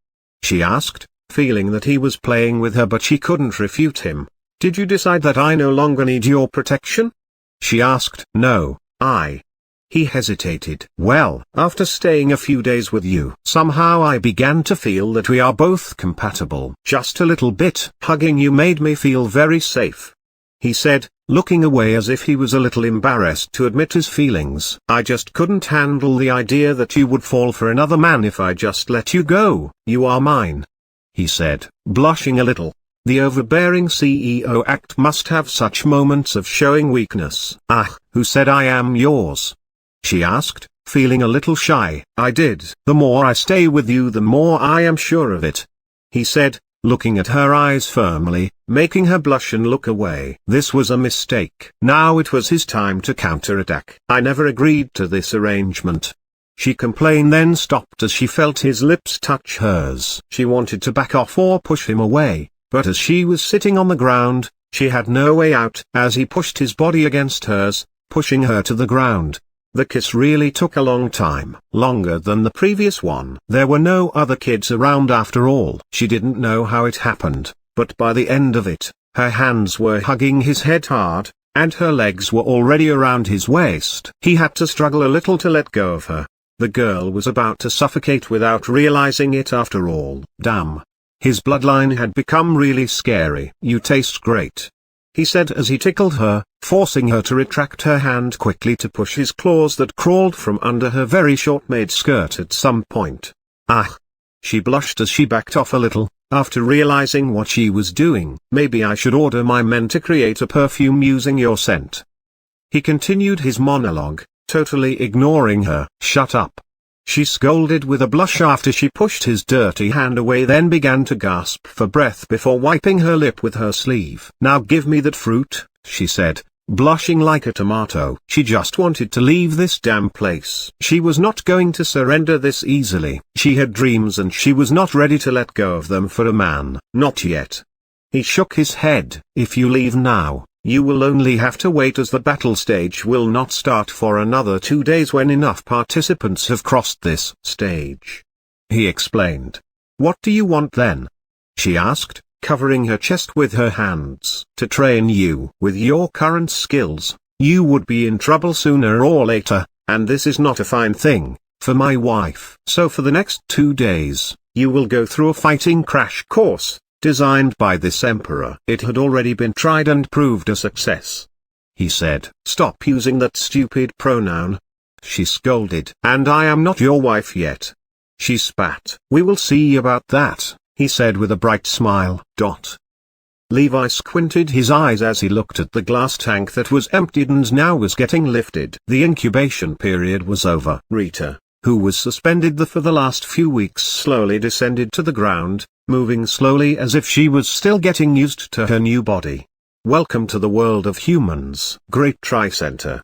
she asked, feeling that he was playing with her but she couldn't refute him. "Did you decide that I no longer need your protection?" she asked. "No, He hesitated. "Well, after staying a few days with you, somehow I began to feel that we are both compatible. Just a little bit. Hugging you made me feel very safe," he said, looking away as if he was a little embarrassed to admit his feelings. "I just couldn't handle the idea that you would fall for another man if I just let you go." "You are mine," he said, blushing a little. The overbearing CEO act must have such moments of showing weakness. "Who said I am yours?" she asked, feeling a little shy. "I did. The more I stay with you, the more I am sure of it," he said, looking at her eyes firmly, making her blush and look away. This was a mistake. Now it was his time to counterattack. "I never agreed to this arrangement," she complained, then stopped as she felt his lips touch hers. She wanted to back off or push him away, but as she was sitting on the ground, she had no way out. As he pushed his body against hers, pushing her to the ground, The kiss really took a long time, longer than the previous one. There were no other kids around after all. She didn't know how it happened, but by the end of it, her hands were hugging his head hard, and her legs were already around his waist. He had to struggle a little to let go of her. The girl was about to suffocate without realizing it after all. Damn. His bloodline had become really scary. "You taste great," he said as he tickled her, forcing her to retract her hand quickly to push his claws that crawled from under her very short maid skirt at some point. "Ah!" She blushed as she backed off a little, after realizing what she was doing. "Maybe I should order my men to create a perfume using your scent." He continued his monologue, totally ignoring her. "Shut up." She scolded with a blush after she pushed his dirty hand away, then began to gasp for breath before wiping her lip with her sleeve. "Now give me that fruit," she said, blushing like a tomato. She just wanted to leave this damn place. She was not going to surrender this easily. She had dreams and she was not ready to let go of them for a man. Not yet. He shook his head. "If you leave now, you will only have to wait, as the battle stage will not start for another 2 days when enough participants have crossed this stage," he explained. "What do you want then?" she asked, covering her chest with her hands. "To train you. With your current skills, you would be in trouble sooner or later, and this is not a fine thing for my wife. So for the next 2 days, you will go through a fighting crash course, designed by this emperor." It had already been tried and proved a success. He said. "Stop using that stupid pronoun," she scolded. "And I am not your wife yet." She spat. "We will see about that," he said with a bright smile. Levi squinted his eyes as he looked at the glass tank that was emptied and now was getting lifted. The incubation period was over. Rita, who was suspended for the last few weeks, slowly descended to the ground, moving slowly as if she was still getting used to her new body. "Welcome to the world of humans, Great Tricenter,"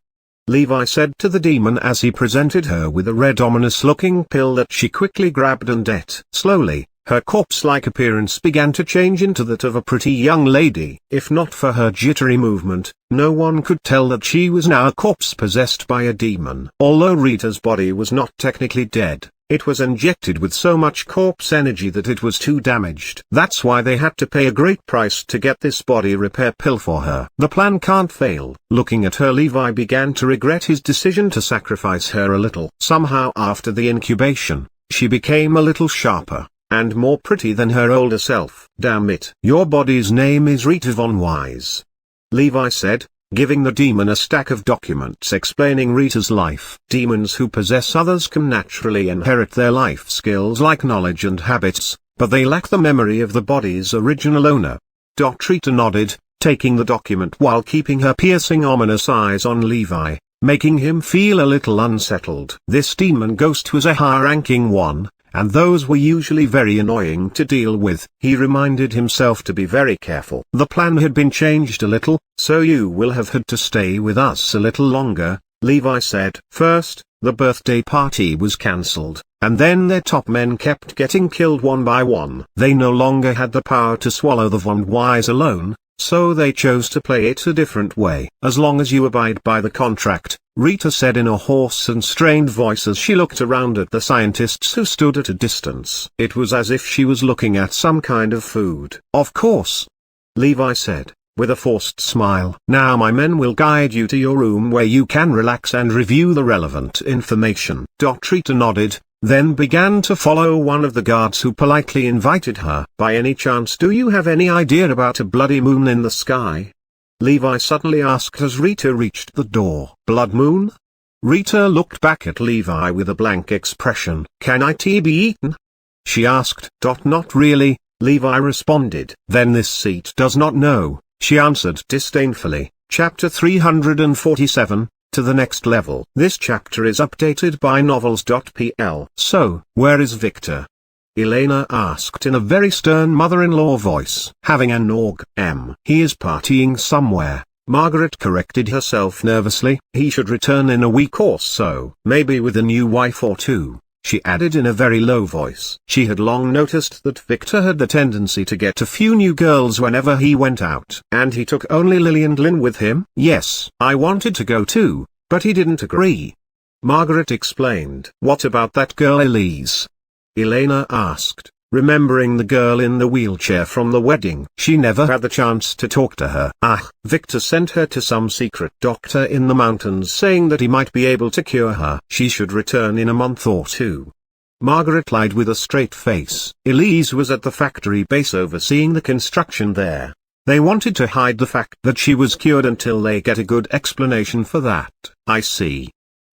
Levi said to the demon as he presented her with a red ominous-looking pill that she quickly grabbed and ate. Slowly, her corpse-like appearance began to change into that of a pretty young lady. If not for her jittery movement, no one could tell that she was now a corpse possessed by a demon. Although Rita's body was not technically dead, it was injected with so much corpse energy that it was too damaged. That's why they had to pay a great price to get this body repair pill for her. The plan can't fail. Looking at her, Levi began to regret his decision to sacrifice her a little. Somehow after the incubation, she became a little sharper and more pretty than her older self. "Damn it. Your body's name is Rita von Wise," Levi said, giving the demon a stack of documents explaining Rita's life. Demons who possess others can naturally inherit their life skills like knowledge and habits, but they lack the memory of the body's original owner. Rita nodded, taking the document while keeping her piercing ominous eyes on Levi, making him feel a little unsettled. This demon ghost was a high-ranking one, and those were usually very annoying to deal with. He reminded himself to be very careful. The plan had been changed a little, "So you will have had to stay with us a little longer," Levi said. First, the birthday party was cancelled, and then their top men kept getting killed one by one. They no longer had the power to swallow the von Wise alone, so they chose to play it a different way. "As long as you abide by the contract," Rita said in a hoarse and strained voice as she looked around at the scientists who stood at a distance. It was as if she was looking at some kind of food. "Of course," Levi said, with a forced smile. "Now my men will guide you to your room where you can relax and review the relevant information." Rita nodded, then began to follow one of the guards who politely invited her. "By any chance do you have any idea about a bloody moon in the sky?" Levi suddenly asked as Rita reached the door. "Blood moon?" Rita looked back at Levi with a blank expression. "Can it be eaten?" she asked. "Not really," Levi responded. "Then this seat does not know," she answered disdainfully. Chapter 347, To the Next Level. This chapter is updated by novels.pl. "So, where is Victor?" Elena asked in a very stern mother-in-law voice. "Having an org. He is partying somewhere," Margaret corrected herself nervously. "He should return in a week or so. Maybe with a new wife or two," she added in a very low voice. She had long noticed that Victor had the tendency to get a few new girls whenever he went out. "And he took only Lily and Lynn with him?" "Yes. I wanted to go too, but he didn't agree." Margaret explained. What about that girl Elise? Elena asked, remembering the girl in the wheelchair from the wedding. She never had the chance to talk to her. Victor sent her to some secret doctor in the mountains saying that he might be able to cure her. She should return in a month or two. Margaret lied with a straight face. Elise was at the factory base overseeing the construction there. They wanted to hide the fact that she was cured until they get a good explanation for that. I see.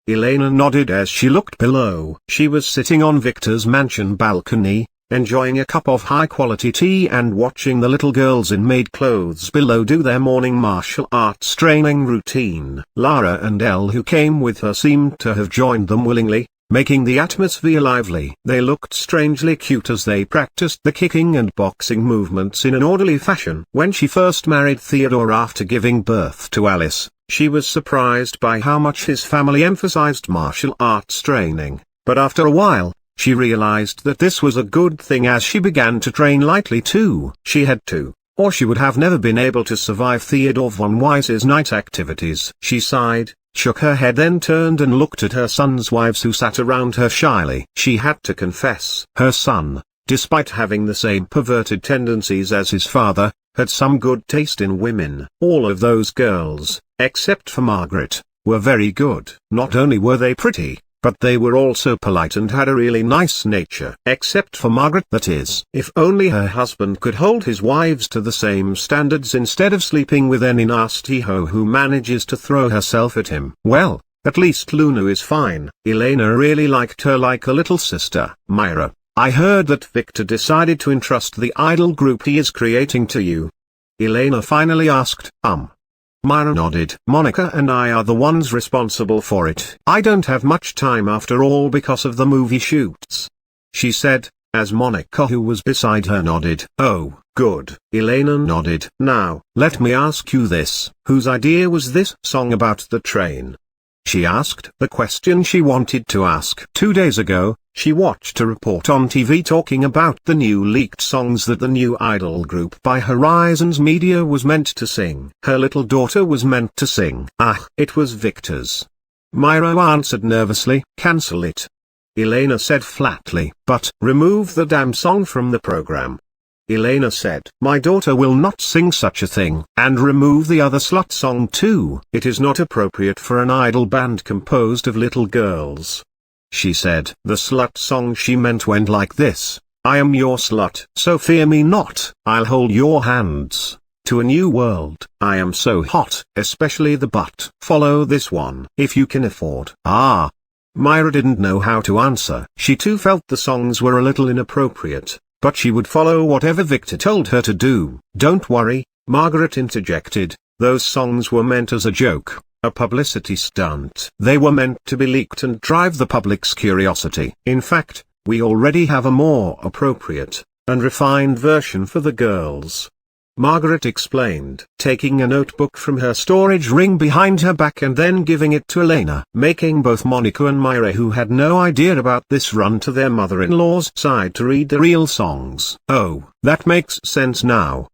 Elena nodded as she looked below. She was sitting on Victor's mansion balcony, enjoying a cup of high-quality tea and watching the little girls in maid clothes below do their morning martial arts training routine. Lara and Elle, who came with her, seemed to have joined them willingly, making the atmosphere lively. They looked strangely cute as they practiced the kicking and boxing movements in an orderly fashion. When she first married Theodore after giving birth to Alice, she was surprised by how much his family emphasized martial arts training, but after a while, she realized that this was a good thing as she began to train lightly too. She had to, or she would have never been able to survive Theodore von Weiss's night activities. She sighed, shook her head, then turned and looked at her son's wives who sat around her shyly. She had to confess, her son, despite having the same perverted tendencies as his father, had some good taste in women. All of those girls, except for Margaret, were very good. Not only were they pretty, but they were also polite and had a really nice nature. Except for Margaret, that is. If only her husband could hold his wives to the same standards instead of sleeping with any nasty hoe who manages to throw herself at him. Well, at least Luna is fine. Elena really liked her like a little sister. Myra, I heard that Victor decided to entrust the idol group he is creating to you. Elena finally asked. Myra nodded. Monica and I are the ones responsible for it. I don't have much time after all because of the movie shoots, she said, as Monica, who was beside her, nodded. Oh, good. Elena nodded. Now, let me ask you this. Whose idea was this song about the train? She asked the question she wanted to ask. 2 days ago, she watched a report on TV talking about the new leaked songs that the new idol group by Horizons Media was meant to sing. Her little daughter was meant to sing. It was Victor's. Myra answered nervously. Cancel it. Elena said flatly. But remove the damn song from the program. Elena said. My daughter will not sing such a thing. And remove the other slut song too. It is not appropriate for an idol band composed of little girls, she said. The slut song she meant went like this. I am your slut, so fear me not. I'll hold your hands to a new world. I am so hot, especially the butt. Follow this one if you can afford. Myra didn't know how to answer. She too felt the songs were a little inappropriate, but she would follow whatever Victor told her to do. Don't worry, Margaret interjected. Those songs were meant as a joke, a publicity stunt. They were meant to be leaked and drive the public's curiosity. In fact, we already have a more appropriate and refined version for the girls, Margaret explained, taking a notebook from her storage ring behind her back and then giving it to Elena, making both Monica and Myra, who had no idea about this, run to their mother-in-law's side to read the real songs. Oh, that makes sense now.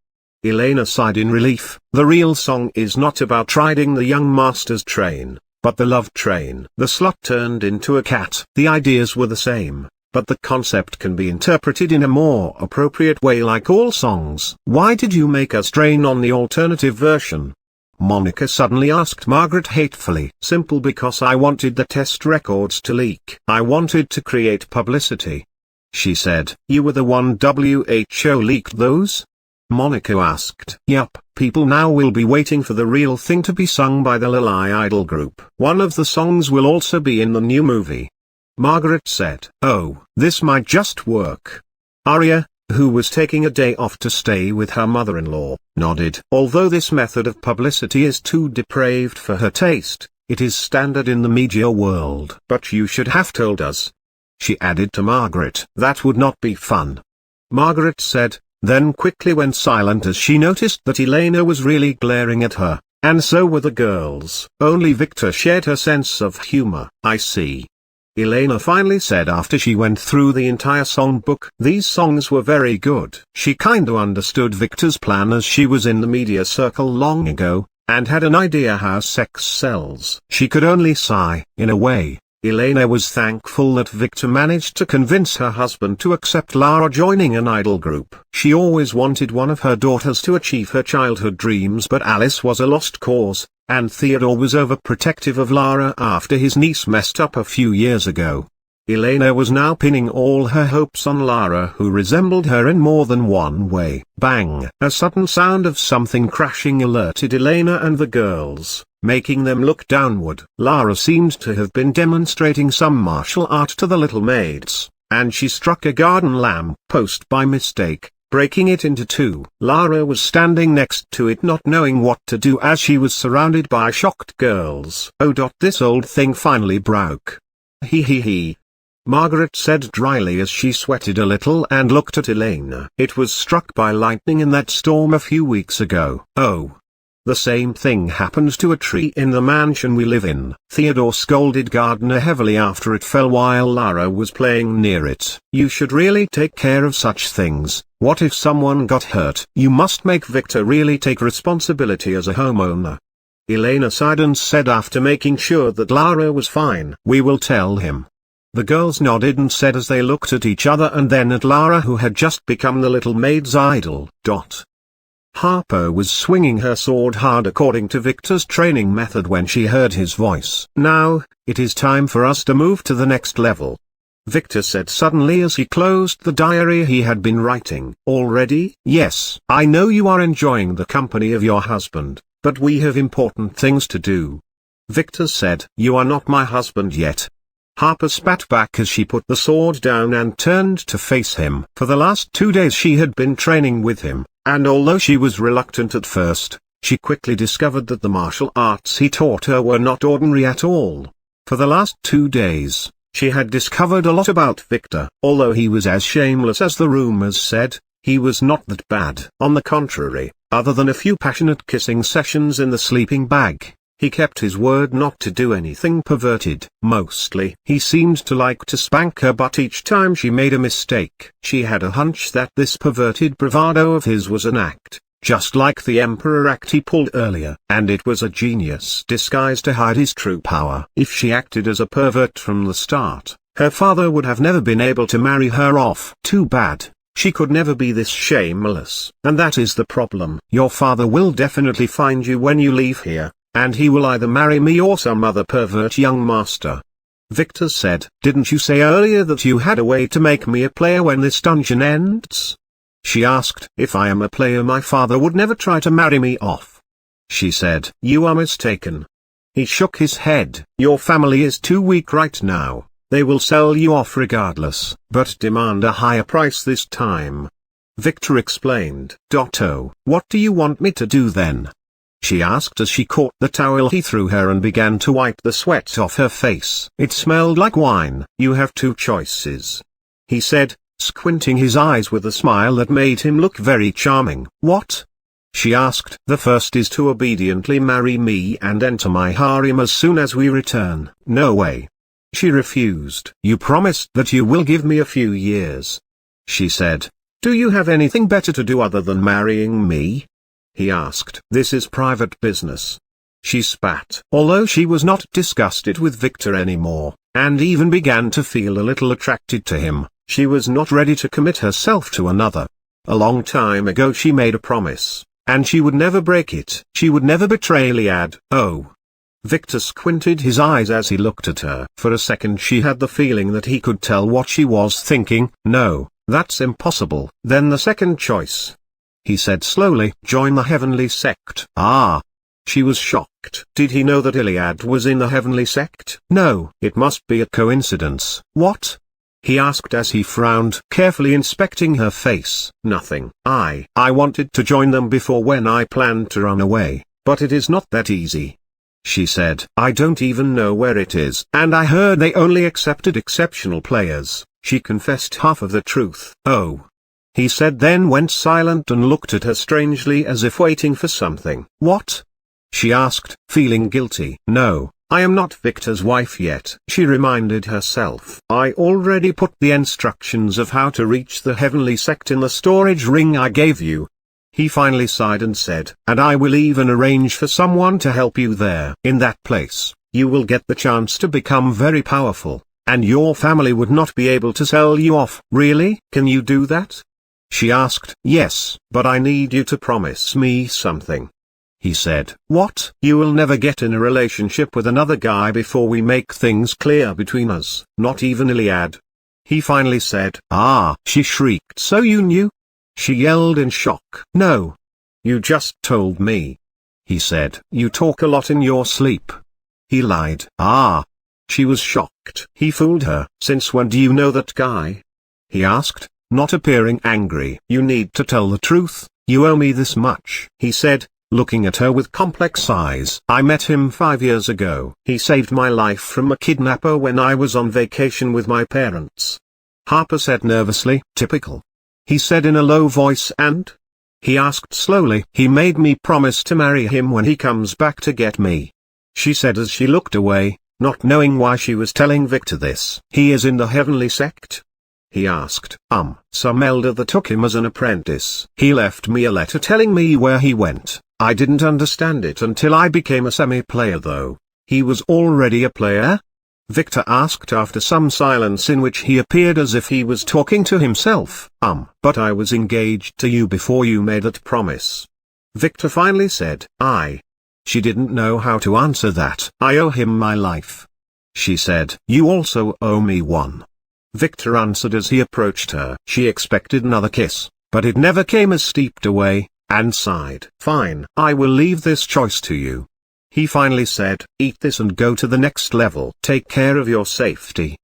Elena sighed in relief. The real song is not about riding the young master's train, but the love train. The slut turned into a cat. The ideas were the same, but the concept can be interpreted in a more appropriate way like all songs. Why did you make us train on the alternative version? Monica suddenly asked Margaret hatefully. Simple, because I wanted the test records to leak. I wanted to create publicity, she said. You were the one WHO leaked those? Monica asked. Yup, people now will be waiting for the real thing to be sung by the Lily Idol group. One of the songs will also be in the new movie, Margaret said. Oh, this might just work. Arya, who was taking a day off to stay with her mother-in-law, nodded. Although this method of publicity is too depraved for her taste, it is standard in the media world. But you should have told us, she added to Margaret. That would not be fun, Margaret said, then quickly went silent as she noticed that Elena was really glaring at her, and so were the girls. Only Victor shared her sense of humor. I see, Elena finally said after she went through the entire songbook. These songs were very good. She kinda understood Victor's plan as she was in the media circle long ago, and had an idea how sex sells. She could only sigh. In a way, Elena was thankful that Victor managed to convince her husband to accept Lara joining an idol group. She always wanted one of her daughters to achieve her childhood dreams, but Alice was a lost cause, and Theodore was overprotective of Lara after his niece messed up a few years ago. Elena was now pinning all her hopes on Lara, who resembled her in more than one way. Bang! A sudden sound of something crashing alerted Elena and the girls, making them look downward. Lara seemed to have been demonstrating some martial art to the little maids, and she struck a garden lamp post by mistake, breaking it into two. Lara was standing next to it, not knowing what to do as she was surrounded by shocked girls. Oh, this old thing finally broke. Hee. Margaret said dryly as she sweated a little and looked at Elena. It was struck by lightning in that storm a few weeks ago. Oh. The same thing happened to a tree in the mansion we live in. Theodore scolded Gardner heavily after it fell while Lara was playing near it. You should really take care of such things. What if someone got hurt? You must make Victor really take responsibility as a homeowner. Elena sighed and said after making sure that Lara was fine, we will tell him. The girls nodded and said as they looked at each other and then at Lara, who had just become the little maid's idol. Harper was swinging her sword hard according to Victor's training method when she heard his voice. Now, it is time for us to move to the next level, Victor said suddenly as he closed the diary he had been writing. Already? Yes. I know you are enjoying the company of your husband, but we have important things to do. Victor said. You are not my husband yet. Harper spat back as she put the sword down and turned to face him. For the last 2 days she had been training with him, and although she was reluctant at first, she quickly discovered that the martial arts he taught her were not ordinary at all. For the last 2 days, she had discovered a lot about Victor. Although he was as shameless as the rumors said, he was not that bad. On the contrary, other than a few passionate kissing sessions in the sleeping bag, he kept his word not to do anything perverted. Mostly, he seemed to like to spank her butt each time she made a mistake. She had a hunch that this perverted bravado of his was an act, just like the Emperor act he pulled earlier. And it was a genius disguise to hide his true power. If she acted as a pervert from the start, her father would have never been able to marry her off. Too bad. She could never be this shameless. And that is the problem. Your father will definitely find you when you leave here, and he will either marry me or some other pervert young master. Victor said. Didn't you say earlier that you had a way to make me a player when this dungeon ends? She asked. If I am a player, my father would never try to marry me off. She said. You are mistaken. He shook his head. Your family is too weak right now. They will sell you off regardless, but demand a higher price this time. Victor explained. Oh, what do you want me to do then? She asked as she caught the towel he threw her and began to wipe the sweat off her face. It smelled like wine. You have two choices, he said, squinting his eyes with a smile that made him look very charming. What? She asked. The first is to obediently marry me and enter my harem as soon as we return. No way. She refused. You promised that you will give me a few years, she said. Do you have anything better to do other than marrying me? He asked. This is private business. She spat. Although she was not disgusted with Victor anymore, and even began to feel a little attracted to him, she was not ready to commit herself to another. A long time ago she made a promise, and she would never break it. She would never betray Liad. Oh. Victor squinted his eyes as he looked at her. For a second she had the feeling that he could tell what she was thinking. No, that's impossible. Then the second choice, he said slowly. Join the heavenly sect. Ah. She was shocked. Did he know that Iliad was in the heavenly sect? No. It must be a coincidence. What? He asked as he frowned, carefully inspecting her face. Nothing. I wanted to join them before when I planned to run away, but it is not that easy, she said. I don't even know where it is. And I heard they only accepted exceptional players. She confessed half of the truth. Oh. He said, then went silent and looked at her strangely as if waiting for something. What? She asked, feeling guilty. No, I am not Victor's wife yet, she reminded herself. I already put the instructions of how to reach the heavenly sect in the storage ring I gave you. He finally sighed and said, and I will even arrange for someone to help you there. In that place, you will get the chance to become very powerful, and your family would not be able to sell you off. Really? Can you do that? She asked. Yes, but I need you to promise me something. He said. What? You will never get in a relationship with another guy before we make things clear between us, not even Iliad. He finally said. Ah, she shrieked. So you knew? She yelled in shock. No. You just told me. He said. You talk a lot in your sleep. He lied. Ah. She was shocked. He fooled her. Since when do you know that guy? He asked, not appearing angry. You need to tell the truth. You owe me this much. He said, looking at her with complex eyes. I met him 5 years ago. He saved my life from a kidnapper when I was on vacation with my parents. Harper said nervously. Typical. He said in a low voice. And? He asked slowly. He made me promise to marry him when he comes back to get me. She said as she looked away, not knowing why she was telling Victor this. He is in the heavenly sect? He asked. Some elder that took him as an apprentice. He left me a letter telling me where he went. I didn't understand it until I became a semi-player though. He was already a player? Victor asked after some silence in which he appeared as if he was talking to himself. But I was engaged to you before you made that promise. Victor finally said. She didn't know how to answer that. I owe him my life. She said. You also owe me one. Victor answered as he approached her. She expected another kiss, but it never came as steeped away, and sighed. Fine. I will leave this choice to you. He finally said. Eat this and go to the next level. Take care of your safety.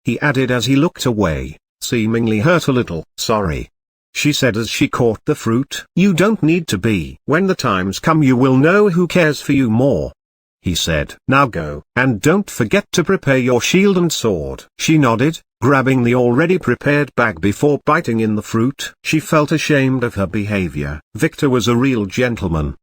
He added as he looked away, seemingly hurt a little. Sorry. She said as she caught the fruit. You don't need to be. When the times come you will know who cares for you more. He said. Now go, and don't forget to prepare your shield and sword. She nodded, grabbing the already prepared bag before biting in the fruit. She felt ashamed of her behavior. Victor was a real gentleman.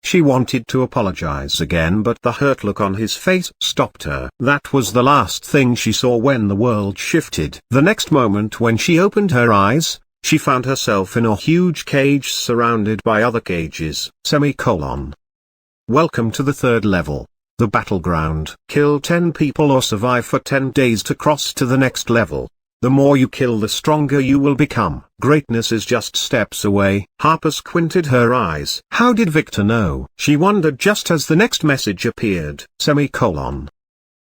She wanted to apologize again, but the hurt look on his face stopped her. That was the last thing she saw when the world shifted. The next moment when she opened her eyes, she found herself in a huge cage surrounded by other cages. Welcome to the third level, the battleground. Kill 10 people or survive for 10 days to cross to the next level. The more you kill the stronger you will become. Greatness is just steps away. Harper squinted her eyes. How did Victor know? She wondered just as the next message appeared.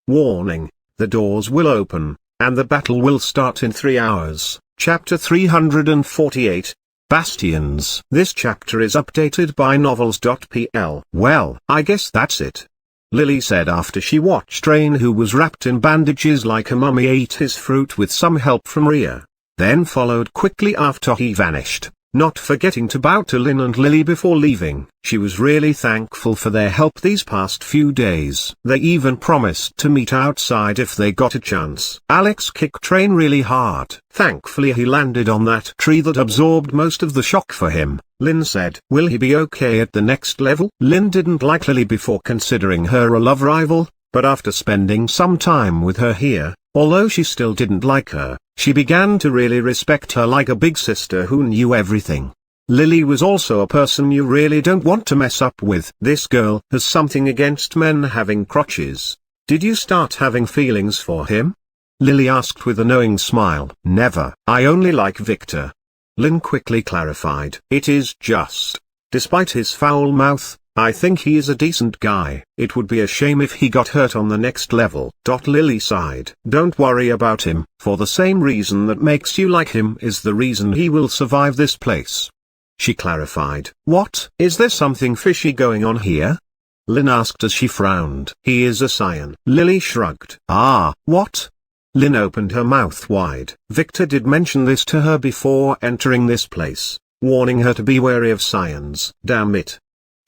Warning, the doors will open, and the battle will start in 3 hours. Chapter 348, Bastions. This chapter is updated by novels.pl. Well, I guess that's it. Lily said after she watched Rain, who was wrapped in bandages like a mummy, ate his fruit with some help from Rhea, then followed quickly after he vanished, not forgetting to bow to Lynn and Lily before leaving. She was really thankful for their help these past few days. They even promised to meet outside if they got a chance. Alex kicked Rain really hard. Thankfully he landed on that tree that absorbed most of the shock for him. Lynn said, will he be okay at the next level? Lynn didn't like Lily before considering her a love rival, but after spending some time with her here, although she still didn't like her, she began to really respect her like a big sister who knew everything. Lily was also a person you really don't want to mess up with. This girl has something against men having crotches. Did you start having feelings for him? Lily asked with a knowing smile. Never. I only like Victor. Lynn quickly clarified. It is just, despite his foul mouth, I think he is a decent guy. It would be a shame if he got hurt on the next level. Lily sighed. Don't worry about him, for the same reason that makes you like him is the reason he will survive this place. She clarified. What? Is there something fishy going on here? Lynn asked as she frowned. He is a scion. Lily shrugged. What? Lynn opened her mouth wide. Victor did mention this to her before entering this place, warning her to be wary of scions. Damn it,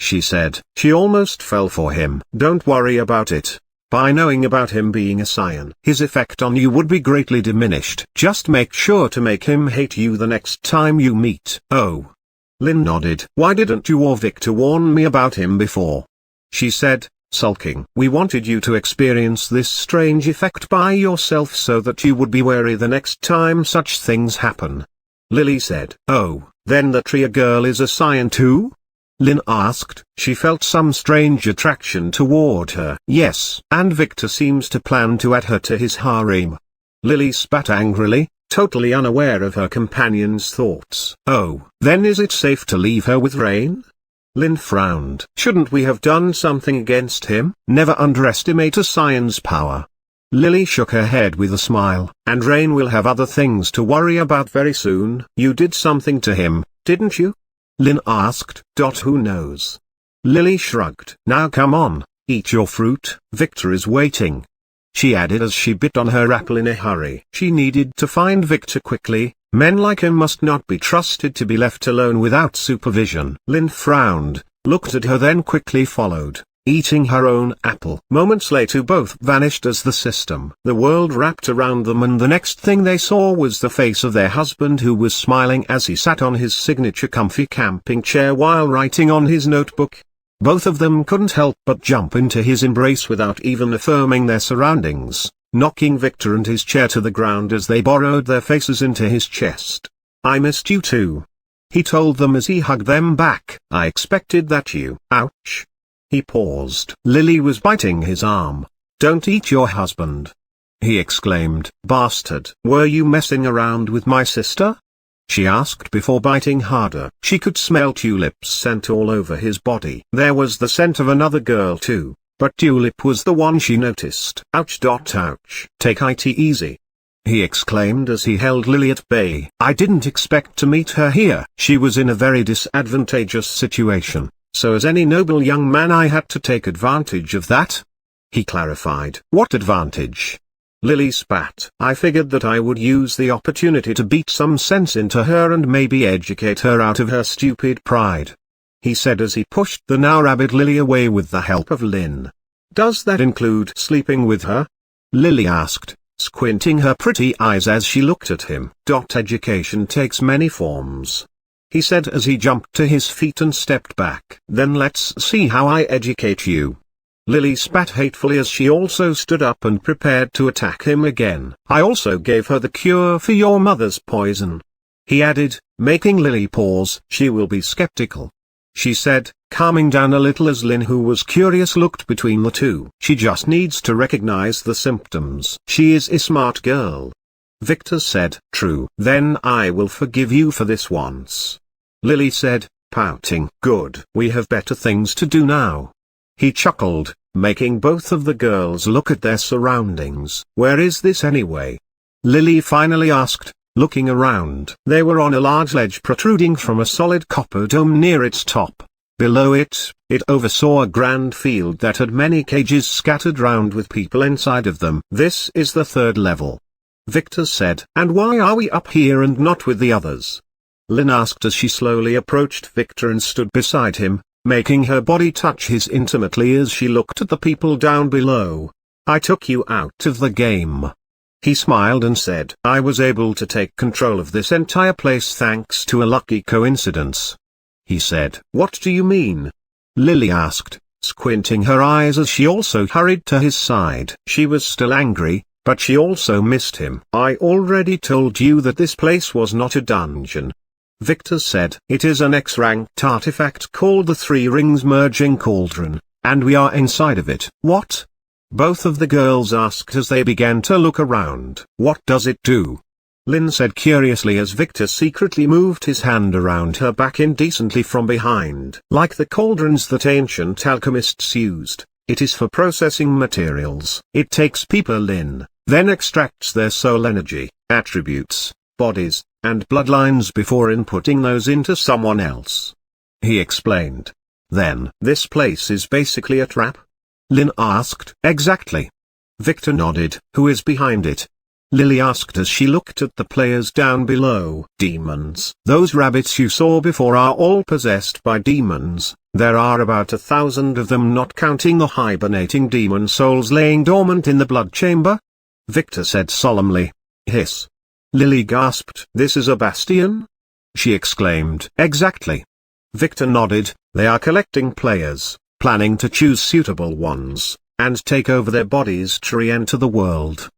she said. She almost fell for him. Don't worry about it. By knowing about him being a scion, his effect on you would be greatly diminished. Just make sure to make him hate you the next time you meet. Oh. Lynn nodded. Why didn't you or Victor warn me about him before? She said, sulking. We wanted you to experience this strange effect by yourself so that you would be wary the next time such things happen. Lily said. Oh, then the Tria girl is a scion too? Lynn asked. She felt some strange attraction toward her. Yes, and Victor seems to plan to add her to his harem. Lily spat angrily, totally unaware of her companion's thoughts. Oh, then is it safe to leave her with Rain? Lynn frowned. Shouldn't we have done something against him? Never underestimate a scion's power. Lily shook her head with a smile. And Rain will have other things to worry about very soon. You did something to him, didn't you? Lynn asked. Who knows? Lily shrugged. Now come on, eat your fruit, Victor is waiting. She added as she bit on her apple in a hurry. She needed to find Victor quickly. Men like him must not be trusted to be left alone without supervision. Lynn frowned, looked at her then quickly followed, eating her own apple. Moments later both vanished as the world wrapped around them, and the next thing they saw was the face of their husband, who was smiling as he sat on his signature comfy camping chair while writing on his notebook. Both of them couldn't help but jump into his embrace without even affirming their surroundings, knocking Victor and his chair to the ground as they burrowed their faces into his chest. I missed you too, he told them as he hugged them back. I expected that you. Ouch. He paused. Lily was biting his arm. Don't eat your husband, he exclaimed. Bastard. Were you messing around with my sister? She asked before biting harder. She could smell Tulip's scent all over his body. There was the scent of another girl too, but Tulip was the one she noticed. Ouch. Ouch. Take it easy, he exclaimed as he held Lily at bay. I didn't expect to meet her here. She was in a very disadvantageous situation, so as any noble young man I had to take advantage of that, he clarified. What advantage? Lily spat. I figured that I would use the opportunity to beat some sense into her and maybe educate her out of her stupid pride, he said as he pushed the now rabid Lily away with the help of Lynn. Does that include sleeping with her? Lily asked, squinting her pretty eyes as she looked at him. Education takes many forms, he said as he jumped to his feet and stepped back. Then let's see how I educate you. Lily spat hatefully as she also stood up and prepared to attack him again. I also gave her the cure for your mother's poison, he added, making Lily pause. She will be skeptical, she said, calming down a little as Lynn, who was curious, looked between the two. She just needs to recognize the symptoms. She is a smart girl, Victor said. True. Then I will forgive you for this once, Lily said, pouting. Good. We have better things to do now, he chuckled, making both of the girls look at their surroundings. Where is this anyway? Lily finally asked, looking around. They were on a large ledge protruding from a solid copper dome near its top. Below it, it oversaw a grand field that had many cages scattered round with people inside of them. This is the third level, Victor said. And why are we up here and not with the others? Lynn asked as she slowly approached Victor and stood beside him, making her body touch his intimately as she looked at the people down below. I took you out of the game, he smiled and said. I was able to take control of this entire place thanks to a lucky coincidence, he said. What do you mean? Lily asked, squinting her eyes as she also hurried to his side. She was still angry, but she also missed him. I already told you that this place was not a dungeon, Victor said. It is an X-ranked artifact called the Three Rings Merging Cauldron, and we are inside of it. What? Both of the girls asked as they began to look around. What does it do? Lynn said curiously as Victor secretly moved his hand around her back indecently from behind. Like the cauldrons that ancient alchemists used, it is for processing materials. It takes people in, then extracts their soul energy, attributes, bodies, and bloodlines before inputting those into someone else, he explained. Then, this place is basically a trap? Lynn asked. Exactly. Victor nodded. Who is behind it? Lily asked as she looked at the players down below. Demons. Those rabbits you saw before are all possessed by demons. There are about 1,000 of them, not counting the hibernating demon souls laying dormant in the blood chamber, Victor said solemnly. Hiss. Lily gasped. This is a bastion? She exclaimed. Exactly. Victor nodded. They are collecting players, planning to choose suitable ones, and take over their bodies to re-enter the world,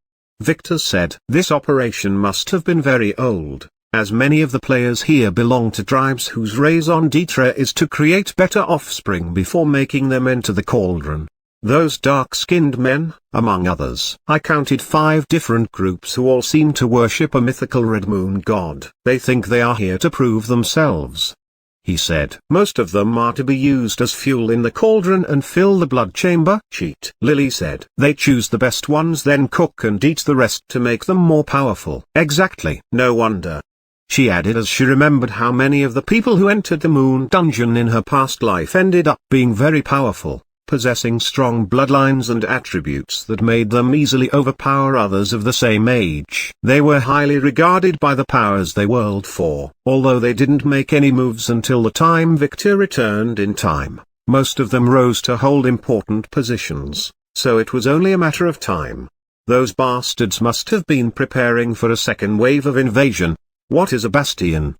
Victor said. This operation must have been very old, as many of the players here belong to tribes whose raison d'etre is to create better offspring before making them enter the cauldron. Those dark-skinned men, among others. I counted 5 different groups who all seem to worship a mythical red moon god. They think they are here to prove themselves. He said, most of them are to be used as fuel in the cauldron and fill the blood chamber. Cheat. Lily said, they choose the best ones, then cook and eat the rest to make them more powerful. Exactly. No wonder. She added as she remembered how many of the people who entered the moon dungeon in her past life ended up being very powerful, possessing strong bloodlines and attributes that made them easily overpower others of the same age. They were highly regarded by the powers they world for. Although they didn't make any moves until the time Victor returned in time, most of them rose to hold important positions, so it was only a matter of time. Those bastards must have been preparing for a second wave of invasion. What is a bastion?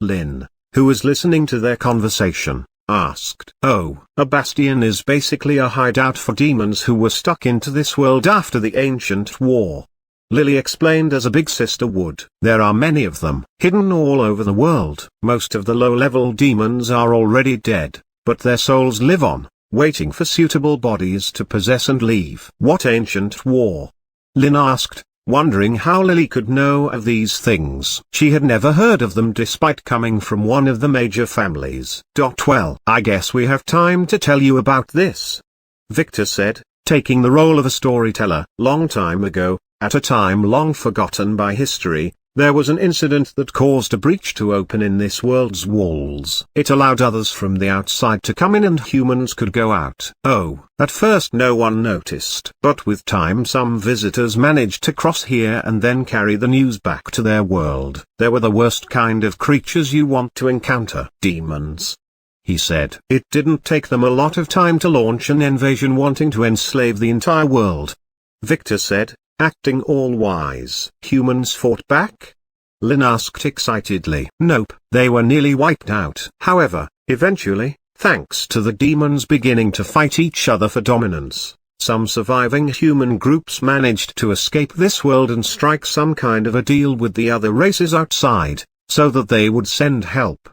Lynn, who was listening to their conversation, asked. Oh, a bastion is basically a hideout for demons who were stuck into this world after the ancient war. Lily explained as a big sister would. There are many of them, hidden all over the world. Most of the low-level demons are already dead, but their souls live on, waiting for suitable bodies to possess and leave. What ancient war? Lynn asked, wondering how Lily could know of these things. She had never heard of them despite coming from one of the major families. Well, I guess we have time to tell you about this, Victor said, taking the role of a storyteller. Long time ago, at a time long forgotten by history, there was an incident that caused a breach to open in this world's walls. It allowed others from the outside to come in and humans could go out. Oh, at first no one noticed. But with time some visitors managed to cross here and then carry the news back to their world. They were the worst kind of creatures you want to encounter. Demons, he said. It didn't take them a lot of time to launch an invasion wanting to enslave the entire world. Victor said, acting all wise. Humans fought back? Lynn asked excitedly. Nope, they were nearly wiped out. However, eventually, thanks to the demons beginning to fight each other for dominance, some surviving human groups managed to escape this world and strike some kind of a deal with the other races outside, so that they would send help.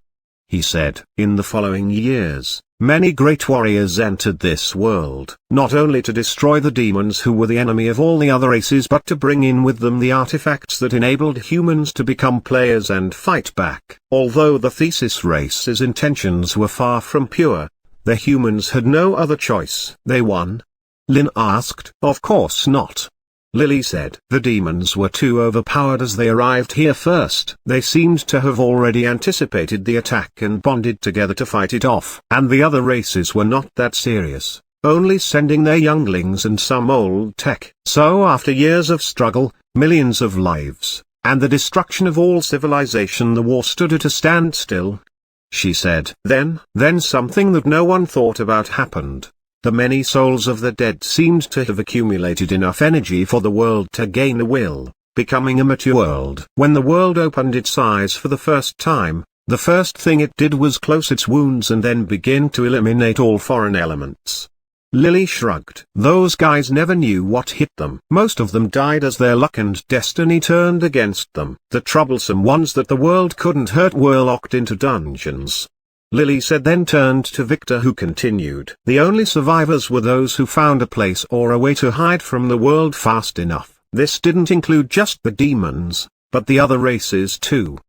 He said, in the following years, many great warriors entered this world, not only to destroy the demons who were the enemy of all the other races but to bring in with them the artifacts that enabled humans to become players and fight back. Although the Thesis race's intentions were far from pure, the humans had no other choice. They won? Lynn asked. Of course not. Lily said. The demons were too overpowered as they arrived here first. They seemed to have already anticipated the attack and bonded together to fight it off. And the other races were not that serious, only sending their younglings and some old tech. So after years of struggle, millions of lives, and the destruction of all civilization, the war stood at a standstill. She said. Then something that no one thought about happened. The many souls of the dead seemed to have accumulated enough energy for the world to gain a will, becoming a mature world. When the world opened its eyes for the first time, the first thing it did was close its wounds and then begin to eliminate all foreign elements. Lily shrugged. Those guys never knew what hit them. Most of them died as their luck and destiny turned against them. The troublesome ones that the world couldn't hurt were locked into dungeons. Lily said, then turned to Victor, who continued. The only survivors were those who found a place or a way to hide from the world fast enough. This didn't include just the demons, but the other races too.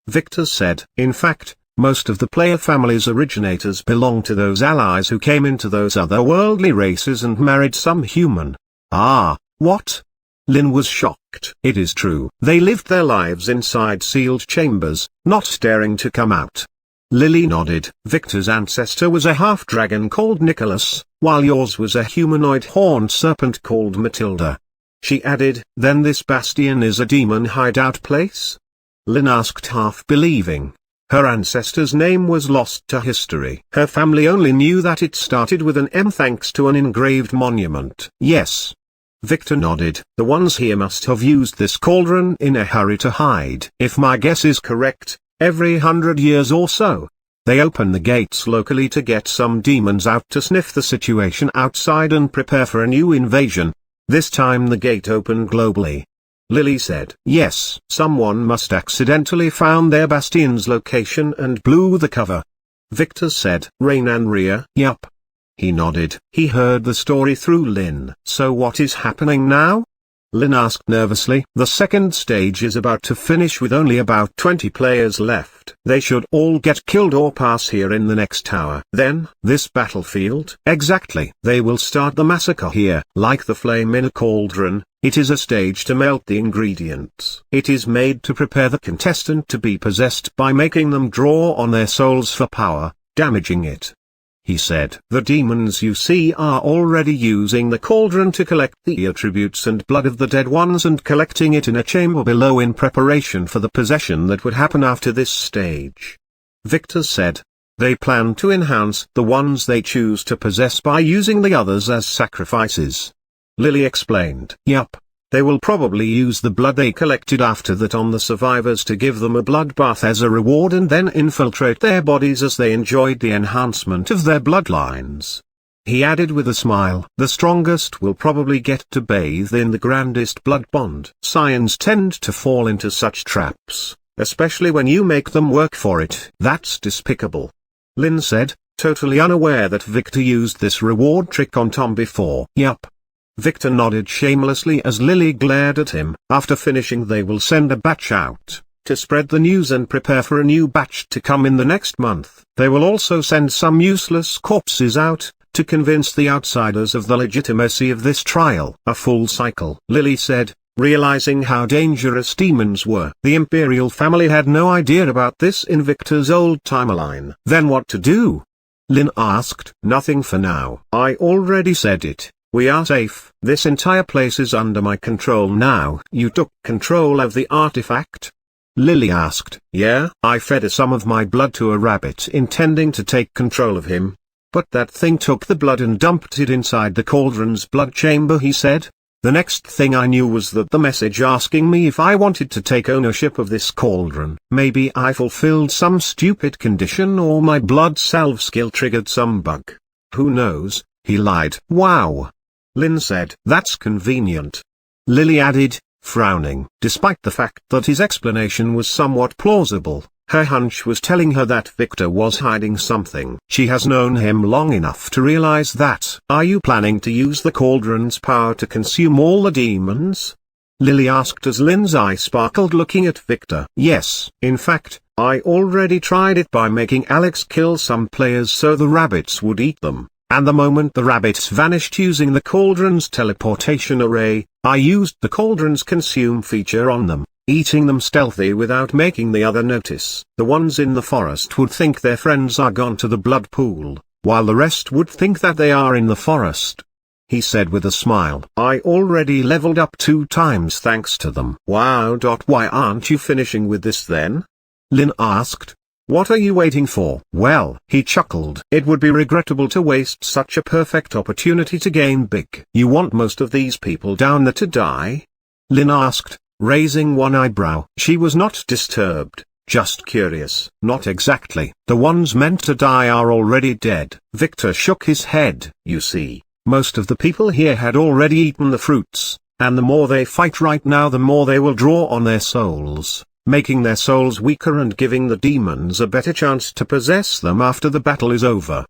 Victor said. In fact, most of the player family's originators belong to those allies who came into those otherworldly races and married some human. Ah, what? Lynn was shocked. It is true. They lived their lives inside sealed chambers, not daring to come out. Lily nodded. Victor's ancestor was a half-dragon called Nicholas, while yours was a humanoid horned serpent called Matilda. She added, then this bastion is a demon hideout place? Lynn asked, half believing. Her ancestor's name was lost to history. Her family only knew that it started with an M thanks to an engraved monument. Yes. Victor nodded. The ones here must have used this cauldron in a hurry to hide. If my guess is correct, every 100 years or so, they open the gates locally to get some demons out to sniff the situation outside and prepare for a new invasion. This time the gate opened globally. Lily said. Yes. Someone must accidentally found their bastion's location and blew the cover. Victor said. Rain and Rhea. Yup. He nodded. He heard the story through Lynn. So what is happening now? Lynn asked nervously. The second stage is about to finish with only about 20 players left. They should all get killed or pass here in the next hour. Then, this battlefield? Exactly. They will start the massacre here. Like the flame in a cauldron, it is a stage to melt the ingredients. It is made to prepare the contestant to be possessed by making them draw on their souls for power, damaging it. He said. The demons you see are already using the cauldron to collect the attributes and blood of the dead ones and collecting it in a chamber below in preparation for the possession that would happen after this stage. Victor said. They plan to enhance the ones they choose to possess by using the others as sacrifices. Lily explained. Yup. They will probably use the blood they collected after that on the survivors to give them a bloodbath as a reward and then infiltrate their bodies as they enjoyed the enhancement of their bloodlines. He added with a smile, the strongest will probably get to bathe in the grandest blood bond. Scions tend to fall into such traps, especially when you make them work for it. That's despicable. Lynn said, totally unaware that Victor used this reward trick on Tom before. Yup. Victor nodded shamelessly as Lily glared at him. After finishing they will send a batch out, to spread the news and prepare for a new batch to come in the next month. They will also send some useless corpses out, to convince the outsiders of the legitimacy of this trial. A full cycle. Lily said, realizing how dangerous demons were. The Imperial family had no idea about this in Victor's old timeline. Then what to do? Lynn asked. Nothing for now. I already said it. We are safe. This entire place is under my control now. You took control of the artifact? Lily asked. Yeah, I fed some of my blood to a rabbit intending to take control of him. But that thing took the blood and dumped it inside the cauldron's blood chamber, he said. The next thing I knew was that the message asking me if I wanted to take ownership of this cauldron. Maybe I fulfilled some stupid condition or my blood salve skill triggered some bug. Who knows? He lied. Wow. Lynn said. That's convenient. Lily added, frowning. Despite the fact that his explanation was somewhat plausible, her hunch was telling her that Victor was hiding something. She has known him long enough to realize that. Are you planning to use the cauldron's power to consume all the demons? Lily asked as Lynn's eye sparkled looking at Victor. Yes. In fact, I already tried it by making Alex kill some players so the rabbits would eat them. And the moment the rabbits vanished using the cauldron's teleportation array, I used the cauldron's consume feature on them, eating them stealthy without making the other notice. The ones in the forest would think their friends are gone to the blood pool, while the rest would think that they are in the forest. He said with a smile. I already leveled up 2 times thanks to them. Wow. Why aren't you finishing with this then? Lynn asked. What are you waiting for? Well, he chuckled. It would be regrettable to waste such a perfect opportunity to gain big. You want most of these people down there to die? Lynn asked, raising one eyebrow. She was not disturbed, just curious. Not exactly. The ones meant to die are already dead. Victor shook his head. You see, most of the people here had already eaten the fruits, and the more they fight right now the more they will draw on their souls, making their souls weaker and giving the demons a better chance to possess them after the battle is over.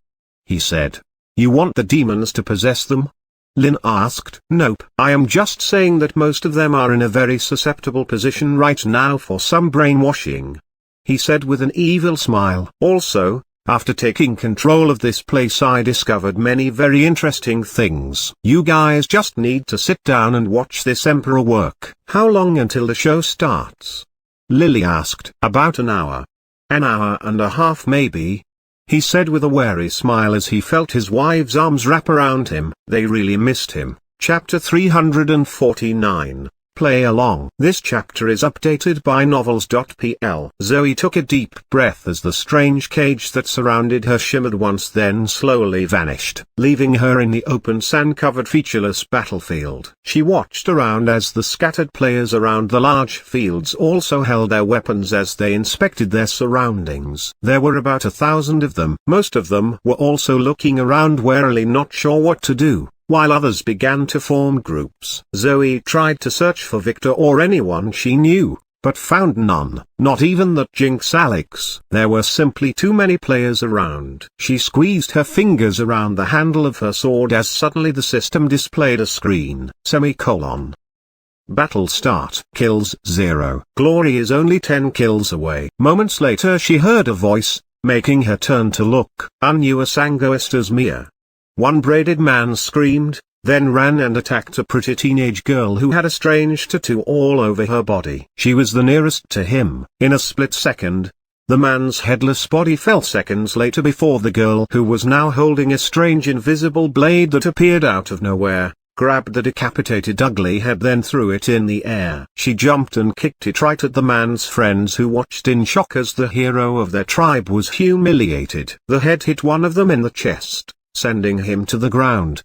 He said. You want the demons to possess them? Lynn asked. Nope. I am just saying that most of them are in a very susceptible position right now for some brainwashing. He said with an evil smile. Also, after taking control of this place I discovered many very interesting things. You guys just need to sit down and watch this Emperor work. How long until the show starts? Lily asked. About an hour. An hour and a half maybe. He said with a wary smile as he felt his wife's arms wrap around him. They really missed him. Chapter 349. Play along. This chapter is updated by novels.pl. Zoe took a deep breath as the strange cage that surrounded her shimmered once then slowly vanished, leaving her in the open sand-covered featureless battlefield. She watched around as the scattered players around the large fields also held their weapons as they inspected their surroundings. There were about 1,000 of them. Most of them were also looking around warily, not sure what to do. while others began to form groups. Zoe tried to search for Victor or anyone she knew, but found none, not even that Jinx Alex. There were simply too many players around. She squeezed her fingers around the handle of her sword as suddenly the system displayed a screen. Battle start. Kills 0. Glory is only 10 kills away. Moments later she heard a voice, making her turn to look. Unua sango estas mia. One braided man screamed, then ran and attacked a pretty teenage girl who had a strange tattoo all over her body. She was the nearest to him. In a split second, the man's headless body fell seconds later before the girl, who was now holding a strange invisible blade that appeared out of nowhere, grabbed the decapitated ugly head, then threw it in the air. She jumped and kicked it right at the man's friends, who watched in shock as the hero of their tribe was humiliated. The head hit one of them in the chest, sending him to the ground.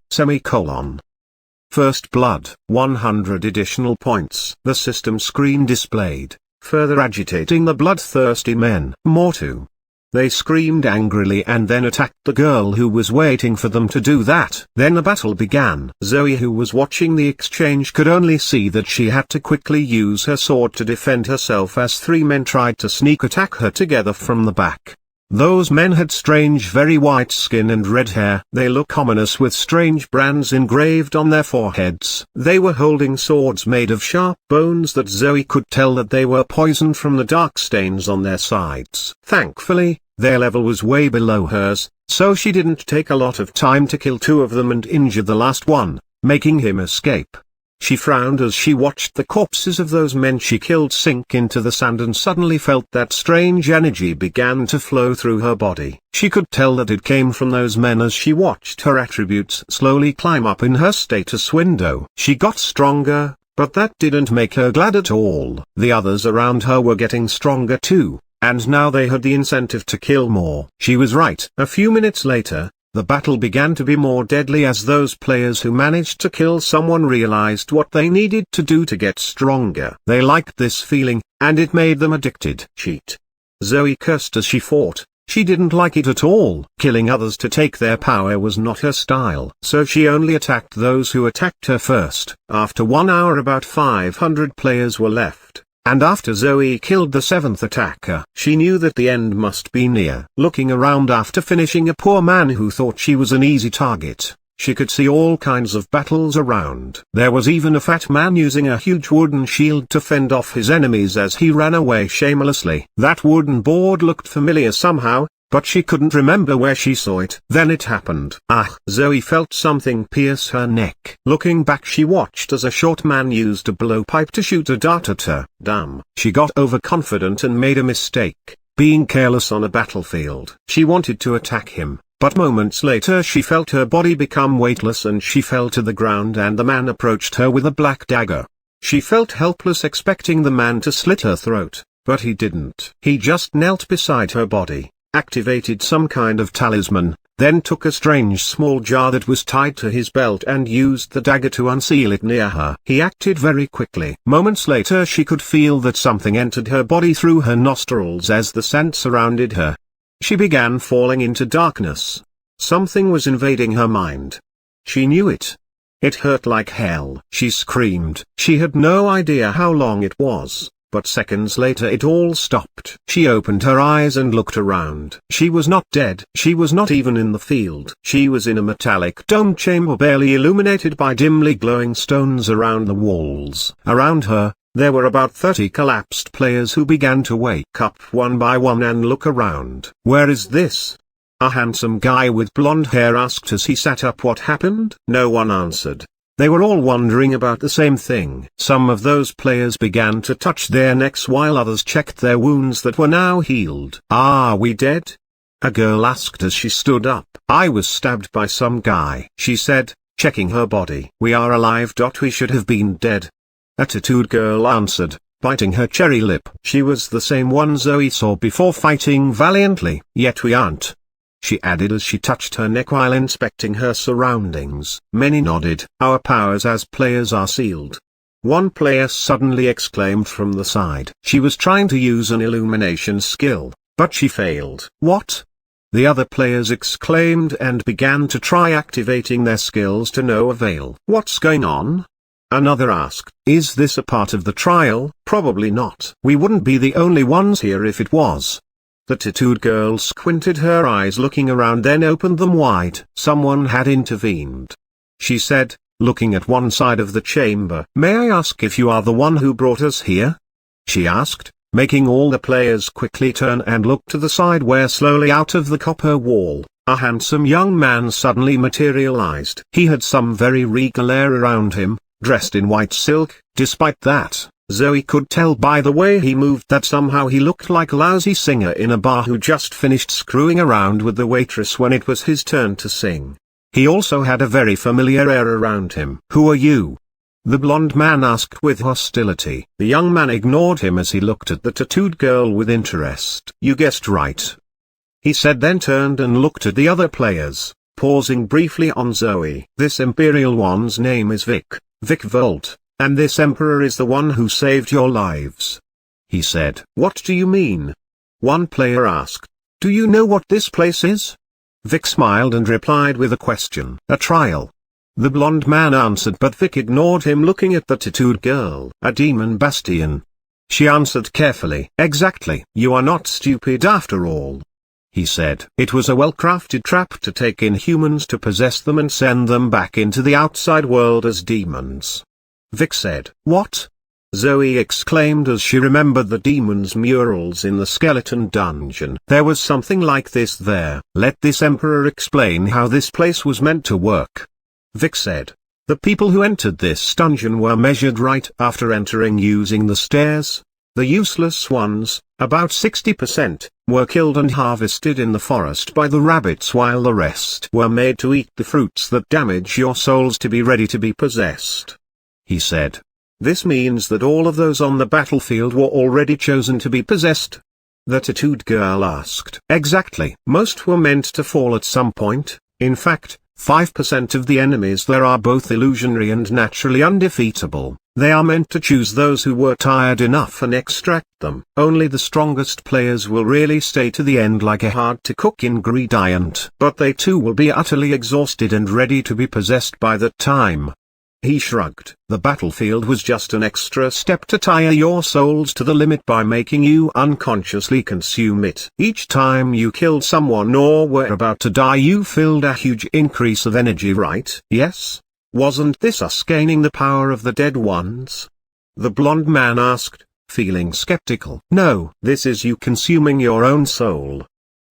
First blood. 100 additional points. The system screen displayed, further agitating the bloodthirsty men. More too. They screamed angrily and then attacked the girl who was waiting for them to do that. Then the battle began. Zoe, who was watching the exchange, could only see that she had to quickly use her sword to defend herself as 3 men tried to sneak attack her together from the back. Those men had strange, very white skin and red hair. They looked ominous, with strange brands engraved on their foreheads. They were holding swords made of sharp bones that Zoe could tell that they were poisoned from the dark stains on their sides. Thankfully, their level was way below hers, so she didn't take a lot of time to kill 2 of them and injure the last one, making him escape. She frowned as she watched the corpses of those men she killed sink into the sand and suddenly felt that strange energy began to flow through her body. She could tell that it came from those men as she watched her attributes slowly climb up in her status window. She got stronger, but that didn't make her glad at all. The others around her were getting stronger too, and now they had the incentive to kill more. She was right. A few minutes later, the battle began to be more deadly as those players who managed to kill someone realized what they needed to do to get stronger. They liked this feeling, and it made them addicted. Cheat. Zoe cursed as she fought. She didn't like it at all. Killing others to take their power was not her style, so she only attacked those who attacked her first. After 1 hour, about 500 players were left. And after Zoe killed the 7th attacker, she knew that the end must be near. Looking around after finishing a poor man who thought she was an easy target, she could see all kinds of battles around. There was even a fat man using a huge wooden shield to fend off his enemies as he ran away shamelessly. That wooden board looked familiar somehow, but she couldn't remember where she saw it. Then it happened. Zoe felt something pierce her neck. Looking back, she watched as a short man used a blowpipe to shoot a dart at her. Damn. She got overconfident and made a mistake, being careless on a battlefield. She wanted to attack him, but moments later she felt her body become weightless and she fell to the ground, and the man approached her with a black dagger. She felt helpless, expecting the man to slit her throat, but he didn't. He just knelt beside her body, activated some kind of talisman, then took a strange small jar that was tied to his belt and used the dagger to unseal it near her. He acted very quickly. Moments later she could feel that something entered her body through her nostrils as the scent surrounded her. She began falling into darkness. Something was invading her mind. She knew it. It hurt like hell. She screamed. She had no idea how long it was, but seconds later it all stopped. She opened her eyes and looked around. She was not dead. She was not even in the field. She was in a metallic dome chamber barely illuminated by dimly glowing stones around the walls. Around her, there were about 30 collapsed players who began to wake up one by one and look around. "Where is this?" a handsome guy with blonde hair asked as he sat up. "What happened?" No one answered. They were all wondering about the same thing. Some of those players began to touch their necks while others checked their wounds that were now healed. "Are we dead?" a girl asked as she stood up. "I was stabbed by some guy," she said, checking her body. "We are alive. We should have been dead," a tattooed girl answered, biting her cherry lip. She was the same one Zoe saw before fighting valiantly. "Yet we aren't," she added as she touched her neck while inspecting her surroundings. Many nodded. "Our powers as players are sealed," one player suddenly exclaimed from the side. She was trying to use an illumination skill, but she failed. "What?" The other players exclaimed and began to try activating their skills to no avail. What's going on? Another asked. Is this a part of the trial? Probably not. We wouldn't be the only ones here if it was. The tattooed girl squinted her eyes looking around, then opened them wide. Someone had intervened. She said, looking at one side of the chamber. May I ask if you are the one who brought us here? She asked, making all the players quickly turn and look to the side where slowly out of the copper wall, a handsome young man suddenly materialized. He had some very regal air around him, dressed in white silk. Despite that, Zoe could tell by the way he moved that somehow he looked like a lousy singer in a bar who just finished screwing around with the waitress when it was his turn to sing. He also had a very familiar air around him. Who are you? The blonde man asked with hostility. The young man ignored him as he looked at the tattooed girl with interest. You guessed right, he said, then turned and looked at the other players, pausing briefly on Zoe. This Imperial one's name is Vic Volt, and this Emperor is the one who saved your lives, he said. What do you mean? One player asked. Do you know what this place is? Vic smiled and replied with a question. A trial, the blonde man answered, but Vic ignored him, looking at the tattooed girl. A demon bastion, she answered carefully. Exactly. You are not stupid after all, he said. It was a well-crafted trap to take in humans to possess them and send them back into the outside world as demons. Vic said. What? Zoe exclaimed as she remembered the demon's murals in the skeleton dungeon. There was something like this there. Let this Emperor explain how this place was meant to work, Vic said. The people who entered this dungeon were measured right after entering using the stairs. The useless ones, about 60%, were killed and harvested in the forest by the rabbits, while the rest were made to eat the fruits that damage your souls to be ready to be possessed, he said. This means that all of those on the battlefield were already chosen to be possessed? The tattooed girl asked. Exactly. Most were meant to fall at some point. In fact, 5% of the enemies there are both illusionary and naturally undefeatable. They are meant to choose those who were tired enough and extract them. Only the strongest players will really stay to the end like a hard-to-cook ingredient. But they too will be utterly exhausted and ready to be possessed by that time. He shrugged. The battlefield was just an extra step to tire your souls to the limit by making you unconsciously consume it. Each time you killed someone or were about to die, you filled a huge increase of energy, right? Yes? Wasn't this us gaining the power of the dead ones? The blonde man asked, feeling skeptical. No, this is you consuming your own soul.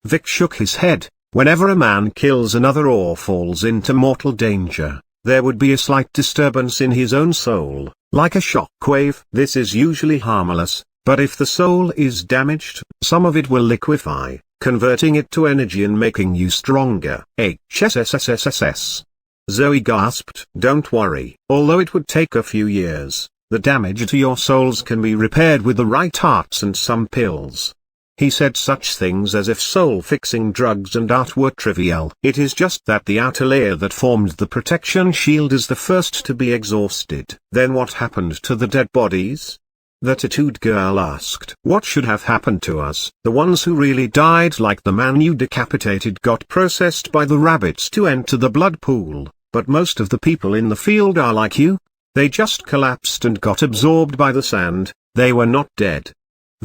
Vic shook his head. Whenever a man kills another or falls into mortal danger, there would be a slight disturbance in his own soul, like a shock wave. This is usually harmless, but if the soul is damaged, some of it will liquefy, converting it to energy and making you stronger. HSSSSS. Zoe gasped. Don't worry, although it would take a few years, the damage to your souls can be repaired with the right arts and some pills. He said such things as if soul-fixing drugs and art were trivial. It is just that the outer layer that formed the protection shield is the first to be exhausted. Then what happened to the dead bodies? The tattooed girl asked. What should have happened to us? The ones who really died, like the man you decapitated, got processed by the rabbits to enter the blood pool, but most of the people in the field are like you. They just collapsed and got absorbed by the sand. They were not dead,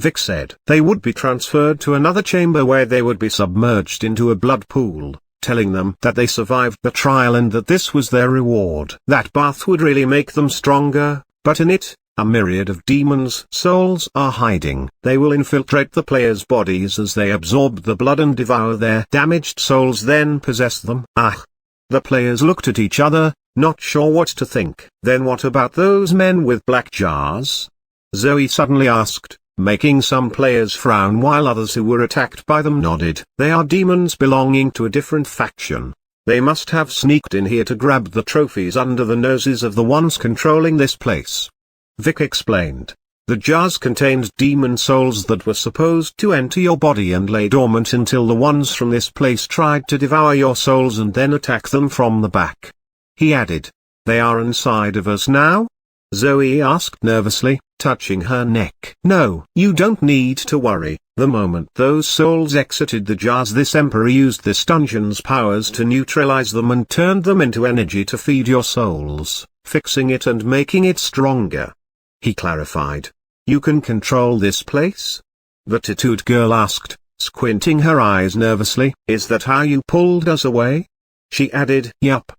Vic said. They would be transferred to another chamber where they would be submerged into a blood pool, telling them that they survived the trial and that this was their reward. That bath would really make them stronger, but in it, a myriad of demons' souls are hiding. They will infiltrate the players' bodies as they absorb the blood and devour their damaged souls, then possess them. Ah! The players looked at each other, not sure what to think. Then what about those men with black jars? Zoe suddenly asked, making some players frown while others who were attacked by them nodded. They are demons belonging to a different faction. They must have sneaked in here to grab the trophies under the noses of the ones controlling this place, Vic explained. The jars contained demon souls that were supposed to enter your body and lay dormant until the ones from this place tried to devour your souls and then attack them from the back. He added, they are inside of us now? Zoe asked nervously. touching her neck. No, you don't need to worry. The moment those souls exited the jars, this emperor used this dungeon's powers to neutralize them and turned them into energy to feed your souls, fixing it and making it stronger. He clarified. You can control this place? The tattooed girl asked, squinting her eyes nervously. Is that how you pulled us away? She added. Yup.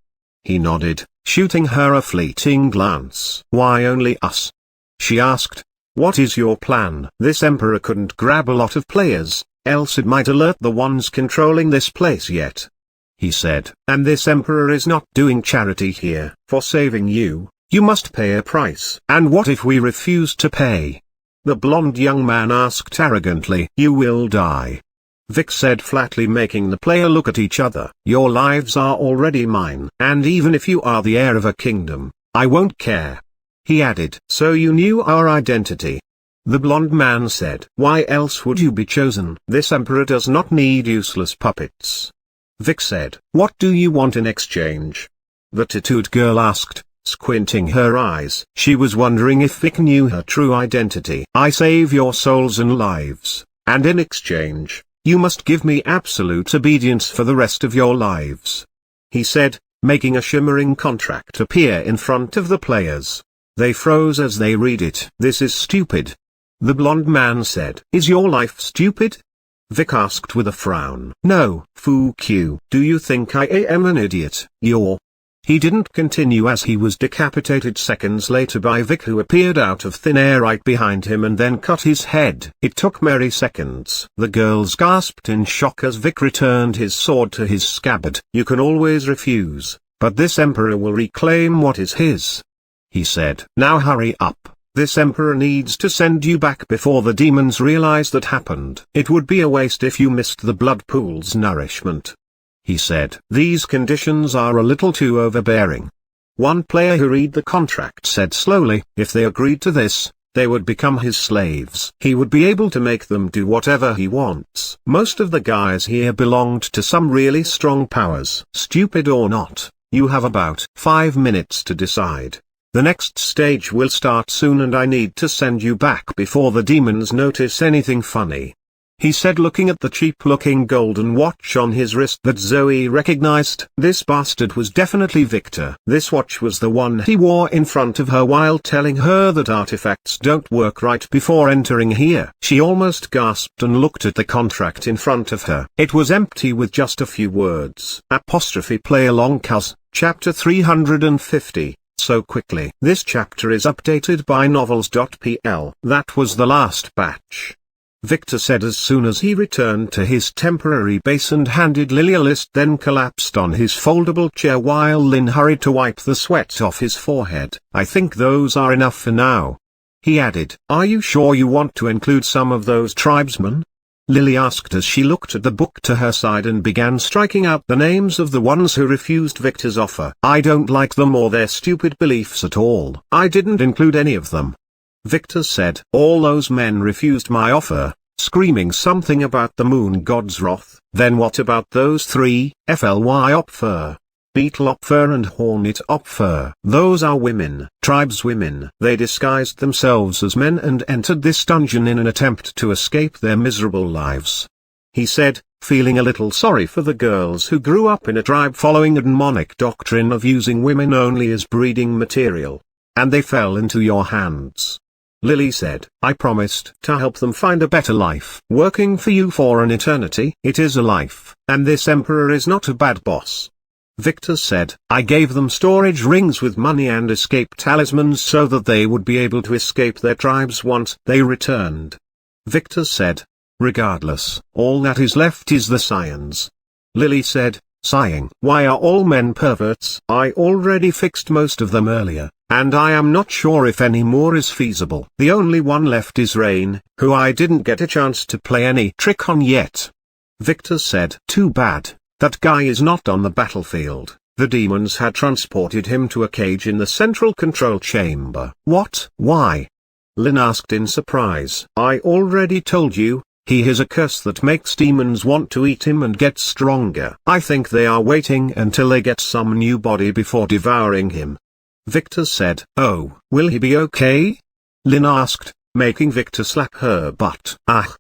He nodded, shooting her a fleeting glance. Why only us? She asked. What is your plan? This emperor couldn't grab a lot of players, else it might alert the ones controlling this place yet. He said. And this emperor is not doing charity here. For saving you, you must pay a price. And what if we refuse to pay? The blonde young man asked arrogantly. You will die. Vic said flatly, making the player look at each other. Your lives are already mine. And even if you are the heir of a kingdom, I won't care. He added. So you knew our identity? The blonde man said. Why else would you be chosen? This emperor does not need useless puppets. Vic said. What do you want in exchange? The tattooed girl asked, squinting her eyes. She was wondering if Vic knew her true identity. I save your souls and lives, and in exchange, you must give me absolute obedience for the rest of your lives. He said, making a shimmering contract appear in front of the players. They froze as they read it. This is stupid. The blonde man said. Is your life stupid? Vic asked with a frown. No, fuck you. Do you think I am an idiot? He didn't continue as he was decapitated seconds later by Vic, who appeared out of thin air right behind him and then cut his head. It took merry seconds. The girls gasped in shock as Vic returned his sword to his scabbard. You can always refuse, but this emperor will reclaim what is his. He said. Now hurry up. This emperor needs to send you back before the demons realize that happened. It would be a waste if you missed the blood pool's nourishment. He said. These conditions are a little too overbearing. One player who read the contract said slowly, if they agreed to this, they would become his slaves. He would be able to make them do whatever he wants. Most of the guys here belonged to some really strong powers. Stupid or not, you have about 5 minutes to decide. The next stage will start soon and I need to send you back before the demons notice anything funny. He said, looking at the cheap-looking golden watch on his wrist that Zoe recognized. This bastard was definitely Victor. This watch was the one he wore in front of her while telling her that artifacts don't work right before entering here. She almost gasped and looked at the contract in front of her. It was empty with just a few words. Play along cuz. Chapter 350. So quickly. This chapter is updated by novels.pl. That was the last batch. Victor said as soon as he returned to his temporary base and handed Lily a list, then collapsed on his foldable chair while Lynn hurried to wipe the sweat off his forehead. I think those are enough for now. He added. Are you sure you want to include some of those tribesmen? Lily asked as she looked at the book to her side and began striking out the names of the ones who refused Victor's offer. I don't like them or their stupid beliefs at all. I didn't include any of them. Victor said. All those men refused my offer, screaming something about the moon god's wrath. Then what about those three, Fly Opfer, Beetle Opfer and Hornet Opfer? Those are women, tribeswomen. They disguised themselves as men and entered this dungeon in an attempt to escape their miserable lives. He said, feeling a little sorry for the girls who grew up in a tribe following a demonic doctrine of using women only as breeding material. And they fell into your hands. Lily said, I promised to help them find a better life. Working for you for an eternity. It is a life, and this emperor is not a bad boss. Victor said, I gave them storage rings with money and escape talismans so that they would be able to escape their tribes once they returned. Victor said, regardless, all that is left is the scions. Lily said, sighing, why are all men perverts? I already fixed most of them earlier. And I am not sure if any more is feasible. The only one left is Rain, who I didn't get a chance to play any trick on yet. Victor said. Too bad, that guy is not on the battlefield. The demons had transported him to a cage in the central control chamber. What? Why? Lynn asked in surprise. I already told you, he has a curse that makes demons want to eat him and get stronger. I think they are waiting until they get some new body before devouring him. Victor said. Oh, will he be okay? Lynn asked, making Victor slap her butt. "Ah!"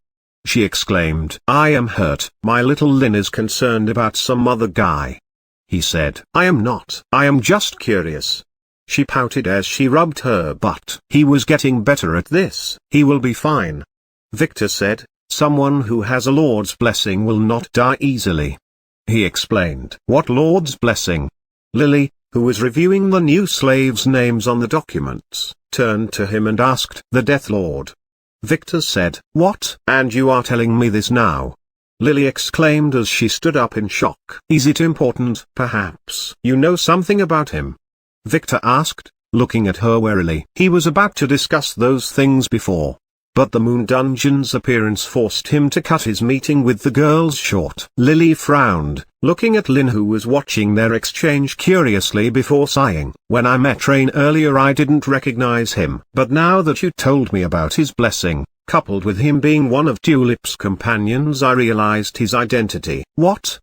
she exclaimed. "I am hurt." "My little Lynn is concerned about some other guy," he said. "I am not. I am just curious." She pouted as she rubbed her butt. He was getting better at this. "He will be fine," Victor said. "Someone who has a Lord's blessing will not die easily." He explained. "What Lord's blessing?" Lily, who was reviewing the new slaves' names on the documents, turned to him and asked. "The Death Lord." Victor said. "What? And you are telling me this now?" Lily exclaimed as she stood up in shock. "Is it important? Perhaps you know something about him?" Victor asked, looking at her warily. He was about to discuss those things before, but the Moon Dungeon's appearance forced him to cut his meeting with the girls short. Lily frowned, looking at Lynn, who was watching their exchange curiously before sighing. "When I met Rain earlier I didn't recognize him. But now that you told me about his blessing, coupled with him being one of Tulip's companions, I realized his identity." "What?"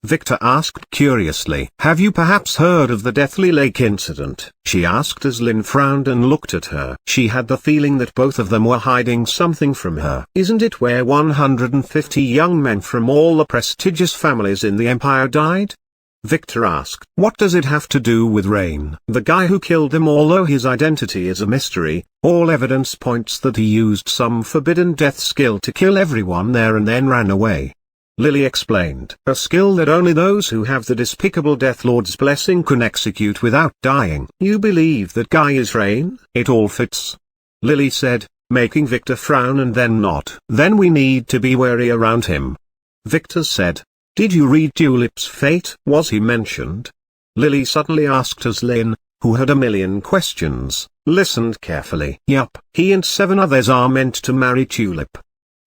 Victor asked curiously. "Have you perhaps heard of the Deathly Lake incident?" she asked as Lynn frowned and looked at her. She had the feeling that both of them were hiding something from her. "Isn't it where 150 young men from all the prestigious families in the Empire died?" Victor asked. "What does it have to do with Rain?" "The guy who killed them, although his identity is a mystery, all evidence points that he used some forbidden death skill to kill everyone there and then ran away," Lily explained. "A skill that only those who have the despicable Death Lord's blessing can execute without dying." "You believe that guy is Rain?" "It all fits," Lily said, making Victor frown and then nod. "Then we need to be wary around him," Victor said. "Did you read Tulip's fate? Was he mentioned?" Lily suddenly asked as Lynn, who had a million questions, listened carefully. "Yup. He and 7 others are meant to marry Tulip,"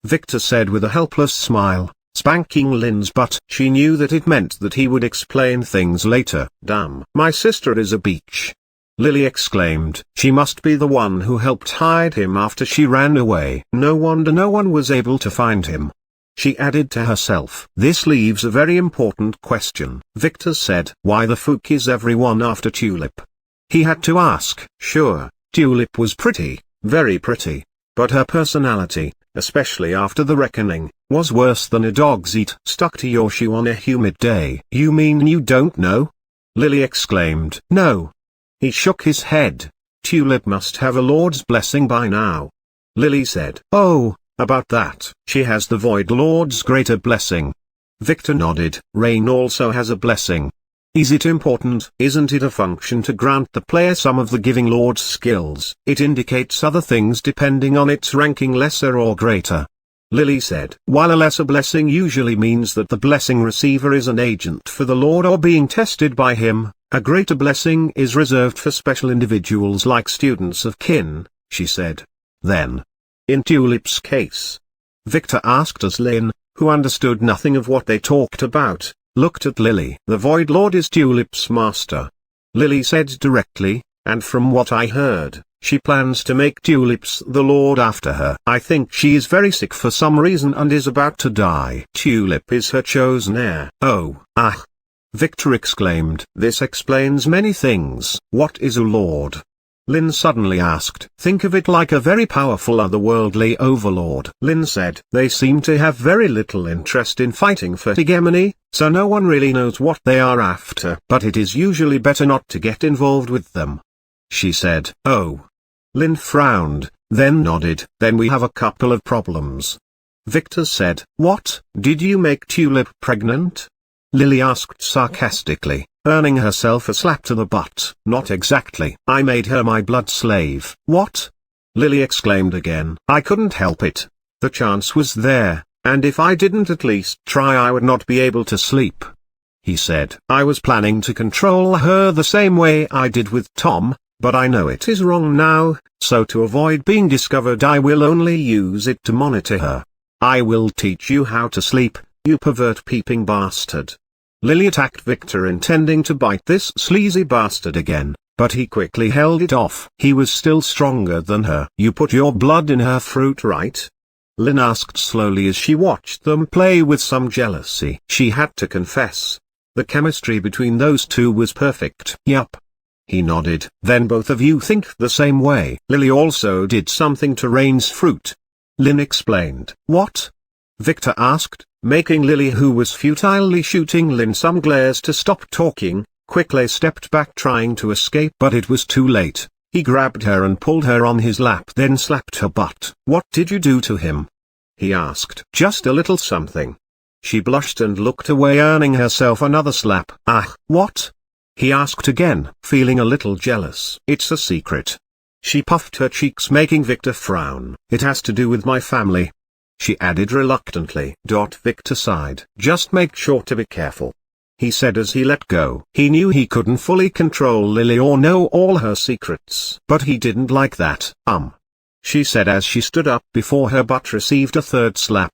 Victor said with a helpless smile, spanking Lynn's butt. She knew that it meant that he would explain things later. "Damn. My sister is a beach," Lily exclaimed. "She must be the one who helped hide him after she ran away. No wonder no one was able to find him," she added to herself. "This leaves a very important question," Victor said. "Why the fuck is everyone after Tulip?" He had to ask. Sure, Tulip was pretty, very pretty, but her personality, especially after the reckoning, was worse than a dog's eat stuck to your shoe on a humid day. "You mean you don't know?" Lily exclaimed. "No." He shook his head. "Tulip must have a Lord's blessing by now," Lily said. "Oh, about that. She has the Void Lord's greater blessing." Victor nodded. "Rain also has a blessing." "Is it important?" "Isn't it a function to grant the player some of the Giving Lord's skills?" "It indicates other things depending on its ranking, lesser or greater," Lily said. "While a lesser blessing usually means that the blessing receiver is an agent for the Lord or being tested by him, a greater blessing is reserved for special individuals like students of kin," she said. "Then, in Tulip's case?" Victor asked as Lynn, who understood nothing of what they talked about, looked at Lily. "The Void Lord is Tulip's master," Lily said directly, "and from what I heard, she plans to make Tulip's the Lord after her. I think she is very sick for some reason and is about to die. Tulip is her chosen heir." "Oh, ah!" Victor exclaimed. "This explains many things." "What is a Lord?" Lynn suddenly asked. "Think of it like a very powerful otherworldly overlord," Lynn said. "They seem to have very little interest in fighting for hegemony, so no one really knows what they are after. But it is usually better not to get involved with them," she said. "Oh." Lynn frowned, then nodded. "Then we have a couple of problems," Victor said. "What? Did you make Tulip pregnant?" Lily asked sarcastically, earning herself a slap to the butt. "Not exactly. I made her my blood slave." "What?" Lily exclaimed again. "I couldn't help it. The chance was there, and if I didn't at least try I would not be able to sleep," he said. "I was planning to control her the same way I did with Tom, but I know it is wrong now, so to avoid being discovered I will only use it to monitor her. I will teach you how to sleep, you pervert peeping bastard." Lily attacked Victor, intending to bite this sleazy bastard again, but he quickly held it off. He was still stronger than her. "You put your blood in her fruit, right?" Lynn asked slowly as she watched them play with some jealousy. She had to confess, the chemistry between those two was perfect. "Yup." He nodded. Then both of you think the same way. Lily also did something to Rain's fruit. Lynn explained. What? Victor asked, making Lily, who was futilely shooting Lynn some glares to stop talking, quickly stepped back trying to escape, but it was too late. He grabbed her and pulled her on his lap, then slapped her butt. What did you do to him? He asked. Just a little something. She blushed and looked away, earning herself another slap. Ah, what? He asked again, feeling a little jealous. It's a secret. She puffed her cheeks, making Victor frown. It has to do with my family, she added reluctantly. Victor sighed. Just make sure to be careful, he said as he let go. He knew he couldn't fully control Lily or know all her secrets, but he didn't like that. She said as she stood up before her butt received a third slap.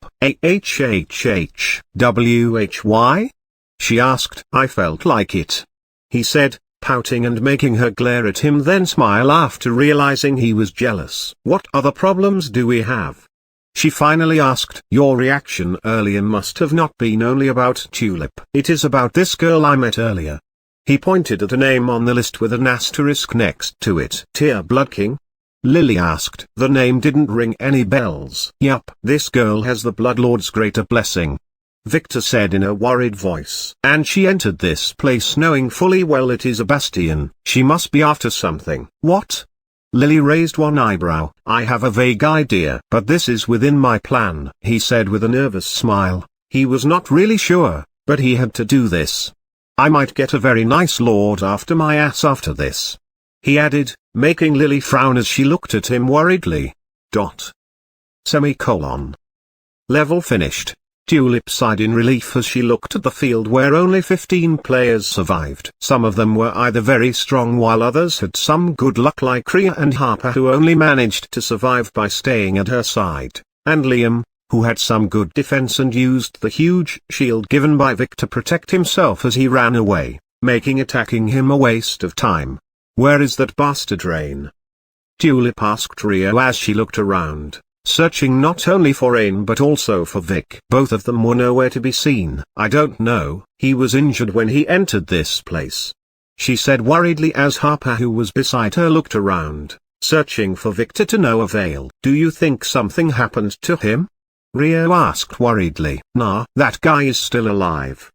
Why? She asked. I felt like it, he said, pouting and making her glare at him, then smile after realizing he was jealous. What other problems do we have? She finally asked. Your reaction earlier must have not been only about Tulip. It is about this girl I met earlier. He pointed at a name on the list with an asterisk next to it. Tear Blood King? Lily asked. The name didn't ring any bells. Yup. This girl has the Blood Lord's greater blessing, Victor said in a worried voice. And she entered this place knowing fully well it is a bastion. She must be after something. What? Lily raised one eyebrow. I have a vague idea. But this is within my plan, he said with a nervous smile. He was not really sure, but he had to do this. I might get a very nice lord after my ass after this, he added, making Lily frown as she looked at him worriedly. Level finished. Tulip sighed in relief as she looked at the field where only 15 players survived. Some of them were either very strong while others had some good luck, like Rhea and Harper, who only managed to survive by staying at her side, and Liam, who had some good defense and used the huge shield given by Vic to protect himself as he ran away, making attacking him a waste of time. Where is that bastard Rain? Tulip asked Rhea as she looked around, searching not only for Rain but also for Vic. Both of them were nowhere to be seen. I don't know, he was injured when he entered this place, she said worriedly as Harper, who was beside her, looked around, searching for Victor to no avail. Do you think something happened to him? Rhea asked worriedly. Nah, that guy is still alive,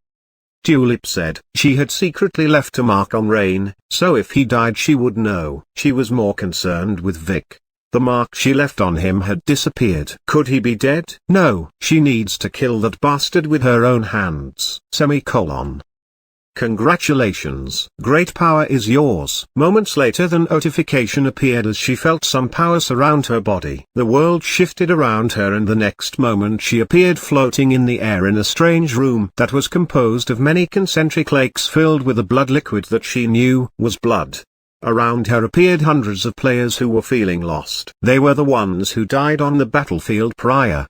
Tulip said. She had secretly left a mark on Rain, so if he died she would know. She was more concerned with Vic. The mark she left on him had disappeared. Could he be dead? No, she needs to kill that bastard with her own hands. Congratulations. Great power is yours. Moments later the notification appeared as she felt some power surround her body. The world shifted around her and the next moment she appeared floating in the air in a strange room that was composed of many concentric lakes filled with a blood liquid that she knew was blood. Around her appeared hundreds of players who were feeling lost. They were the ones who died on the battlefield prior.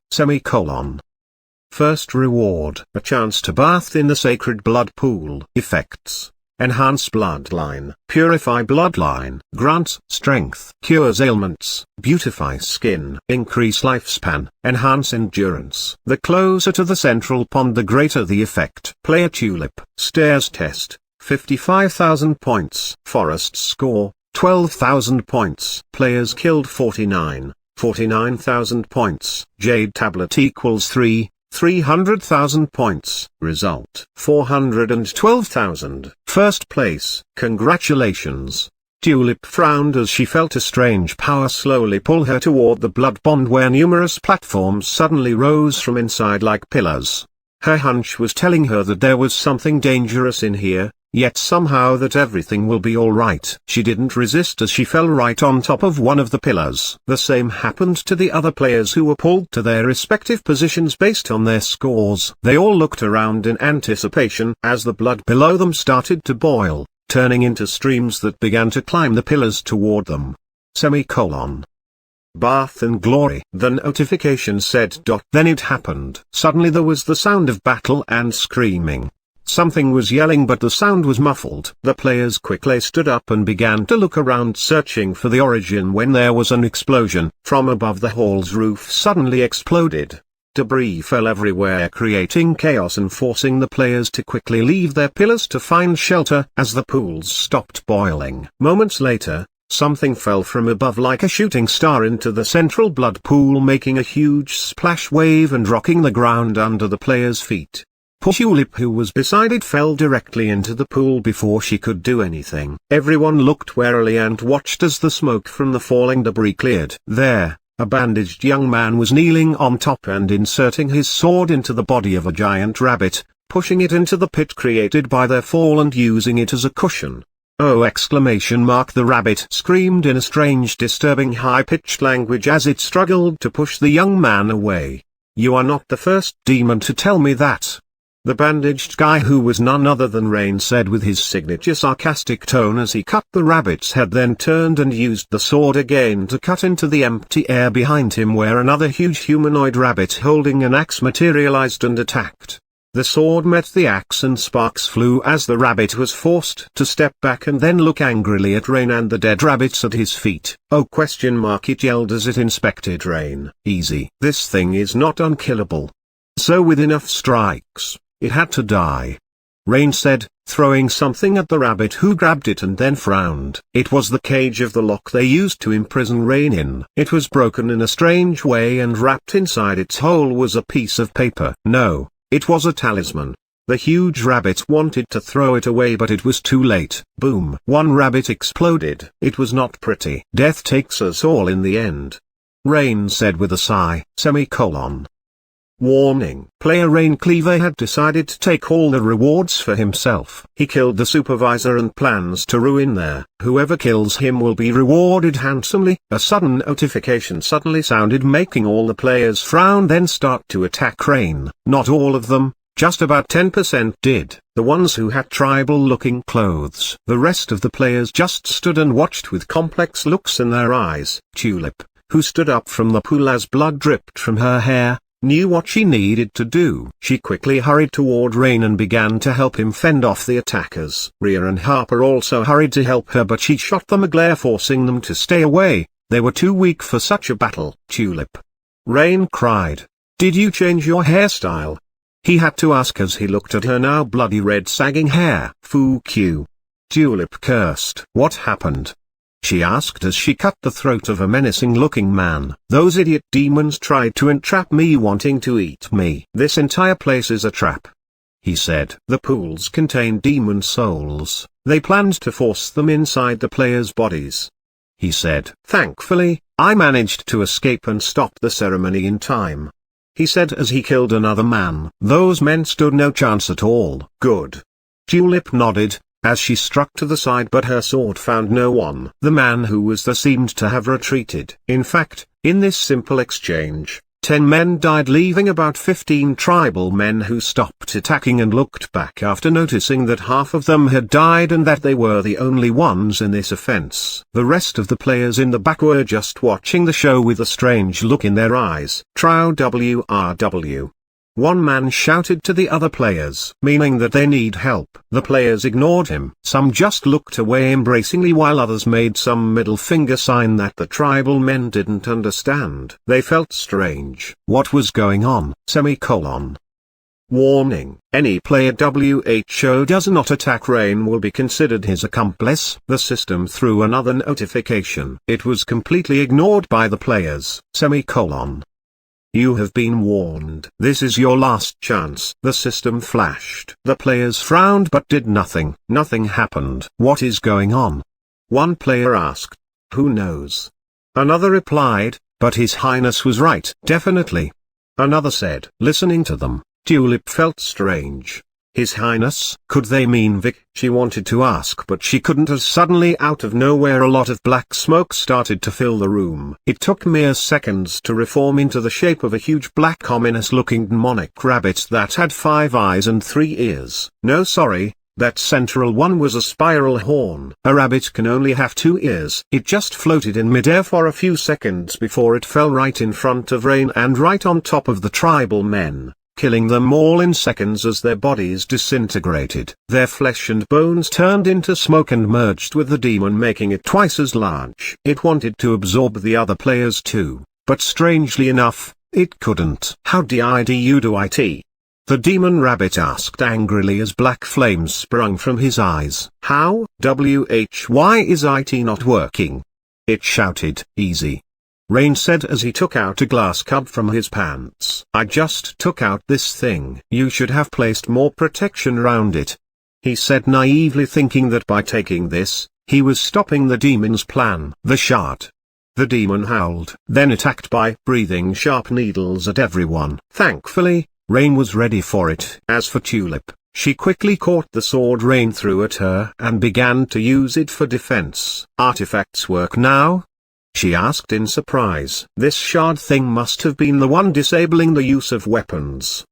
First reward: a chance to bath in the sacred blood pool. Effects: enhance bloodline, purify bloodline, grant strength, cures ailments, beautify skin, increase lifespan, enhance endurance. The closer to the central pond the greater the effect. Player Tulip. Stairs test: 55,000 points. Forest score: 12,000 points. Players killed 49,000 points. Jade tablet equals 300,000 points. Result: 412,000. First place. Congratulations. Tulip frowned as she felt a strange power slowly pull her toward the blood pond where numerous platforms suddenly rose from inside like pillars. Her hunch was telling her that there was something dangerous in here, yet somehow that everything will be alright. She didn't resist as she fell right on top of one of the pillars. The same happened to the other players who were pulled to their respective positions based on their scores. They all looked around in anticipation as the blood below them started to boil, turning into streams that began to climb the pillars toward them. Bath in glory. The notification said. Then it happened. Suddenly there was the sound of battle and screaming. Something was yelling but the sound was muffled. The players quickly stood up and began to look around searching for the origin when there was an explosion. From above the hall's roof suddenly exploded. Debris fell everywhere, creating chaos and forcing the players to quickly leave their pillars to find shelter as the pools stopped boiling. Moments later, something fell from above like a shooting star into the central blood pool, making a huge splash wave and rocking the ground under the players' feet. Poor Tulip, who was beside it, fell directly into the pool before she could do anything. Everyone looked warily and watched as the smoke from the falling debris cleared. There, a bandaged young man was kneeling on top and inserting his sword into the body of a giant rabbit, pushing it into the pit created by their fall and using it as a cushion. "Oh!" The rabbit screamed in a strange, disturbing high-pitched language as it struggled to push the young man away. "You are not the first demon to tell me that." The bandaged guy, who was none other than Rain, said with his signature sarcastic tone as he cut the rabbit's head, then turned and used the sword again to cut into the empty air behind him, where another huge humanoid rabbit holding an axe materialized and attacked. The sword met the axe and sparks flew as the rabbit was forced to step back and then look angrily at Rain and the dead rabbits at his feet. "Oh?" it yelled as it inspected Rain. "Easy. This thing is not unkillable. So with enough strikes, it had to die," Rain said, throwing something at the rabbit, who grabbed it and then frowned. It was the cage of the lock they used to imprison Rain in. It was broken in a strange way, and wrapped inside its hole was a piece of paper. No, it was a talisman. The huge rabbit wanted to throw it away, but it was too late. Boom! One rabbit exploded. It was not pretty. "Death takes us all in the end," Rain said with a sigh. Warning. Player Rain Cleaver had decided to take all the rewards for himself. He killed the supervisor and plans to ruin there. Whoever kills him will be rewarded handsomely. A sudden notification suddenly sounded, making all the players frown, then start to attack Rain. Not all of them, just about 10% did. The ones who had tribal-looking clothes. The rest of the players just stood and watched with complex looks in their eyes. Tulip, who stood up from the pool as blood dripped from her hair, knew what she needed to do. She quickly hurried toward Rain and began to help him fend off the attackers. Rhea and Harper also hurried to help her, but she shot them a glare, forcing them to stay away. They were too weak for such a battle. "Tulip," Rain cried, "did you change your hairstyle?" He had to ask as he looked at her now bloody red sagging hair. "Fuck you," Tulip cursed. "What happened?" she asked as she cut the throat of a menacing-looking man. "Those idiot demons tried to entrap me, wanting to eat me." "This entire place is a trap," he said. "The pools contain demon souls. They planned to force them inside the players' bodies," he said. "Thankfully, I managed to escape and stop the ceremony in time," he said as he killed another man. "Those men stood no chance at all." "Good." Tulip nodded, as she struck to the side, but her sword found no one. The man who was there seemed to have retreated. In fact, in this simple exchange, 10 men died, leaving about 15 tribal men who stopped attacking and looked back after noticing that half of them had died and that they were the only ones in this offense. The rest of the players in the back were just watching the show with a strange look in their eyes. "Trow-WRW." One man shouted to the other players, meaning that they need help. The players ignored him. Some just looked away embracingly, while others made some middle finger sign that the tribal men didn't understand. They felt strange. What was going on? Warning. Any player WHO does not attack Rain will be considered his accomplice. The system threw another notification. It was completely ignored by the players. "You have been warned. This is your last chance." The system flashed. The players frowned but did nothing. Nothing happened. "What is going on?" one player asked. "Who knows?" another replied, "but His Highness was right." "Definitely," another said. Listening to them, Tulip felt strange. His Highness? Could they mean Vic? She wanted to ask, but she couldn't, as suddenly out of nowhere a lot of black smoke started to fill the room. It took mere seconds to reform into the shape of a huge black ominous-looking demonic rabbit that had 5 eyes and 3 ears. No, sorry, that central one was a spiral horn. A rabbit can only have 2 ears. It just floated in midair for a few seconds before it fell right in front of Rain and right on top of the tribal men, killing them all in seconds as their bodies disintegrated. Their flesh and bones turned into smoke and merged with the demon, making it twice as large. It wanted to absorb the other players too, but strangely enough, It couldn't. How did you do it? The demon rabbit asked angrily as black flames sprung from his eyes. How, why is it not working? It shouted. Easy. Rain said as he took out a glass cup from his pants. I just took out this thing. You should have placed more protection around it. He said naively, thinking that by taking this, he was stopping the demon's plan. The shard. The demon howled, then attacked by breathing sharp needles at everyone. Thankfully, Rain was ready for it. As for Tulip, she quickly caught the sword Rain threw at her and began to use it for defense. Artifacts work now? She asked in surprise. This shard thing must have been the one disabling the use of weapons.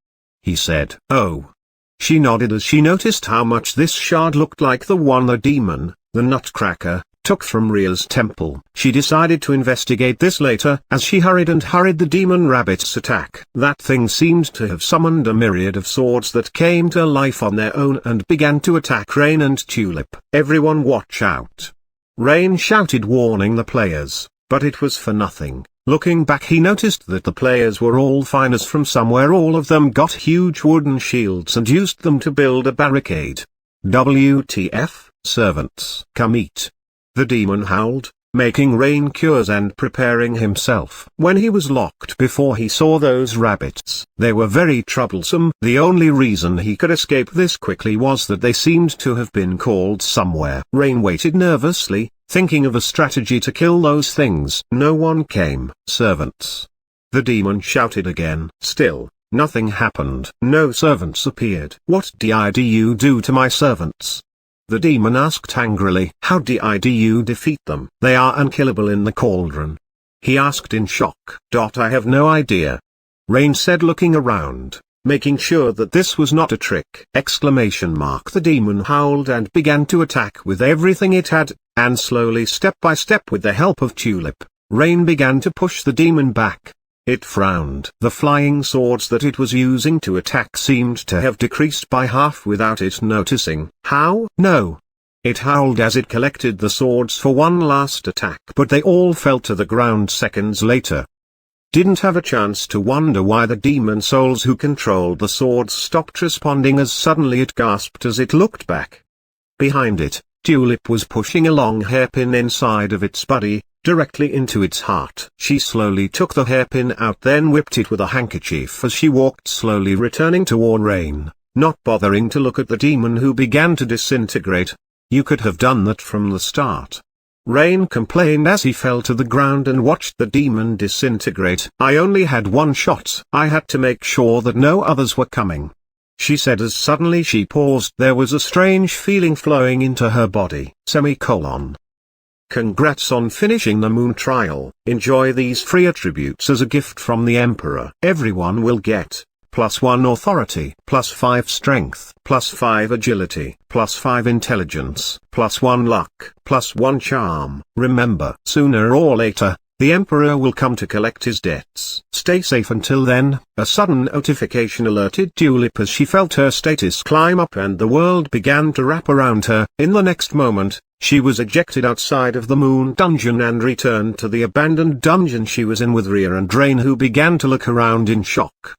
He said. Oh. She nodded as she noticed how much this shard looked like the one the demon, the Nutcracker, took from Rhea's temple. She decided to investigate this later. As she hurried the demon rabbit's attack. That thing seemed to have summoned a myriad of swords that came to life on their own and began to attack Rain and Tulip. Everyone watch out. Rain shouted, warning the players, but it was for nothing. Looking back, he noticed that the players were all fine as from somewhere. All of them got huge wooden shields and used them to build a barricade. WTF, servants, come eat. The demon howled, making Rain cures and preparing himself. When he was locked before he saw those rabbits, they were very troublesome. The only reason he could escape this quickly was that they seemed to have been called somewhere. Rain waited nervously, thinking of a strategy to kill those things. No one came. Servants. The demon shouted again. Still, nothing happened. No servants appeared. What did you do to my servants? The demon asked angrily. How did you defeat them? They are unkillable in the cauldron. He asked in shock. I have no idea. Rain said, looking around, making sure that this was not a trick. The demon howled and began to attack with everything it had, and slowly, step by step, with the help of Tulip, Rain began to push the demon back. It frowned. The flying swords that it was using to attack seemed to have decreased by half without it noticing. How? No. It howled as it collected the swords for one last attack, but they all fell to the ground seconds later. Didn't have a chance to wonder why the demon souls who controlled the swords stopped responding as suddenly it gasped as it looked back. Behind it, Tulip was pushing a long hairpin inside of its body, directly into its heart. She slowly took the hairpin out, then whipped it with a handkerchief as she walked slowly, returning toward Rain, not bothering to look at the demon who began to disintegrate. You could have done that from the start. Rain complained as he fell to the ground and watched the demon disintegrate. I only had one shot. I had to make sure that no others were coming. She said as suddenly she paused. There was a strange feeling flowing into her body. Congrats on finishing the moon trial. Enjoy these free attributes as a gift from the Emperor. Everyone will get +1 authority, +5 strength, +5 agility, +5 intelligence, +1 luck, +1 charm. Remember, sooner or later, the Emperor will come to collect his debts. Stay safe until then. A sudden notification alerted Tulip as she felt her status climb up and the world began to wrap around her. In the next moment, she was ejected outside of the moon dungeon and returned to the abandoned dungeon she was in with Rhea and Rain, who began to look around in shock.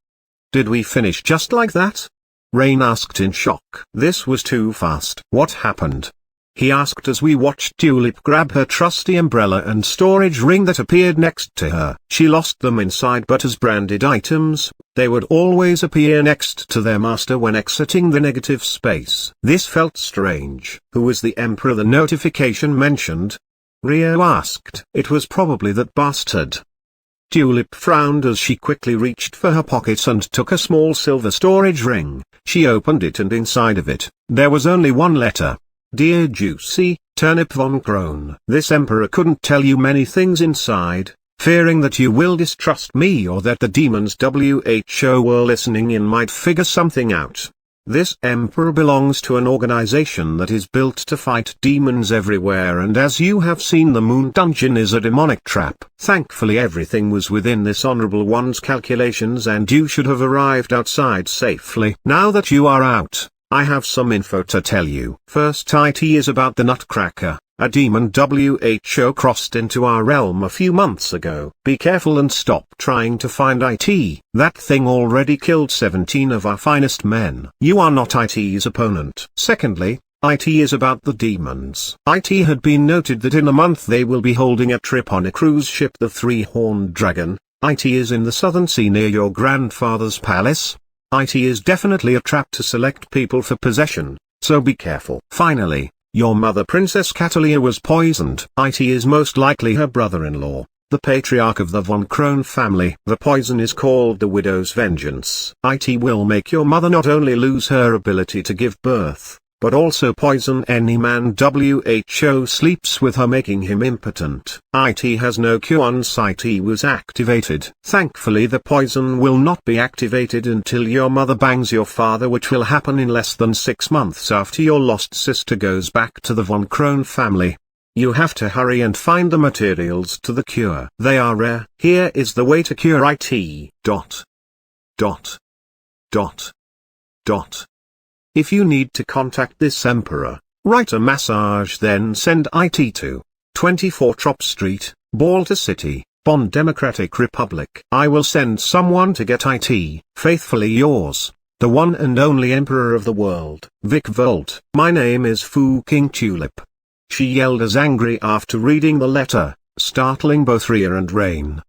Did we finish just like that? Rain asked in shock. This was too fast. What happened? He asked as we watched Tulip grab her trusty umbrella and storage ring that appeared next to her. She lost them inside, but as branded items, they would always appear next to their master when exiting the negative space. This felt strange. Who was the Emperor the notification mentioned? Rhea asked. It was probably that bastard. Tulip frowned as she quickly reached for her pocket and took a small silver storage ring. She opened it and inside of it, there was only one letter. Dear Juicy, Turnip von Krone. This Emperor couldn't tell you many things inside, fearing that you will distrust me or that the demons WHO were listening in might figure something out. This Emperor belongs to an organization that is built to fight demons everywhere, and as you have seen, the moon dungeon is a demonic trap. Thankfully everything was within this honorable one's calculations and you should have arrived outside safely. Now that you are out, I have some info to tell you. First, it is about the Nutcracker. A demon WHO crossed into our realm a few months ago. Be careful and stop trying to find IT. That thing already killed 17 of our finest men. You are not IT's opponent. Secondly, IT is about the demons. IT had been noted that in a month they will be holding a trip on a cruise ship, the Three-Horned Dragon. IT is in the Southern Sea near your grandfather's palace. IT is definitely a trap to select people for possession, so be careful. Finally, your mother Princess Catalia was poisoned. IT is most likely her brother-in-law, the patriarch of the von Krone family. The poison is called the Widow's Vengeance. IT will make your mother not only lose her ability to give birth, but also poison any man WHO sleeps with her, making him impotent. IT has no cure once IT was activated. Thankfully the poison will not be activated until your mother bangs your father, which will happen in less than 6 months after your lost sister goes back to the von Krone family. You have to hurry and find the materials to the cure. They are rare. Here is the way to cure IT. If you need to contact this emperor, write a massage, then send IT to 24 Trop Street, Balta City, Bonn, Democratic Republic. I will send someone to get IT. Faithfully yours, the one and only emperor of the world. Vic Volt. My name is Fu King Tulip. She yelled as angry after reading the letter, startling both Rhea and Rain.